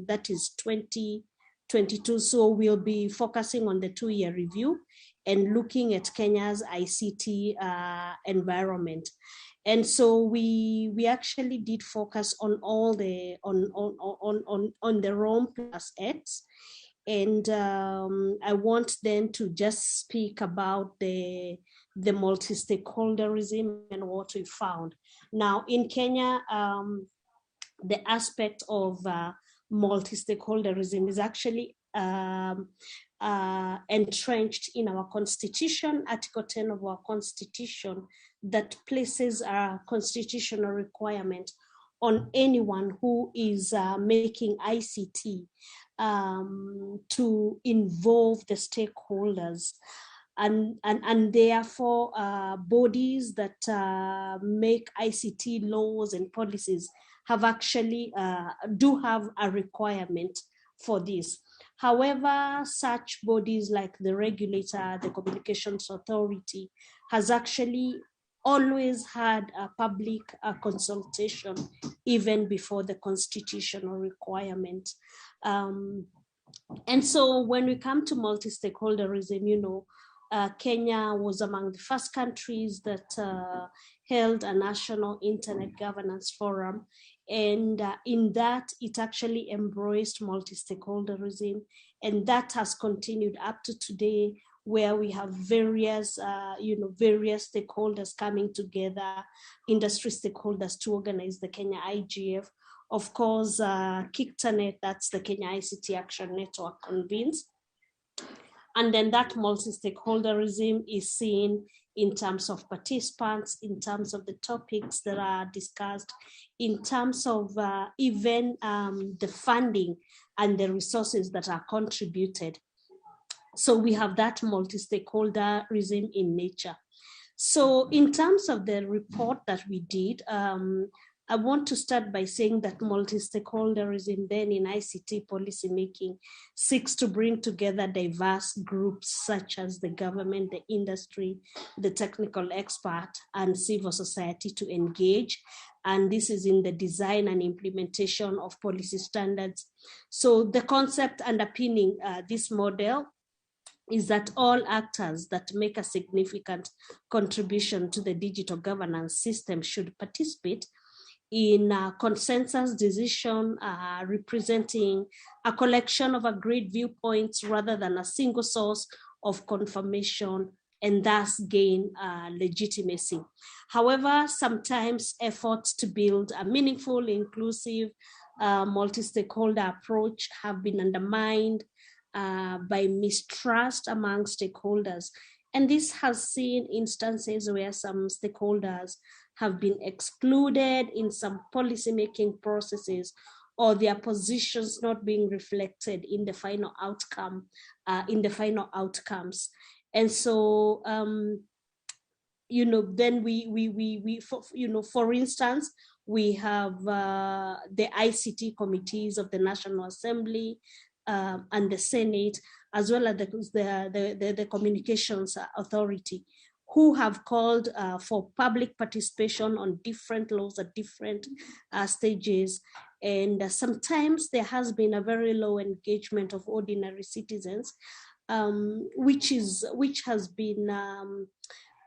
that is 2022. So we'll be focusing on the 2-year review and looking at Kenya's ICT environment. And so we actually did focus on all the on the Rome plus X. And I want then to just speak about the multi-stakeholderism and what we found. Now in Kenya, the aspect of multi-stakeholderism is actually entrenched in our constitution, Article 10 of our constitution, that places a constitutional requirement on anyone who is making ICT to involve the stakeholders. And therefore bodies that make ICT laws and policies have actually do have a requirement for this. However, such bodies like the regulator, the Communications Authority, has actually always had a public consultation even before the constitutional requirement. And so when we come to multi-stakeholderism, Kenya was among the first countries that held a national internet governance forum. And in that, it actually embraced multi-stakeholderism. And that has continued up to today, where we have various stakeholders coming together, industry stakeholders to organize the Kenya IGF. Of course, KICTANET, that's the Kenya ICT Action Network, convenes. And then that multi-stakeholderism is seen in terms of participants, in terms of the topics that are discussed, in terms of even the funding and the resources that are contributed. So we have that multi-stakeholderism in nature. So in terms of the report that we did, I want to start by saying that multi-stakeholderism then in ICT policymaking seeks to bring together diverse groups such as the government, the industry, the technical expert, and civil society to engage. And this is in the design and implementation of policy standards. So the concept underpinning this model is that all actors that make a significant contribution to the digital governance system should participate in a consensus decision representing a collection of agreed viewpoints rather than a single source of confirmation, and thus gain legitimacy. However, sometimes efforts to build a meaningful, inclusive, multi-stakeholder approach have been undermined by mistrust among stakeholders. And this has seen instances where some stakeholders have been excluded in some policymaking processes, or their positions not being reflected in the final outcome, outcomes. And so, then we for instance, we have the ICT committees of the National Assembly and the Senate, as well as the Communications Authority, who have called for public participation on different laws at different stages. And sometimes there has been a very low engagement of ordinary citizens, which has been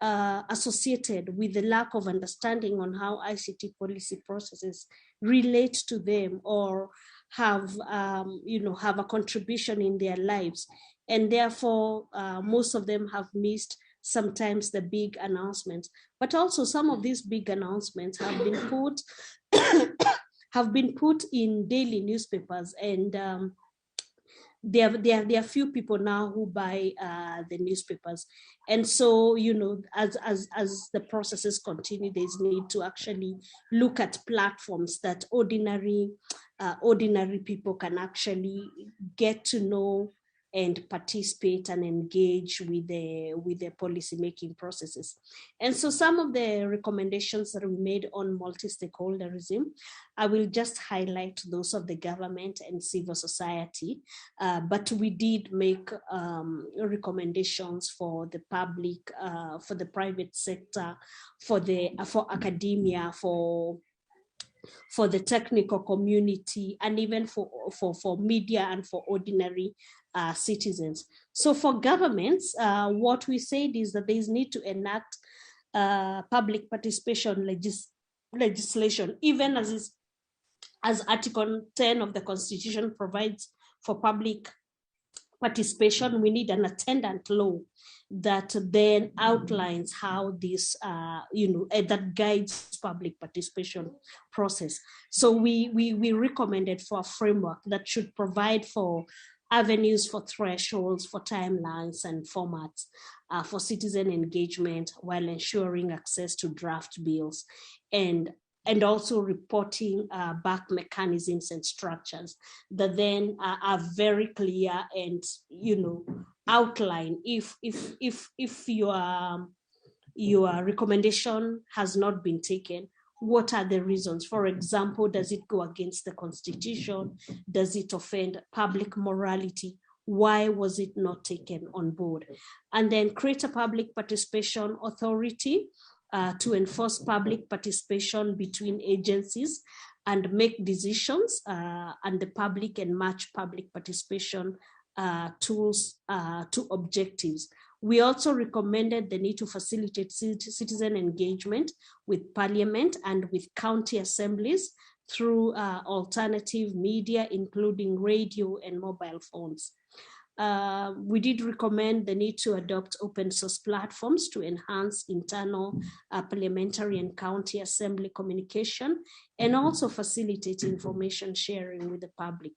associated with the lack of understanding on how ICT policy processes relate to them or have a contribution in their lives. And therefore, most of them have missed sometimes the big announcements. But also some of these big announcements have been put in daily newspapers, and there are few people now who buy the newspapers. And so, as the processes continue, there's need to actually look at platforms that ordinary people can actually get to know and participate and engage with the policy making processes. And so some of the recommendations that we made on multi-stakeholderism, I will just highlight those of the government and civil society, but we did make recommendations for the public, for the private sector, for academia, for the technical community, and even for media and for ordinary citizens. So for governments, what we said is that there is need to enact public participation legislation, even as Article 10 of the Constitution provides for public participation. We need an attendant law that then outlines how this, that guides public participation process. So we recommended for a framework that should provide for avenues, for thresholds, for timelines and formats for citizen engagement, while ensuring access to draft bills, and also reporting back mechanisms and structures that then are very clear and outline if your recommendation has not been taken, what are the reasons? For example, does it go against the Constitution? Does it offend public morality? Why was it not taken on board? And then create a public participation authority to enforce public participation between agencies and make decisions, and the public and match public participation tools to objectives. We also recommended the need to facilitate citizen engagement with Parliament and with county assemblies through alternative media, including radio and mobile phones. We did recommend the need to adopt open source platforms to enhance internal parliamentary and county assembly communication, and also facilitate information sharing with the public.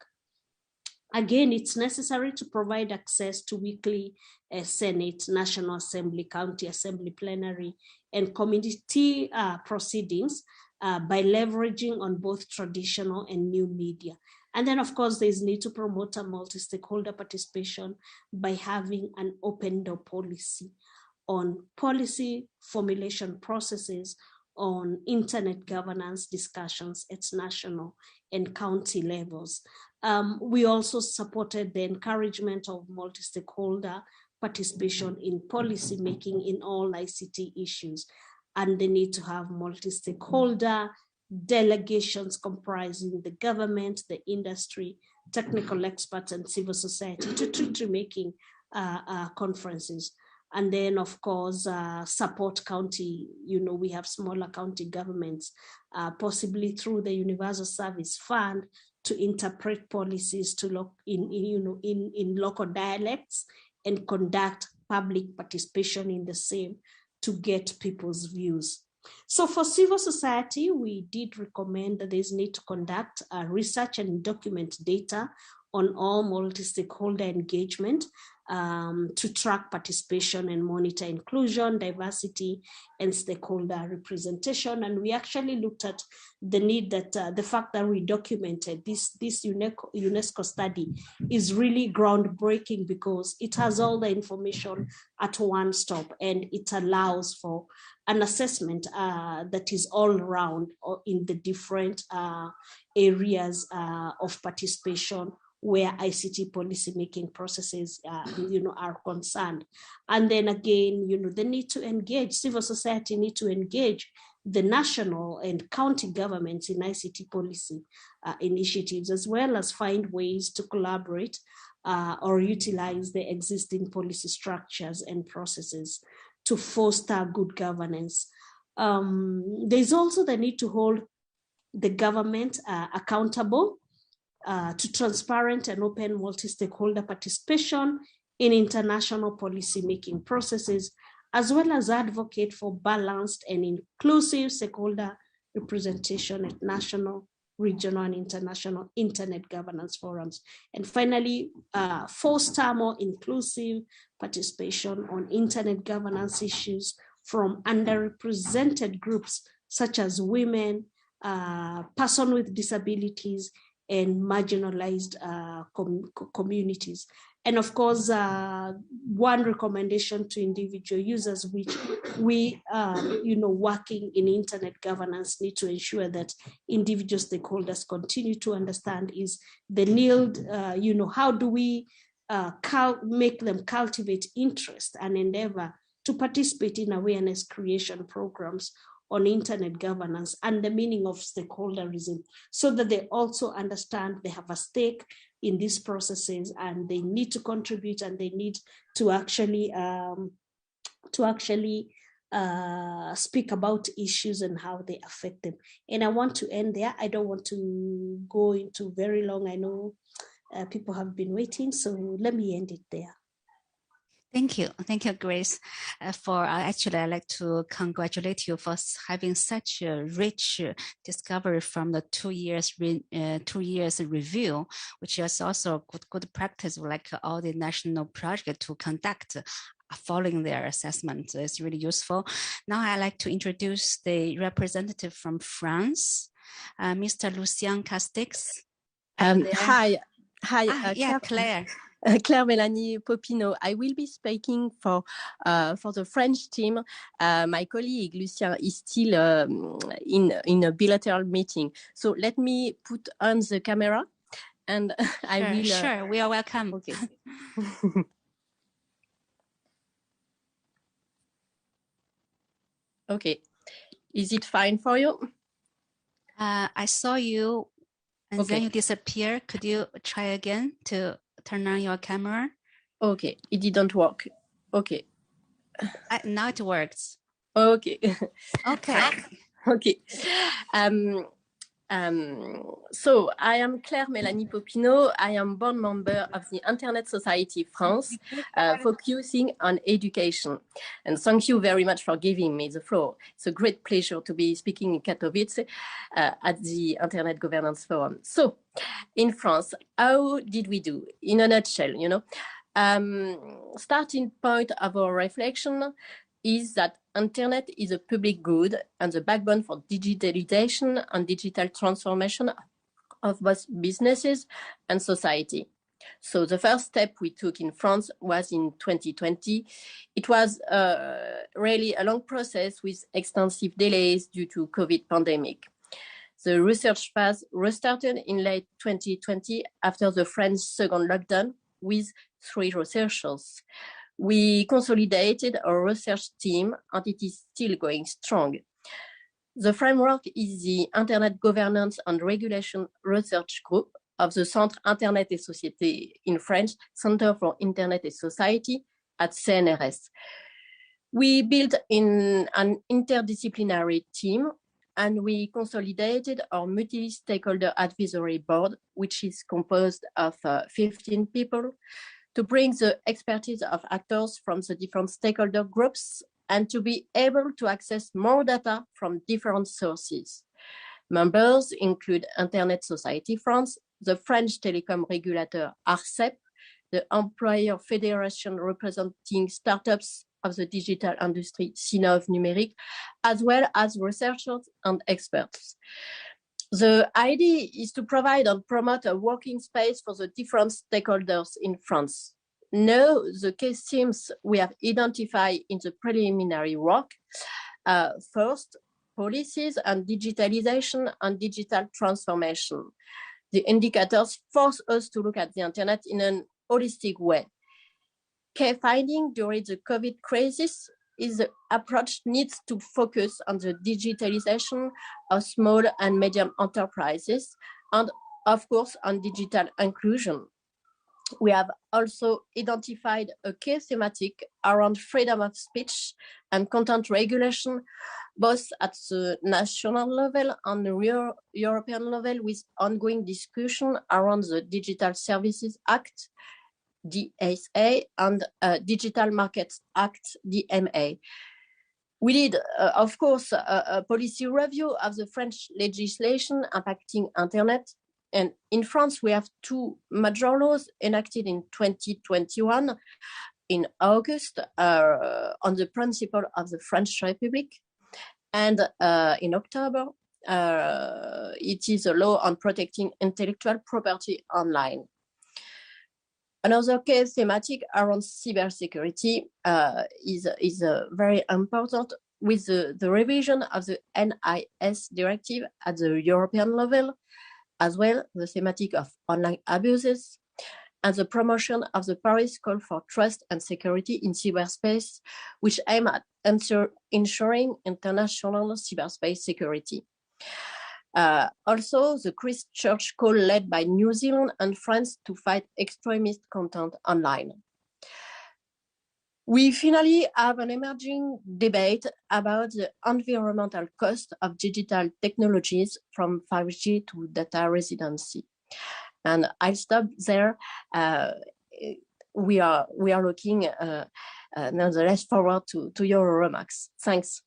Again, it's necessary to provide access to weekly Senate, National Assembly, County Assembly plenary, and committee proceedings by leveraging on both traditional and new media. And then, of course, there's need to promote a multi-stakeholder participation by having an open door policy on policy formulation processes, on internet governance discussions at national and county levels. We also supported the encouragement of multi-stakeholder participation in policy making in all ICT issues, and the need to have multi-stakeholder delegations comprising the government, the industry, technical experts, and civil society to treaty-making conferences. And then, of course, support county, we have smaller county governments, possibly through the Universal Service Fund, to interpret policies to in local dialects and conduct public participation in the same to get people's views. So for civil society, we did recommend that there's need to conduct research and document data on all multi-stakeholder engagement to track participation and monitor inclusion, diversity, and stakeholder representation. And we actually looked at the need that the fact that we documented this UNESCO study is really groundbreaking, because it has all the information at one stop, and it allows for an assessment that is all around in the different areas of participation where ICT policymaking processes, are concerned. And then again, the need to engage, civil society need to engage the national and county governments in ICT policy initiatives, as well as find ways to collaborate or utilize the existing policy structures and processes to foster good governance. There's also the need to hold the government accountable to transparent and open multi-stakeholder participation in international policy-making processes, as well as advocate for balanced and inclusive stakeholder representation at national, regional, and international internet governance forums. And finally, foster more inclusive participation on internet governance issues from underrepresented groups such as women, persons with disabilities, and marginalized communities. And of course, one recommendation to individual users, which we, working in internet governance, need to ensure that individual stakeholders continue to understand is the need, how do we make them cultivate interest and endeavor to participate in awareness creation programs on internet governance and the meaning of stakeholderism, so that they also understand they have a stake in these processes and they need to contribute and they need to actually speak about issues and how they affect them. And I want to end there. I don't want to go into very long. I know people have been waiting, so let me end it there. Thank you, Grace. Actually, I'd like to congratulate you for having such a rich discovery from the 2 years review, which is also good practice, like all the national projects to conduct following their assessment. It's really useful. Now I'd like to introduce the representative from France, Mr. Lucien Castix. Hi. Claire. Claire Mélanie Popino. I will be speaking for the French team. My colleague Lucien is still in a bilateral meeting. So let me put on the camera and I will... Sure, we are welcome. Okay. Okay. Is it fine for you? I saw you and then you disappear. Could you try again to turn on your camera? Okay, it didn't work. Okay. Now it works. Okay. Okay. Okay. So I am Claire Mélanie Popino. I am board member of the Internet Society France, focusing on education. And thank you very much for giving me the floor. It's a great pleasure to be speaking in Katowice at the Internet Governance Forum. So in France, how did we do? In a nutshell, starting point of our reflection is that Internet is a public good and the backbone for digitalization and digital transformation of both businesses and society. So the first step we took in France was in 2020. It was really a long process with extensive delays due to COVID pandemic. The research phase restarted in late 2020 after the French second lockdown with 3 researchers. We consolidated our research team and it is still going strong. The framework is the Internet Governance and Regulation Research Group of the Centre Internet et Société, in French, Center for Internet et Society at CNRS. We built in an interdisciplinary team and we consolidated our multi-stakeholder advisory board, which is composed of 15 people, to bring the expertise of actors from the different stakeholder groups and to be able to access more data from different sources. Members include Internet Society France, the French telecom regulator ARCEP, the Employer Federation representing startups of the digital industry Sinov Numérique, as well as researchers and experts. The idea is to provide and promote a working space for the different stakeholders in France. Now, the case themes we have identified in the preliminary work. First, policies and digitalization and digital transformation. The indicators force us to look at the internet in an holistic way. Key finding during the COVID crisis is the approach needs to focus on the digitalization of small and medium enterprises and, of course, on digital inclusion. We have also identified a key thematic around freedom of speech and content regulation, both at the national level and the European level, with ongoing discussion around the Digital Services Act, DSA, and Digital Markets Act, DMA. We did, of course, a policy review of the French legislation impacting Internet. And in France, we have two major laws enacted in 2021 in August on the principle of the French Republic. And in October, it is a law on protecting intellectual property online. Another case thematic around cybersecurity is very important with the revision of the NIS directive at the European level, as well the thematic of online abuses, and the promotion of the Paris Call for Trust and Security in Cyberspace, which aim at ensuring international cyberspace security. Also, the Christchurch call led by New Zealand and France to fight extremist content online. We finally have an emerging debate about the environmental cost of digital technologies from 5G to data residency. And I'll stop there. We are looking nonetheless forward to your remarks. Thanks.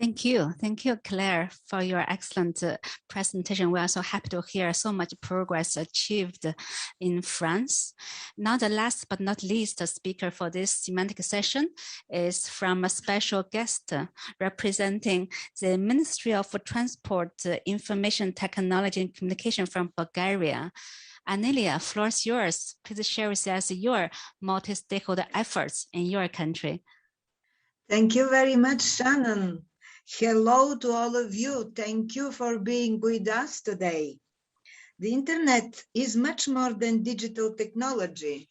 Thank you, Claire, for your excellent presentation. We are so happy to hear so much progress achieved in France. Now, the last but not least speaker for this semantic session is from a special guest representing the Ministry of Transport, Information Technology and Communication from Bulgaria. Anelia, floor is yours. Please share with us your multi-stakeholder efforts in your country. Thank you very much, Shannon. Hello to all of you. Thank you for being with us today. The internet is much more than digital technology.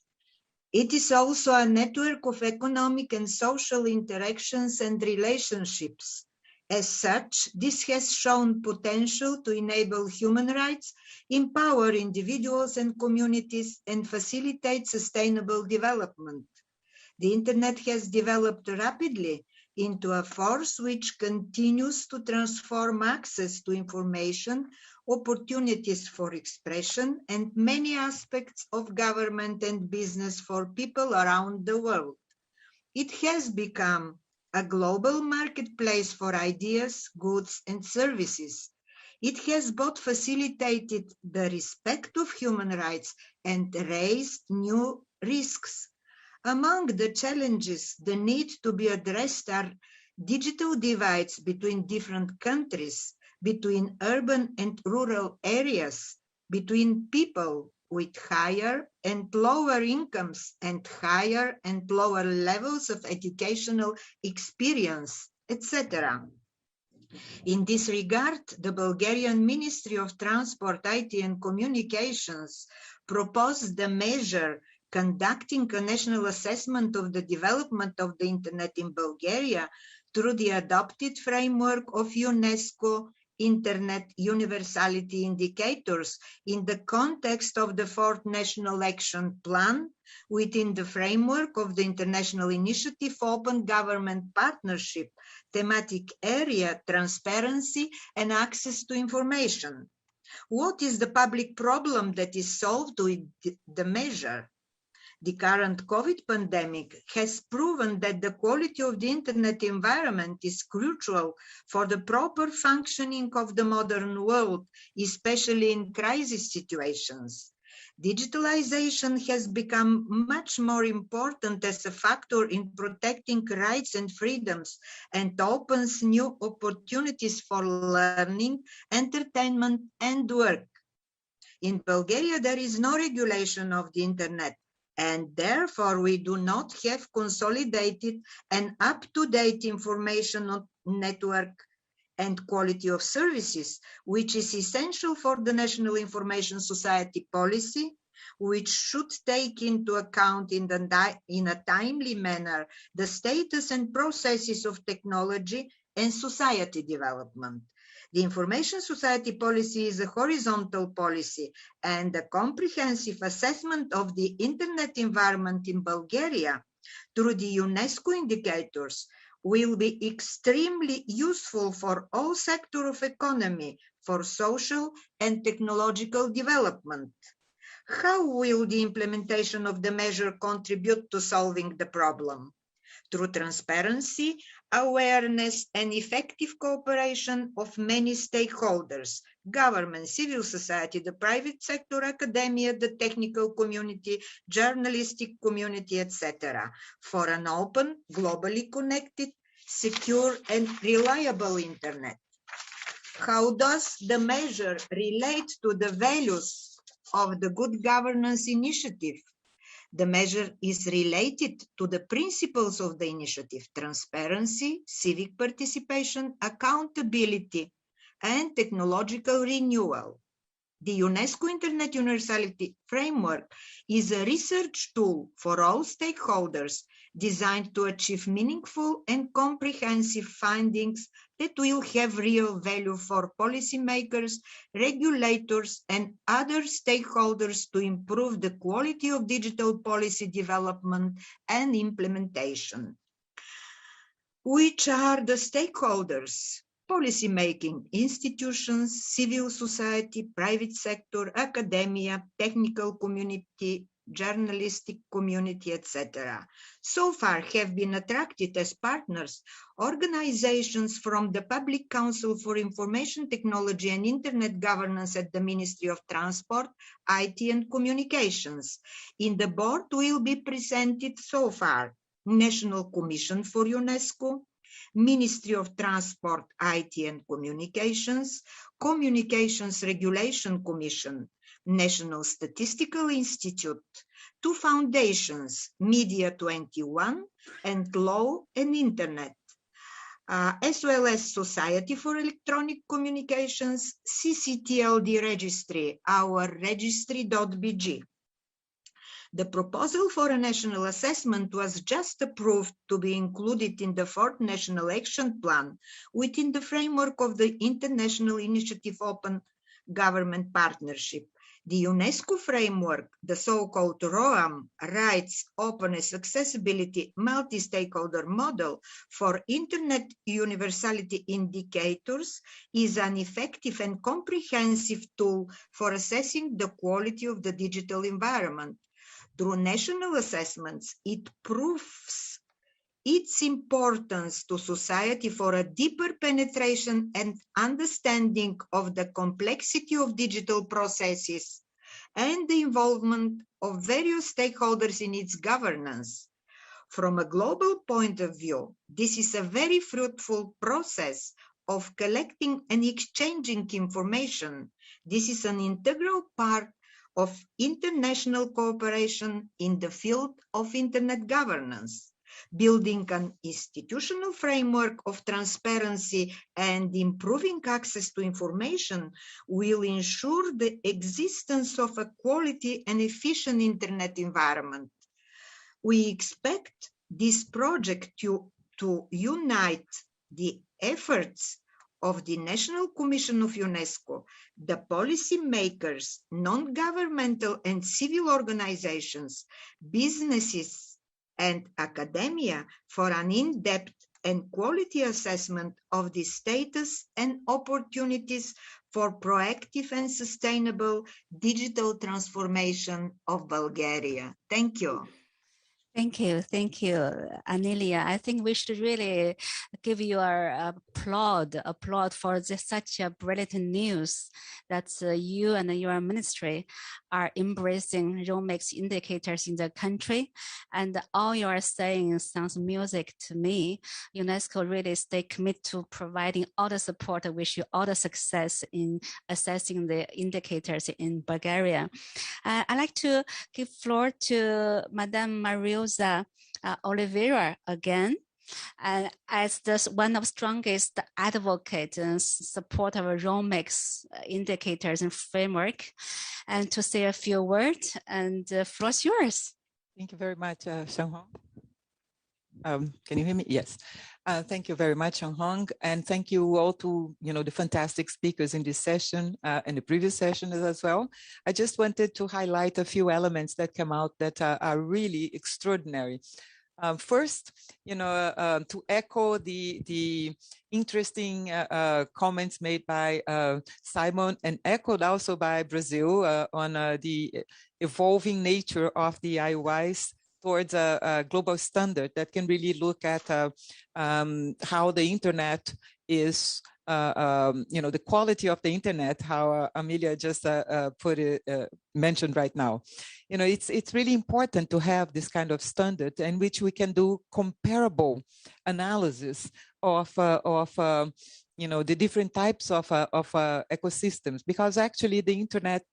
It is also a network of economic and social interactions and relationships. As such, this has shown potential to enable human rights, empower individuals and communities, and facilitate sustainable development. The internet has developed rapidly into a force which continues to transform access to information, opportunities for expression, and many aspects of government and business for people around the world. It has become a global marketplace for ideas, goods, and services. It has both facilitated the respect of human rights and raised new risks. Among the challenges that need to be addressed are digital divides between different countries, between urban and rural areas, between people with higher and lower incomes and higher and lower levels of educational experience, etc. In this regard, the Bulgarian Ministry of Transport, IT and Communications proposed the measure conducting a national assessment of the development of the internet in Bulgaria through the adopted framework of UNESCO Internet Universality Indicators in the context of the 4th National Action Plan within the framework of the International Initiative for Open Government Partnership, thematic area, transparency and access to information. What is the public problem that is solved with the measure? The current COVID pandemic has proven that the quality of the internet environment is crucial for the proper functioning of the modern world, especially in crisis situations. Digitalization has become much more important as a factor in protecting rights and freedoms and opens new opportunities for learning, entertainment, and work. In Bulgaria, there is no regulation of the internet, and therefore we do not have consolidated and up-to-date information network and quality of services, which is essential for the National Information Society policy, which should take into account in a timely manner the status and processes of technology and society development. The information society policy is a horizontal policy, and a comprehensive assessment of the internet environment in Bulgaria through the UNESCO indicators will be extremely useful for all sectors of economy, for social and technological development. How will the implementation of the measure contribute to solving the problem? Through transparency, awareness, and effective cooperation of many stakeholders: government, civil society, the private sector, academia, the technical community, journalistic community, etc., for an open, globally connected, secure, and reliable internet. How does the measure relate to the values of the Good Governance Initiative? The measure is related to the principles of the initiative: transparency, civic participation, accountability, and technological renewal. The UNESCO Internet Universality Framework is a research tool for all stakeholders designed to achieve meaningful and comprehensive findings that will have real value for policymakers, regulators, and other stakeholders to improve the quality of digital policy development and implementation. Which are the stakeholders? Policymaking institutions, civil society, private sector, academia, technical community, journalistic community, etc. So far have been attracted as partners organizations from the Public Council for Information Technology and Internet Governance at the Ministry of Transport, IT and Communications. In the board will be presented so far National Commission for UNESCO, Ministry of Transport, IT and Communications, Communications Regulation Commission, National Statistical Institute, two foundations, Media 21 and Law and Internet, as well as Society for Electronic Communications, CCTLD Registry, our registry.bg. The proposal for a national assessment was just approved to be included in the 4th National Action Plan within the framework of the International Initiative Open Government Partnership. The UNESCO framework, the so-called ROAM, Rights, Openness, Accessibility, Multi-Stakeholder Model for Internet Universality Indicators, is an effective and comprehensive tool for assessing the quality of the digital environment. Through national assessments, it proves its importance to society for a deeper penetration and understanding of the complexity of digital processes and the involvement of various stakeholders in its governance. From a global point of view, this is a very fruitful process of collecting and exchanging information. This is an integral part of international cooperation in the field of internet governance. Building an institutional framework of transparency and improving access to information will ensure the existence of a quality and efficient internet environment. We expect this project to unite the efforts of the National Commission of UNESCO, the policy makers, non-governmental and civil organizations, businesses, and academia for an in-depth and quality assessment of the status and opportunities for proactive and sustainable digital transformation of Bulgaria. Thank you. Thank you, Anelia. I think we should really give you our applaud for such a brilliant news that you and your ministry are embracing ROMEX indicators in the country. And all you are saying sounds music to me. UNESCO really stay committed to providing all the support. I wish you all the success in assessing the indicators in Bulgaria. I'd like to give floor to Madame Maria Oliveira again, as one of the strongest advocates and support of ROMEX indicators and framework, and to say a few words, and the floor is yours. Thank you very much, Seung-Ho. Can you hear me? Yes. Thank you very much, Hong, and thank you all to the fantastic speakers in this session and the previous session as well. I just wanted to highlight a few elements that come out that are really extraordinary. First, to echo the interesting comments made by Simon and echoed also by Brazil on the evolving nature of the IOIs towards a global standard that can really look at how the internet is, the quality of the internet, how Amelia just mentioned right now. It's really important to have this kind of standard in which we can do comparable analysis of the different types of ecosystems, because actually the internet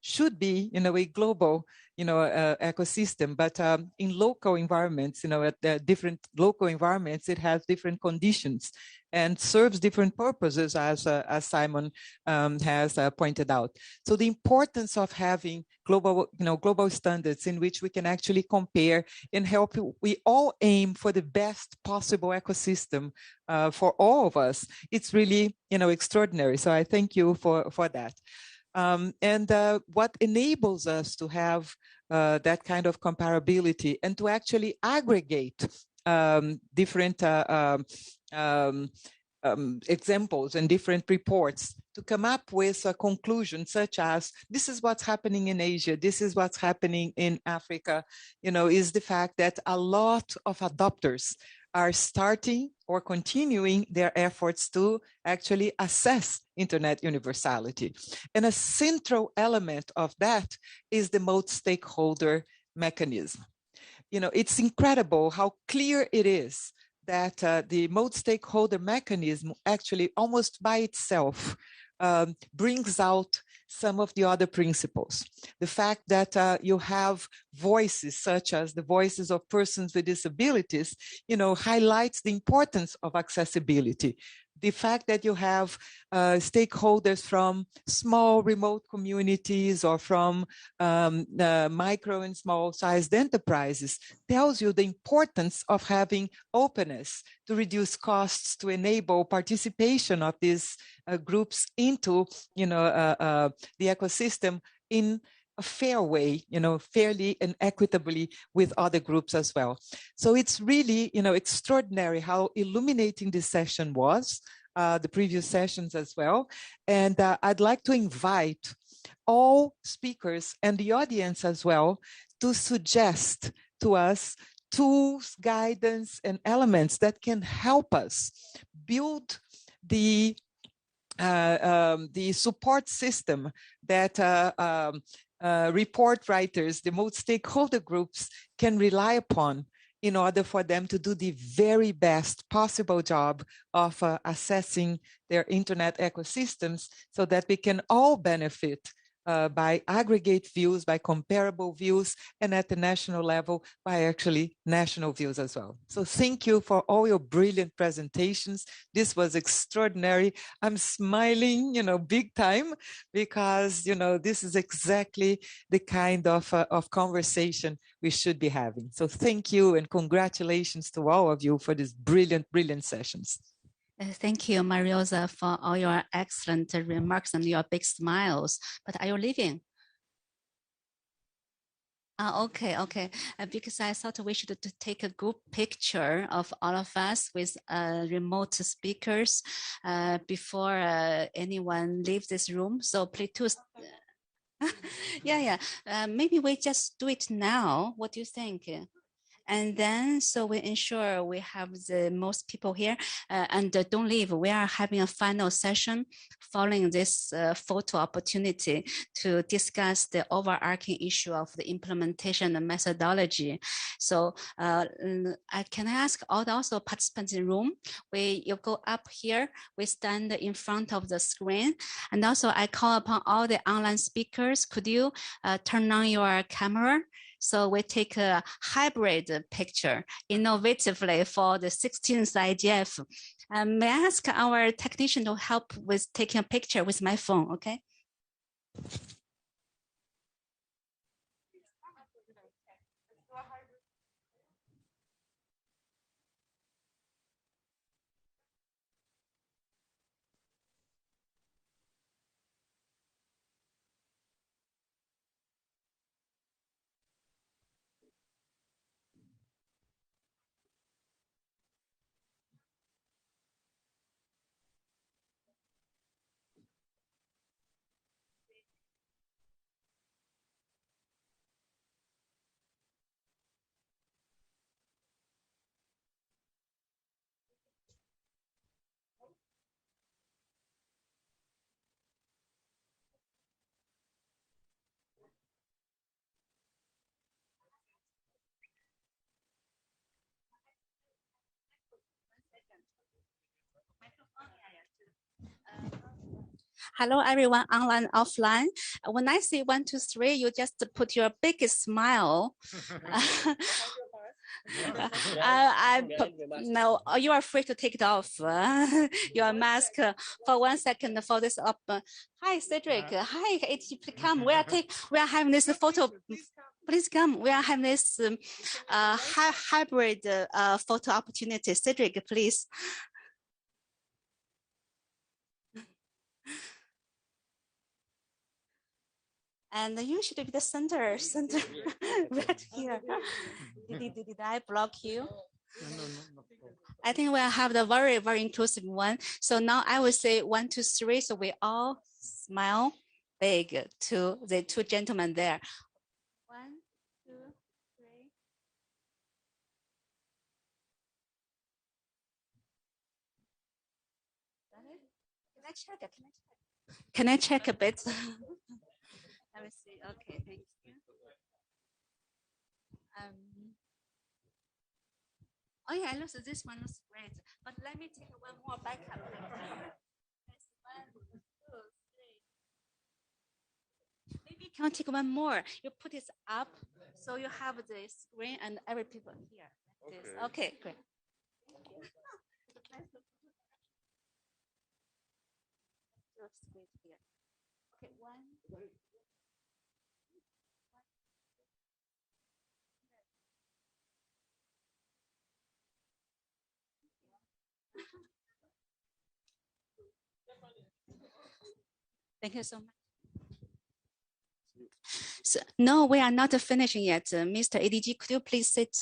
should be in a way global ecosystem, but in local environments, at different local environments, it has different conditions and serves different purposes, as Simon has pointed out. So the importance of having global standards in which we can actually compare and help. We all aim for the best possible ecosystem for all of us. It's really extraordinary. So I thank you for that. And what enables us to have that kind of comparability and to actually aggregate different examples and different reports to come up with a conclusion such as, this is what's happening in Asia, this is what's happening in Africa, is the fact that a lot of adopters are starting or continuing their efforts to actually assess internet universality. And a central element of that is the multi-stakeholder mechanism. It's incredible how clear it is that the multi-stakeholder mechanism actually almost by itself brings out some of the other principles. The fact that you have voices such as the voices of persons with disabilities, highlights the importance of accessibility. The fact that you have stakeholders from small remote communities or from micro and small sized enterprises tells you the importance of having openness to reduce costs, to enable participation of these groups into the ecosystem in a fair way, fairly and equitably with other groups as well. So it's really, extraordinary how illuminating this session was, the previous sessions as well. And I'd like to invite all speakers and the audience as well to suggest to us tools, guidance, and elements that can help us build the support system that report writers, the multi-stakeholder groups can rely upon in order for them to do the very best possible job of assessing their internet ecosystems so that we can all benefit by aggregate views, by comparable views, and at the national level, by actually national views as well. So thank you for all your brilliant presentations. This was extraordinary. I'm smiling, big time, because, this is exactly the kind of conversation we should be having. So thank you and congratulations to all of you for these brilliant, brilliant sessions. Thank you, Mariosa, for all your excellent remarks and your big smiles. But are you leaving? Okay. Because I thought we should take a group picture of all of us with remote speakers before anyone leaves this room. So please, maybe we just do it now. What do you think? And then, so we ensure we have the most people here and don't leave. We are having a final session following this photo opportunity to discuss the overarching issue of the implementation and methodology. So can I ask also participants in the room, you go up here, we stand in front of the screen. And also I call upon all the online speakers, could you turn on your camera? So we take a hybrid picture innovatively for the 16th IGF. May I ask our technician to help with taking a picture with my phone, okay? Hello, everyone, online, offline. When I say 1, 2, 3, you just put your biggest smile. No, you are free to take it off. Your mask for 1 second for this up. Hi, Cedric. Hi, please come. We are having this photo. Please come. We are having this hybrid photo opportunity. Cedric, please. And you should be the center right here. Did I block you? No. I think we'll have the very, very inclusive one. So now I will say 1, 2, 3. So we all smile big to the 2 gentlemen there. 1, 2, 3. Can I check a bit? Let me see. Okay, thank you. Oh yeah, look, so this one looks great. But let me take one more backup. 1, 2, 3. Maybe you can take one more. You put it up, so you have the screen and every people here. Like this. Okay, great. Okay, 1. Thank you so much. So, no, we are not finishing yet. Mr. ADG, could you please sit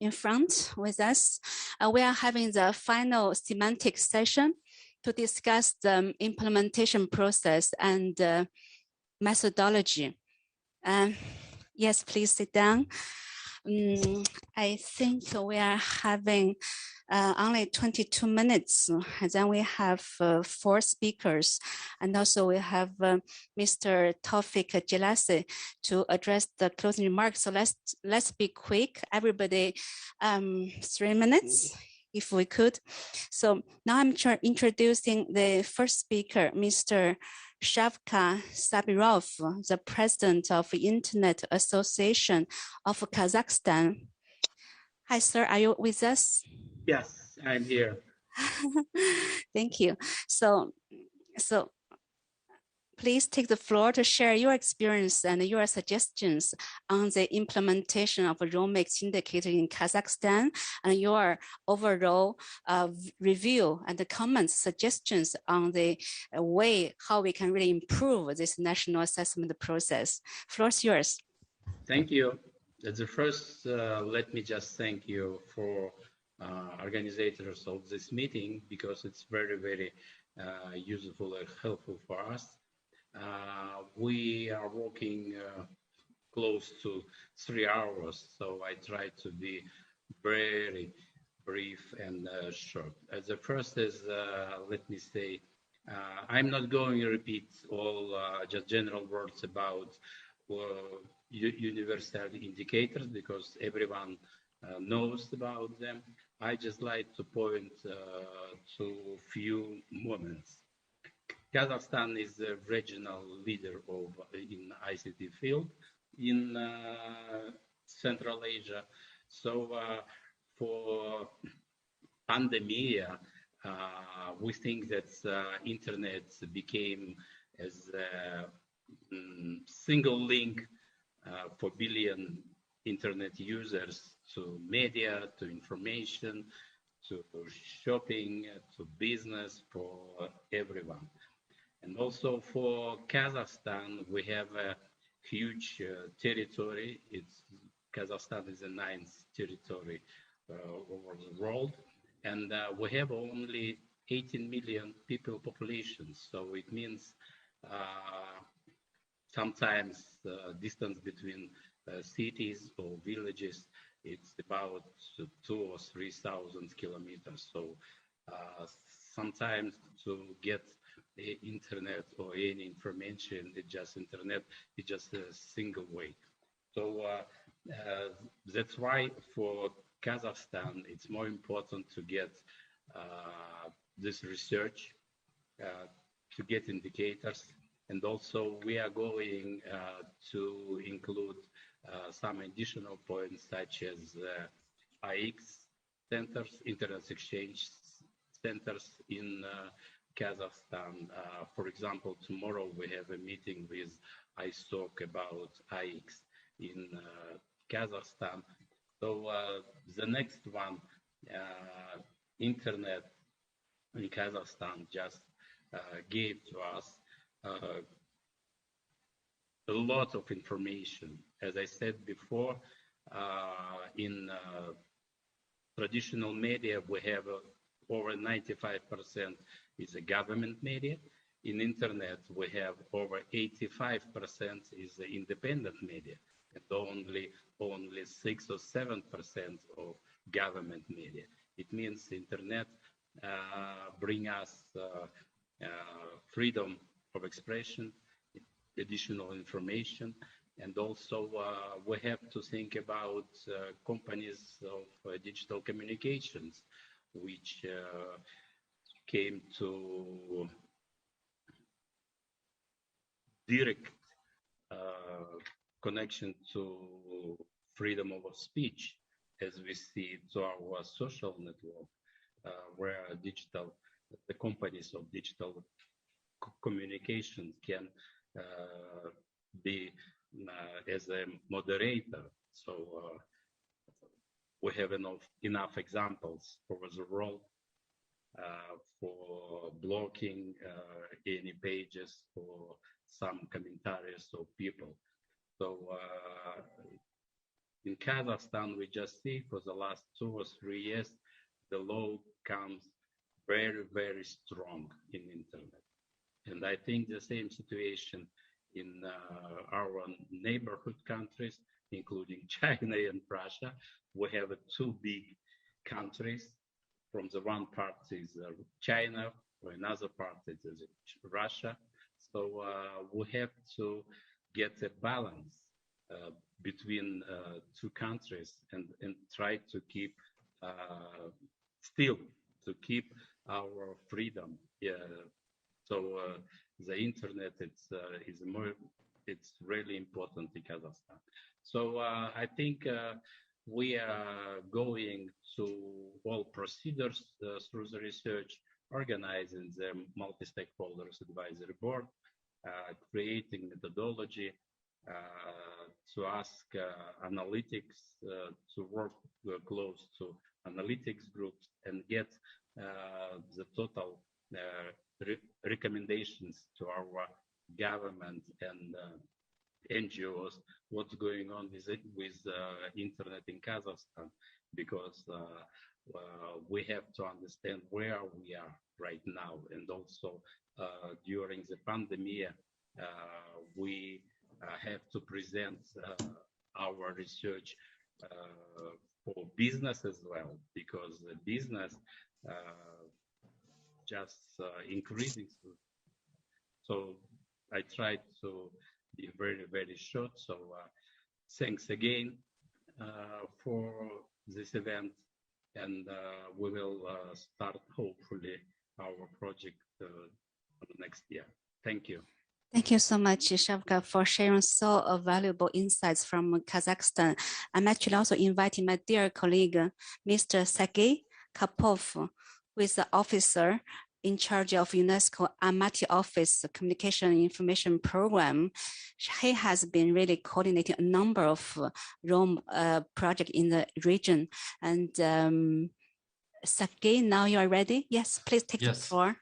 in front with us? We are having the final semantic session to discuss the implementation process and methodology. Yes, please sit down. I think we are having only 22 minutes, and then we have 4 speakers, and also we have Mr. Taufik Jelassi to address the closing remarks. So let's be quick, everybody. 3 minutes, if we could. So now I'm introducing the first speaker, Mr. Shavka Sabirov, the president of Internet Association of Kazakhstan. Hi, sir. Are you with us? Yes, I'm here. Thank you. So please take the floor to share your experience and your suggestions on the implementation of a ROMIX indicator in Kazakhstan and your overall review and the comments, suggestions on the way how we can really improve this national assessment process. Floor is yours. Thank you. At the first, let me just thank you for organizers of this meeting, because it's very, very useful and helpful for us. We are working close to 3 hours, so I try to be very brief and short. As the first is, let me say, I'm not going to repeat all just general words about universal indicators, because everyone knows about them. I just like to point to a few moments. Kazakhstan is the regional leader in ICT field in Central Asia. So for pandemic, we think that internet became as a single link for billion internet users to media, to information, to shopping, to business, for everyone. And also for Kazakhstan, we have a huge territory. Kazakhstan is the 9th territory over the world, and we have only 18 million people population. So it means sometimes the distance between cities or villages, it's about 2,000 or 3,000 kilometers. So sometimes to get the internet or any information, it's just internet, it's just a single way. So that's why for Kazakhstan, it's more important to get this research to get indicators. And also we are going to include some additional points such as IX centers, Internet Exchange centers in Kazakhstan. For example, tomorrow we have a meeting with ISOC about IX in Kazakhstan. So the next one, Internet in Kazakhstan just gave to us a lot of information. As I said before, in traditional media, we have over 95% is a government media. In internet, we have over 85% is the independent media, and only 6 or 7% of government media. It means internet bring us freedom of expression, additional information, and also we have to think about companies of digital communications, which came to direct connection to freedom of speech, as we see to our social network, where the companies of digital communication can be as a moderator. So we have enough examples for the role for blocking any pages for some commentaries of people. So in Kazakhstan, we just see for the last 2 or 3 years, the law comes very, very strong in internet. And I think the same situation in our neighborhood countries, including China and Russia. We have 2 big countries. From the one part is China, or another part is Russia. So we have to get a balance between 2 countries and try to keep our freedom. So the internet it's really important in Kazakhstan. So I think we are going to all procedures through the research, organizing the multi-stakeholders advisory board, creating methodology, to ask analytics to work close to analytics groups and get the total recommendations to our government and NGOs, what's going on with internet in Kazakhstan, because we have to understand where we are right now. And also during the pandemic, we have to present our research for business as well, because the business just increasing. So I tried to be very, very short. So thanks again for this event, and we will start hopefully our project next year. Thank you. Thank you so much, Shavkat, for sharing so valuable insights from Kazakhstan. I'm actually also inviting my dear colleague, Mr. Sergei Karpov, who is the officer in charge of UNESCO Almaty Office Communication and Information Program. He has been really coordinating a number of Rome projects in the region. And Sergei, now you are ready? Yes, please take the floor.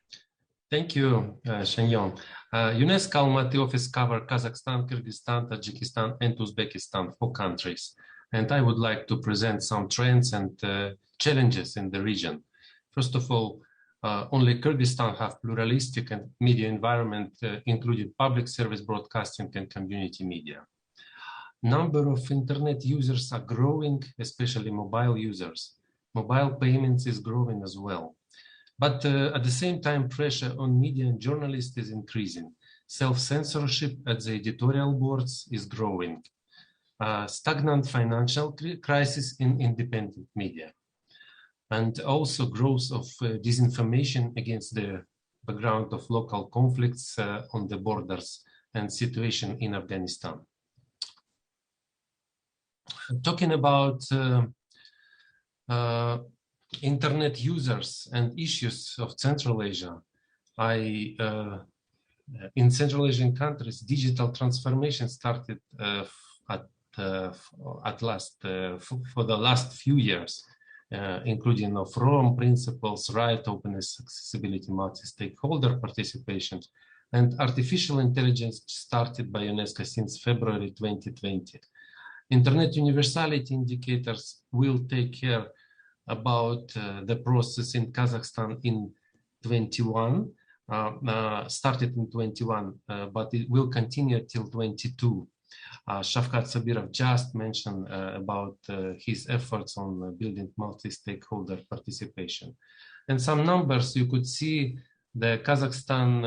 Thank you, Shenyang. UNESCO Almaty office covers Kazakhstan, Kyrgyzstan, Tajikistan, and Uzbekistan, 4 countries. And I would like to present some trends and challenges in the region. First of all, only Kyrgyzstan have pluralistic and media environment, including public service broadcasting and community media. Number of internet users are growing, especially mobile users. Mobile payments is growing as well. But at the same time, pressure on media and journalists is increasing. Self-censorship at the editorial boards is growing. Stagnant financial crisis in independent media. And also growth of disinformation against the background of local conflicts on the borders and situation in Afghanistan. Talking about internet users and issues of Central Asia, in Central Asian countries, digital transformation started for the last few years, including of Rome principles, right, openness, accessibility, multi-stakeholder participation, and artificial intelligence started by UNESCO since February 2020. Internet universality indicators will take care about the process in Kazakhstan in 21, started in 21, but it will continue till 22. Shavkat Sabirov just mentioned about his efforts on building multi-stakeholder participation. And some numbers you could see, the Kazakhstan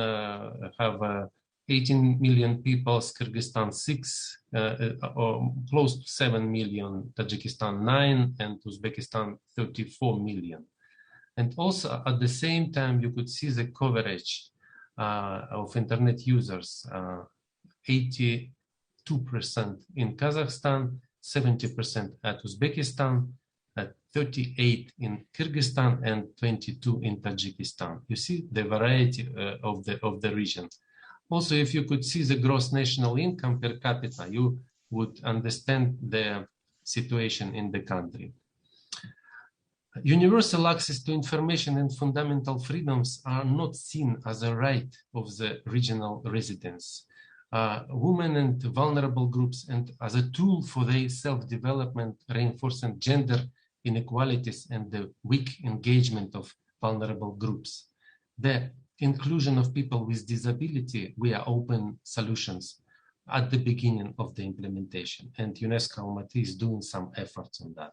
have 18 million people, Kyrgyzstan 6, or close to 7 million, Tajikistan 9, and Uzbekistan 34 million. And also at the same time, you could see the coverage of internet users, 82% in Kazakhstan, 70% at Uzbekistan, 38 in Kyrgyzstan, and 22 in Tajikistan. You see the variety of the region. Also, if you could see the gross national income per capita, you would understand the situation in the country. Universal access to information and fundamental freedoms are not seen as a right of the regional residents, women and vulnerable groups, and as a tool for their self-development, reinforcing gender inequalities and the weak engagement of vulnerable groups. The inclusion of people with disability, we are open solutions at the beginning of the implementation, and UNESCO Almaty is doing some efforts on that.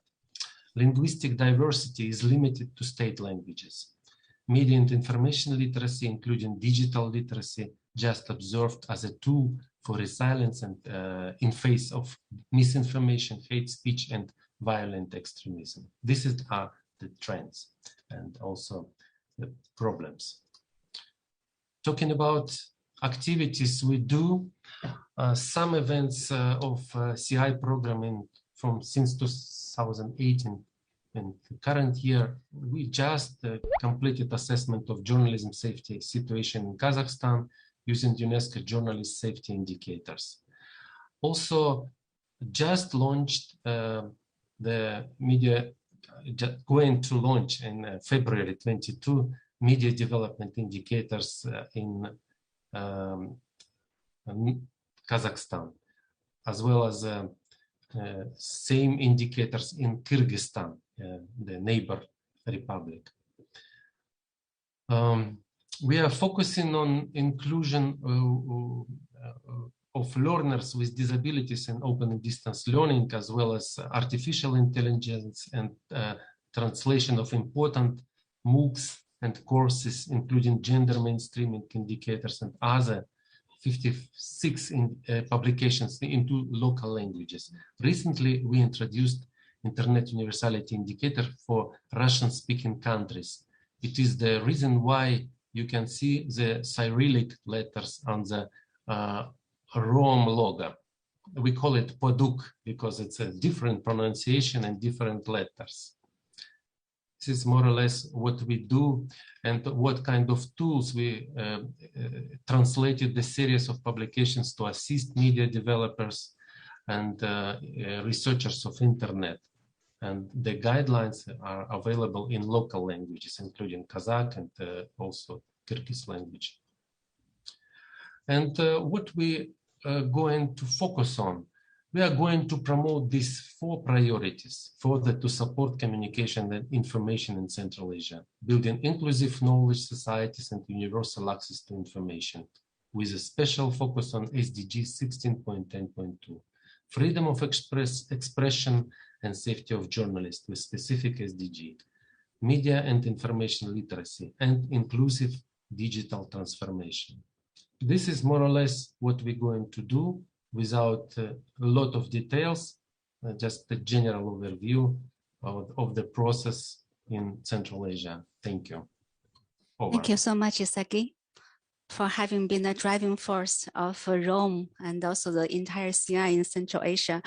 Linguistic diversity is limited to state languages. Media and information literacy, including digital literacy, just observed as a tool for resilience and in face of misinformation, hate speech, and violent extremism. This is the trends and also the problems. Talking about activities we do, some events of CI programming since 2018 and the current year, we just completed assessment of journalism safety situation in Kazakhstan using UNESCO journalist safety indicators. Also, just launched the media, going to launch in February 22, media development indicators in Kazakhstan, as well as same indicators in Kyrgyzstan, the neighbor republic. We are focusing on inclusion of learners with disabilities in open and distance learning, as well as artificial intelligence and translation of important MOOCs and courses, including gender mainstreaming indicators and other 56 publications into local languages. Recently, we introduced Internet Universality Indicator for Russian-speaking countries. It is the reason why you can see the Cyrillic letters on the Rome logo. We call it Poduk because it's a different pronunciation and different letters. This is more or less what we do and what kind of tools we translated the series of publications to assist media developers and researchers of internet. And the guidelines are available in local languages, including Kazakh and also Kyrgyz language. And what we are going to focus on, we are going to promote these 4 priorities further to support communication and information in Central Asia, building inclusive knowledge societies and universal access to information, with a special focus on SDG 16.10.2, freedom of expression and safety of journalists with specific SDG, media and information literacy, and inclusive digital transformation. This is more or less what we're going to do without a lot of details, just a general overview of the process in Central Asia. Thank you. Over. Thank you so much, Isaki, for having been the driving force of Rome and also the entire CI in Central Asia.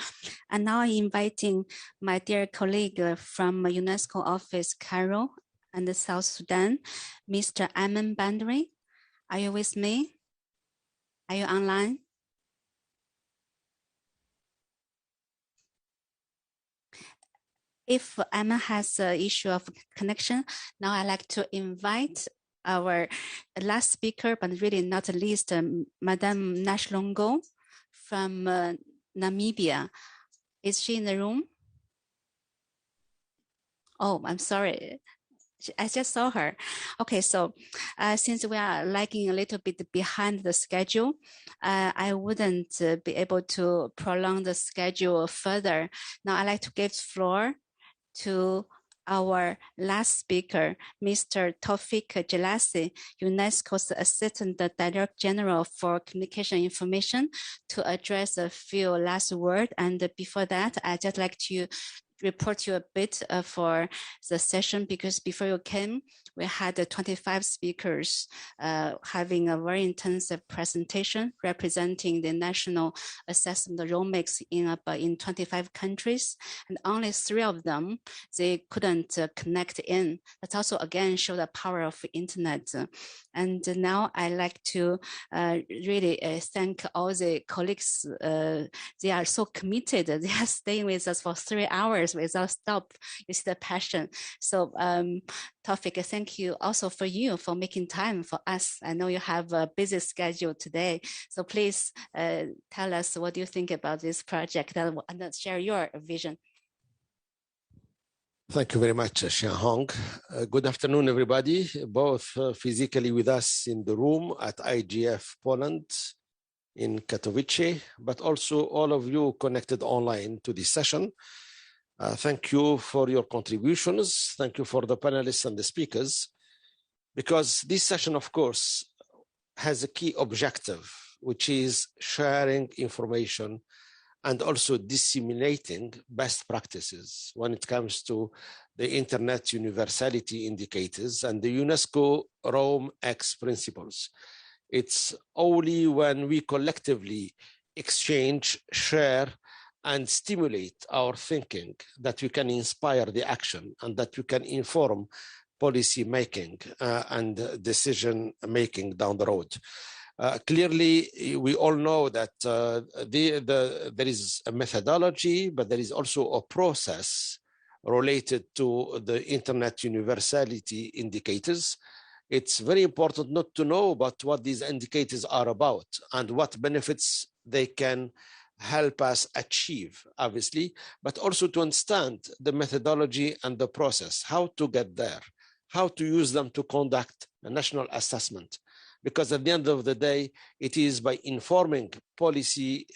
And now inviting my dear colleague from UNESCO office, Cairo and South Sudan, Mr. Aman Bandri. Are you with me? Are you online? If Emma has an issue of connection, now I'd like to invite our last speaker, but really not least, Madame Nashlongo from Namibia. Is she in the room? Oh, I'm sorry. I just saw her. Okay, so since we are lagging a little bit behind the schedule, I wouldn't be able to prolong the schedule further. Now I'd like to give the floor to our last speaker, Mr. Taufik Jelassi, UNESCO's Assistant Director General for Communication Information, to address a few last words. And before that, I'd just like to report you a bit for the session, because before you came, we had 25 speakers having a very intensive presentation representing the national assessment roadmaps in 25 countries, and only 3 of them, they couldn't connect in. That also again show the power of the internet. And now I like to really thank all the colleagues. They are so committed. They are staying with us for 3 hours without stop. You see the passion. So Taufik, thank you also for you for making time for us. I know you have a busy schedule today. So please tell us what you think about this project and share your vision. Thank you very much, Xian Hong. Good afternoon, everybody, both physically with us in the room at IGF Poland in Katowice, but also all of you connected online to this session. Thank you for your contributions. Thank you for the panelists and the speakers, because this session, of course, has a key objective, which is sharing information and also disseminating best practices when it comes to the Internet universality indicators and the UNESCO Rome X principles. It's only when we collectively exchange, share, and stimulate our thinking that we can inspire the action and that we can inform policy making and decision making down the road. Clearly, we all know that there is a methodology, but there is also a process related to the Internet universality indicators. It's very important not to know about what these indicators are about and what benefits they can help us achieve, obviously, but also to understand the methodology and the process, how to get there, how to use them to conduct a national assessment. Because at the end of the day, it is by informing policy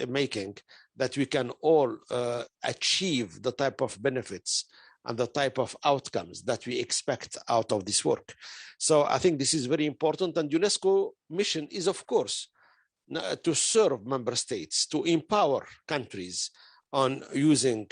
making that we can all achieve the type of benefits and the type of outcomes that we expect out of this work. So I think this is very important. And UNESCO mission is, of course, to serve member states, to empower countries on using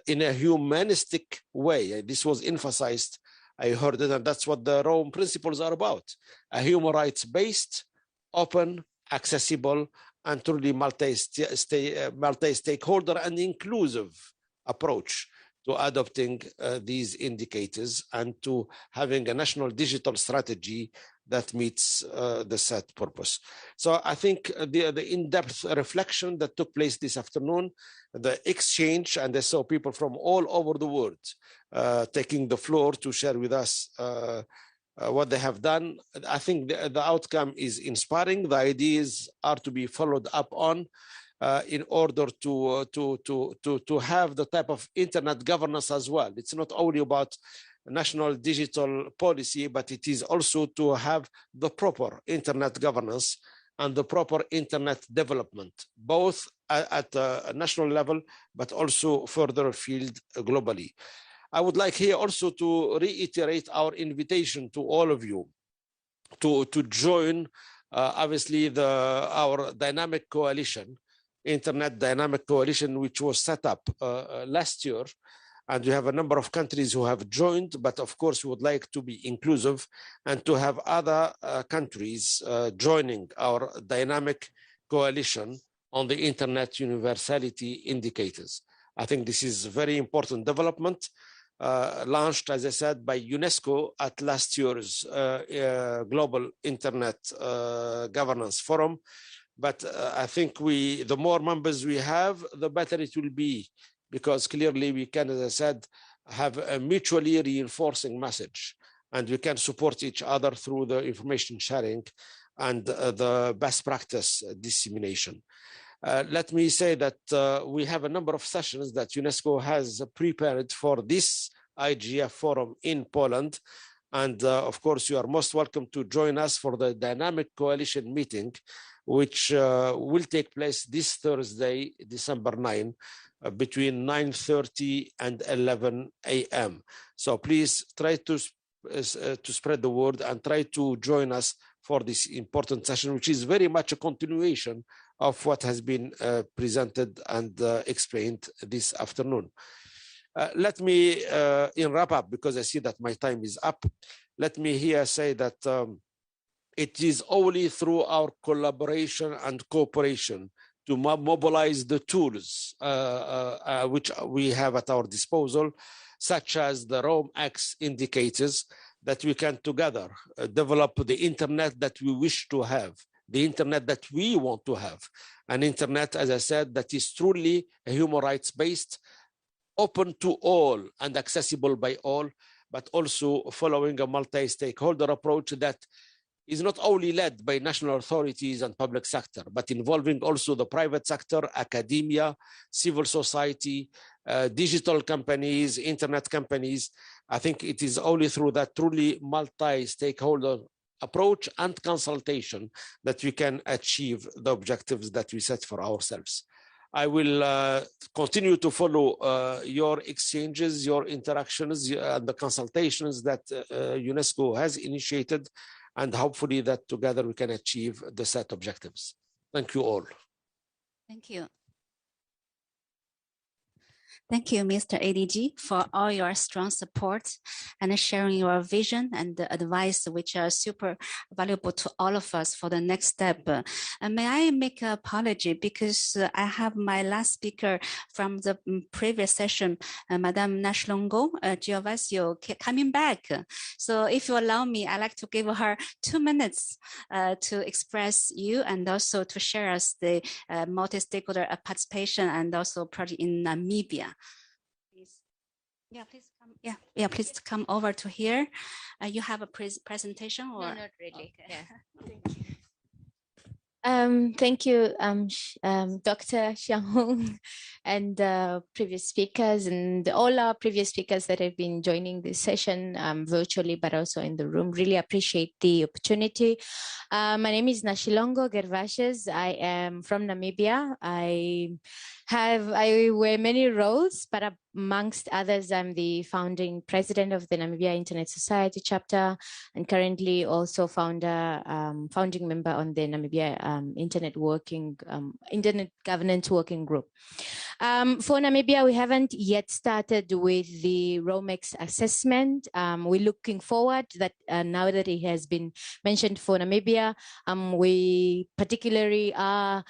in a humanistic way. This was emphasized. I heard it, and that's what the Rome principles are about. A human rights-based, open, accessible, and truly multi-stakeholder and inclusive approach to adopting these indicators and to having a national digital strategy that meets the set purpose. So I think the in-depth reflection that took place this afternoon, the exchange, and I saw people from all over the world taking the floor to share with us what they have done. I think the outcome is inspiring. The ideas are to be followed up on in order to have the type of internet governance as well. It's not only about national digital policy, but it is also to have the proper internet governance and the proper internet development, both at a national level, but also further afield globally. I would like here also to reiterate our invitation to all of you to join, obviously, our dynamic coalition, Internet Dynamic Coalition, which was set up last year. And we have a number of countries who have joined, but of course we would like to be inclusive and to have other countries joining our dynamic coalition on the Internet universality indicators. I think this is a very important development, launched, as I said, by UNESCO at last year's Global Internet Governance Forum. But I think the more members we have, the better it will be, because clearly we can, as I said, have a mutually reinforcing message, and we can support each other through the information sharing and the best practice dissemination. Let me say that we have a number of sessions that UNESCO has prepared for this IGF forum in Poland. And of course, you are most welcome to join us for the Dynamic Coalition meeting, which will take place this Thursday, December 9, between 9:30 and 11 a.m. So please try to spread the word and try to join us for this important session, which is very much a continuation of what has been presented and explained this afternoon. Let me, in wrap up, because I see that my time is up, let me here say that it is only through our collaboration and cooperation to mobilize the tools which we have at our disposal, such as the RomeX indicators, that we can together develop the internet that we wish to have, the internet that we want to have, an internet, as I said, that is truly human rights based, open to all and accessible by all, but also following a multi-stakeholder approach that is not only led by national authorities and public sector, but involving also the private sector, academia, civil society, digital companies, internet companies. I think it is only through that truly multi-stakeholder approach and consultation that we can achieve the objectives that we set for ourselves. I will continue to follow your exchanges, your interactions, and the consultations that UNESCO has initiated, and hopefully that together we can achieve the set objectives. Thank you all. Thank you. Thank you, Mr. ADG, for all your strong support and sharing your vision and the advice, which are super valuable to all of us for the next step. May I make an apology because I have my last speaker from the previous session, Madame Nashlongo Giovasio, coming back. So if you allow me, I'd like to give her 2 minutes to express you and also to share us the multi-stakeholder participation and also project in Namibia. Yeah, please come. Yeah, please come over to here. You have a presentation, or no, not really. Okay. Yeah. Thank you, Dr. Xianghong, and previous speakers, and all our previous speakers that have been joining this session virtually, but also in the room. Really appreciate the opportunity. My name is Nashilongo Gervashes. I am from Namibia. I wear many roles, but amongst others, I'm the founding president of the Namibia Internet Society chapter, and currently also founding member on the Namibia Internet Governance Working Group. For Namibia, we haven't yet started with the RomeX assessment. We're looking forward that now that it has been mentioned for Namibia, we particularly are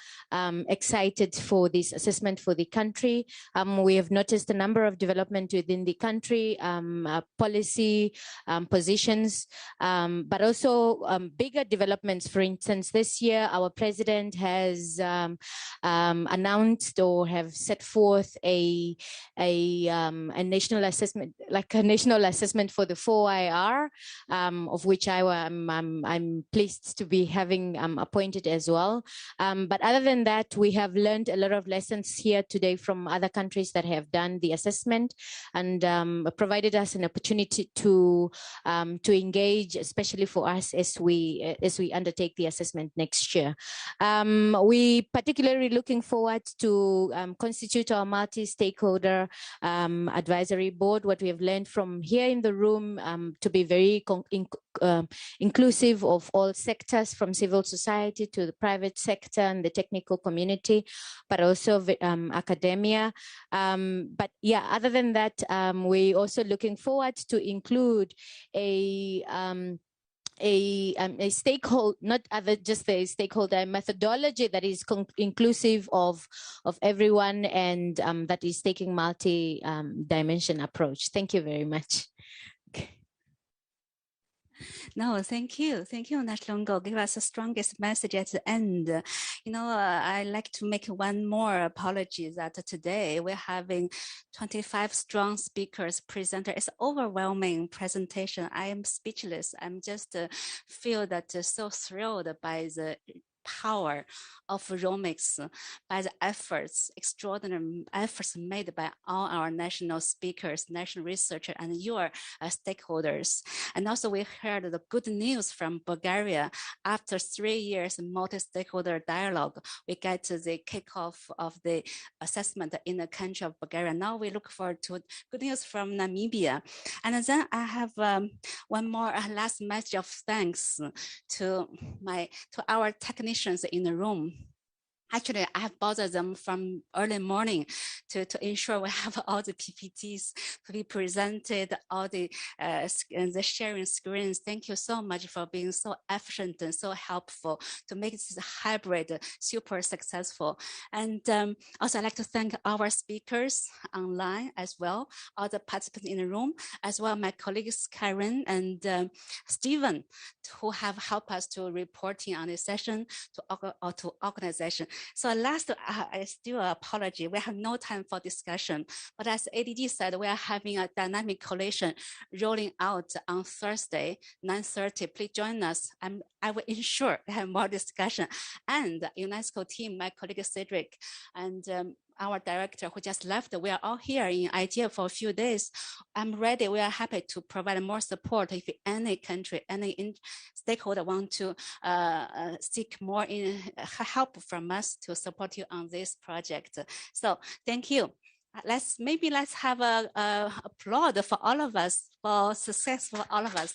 excited for this assessment for the country. We have noticed a number of development within the country, policy positions, but also bigger developments. For instance, this year, our president has announced or have set forth a national assessment, like a national assessment for the 4IR, of which I'm pleased to be having appointed as well. But other than that, we have learned a lot of lessons here today from other countries that have done the assessment, and provided us an opportunity to engage, especially for us as we undertake the assessment next year. We particularly looking forward to constitute constitute our multi-stakeholder advisory board. What we have learned from here in the room to be very inclusive of all sectors, from civil society to the private sector and the technical community, but also academia. But yeah, other than that, we're also looking forward to include a stakeholder, not other, just the stakeholder methodology that is inclusive of everyone and that is taking multi-dimension approach. Thank you very much. No, thank you. Thank you, Natlongo. Give us the strongest message at the end. You know, I like to make one more apology that today we're having 25 strong speakers, presenter. It's overwhelming presentation. I am speechless. I'm just feel that so thrilled by the power of Romex, by the efforts, extraordinary efforts made by all our national speakers, national researchers, and your stakeholders. And also we heard the good news from Bulgaria. After 3 years multi-stakeholder dialogue, we get to the kickoff of the assessment in the country of Bulgaria. Now we look forward to good news from Namibia. And then I have one more last message of thanks to our technicians in the room. Actually, I have bothered them from early morning to ensure we have all the PPTs to be presented, all the sharing screens. Thank you so much for being so efficient and so helpful to make this hybrid super successful. And also I'd like to thank our speakers online as well, all the participants in the room, as well my colleagues Karen and Stephen, who have helped us to reporting on this session, to organization. So last, I still apologize. We have no time for discussion, but as ADG said, we are having a dynamic coalition rolling out on Thursday, 9:30. Please join us. I will ensure we have more discussion. And UNESCO team, my colleague Cedric, and our director who just left, we are all here in IGF for a few days. I'm ready. We are happy to provide more support if any country, any stakeholder want to seek more help from us to support you on this project. So thank you. Let's have a applaud for all of us, for success for all of us.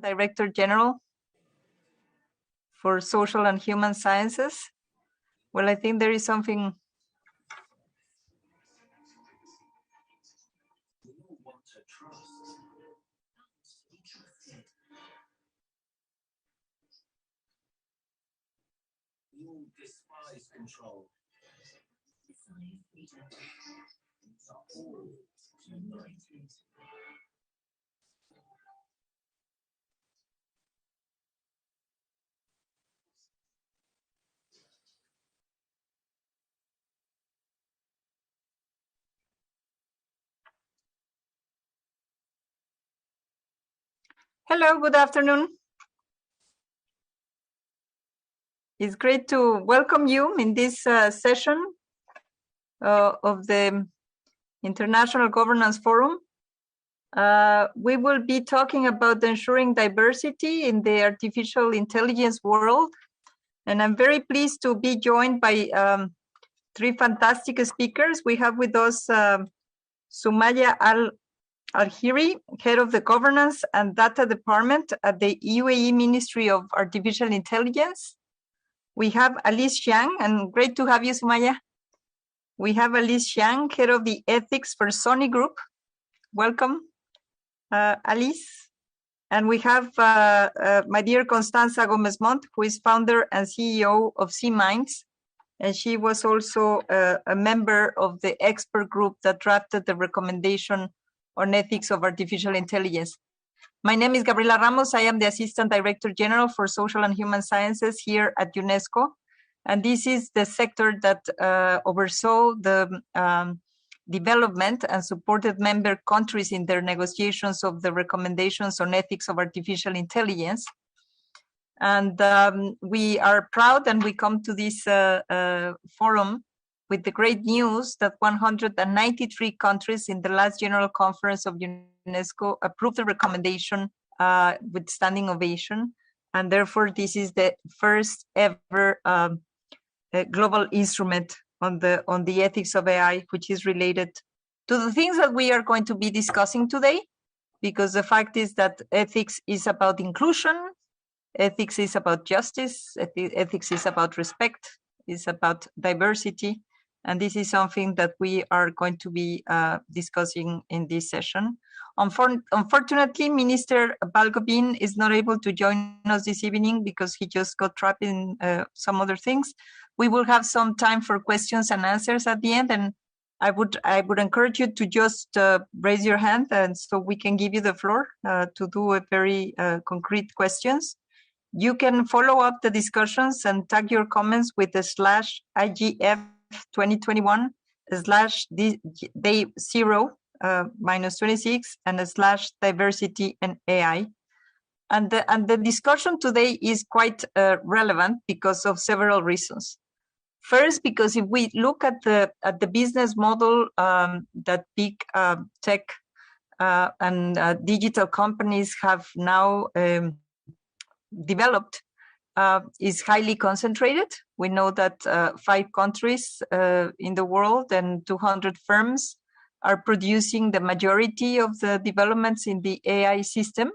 Director General for Social and Human Sciences. Well, I think there is something. You despise control. United. Hello, good afternoon. It's great to welcome you in this session of the International Governance Forum. We will be talking about ensuring diversity in the artificial intelligence world. And I'm very pleased to be joined by three fantastic speakers. We have with us Sumaya Al-Hiri, Head of the Governance and Data Department at the UAE Ministry of Artificial Intelligence. We have Alice Xiang, and great to have you, Sumaya. We have Alice Xiang, Head of the Ethics for Sony Group. Welcome, Alice. And we have my dear Constanza Gomez-Mont, who is founder and CEO of C-Minds. And she was also a member of the expert group that drafted the recommendation on ethics of artificial intelligence. My name is Gabriela Ramos. I am the Assistant Director General for Social and Human Sciences here at UNESCO. And this is the sector that oversaw the development and supported member countries in their negotiations of the recommendations on ethics of artificial intelligence. And we are proud, and we come to this forum with the great news that 193 countries in the last General Conference of UNESCO approved the recommendation with standing ovation. And therefore, this is the first ever global instrument on the ethics of AI, which is related to the things that we are going to be discussing today, because the fact is that ethics is about inclusion, ethics is about justice, ethics is about respect, is about diversity, and this is something that we are going to be discussing in this session. Unfortunately, Minister Balgobin is not able to join us this evening because he just got trapped in some other things. We will have some time for questions and answers at the end, and I would encourage you to just raise your hand, and so we can give you the floor to do a very concrete questions. You can follow up the discussions and tag your comments with the /IGF 2021 /day 0 -26 and /diversity and AI. And the discussion today is quite relevant because of several reasons. First, because if we look at the business model that big tech and digital companies have now developed, is highly concentrated. We know that 5 countries in the world and 200 firms are producing the majority of the developments in the AI system.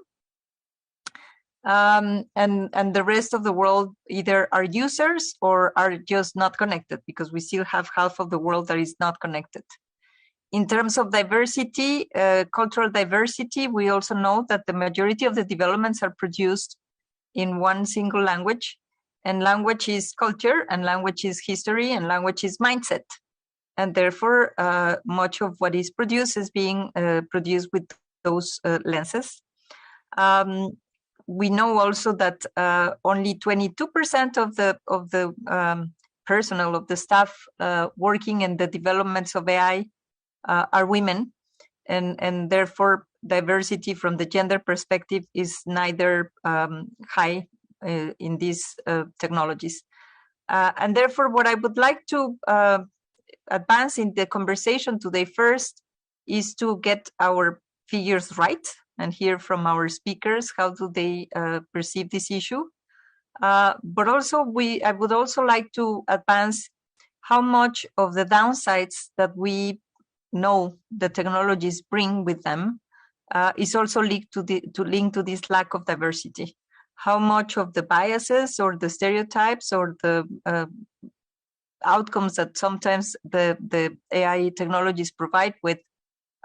And the rest of the world either are users or are just not connected, because we still have half of the world that is not connected. In terms of diversity, cultural diversity, we also know that the majority of the developments are produced in one single language, and language is culture, and language is history, and language is mindset. And therefore, much of what is produced is being produced with those lenses. We know also that only 22% of the personnel, of the staff working in the developments of AI are women, and therefore diversity from the gender perspective is neither high in these technologies. And therefore, what I would like to advance in the conversation today first is to get our figures right and hear from our speakers how do they perceive this issue. But also, I would also like to advance how much of the downsides that we know the technologies bring with them is also linked to this lack of diversity. How much of the biases or the stereotypes or the outcomes that sometimes the AI technologies provide with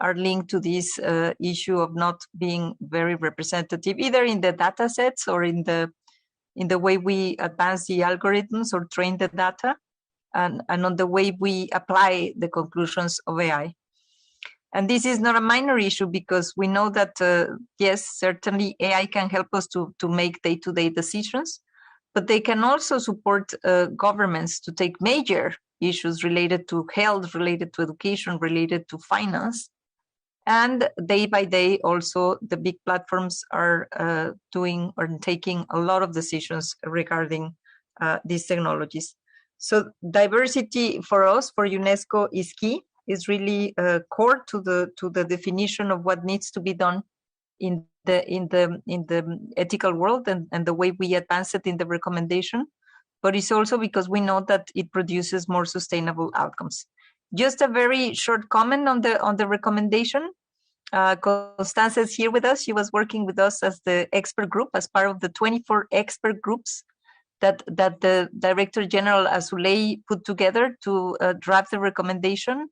are linked to this issue of not being very representative, either in the data sets or in the way we advance the algorithms or train the data, and on the way we apply the conclusions of AI. And this is not a minor issue, because we know that, yes, certainly AI can help us to make day-to-day decisions, but they can also support governments to take major issues related to health, related to education, related to finance. And day by day, also, the big platforms are doing or taking a lot of decisions regarding these technologies. So diversity for us, for UNESCO, is key. Is really core to the definition of what needs to be done in the ethical world and the way we advance it in the recommendation. But it's also because we know that it produces more sustainable outcomes. Just a very short comment on the recommendation. Constance is here with us. She was working with us as the expert group, as part of the 24 expert groups that the Director General Azoulay put together to draft the recommendation.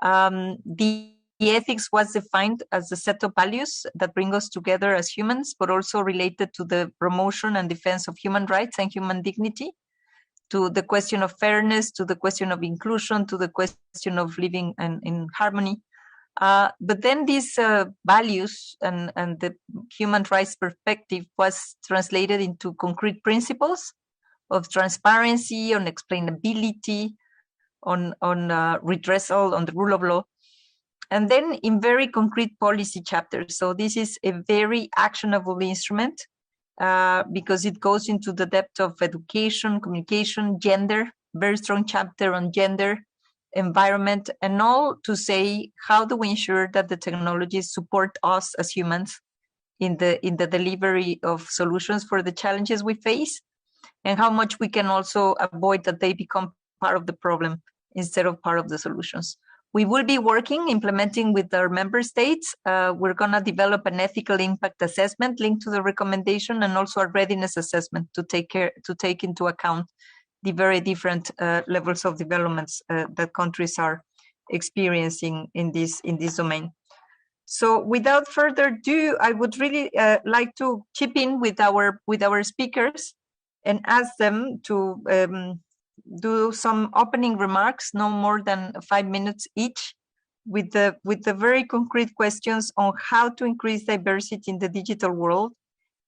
The ethics was defined as a set of values that bring us together as humans, but also related to the promotion and defense of human rights and human dignity, to the question of fairness, to the question of inclusion, to the question of living in harmony. But then these values and the human rights perspective was translated into concrete principles of transparency, on explainability, on redressal, on the rule of law, and then in very concrete policy chapters. So this is a very actionable instrument because it goes into the depth of education, communication, gender, very strong chapter on gender, environment, and all to say, how do we ensure that the technologies support us as humans in the delivery of solutions for the challenges we face, and how much we can also avoid that they become part of the problem instead of part of the solutions. We will be implementing with our member states. We're going to develop an ethical impact assessment linked to the recommendation, and also a readiness assessment to take into account the very different levels of developments that countries are experiencing in this domain. So without further ado, I would really like to chip in with our speakers and ask them to do some opening remarks, no more than 5 minutes each, with the very concrete questions on how to increase diversity in the digital world,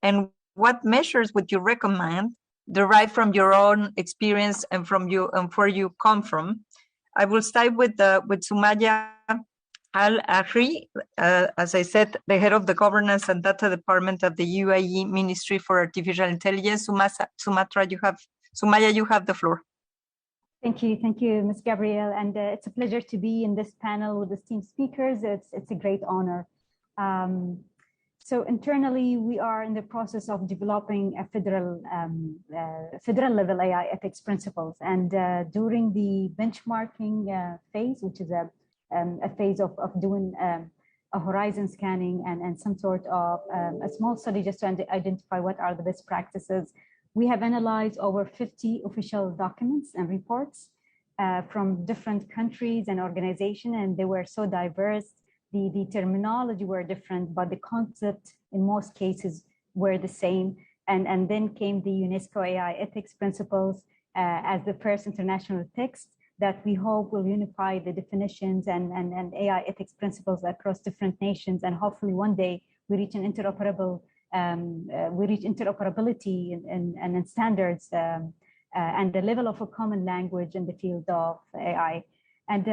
and what measures would you recommend derived from your own experience and from you and where you come from. I will start with Sumaya Al-Ahri, as I said, the head of the Governance and Data Department of the UAE Ministry for Artificial Intelligence. Sumaya, you have the floor. Thank you, Ms. Gabrielle, and it's a pleasure to be in this panel with esteemed speakers. It's a great honor. So internally, we are in the process of developing a federal level AI ethics principles, and during the benchmarking phase, which is a phase of doing a horizon scanning and some sort of a small study just to identify what are the best practices. We have analyzed over 50 official documents and reports from different countries and organizations, and they were so diverse. The terminology were different, but the concept in most cases were the same. And then came the UNESCO AI ethics principles as the first international text that we hope will unify the definitions and AI ethics principles across different nations, and hopefully one day we reach an interoperability and standards and the level of a common language in the field of AI. And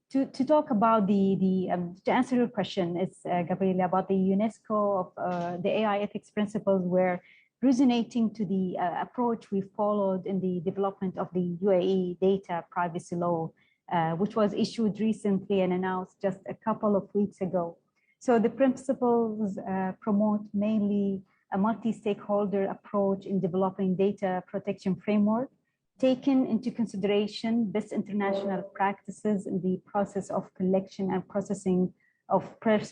to talk about to answer your question, it's Gabriela, about the UNESCO of the AI ethics principles were resonating to the approach we followed in the development of the UAE data privacy law, which was issued recently and announced just a couple of weeks ago. So the principles promote mainly a multi-stakeholder approach in developing data protection framework, taking into consideration best international practices in the process of collection and processing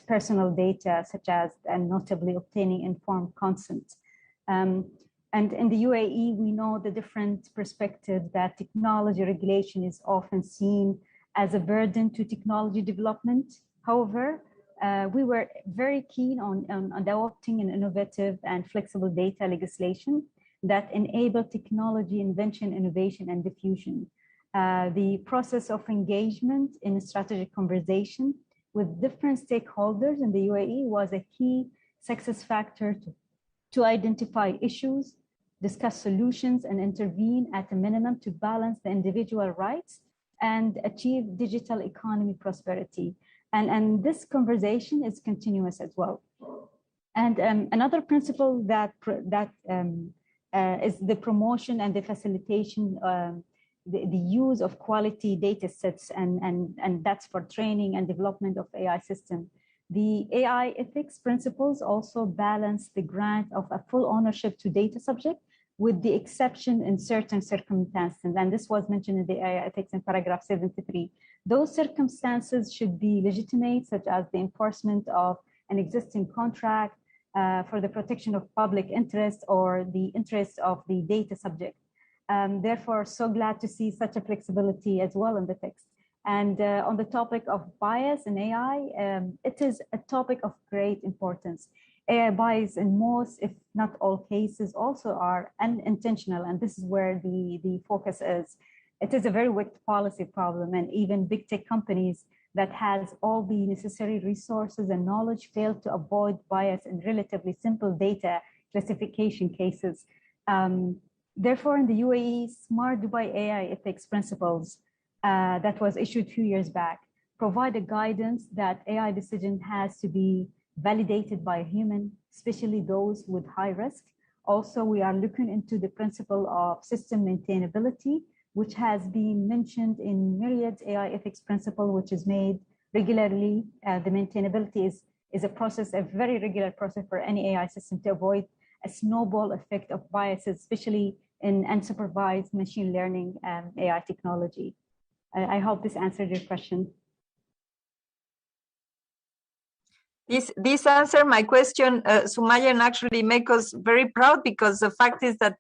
personal data, such as, and notably, obtaining informed consent. And in the UAE, we know the different perspectives that technology regulation is often seen as a burden to technology development. However, we were very keen on adopting an innovative and flexible data legislation that enable technology invention, innovation, and diffusion. The process of engagement in strategic conversation with different stakeholders in the UAE was a key success factor to identify issues, discuss solutions, and intervene at a minimum to balance the individual rights and achieve digital economy prosperity. And this conversation is continuous as well. And another principle that is the promotion and the facilitation, the use of quality data sets, and that's for training and development of AI system. The AI ethics principles also balance the grant of a full ownership to data subject with the exception in certain circumstances. And this was mentioned in the AI ethics in paragraph 73. Those circumstances should be legitimate, such as the enforcement of an existing contract for the protection of public interest or the interests of the data subject. Therefore, so glad to see such a flexibility as well in the text. And on the topic of bias in AI, it is a topic of great importance. AI bias in most, if not all cases, also are unintentional, and this is where the focus is. It is a very weak policy problem, and even big tech companies that has all the necessary resources and knowledge fail to avoid bias in relatively simple data classification cases. Therefore, in the UAE, Smart Dubai AI ethics principles that was issued a few years back provide a guidance that AI decision has to be validated by a human, especially those with high risk. Also, we are looking into the principle of system maintainability, which has been mentioned in myriad AI ethics principle, which is made regularly. The maintainability is a process, a very regular process for any AI system to avoid a snowball effect of biases, especially in unsupervised machine learning AI technology. I hope this answered your question. This answer my question, Sumaya, and actually make us very proud, because the fact is that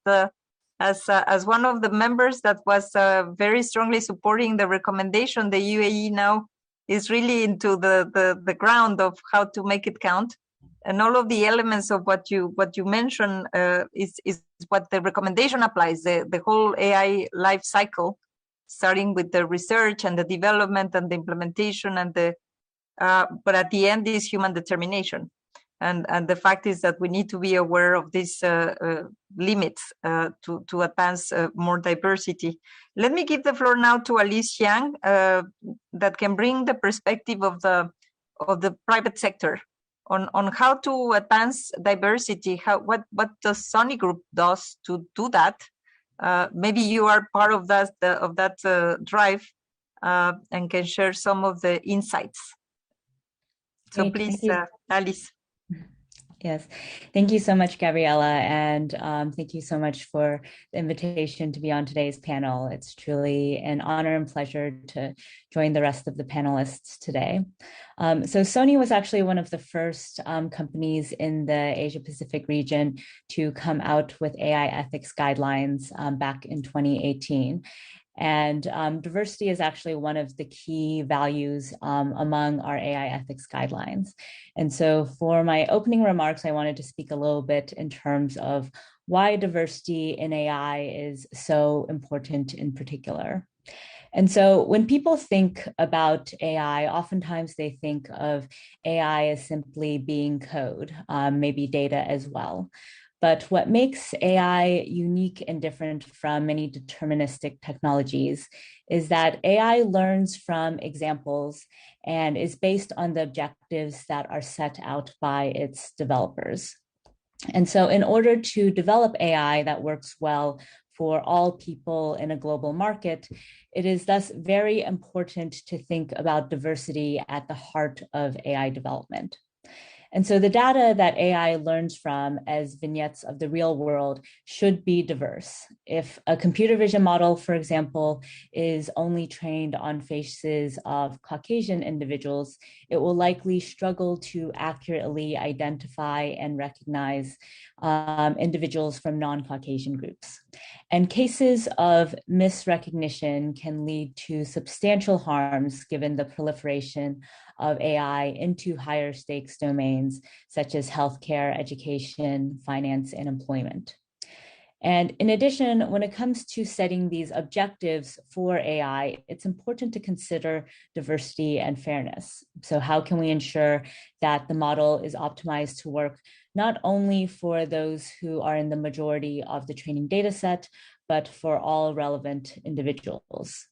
as one of the members that was very strongly supporting the recommendation, the UAE now is really into the ground of how to make it count, and all of the elements of what you mentioned is what the recommendation applies. The whole AI life cycle, starting with the research and the development and the implementation and the but at the end is human determination. And the fact is that we need to be aware of these limits to advance more diversity. Let me give the floor now to Alice Yang, that can bring the perspective of the private sector on how to advance diversity. What the Sony Group does to do that. Maybe you are part of that drive and can share some of the insights. So please, Alice. Yes, thank you so much, Gabriela, and thank you so much for the invitation to be on today's panel. It's truly an honor and pleasure to join the rest of the panelists today. So Sony was actually one of the first companies in the Asia Pacific region to come out with AI ethics guidelines back in 2018. And diversity is actually one of the key values among our AI ethics guidelines. And so for my opening remarks, I wanted to speak a little bit in terms of why diversity in AI is so important in particular. And so when people think about AI, oftentimes they think of AI as simply being code, maybe data as well. But what makes AI unique and different from many deterministic technologies is that AI learns from examples and is based on the objectives that are set out by its developers. And so in order to develop AI that works well for all people in a global market, it is thus very important to think about diversity at the heart of AI development. And so the data that AI learns from as vignettes of the real world should be diverse. If a computer vision model, for example, is only trained on faces of Caucasian individuals, it will likely struggle to accurately identify and recognize individuals from non-Caucasian groups. And cases of misrecognition can lead to substantial harms given the proliferation of AI into higher stakes domains such as healthcare, education, finance, and employment. And in addition, when it comes to setting these objectives for AI, it's important to consider diversity and fairness. So how can we ensure that the model is optimized to work not only for those who are in the majority of the training data set, but for all relevant individuals?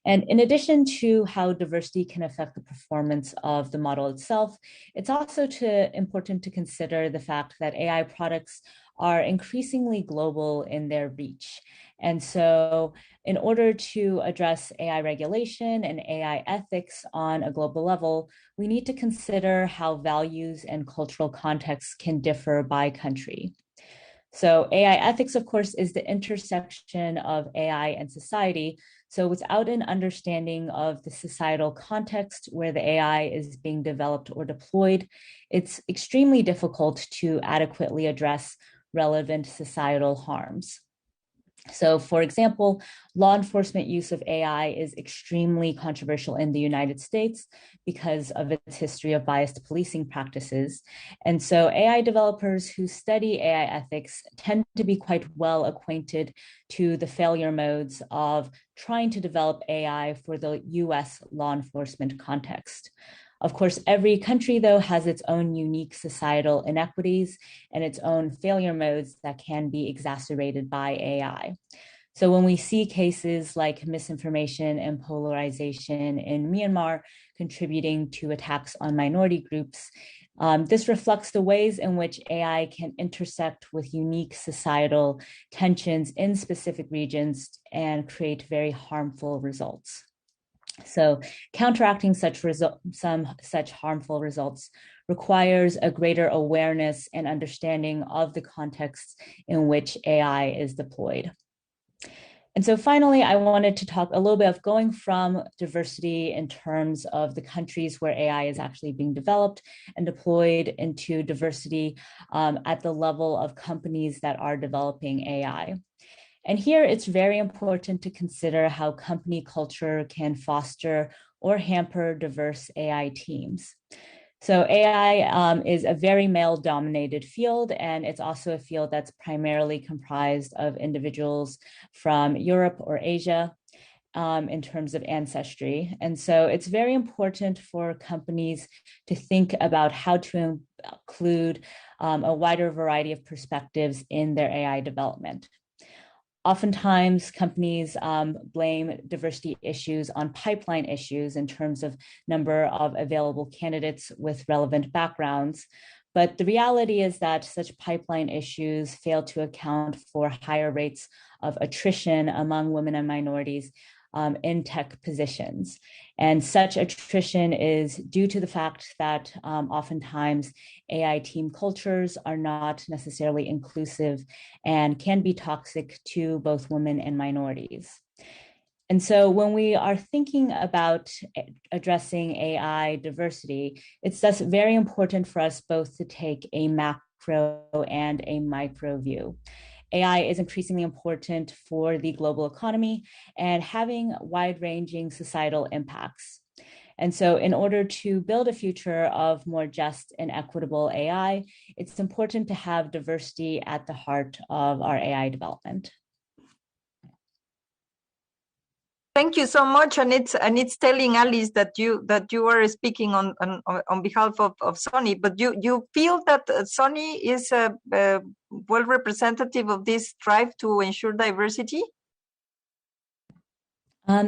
And in addition to how diversity can affect the performance of the model itself, it's also important to consider the fact that AI products are increasingly global in their reach. And so in order to address AI regulation and AI ethics on a global level, we need to consider how values and cultural contexts can differ by country. So AI ethics, of course, is the intersection of AI and society. So without an understanding of the societal context where the AI is being developed or deployed, it's extremely difficult to adequately address relevant societal harms. So for example, law enforcement use of AI is extremely controversial in the United States because of its history of biased policing practices. And so AI developers who study AI ethics tend to be quite well acquainted to the failure modes of trying to develop AI for the US law enforcement context. Of course, every country, though, has its own unique societal inequities and its own failure modes that can be exacerbated by AI. So when we see cases like misinformation and polarization in Myanmar contributing to attacks on minority groups, this reflects the ways in which AI can intersect with unique societal tensions in specific regions and create very harmful results. So counteracting some such harmful results requires a greater awareness and understanding of the context in which AI is deployed. And so finally, I wanted to talk a little bit of going from diversity in terms of the countries where AI is actually being developed and deployed into diversity at the level of companies that are developing AI. And here it's very important to consider how company culture can foster or hamper diverse AI teams. So AI is a very male-dominated field, and it's also a field that's primarily comprised of individuals from Europe or Asia in terms of ancestry. And so it's very important for companies to think about how to include a wider variety of perspectives in their AI development. Oftentimes, companies blame diversity issues on pipeline issues in terms of number of available candidates with relevant backgrounds. But the reality is that such pipeline issues fail to account for higher rates of attrition among women and minorities in tech positions. And such attrition is due to the fact that oftentimes AI team cultures are not necessarily inclusive and can be toxic to both women and minorities. And so when we are thinking about addressing AI diversity, it's thus very important for us both to take a macro and a micro view. AI is increasingly important for the global economy and having wide-ranging societal impacts. And so in order to build a future of more just and equitable AI, it's important to have diversity at the heart of our AI development. Thank you so much, and it's telling Alice that you are speaking on behalf of Sony, but you feel that Sony is well representative of this drive to ensure diversity?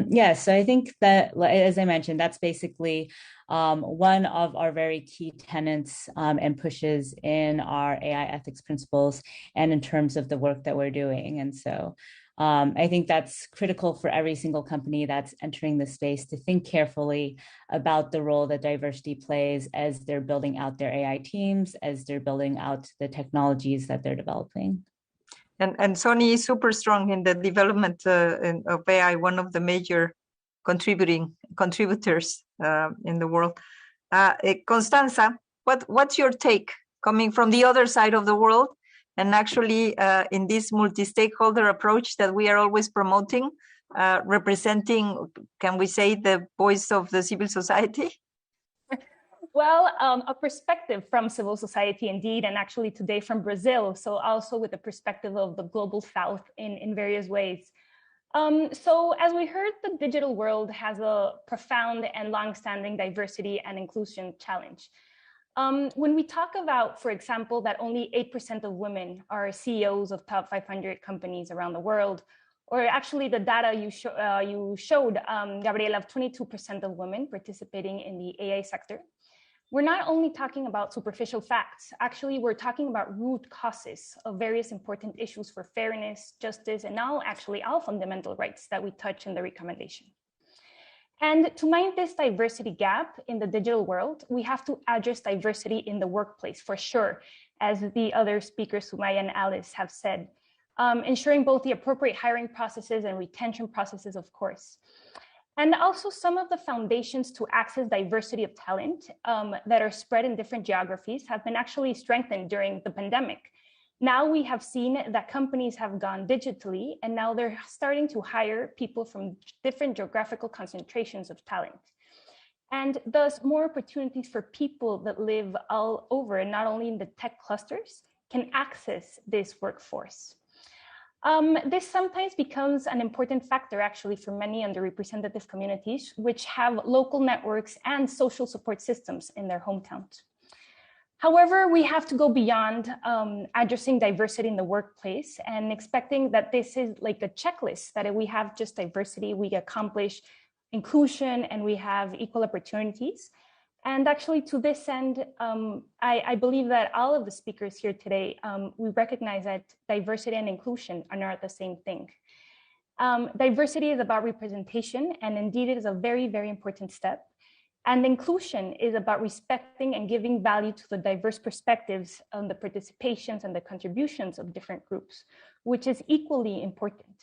Yes, so I think that, as I mentioned, that's basically one of our very key tenets and pushes in our AI ethics principles and in terms of the work that we're doing. And so I think that's critical for every single company that's entering the space to think carefully about the role that diversity plays as they're building out their AI teams, as they're building out the technologies that they're developing. And Sony is super strong in the development of AI, one of the major contributors in the world. Constanza, what's your take coming from the other side of the world, and actually in this multi-stakeholder approach that we are always promoting, representing, can we say, the voice of the civil society? Well, a perspective from civil society indeed, and actually today from Brazil, so also with the perspective of the global South in various ways. So as we heard, the digital world has a profound and long-standing diversity and inclusion challenge. When we talk about, for example, that only 8% of women are CEOs of top 500 companies around the world, or actually the data you showed, Gabriela, of 22% of women participating in the AI sector, we're not only talking about superficial facts. Actually, we're talking about root causes of various important issues for fairness, justice, and now actually all fundamental rights that we touch in the recommendation. And to mind this diversity gap in the digital world, we have to address diversity in the workplace for sure, as the other speakers, Sumaya and Alice, have said, ensuring both the appropriate hiring processes and retention processes, of course. And also some of the foundations to access diversity of talent that are spread in different geographies have been actually strengthened during the pandemic. Now we have seen that companies have gone digitally, and now they're starting to hire people from different geographical concentrations of talent. And thus more opportunities for people that live all over, and not only in the tech clusters, can access this workforce. This sometimes becomes an important factor actually for many underrepresented communities, which have local networks and social support systems in their hometowns. However, we have to go beyond addressing diversity in the workplace and expecting that this is like a checklist, that if we have just diversity, we accomplish inclusion and we have equal opportunities. And actually to this end, I believe that all of the speakers here today, we recognize that diversity and inclusion are not the same thing. Diversity is about representation, and indeed it is a very, very important step. And inclusion is about respecting and giving value to the diverse perspectives on the participations and the contributions of different groups, which is equally important.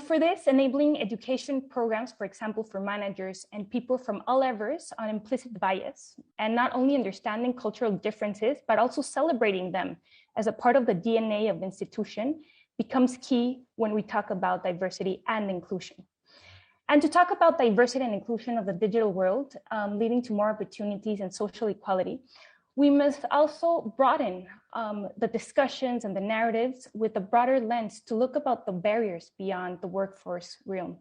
For this, enabling education programs, for example, for managers and people from all levels on implicit bias, and not only understanding cultural differences, but also celebrating them as a part of the DNA of the institution, becomes key when we talk about diversity and inclusion. And to talk about diversity and inclusion of the digital world, leading to more opportunities and social equality, we must also broaden the discussions and the narratives with a broader lens to look about the barriers beyond the workforce realm.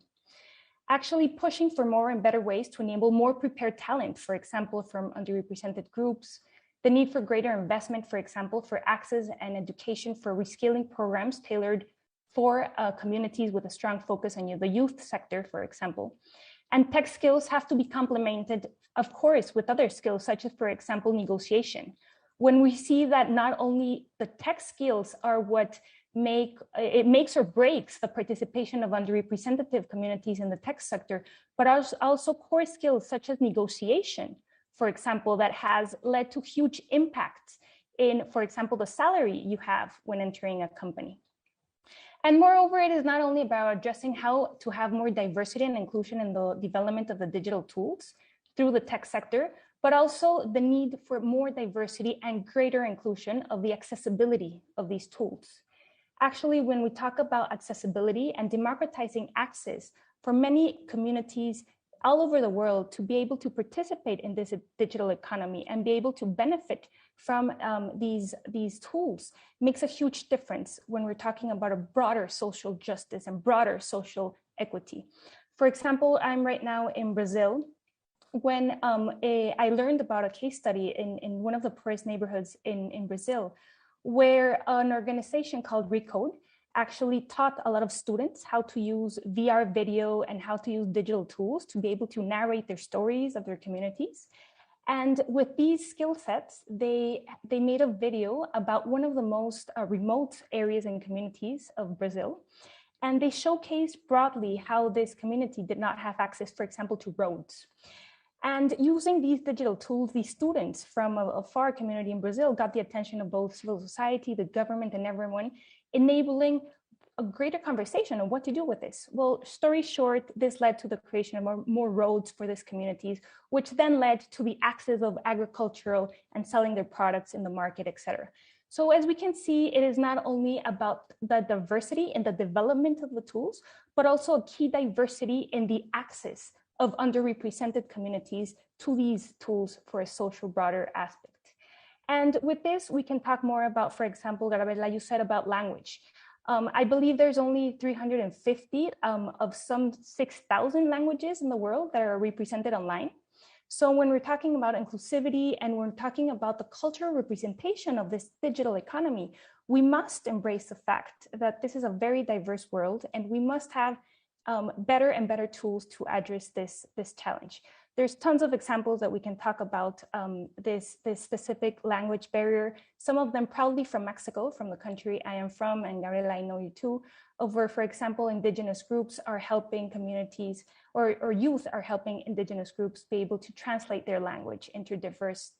Actually pushing for more and better ways to enable more prepared talent, for example, from underrepresented groups, the need for greater investment, for example, for access and education for reskilling programs tailored for communities with a strong focus on the youth sector, for example. And tech skills have to be complemented, of course, with other skills, such as, for example, negotiation. When we see that not only the tech skills are what makes or breaks the participation of underrepresented communities in the tech sector, but also core skills such as negotiation, for example, that has led to huge impacts in, for example, the salary you have when entering a company. And moreover, it is not only about addressing how to have more diversity and inclusion in the development of the digital tools through the tech sector, but also the need for more diversity and greater inclusion of the accessibility of these tools. Actually, when we talk about accessibility and democratizing access for many communities all over the world to be able to participate in this digital economy and be able to benefit from these tools makes a huge difference when we're talking about a broader social justice and broader social equity. For example, I'm right now in Brazil. When I learned about a case study in one of the poorest neighborhoods in Brazil, where an organization called Recode actually taught a lot of students how to use VR video and how to use digital tools to be able to narrate their stories of their communities. And with these skill sets, they made a video about one of the most remote areas and communities of Brazil. And they showcased broadly how this community did not have access, for example, to roads. And using these digital tools, these students from a far community in Brazil got the attention of both civil society, the government, and everyone, enabling a greater conversation on what to do with this. Well, story short, this led to the creation of more roads for these communities, which then led to the access of agricultural and selling their products in the market, etc. So as we can see, it is not only about the diversity in the development of the tools, but also a key diversity in the access of underrepresented communities to these tools for a social broader aspect. And with this, we can talk more about, for example, Gabriela, you said about language. I believe there's only 350 of some 6,000 languages in the world that are represented online. So when we're talking about inclusivity and we're talking about the cultural representation of this digital economy, we must embrace the fact that this is a very diverse world and we must have better and better tools to address this challenge. There's tons of examples that we can talk about this specific language barrier, some of them proudly from Mexico, from the country I am from, and Gabriela, I know you too, of where, for example, indigenous groups are helping communities or youth are helping indigenous groups be able to translate their language into diverse,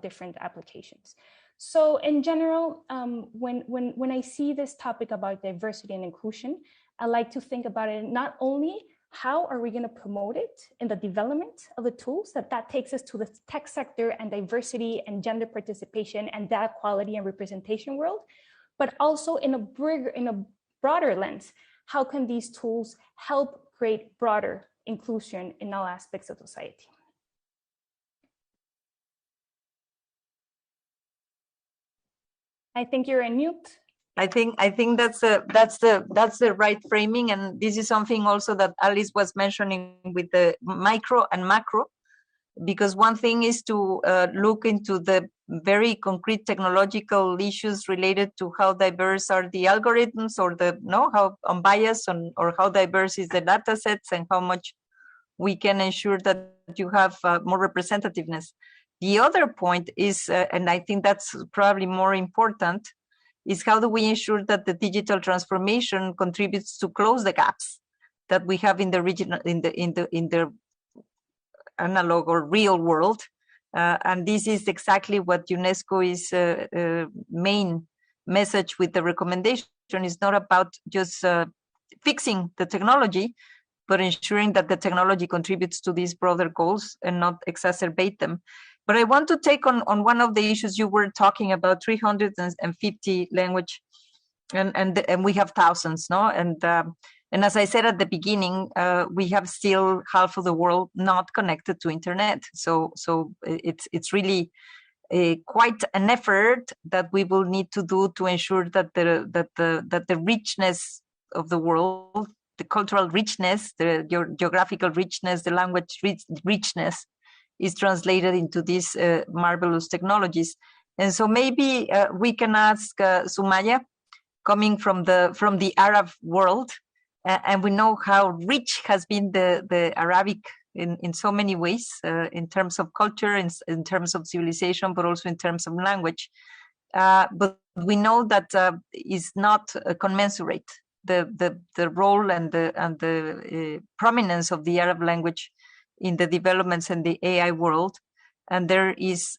different applications. So in general, when I see this topic about diversity and inclusion, I like to think about it not only how are we going to promote it in the development of the tools that takes us to the tech sector and diversity and gender participation and data quality and representation world, but also in a broader lens, how can these tools help create broader inclusion in all aspects of society? I think you're on mute. I think that's the right framing, and this is something also that Alice was mentioning with the micro and macro, because one thing is to look into the very concrete technological issues related to how diverse are the algorithms or how unbiased or how diverse is the data sets and how much we can ensure that you have more representativeness. The other point is, and I think that's probably more important, is how do we ensure that the digital transformation contributes to close the gaps that we have in the regional, in the analog or real world, and this is exactly what UNESCO is main message with the recommendation. Is not about just fixing the technology, but ensuring that the technology contributes to these broader goals and not exacerbate them. But I want to take on one of the issues you were talking about, 350 language, and we have thousands, no? And as I said at the beginning, we have still half of the world not connected to internet. So it's really quite an effort that we will need to do to ensure that the richness of the world, the cultural richness, the geographical richness, the language richness, is translated into these marvelous technologies. And so maybe we can ask Sumaya, coming from the Arab world, and we know how rich has been the Arabic in so many ways, in terms of culture, in terms of civilization, but also in terms of language. But we know that is not commensurate the role and the prominence of the Arab language in the developments in the AI world. And there is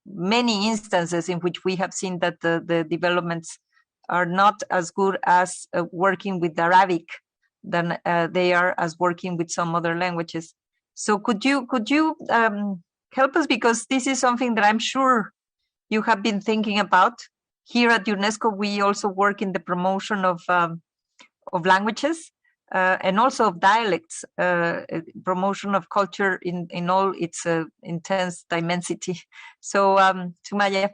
many instances in which we have seen that the developments are not as good as working with Arabic than they are as working with some other languages. So could you help us, because this is something that I'm sure you have been thinking about. Here at UNESCO, we also work in the promotion of languages and also of dialects, promotion of culture in all its intense dimensity. So, Sumaya.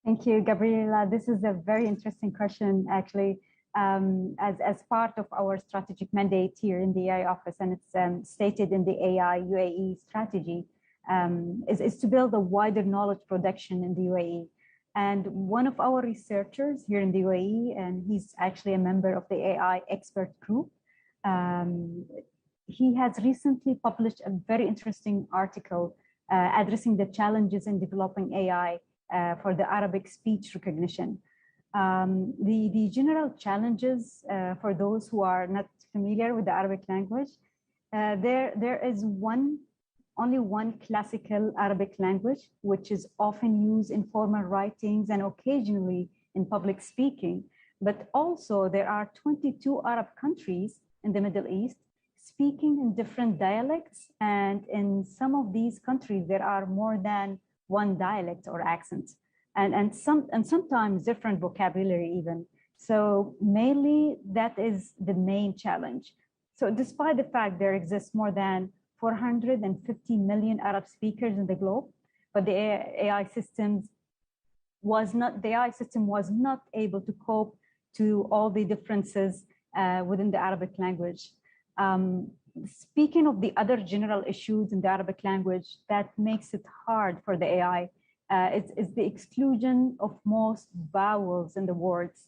Thank you, Gabriela. This is a very interesting question, actually, as part of our strategic mandate here in the AI office, and it's stated in the AI UAE strategy, is to build a wider knowledge production in the UAE. And one of our researchers here in the UAE, and he's actually a member of the AI expert group, he has recently published a very interesting article addressing the challenges in developing AI for the Arabic speech recognition. The general challenges for those who are not familiar with the Arabic language, there is only one classical Arabic language, which is often used in formal writings and occasionally in public speaking. But also there are 22 Arab countries in the Middle East speaking in different dialects. And in some of these countries, there are more than one dialect or accent, and sometimes different vocabulary even. So mainly that is the main challenge. So despite the fact there exists more than 450 million Arab speakers in the globe, but the AI system was not able to cope to all the differences within the Arabic language. Speaking of the other general issues in the Arabic language that makes it hard for the AI, is the exclusion of most vowels in the words.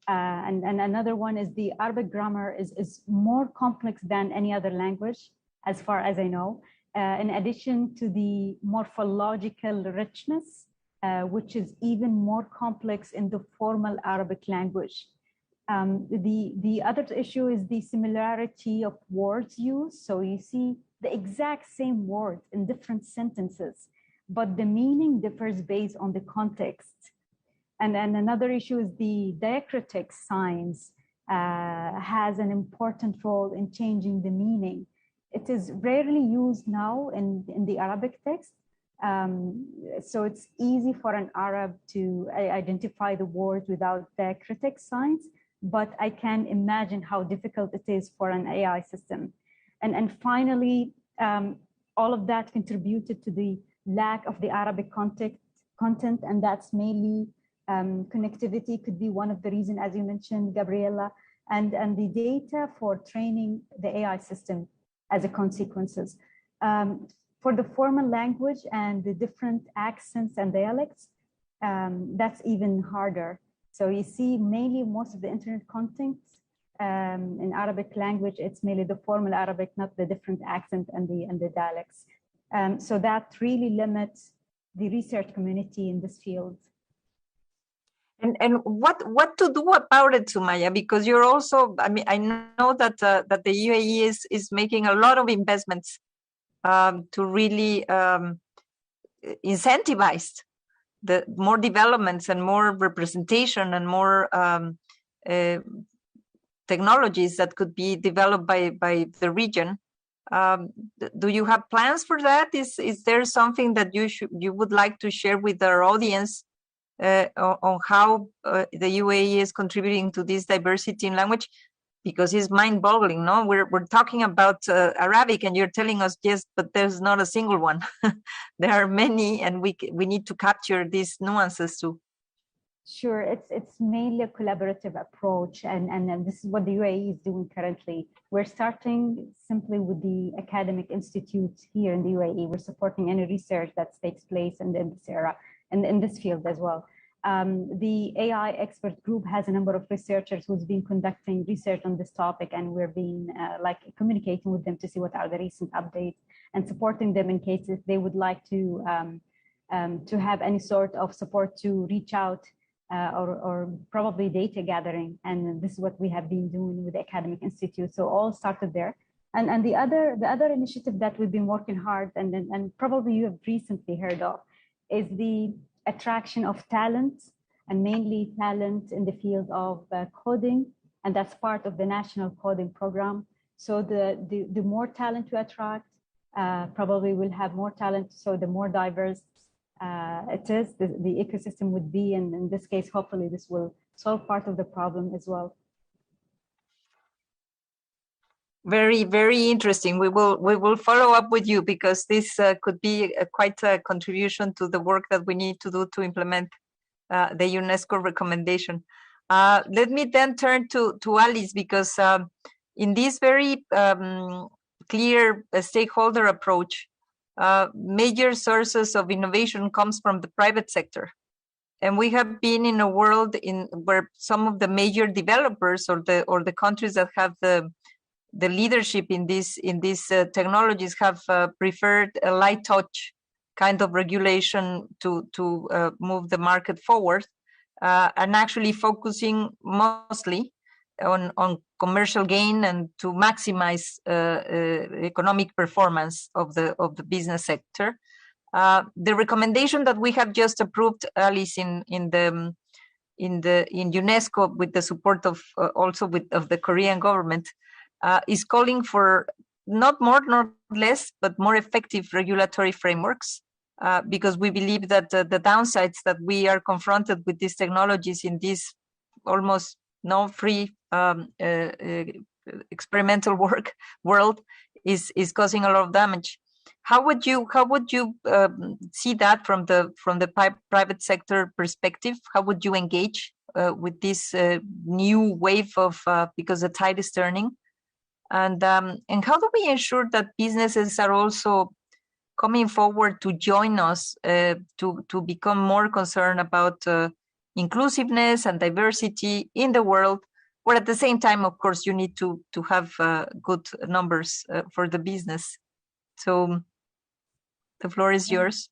And another one is the Arabic grammar is more complex than any other language, as far as I know, in addition to the morphological richness, which is even more complex in the formal Arabic language. The other issue is the similarity of words used. So you see the exact same words in different sentences, but the meaning differs based on the context. And then another issue is the diacritic signs has an important role in changing the meaning. It is rarely used now in the Arabic text. So it's easy for an Arab to identify the word without diacritic signs, but I can imagine how difficult it is for an AI system. And finally, all of that contributed to the lack of the Arabic content, and that's mainly connectivity could be one of the reasons, as you mentioned, Gabriela, and the data for training the AI system as a consequences. For the formal language and the different accents and dialects, that's even harder. So you see mainly most of the internet content in Arabic language, it's mainly the formal Arabic, not the different accent and the dialects. So that really limits the research community in this field. And what to do about it, Sumaya? Because you're also, I mean, I know that that the UAE is making a lot of investments to really incentivize the more developments and more representation and more technologies that could be developed by the region. Do you have plans for that? Is there something that you would like to share with our audience on how the UAE is contributing to this diversity in language? Because it's mind-boggling, no? We're talking about Arabic, and you're telling us yes, but there's not a single one. There are many, and we need to capture these nuances too. Sure, it's mainly a collaborative approach, and this is what the UAE is doing currently. We're starting simply with the academic institutes here in the UAE. We're supporting any research that takes place in this era and in this field as well. The AI expert group has a number of researchers who's been conducting research on this topic, and we're being communicating with them to see what are the recent updates and supporting them in case if they would like to have any sort of support to reach out or probably data gathering. And this is what we have been doing with the academic institute. So all started there. And the other initiative that we've been working hard and probably you have recently heard of is the attraction of talent, and mainly talent in the field of coding, and that's part of the national coding program. So the more talent you attract, probably will have more talent. So the more diverse it is, the ecosystem would be, and in this case, hopefully this will solve part of the problem as well. Very, very interesting. We will follow up with you, because this could be quite a contribution to the work that we need to do to implement the UNESCO recommendation. Let me then turn to Alice, because in this very clear stakeholder approach, major sources of innovation comes from the private sector. and we have been in a world where some of the major developers or the countries that have the leadership in these technologies have preferred a light touch kind of regulation to move the market forward, and actually focusing mostly on commercial gain and to maximize economic performance of the business sector. The recommendation that we have just approved, Alice, in UNESCO with the support of of the Korean government, is calling for not more nor less, but more effective regulatory frameworks, because we believe that the downsides that we are confronted with these technologies in this almost free experimental world is causing a lot of damage. How would you see that from the private sector perspective? How would you engage with this new wave of because the tide is turning? And how do we ensure that businesses are also coming forward to join us to become more concerned about inclusiveness and diversity in the world, where at the same time, of course, you need to have good numbers for the business. So the floor is yours.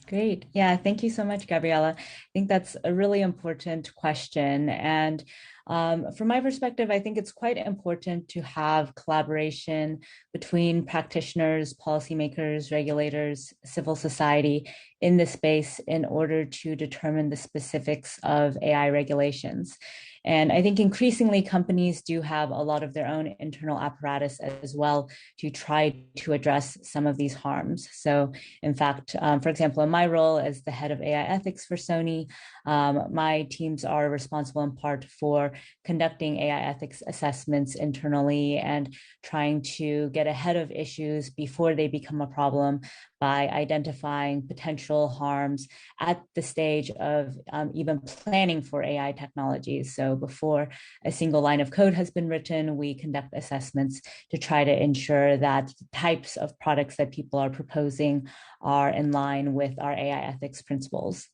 Great. Yeah, thank you so much, Gabriela. I think that's a really important question. And from my perspective, I think it's quite important to have collaboration between practitioners, policymakers, regulators, civil society in this space in order to determine the specifics of AI regulations. And I think increasingly companies do have a lot of their own internal apparatus as well to try to address some of these harms. So in fact, for example, in my role as the head of AI ethics for Sony, my teams are responsible in part for conducting AI ethics assessments internally and trying to get ahead of issues before they become a problem by identifying potential harms at the stage of even planning for AI technologies. So before a single line of code has been written, we conduct assessments to try to ensure that the types of products that people are proposing are in line with our AI ethics principles.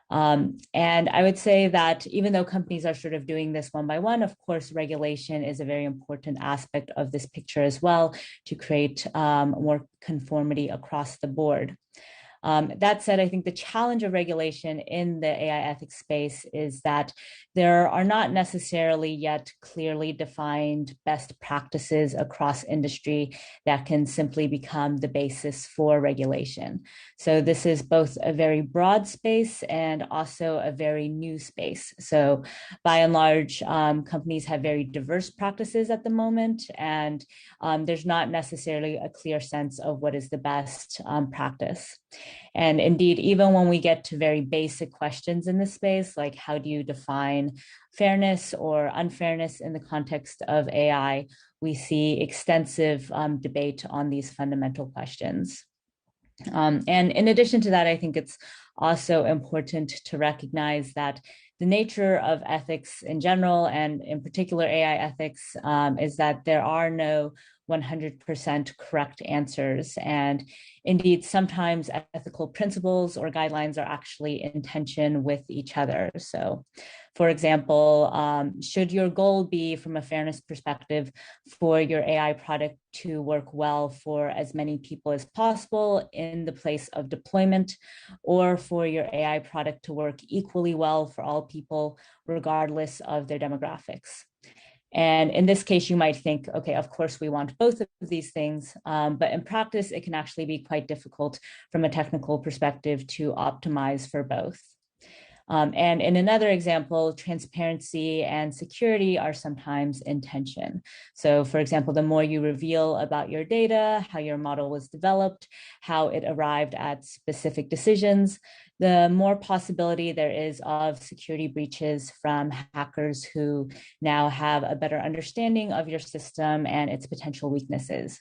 And I would say that even though companies are sort of doing this one by one, of course, regulation is a very important aspect of this picture as well to create more conformity across the board. That said, I think the challenge of regulation in the AI ethics space is that there are not necessarily yet clearly defined best practices across industry that can simply become the basis for regulation. So this is both a very broad space and also a very new space. So by and large, companies have very diverse practices at the moment, and there's not necessarily a clear sense of what is the best practice. And indeed, even when we get to very basic questions in this space, like how do you define fairness or unfairness in the context of AI, we see extensive debate on these fundamental questions. And in addition to that, I think it's also important to recognize that the nature of ethics in general, and in particular AI ethics, is that there are no 100% correct answers. And indeed, sometimes ethical principles or guidelines are actually in tension with each other. So for example, should your goal be from a fairness perspective for your AI product to work well for as many people as possible in the place of deployment, or for your AI product to work equally well for all people, regardless of their demographics? And in this case, you might think, okay, of course we want both of these things, but in practice, it can actually be quite difficult from a technical perspective to optimize for both. And in another example, transparency and security are sometimes in tension. So for example, the more you reveal about your data, how your model was developed, how it arrived at specific decisions, the more possibility there is of security breaches from hackers who now have a better understanding of your system and its potential weaknesses.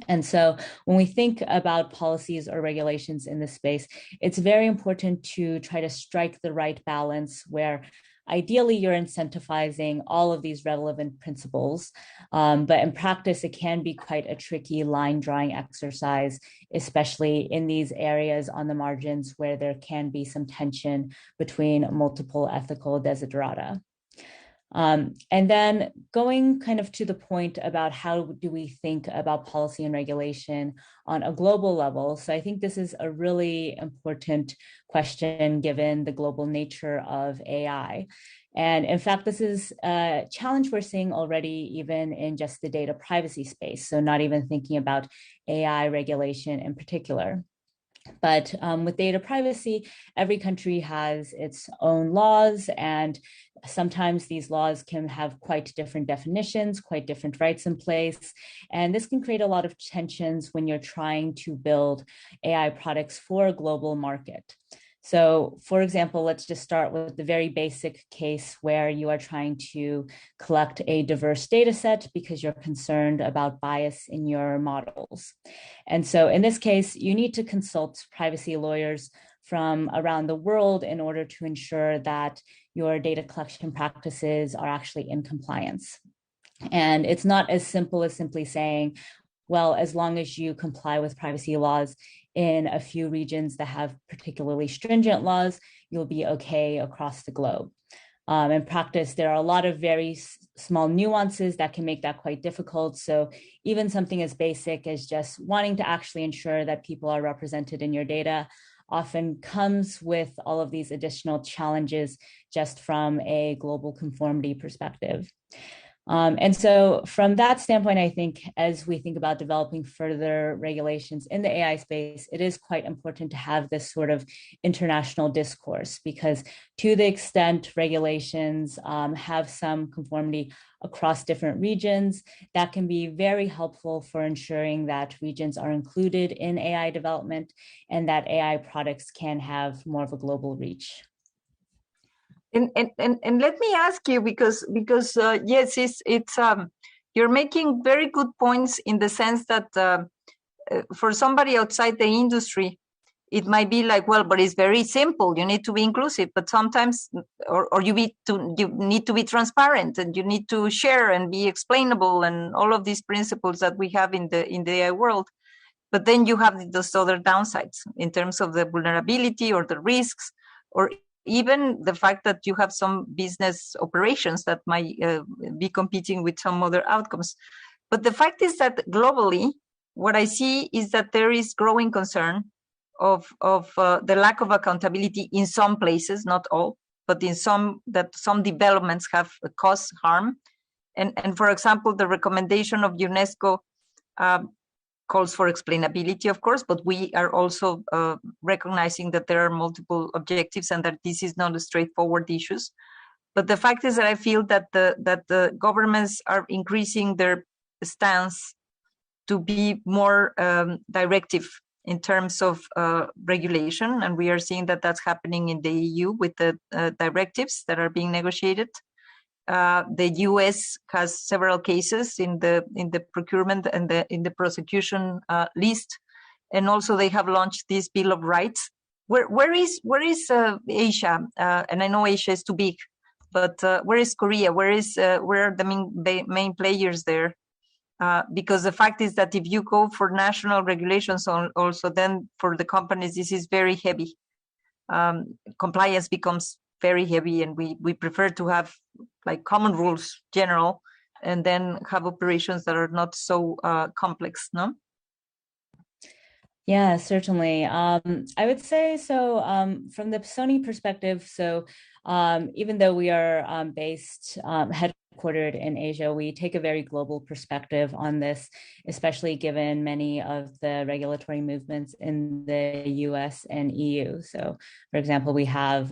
And so when we think about policies or regulations in this space, it's very important to try to strike the right balance where ideally you're incentivizing all of these relevant principles, but in practice it can be quite a tricky line drawing exercise, especially in these areas on the margins where there can be some tension between multiple ethical desiderata. And then going kind of to the point about how do we think about policy and regulation on a global level. So I think this is a really important question given the global nature of AI. And in fact, this is a challenge we're seeing already even in just the data privacy space. So not even thinking about AI regulation in particular. But with data privacy, every country has its own laws, and sometimes these laws can have quite different definitions, quite different rights in place. And this can create a lot of tensions when you're trying to build AI products for a global market. So for example, let's just start with the very basic case where you are trying to collect a diverse data set because you're concerned about bias in your models. And so in this case, you need to consult privacy lawyers from around the world in order to ensure that your data collection practices are actually in compliance. And it's not as simple as simply saying, well, as long as you comply with privacy laws in a few regions that have particularly stringent laws, you'll be okay across the globe. In practice, there are a lot of very small nuances that can make that quite difficult. So even something as basic as just wanting to actually ensure that people are represented in your data often comes with all of these additional challenges just from a global conformity perspective. And so from that standpoint, I think as we think about developing further regulations in the AI space, it is quite important to have this sort of international discourse, because to the extent regulations have some conformity across different regions, that can be very helpful for ensuring that regions are included in AI development and that AI products can have more of a global reach. And let me ask you, because yes, it's you're making very good points in the sense that for somebody outside the industry, it might be like, well, but it's very simple. You need to be inclusive, but sometimes, or you need to be transparent, and you need to share and be explainable, and all of these principles that we have in the AI world. But then you have those other downsides in terms of the vulnerability or the risks, or even the fact that you have some business operations that might be competing with some other outcomes. But the fact is that globally, what I see is that there is growing concern of the lack of accountability in some places, not all, but in some, that some developments have caused harm. And for example, the recommendation of UNESCO calls for explainability, of course, but we are also recognizing that there are multiple objectives and that this is not a straightforward issues. But the fact is that I feel that the governments are increasing their stance to be more directive in terms of regulation, and we are seeing that that's happening in the EU with the directives that are being negotiated. The US has several cases in the procurement and in the prosecution list, and also they have launched this Bill of Rights. Where is Asia? And I know Asia is too big, but where is Korea? Where are the main players there? Because the fact is that if you go for national regulations also, then for the companies this is very heavy. Compliance becomes very heavy, and we prefer to have like common rules, general, and then have operations that are not so complex, no? Yeah, certainly. I would say so from the Sony perspective, so even though we are based headquartered in Asia, we take a very global perspective on this, especially given many of the regulatory movements in the US and EU. So for example, we have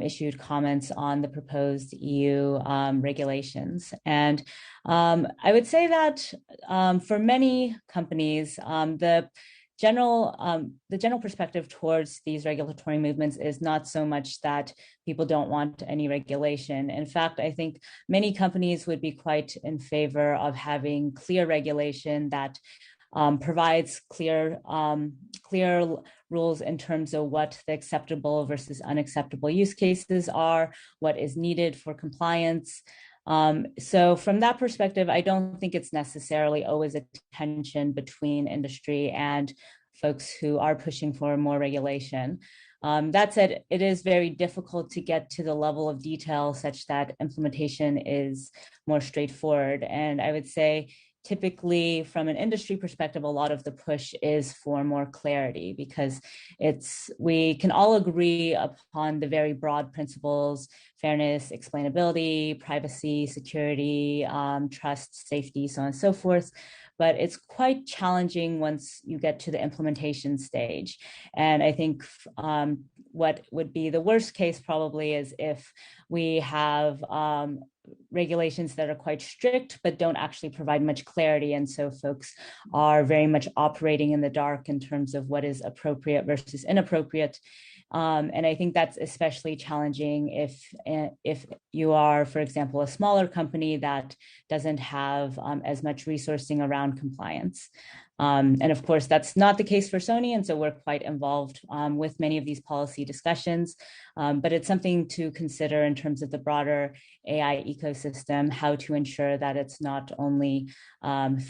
issued comments on the proposed EU regulations. And I would say that for many companies, the general perspective towards these regulatory movements is not so much that people don't want any regulation. In fact, I think many companies would be quite in favor of having clear regulation that provides clear rules in terms of what the acceptable versus unacceptable use cases are, what is needed for compliance. So from that perspective, I don't think it's necessarily always a tension between industry and folks who are pushing for more regulation. That said, it is very difficult to get to the level of detail such that implementation is more straightforward. And I would say, typically from an industry perspective, a lot of the push is for more clarity, because we can all agree upon the very broad principles: fairness, explainability, privacy, security, trust, safety, so on and so forth. But it's quite challenging once you get to the implementation stage. And I think what would be the worst case probably is if we have regulations that are quite strict but don't actually provide much clarity, and so folks are very much operating in the dark in terms of what is appropriate versus inappropriate. And I think that's especially challenging if you are, for example, a smaller company that doesn't have as much resourcing around compliance. And of course, that's not the case for Sony, and so we're quite involved with many of these policy discussions. But it's something to consider in terms of the broader AI ecosystem, how to ensure that it's not only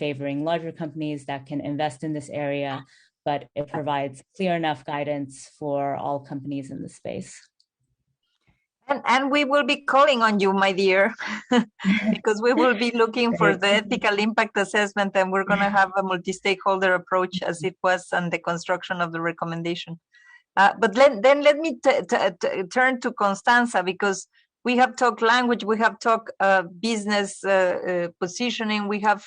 favoring larger companies that can invest in this area, but it provides clear enough guidance for all companies in the space. And we will be calling on you, my dear, because we will be looking for the ethical impact assessment, and we're going to have a multi-stakeholder approach as it was on the construction of the recommendation. But let me turn to Constanza, because we have talked language, we have talked business positioning, we have,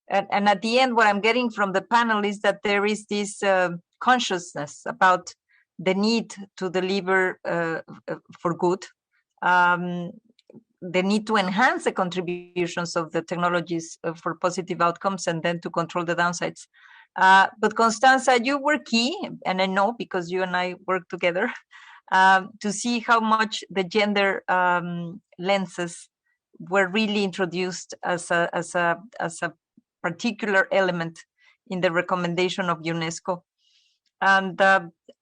and at the end, what I'm getting from the panel is that there is this consciousness about the need to deliver for good, the need to enhance the contributions of the technologies for positive outcomes, and then to control the downsides. But Constanza, you were key, and I know because you and I work together, to see how much the gender lenses were really introduced as a particular element in the recommendation of UNESCO. And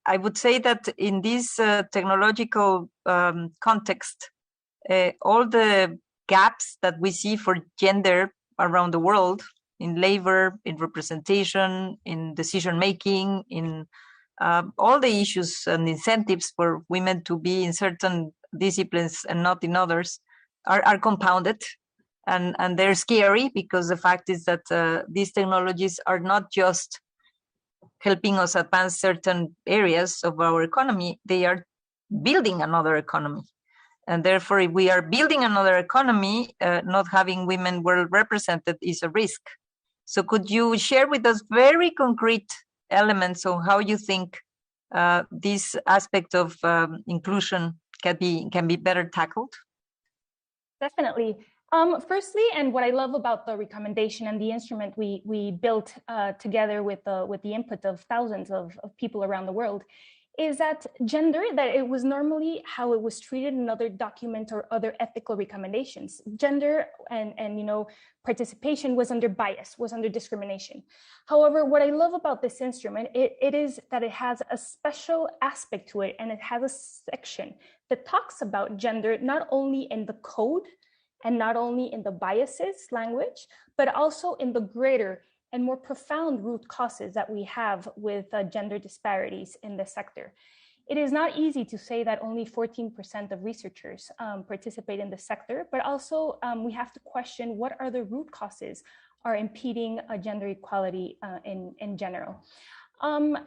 I would say that in this technological context, all the gaps that we see for gender around the world, in labor, in representation, in decision-making, in all the issues and incentives for women to be in certain disciplines and not in others, are compounded. And they're scary, because the fact is that these technologies are not just helping us advance certain areas of our economy, they are building another economy. And therefore, if we are building another economy, not having women well represented is a risk. So could you share with us very concrete elements of how you think this aspect of inclusion can be better tackled? Definitely. Firstly, and what I love about the recommendation and the instrument we built together with the input of thousands of people around the world, is that gender, that it was normally how it was treated in other documents or other ethical recommendations. Gender and participation was under bias, was under discrimination. However, what I love about this instrument, it is that it has a special aspect to it, and it has a section that talks about gender, not only in the code and not only in the biases language, but also in the greater and more profound root causes that we have with gender disparities in the sector. It is not easy to say that only 14% of researchers participate in the sector, but also we have to question what are the root causes are impeding gender equality in general.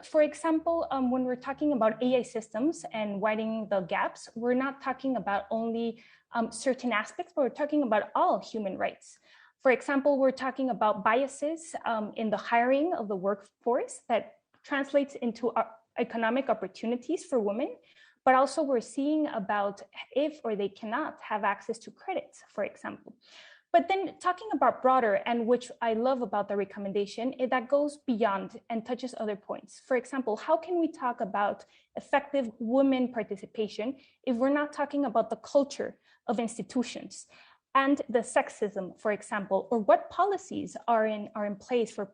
For example, when we're talking about AI systems and widening the gaps, we're not talking about only certain aspects, but we're talking about all human rights. For example, we're talking about biases in the hiring of the workforce that translates into economic opportunities for women, but also we're seeing about if or they cannot have access to credits, for example. But then talking about broader, and which I love about the recommendation, that goes beyond and touches other points. For example, how can we talk about effective women participation if we're not talking about the culture of institutions? and the sexism, for example, or what policies are in place for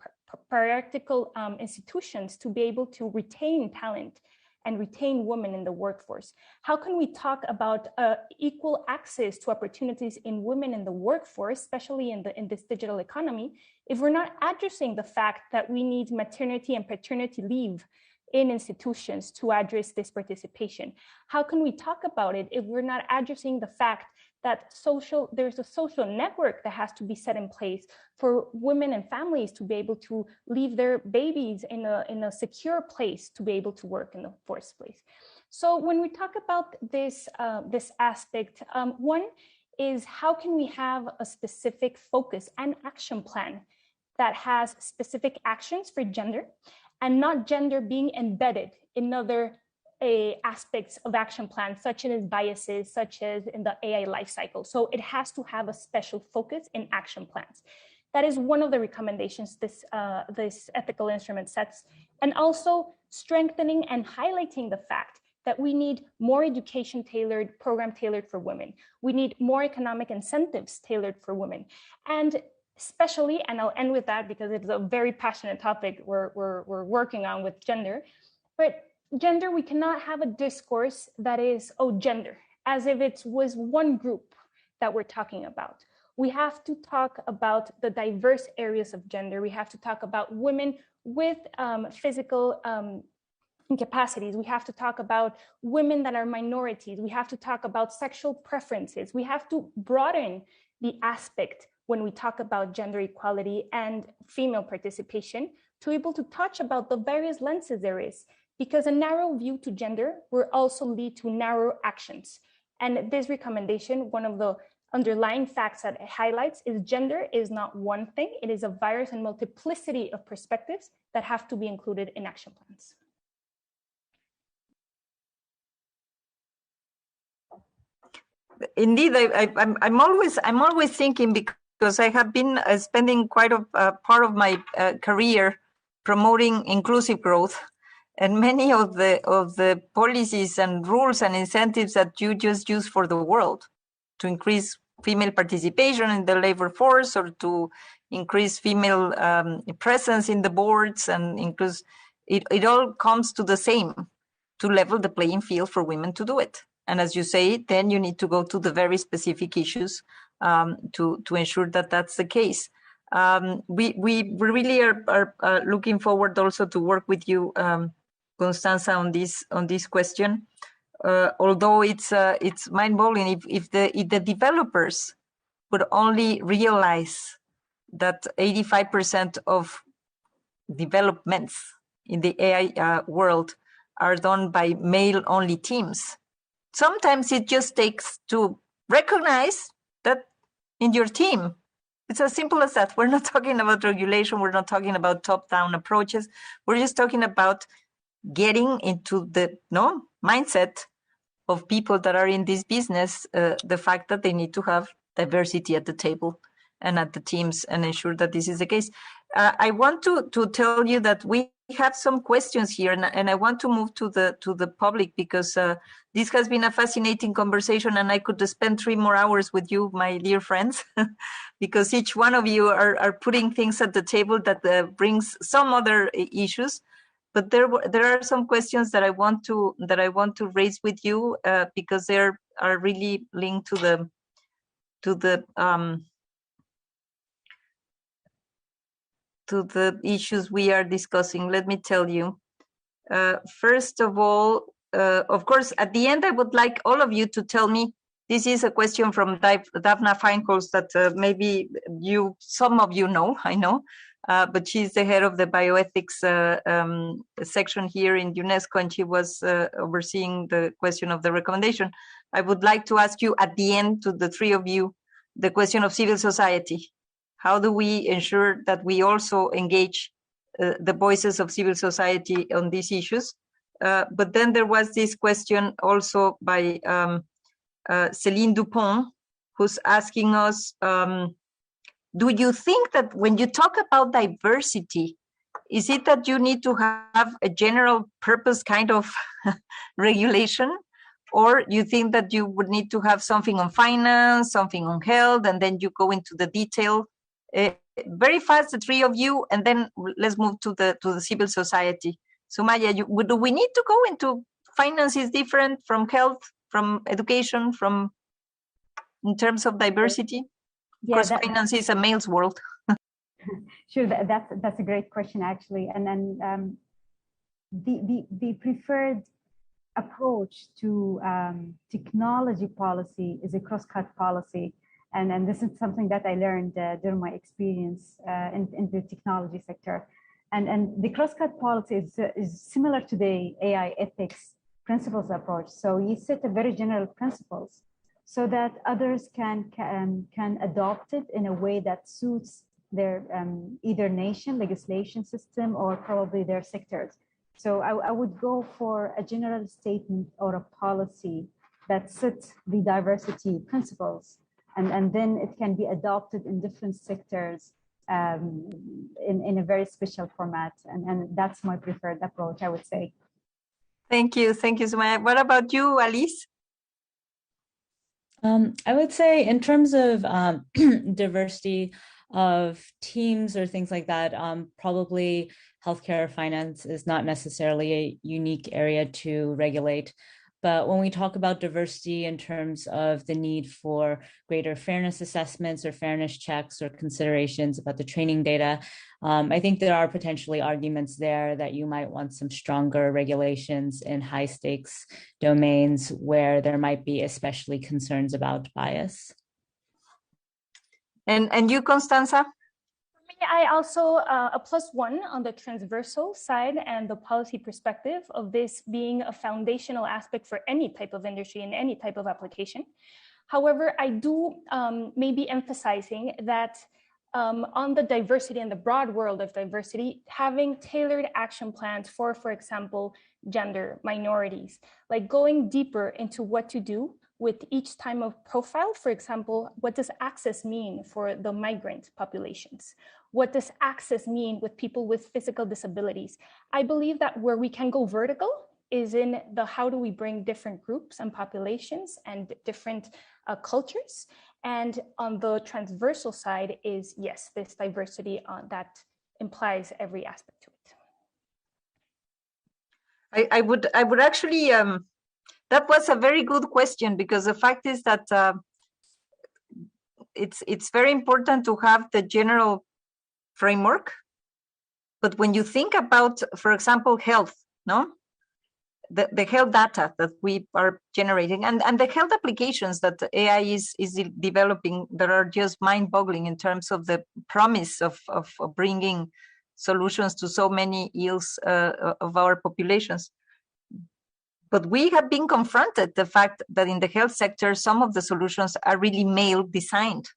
practical institutions to be able to retain talent and retain women in the workforce? How can we talk about equal access to opportunities in women in the workforce, especially in this digital economy, if we're not addressing the fact that we need maternity and paternity leave in institutions to address this participation? How can we talk about it if we're not addressing the fact that there's a social network that has to be set in place for women and families to be able to leave their babies in a secure place to be able to work in the first place? So when we talk about this aspect, one is how can we have a specific focus and action plan that has specific actions for gender, and not gender being embedded in other aspects of action plans, such as biases, such as in the AI lifecycle. So it has to have a special focus in action plans. That is one of the recommendations this ethical instrument sets, and also strengthening and highlighting the fact that we need more education tailored, program tailored for women. We need more economic incentives tailored for women. And especially, and I'll end with that because it's a very passionate topic we're working on with gender, but gender, we cannot have a discourse that is, oh, gender, as if it was one group that we're talking about. We have to talk about the diverse areas of gender. We have to talk about women with physical incapacities. We have to talk about women that are minorities. We have to talk about sexual preferences. We have to broaden the aspect when we talk about gender equality and female participation to be able to touch about the various lenses there is. Because a narrow view to gender will also lead to narrow actions. And this recommendation, one of the underlying facts that it highlights is gender is not one thing, it is a virus and multiplicity of perspectives that have to be included in action plans. Indeed, I'm always thinking, because I have been spending quite a part of my career promoting inclusive growth. And many of the policies and rules and incentives that you just use for the world to increase female participation in the labor force, or to increase female presence in the boards, and increase it all comes to the same, to level the playing field for women to do it. And as you say, then you need to go to the very specific issues to ensure that that's the case. We really are looking forward also to work with you, Constanza, on this question. Although it's mind-boggling, if the developers would only realize that 85% of developments in the AI world are done by male-only teams. Sometimes it just takes to recognize that in your team, it's as simple as that. We're not talking about regulation. We're not talking about top-down approaches. We're just talking about getting into the mindset of people that are in this business, the fact that they need to have diversity at the table and at the teams, and ensure that this is the case. I want to tell you that we have some questions here, and I want to move to the public, because this has been a fascinating conversation, and I could spend 3 more hours with you, my dear friends, because each one of you are putting things at the table that brings some other issues. But there are some questions that I want to raise with you, because they are really linked to the issues we are discussing. Let me tell you. First of all, of course, at the end, I would like all of you to tell me. This is a question from Daphna Feinholz that maybe some of you know, I know. But she's the head of the bioethics section here in UNESCO, and she was overseeing the question of the recommendation. I would like to ask you at the end, to the 3 of you, the question of civil society. How do we ensure that we also engage the voices of civil society on these issues? But then there was this question also by Céline Dupont, who's asking us, do you think that when you talk about diversity, is it that you need to have a general purpose kind of regulation? Or you think that you would need to have something on finance, something on health, and then you go into the detail? Very fast, the three of you, and then let's move to the civil society. Sumaya, do we need to go into finance is different from health, from education, from in terms of diversity? Yeah, because finance is a male's world. Sure, that's a great question actually, and then the preferred approach to technology policy is a cross-cut policy. And this is something that I learned during my experience in the technology sector. And the cross-cut policy is similar to the AI ethics principles approach. So you set a very general principles so that others can adopt it in a way that suits their either nation legislation system or probably their sectors. So I would go for a general statement or a policy that sets the diversity principles. And then it can be adopted in different sectors in a very special format. And that's my preferred approach, I would say. Thank you, Sumaya. What about you, Alice? I would say in terms of diversity of teams or things like that, probably healthcare or finance is not necessarily a unique area to regulate. But when we talk about diversity in terms of the need for greater fairness assessments or fairness checks or considerations about the training data, I think there are potentially arguments there that you might want some stronger regulations in high stakes domains where there might be especially concerns about bias. And you, Constanza? I also a +1 on the transversal side and the policy perspective of this being a foundational aspect for any type of industry and any type of application. However, I do maybe emphasizing that on the diversity and the broad world of diversity, having tailored action plans for example, gender, minorities, like going deeper into what to do with each time of profile. For example, what does access mean for the migrant populations? What does access mean with people with physical disabilities? I believe that where we can go vertical is in the how do we bring different groups and populations and different cultures. And on the transversal side is, yes, this diversity that implies every aspect to it. I would actually, that was a very good question, because the fact is that it's very important to have the general framework. But when you think about, for example, health, no? The health data that we are generating and the health applications that AI is developing that are just mind-boggling in terms of the promise of bringing solutions to so many ills of our populations. But we have been confronted the fact that in the health sector, some of the solutions are really male designed.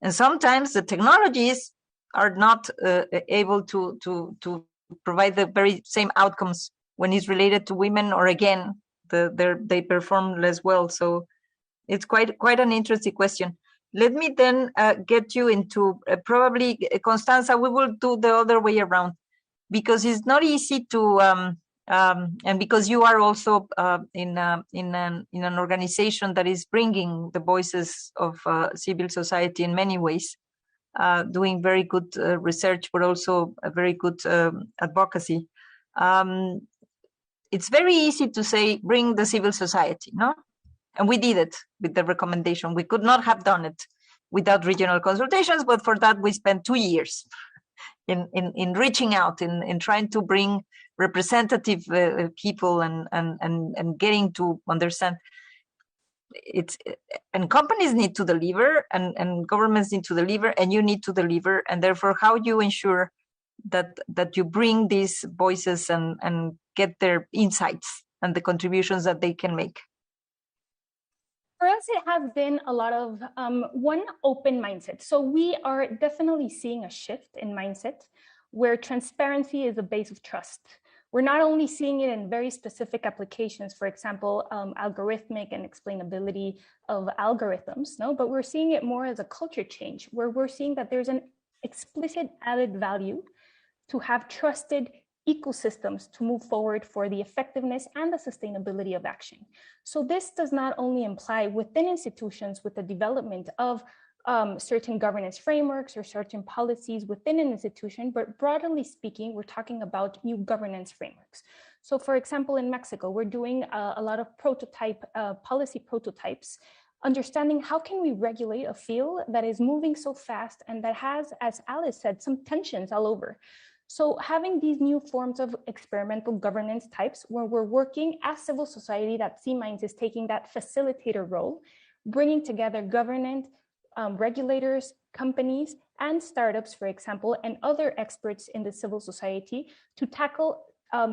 And sometimes the technologies are not able to provide the very same outcomes when it's related to women, or again, they perform less well. So it's quite an interesting question. Let me then get you into probably, Constanza, we will do the other way around, because it's not easy to, and because you are also in an organization that is bringing the voices of civil society in many ways, doing very good research, but also a very good advocacy. It's very easy to say, bring the civil society, no? And we did it with the recommendation. We could not have done it without regional consultations, but for that we spent 2 years in reaching out, in trying to bring representative people and getting to understand. And companies need to deliver, and governments need to deliver, and you need to deliver, and therefore how you ensure that you bring these voices and get their insights and the contributions that they can make. For us, it has been a lot of one, open mindset. So we are definitely seeing a shift in mindset where transparency is a base of trust. We're not only seeing it in very specific applications, for example, algorithmic and explainability of algorithms, no, but we're seeing it more as a culture change, where we're seeing that there's an explicit added value to have trusted ecosystems to move forward for the effectiveness and the sustainability of action. So this does not only imply within institutions with the development of certain governance frameworks or certain policies within an institution, but broadly speaking, we're talking about new governance frameworks. So for example, in Mexico, we're doing a lot of policy prototypes, understanding how can we regulate a field that is moving so fast and that has, as Alice said, some tensions all over. So having these new forms of experimental governance types where we're working as civil society, that C-Minds is taking that facilitator role, bringing together government, regulators, companies, and startups, for example, and other experts in the civil society to tackle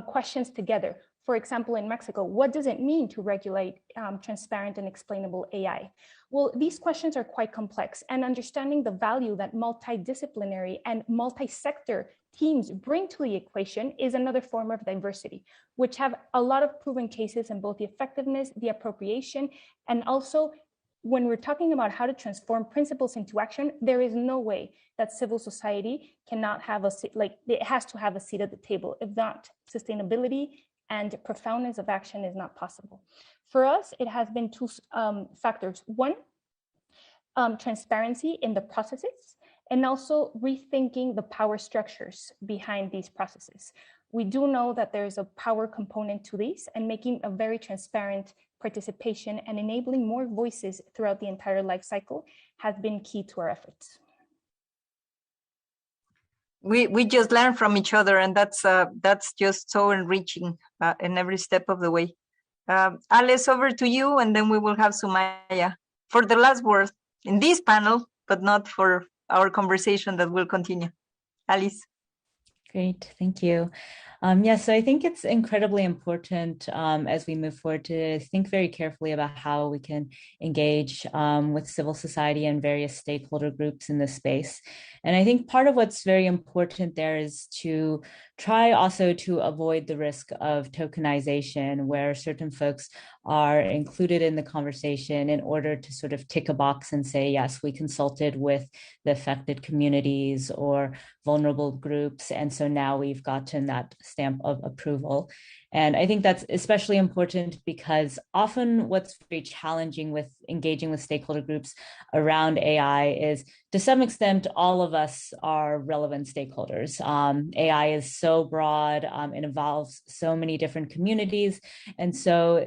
questions together. For example, in Mexico, what does it mean to regulate transparent and explainable AI? Well, these questions are quite complex, and understanding the value that multidisciplinary and multi-sector teams bring to the equation is another form of diversity, which have a lot of proven cases in both the effectiveness, the appropriation, and also when we're talking about how to transform principles into action, there is no way that civil society cannot have a seat, like it has to have a seat at the table. If not, sustainability and profoundness of action is not possible. For us, it has been two factors. One, transparency in the processes, and also rethinking the power structures behind these processes. We do know that there's a power component to these, and making a very transparent participation and enabling more voices throughout the entire life cycle has been key to our efforts. We just learn from each other, and that's just so enriching in every step of the way. Alice, over to you, and then we will have Sumaya for the last word in this panel, but not for our conversation that will continue. Alice. Great, thank you. Yes, so I think it's incredibly important as we move forward to think very carefully about how we can engage with civil society and various stakeholder groups in this space. And I think part of what's very important there is to try also to avoid the risk of tokenization, where certain folks are included in the conversation in order to sort of tick a box and say, yes, we consulted with the affected communities or vulnerable groups, and so now we've gotten that stamp of approval. And I think that's especially important because often what's very challenging with engaging with stakeholder groups around AI is, to some extent, all of us are relevant stakeholders. AI is so broad, it involves so many different communities. And so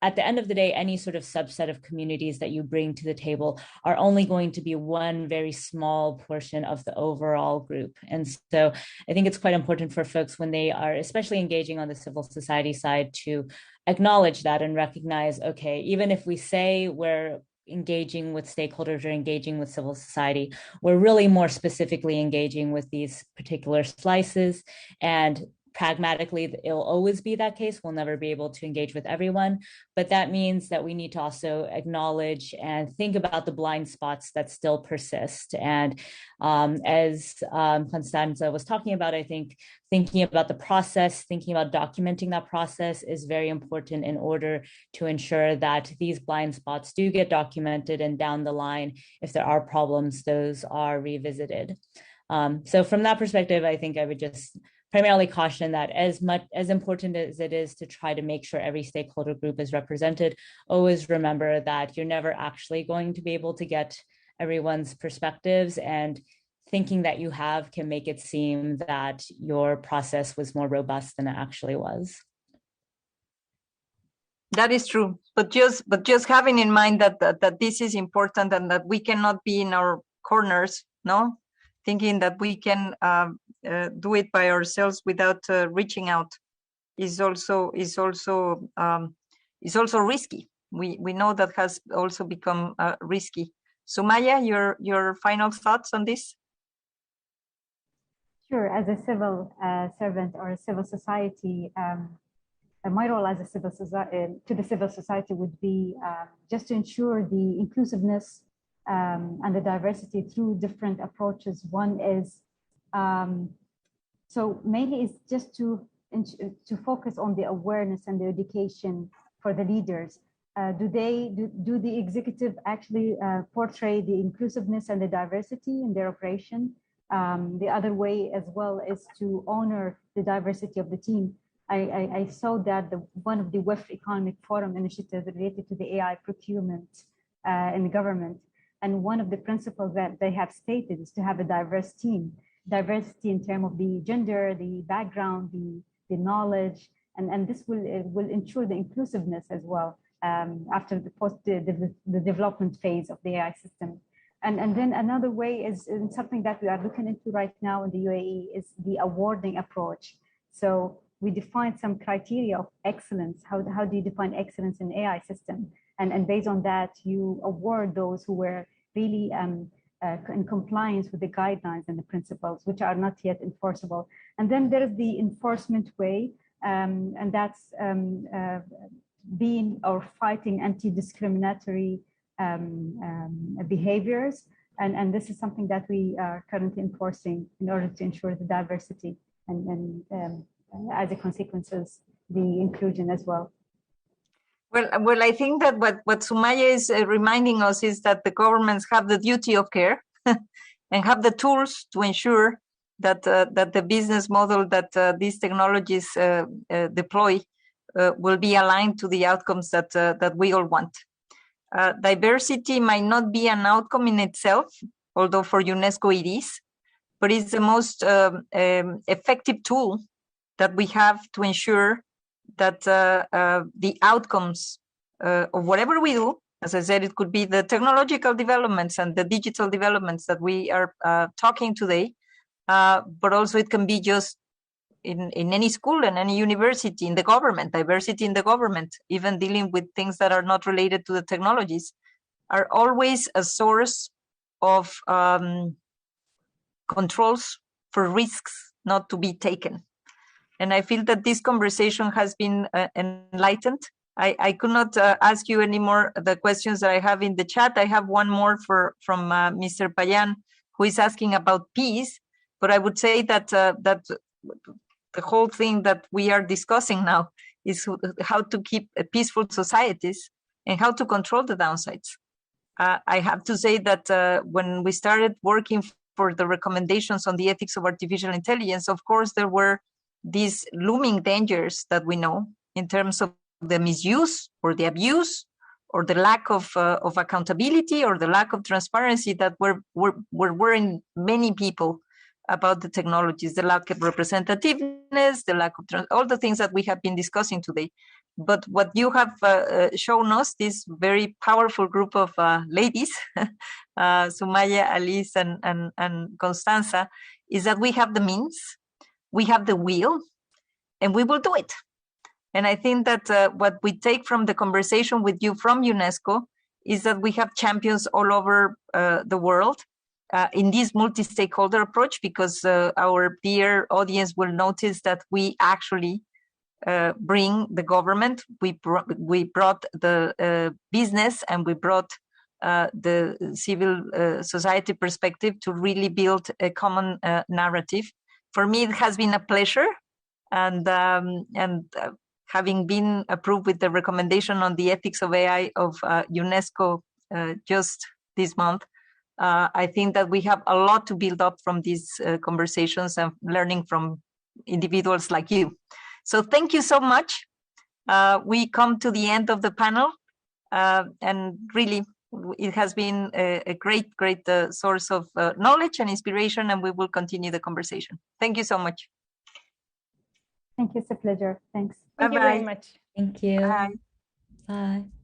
at the end of the day, any sort of subset of communities that you bring to the table are only going to be one very small portion of the overall group. And so I think it's quite important for folks when they are especially engaging on the civil society side to acknowledge that and recognize, okay, even if we say we're engaging with stakeholders or engaging with civil society, we're really more specifically engaging with these particular slices, and pragmatically, it'll always be that case. We'll never be able to engage with everyone, but that means that we need to also acknowledge and think about the blind spots that still persist. And as Constanza was talking about, I think thinking about the process, thinking about documenting that process is very important in order to ensure that these blind spots do get documented, and down the line, if there are problems, those are revisited. So from that perspective, I think I would just primarily caution that as important as it is to try to make sure every stakeholder group is represented, always remember that you're never actually going to be able to get everyone's perspectives, and thinking that you have can make it seem that your process was more robust than it actually was. That is true, but just having in mind that this is important and that we cannot be in our corners, no, thinking that we can do it by ourselves without reaching out is also risky. We know that has also become risky. Sumaya, your final thoughts on this? Sure. As a civil servant or a civil society, my role as a civil society to the civil society would be just to ensure the inclusiveness and the diversity through different approaches. One is so mainly is just to focus on the awareness and the education for the leaders. Do the executive actually portray the inclusiveness and the diversity in their operation? The other way as well is to honor the diversity of the team. I saw that one of the WEF Economic Forum initiatives related to the AI procurement in the government. And one of the principles that they have stated is to have a diverse team, diversity in terms of the gender, the background, the knowledge, and this will ensure the inclusiveness as well after the development phase of the AI system. And then another way is something that we are looking into right now in the UAE is the awarding approach. So we define some criteria of excellence. How do you define excellence in AI system? And based on that, you award those who were really in compliance with the guidelines and the principles, which are not yet enforceable. And then there is the enforcement way, and that's being or fighting anti-discriminatory behaviors. And this is something that we are currently enforcing in order to ensure the diversity and as a consequences, the inclusion as well. Well, I think that what Sumaya is reminding us is that the governments have the duty of care and have the tools to ensure that that the business model that these technologies deploy will be aligned to the outcomes that we all want. Diversity might not be an outcome in itself, although for UNESCO it is, but it's the most effective tool that we have to ensure that the outcomes of whatever we do, as I said, it could be the technological developments and the digital developments that we are talking today, but also it can be just in any school and any university, in the government, diversity in the government, even dealing with things that are not related to the technologies, are always a source of controls for risks not to be taken. And I feel that this conversation has been enlightened. I could not ask you anymore the questions that I have in the chat. I have one more from Mr. Payan, who is asking about peace. But I would say that that the whole thing that we are discussing now is how to keep peaceful societies and how to control the downsides. I have to say that when we started working for the recommendations on the ethics of artificial intelligence, of course, there were these looming dangers that we know in terms of the misuse or the abuse or the lack of accountability or the lack of transparency that were worrying many people about the technologies, the lack of representativeness, the lack of all the things that we have been discussing today. But what you have shown us, this very powerful group of ladies, Sumaya, Alice, and Constanza, is that we have the means, we have the will, and we will do it. And I think that what we take from the conversation with you from UNESCO is that we have champions all over the world in this multi-stakeholder approach, because our dear audience will notice that we actually bring the government, we brought the business, and we brought the civil society perspective to really build a common narrative. For me, it has been a pleasure, and having been approved with the recommendation on the ethics of AI of UNESCO just this month, I think that we have a lot to build up from these conversations and learning from individuals like you. So thank you so much. We come to the end of the panel, and really it has been a great source of knowledge and inspiration, and we will continue the conversation. Thank you so much. Thank you, it's a pleasure. Thanks. Bye-bye. Thank you very much. Thank you. Bye. Bye.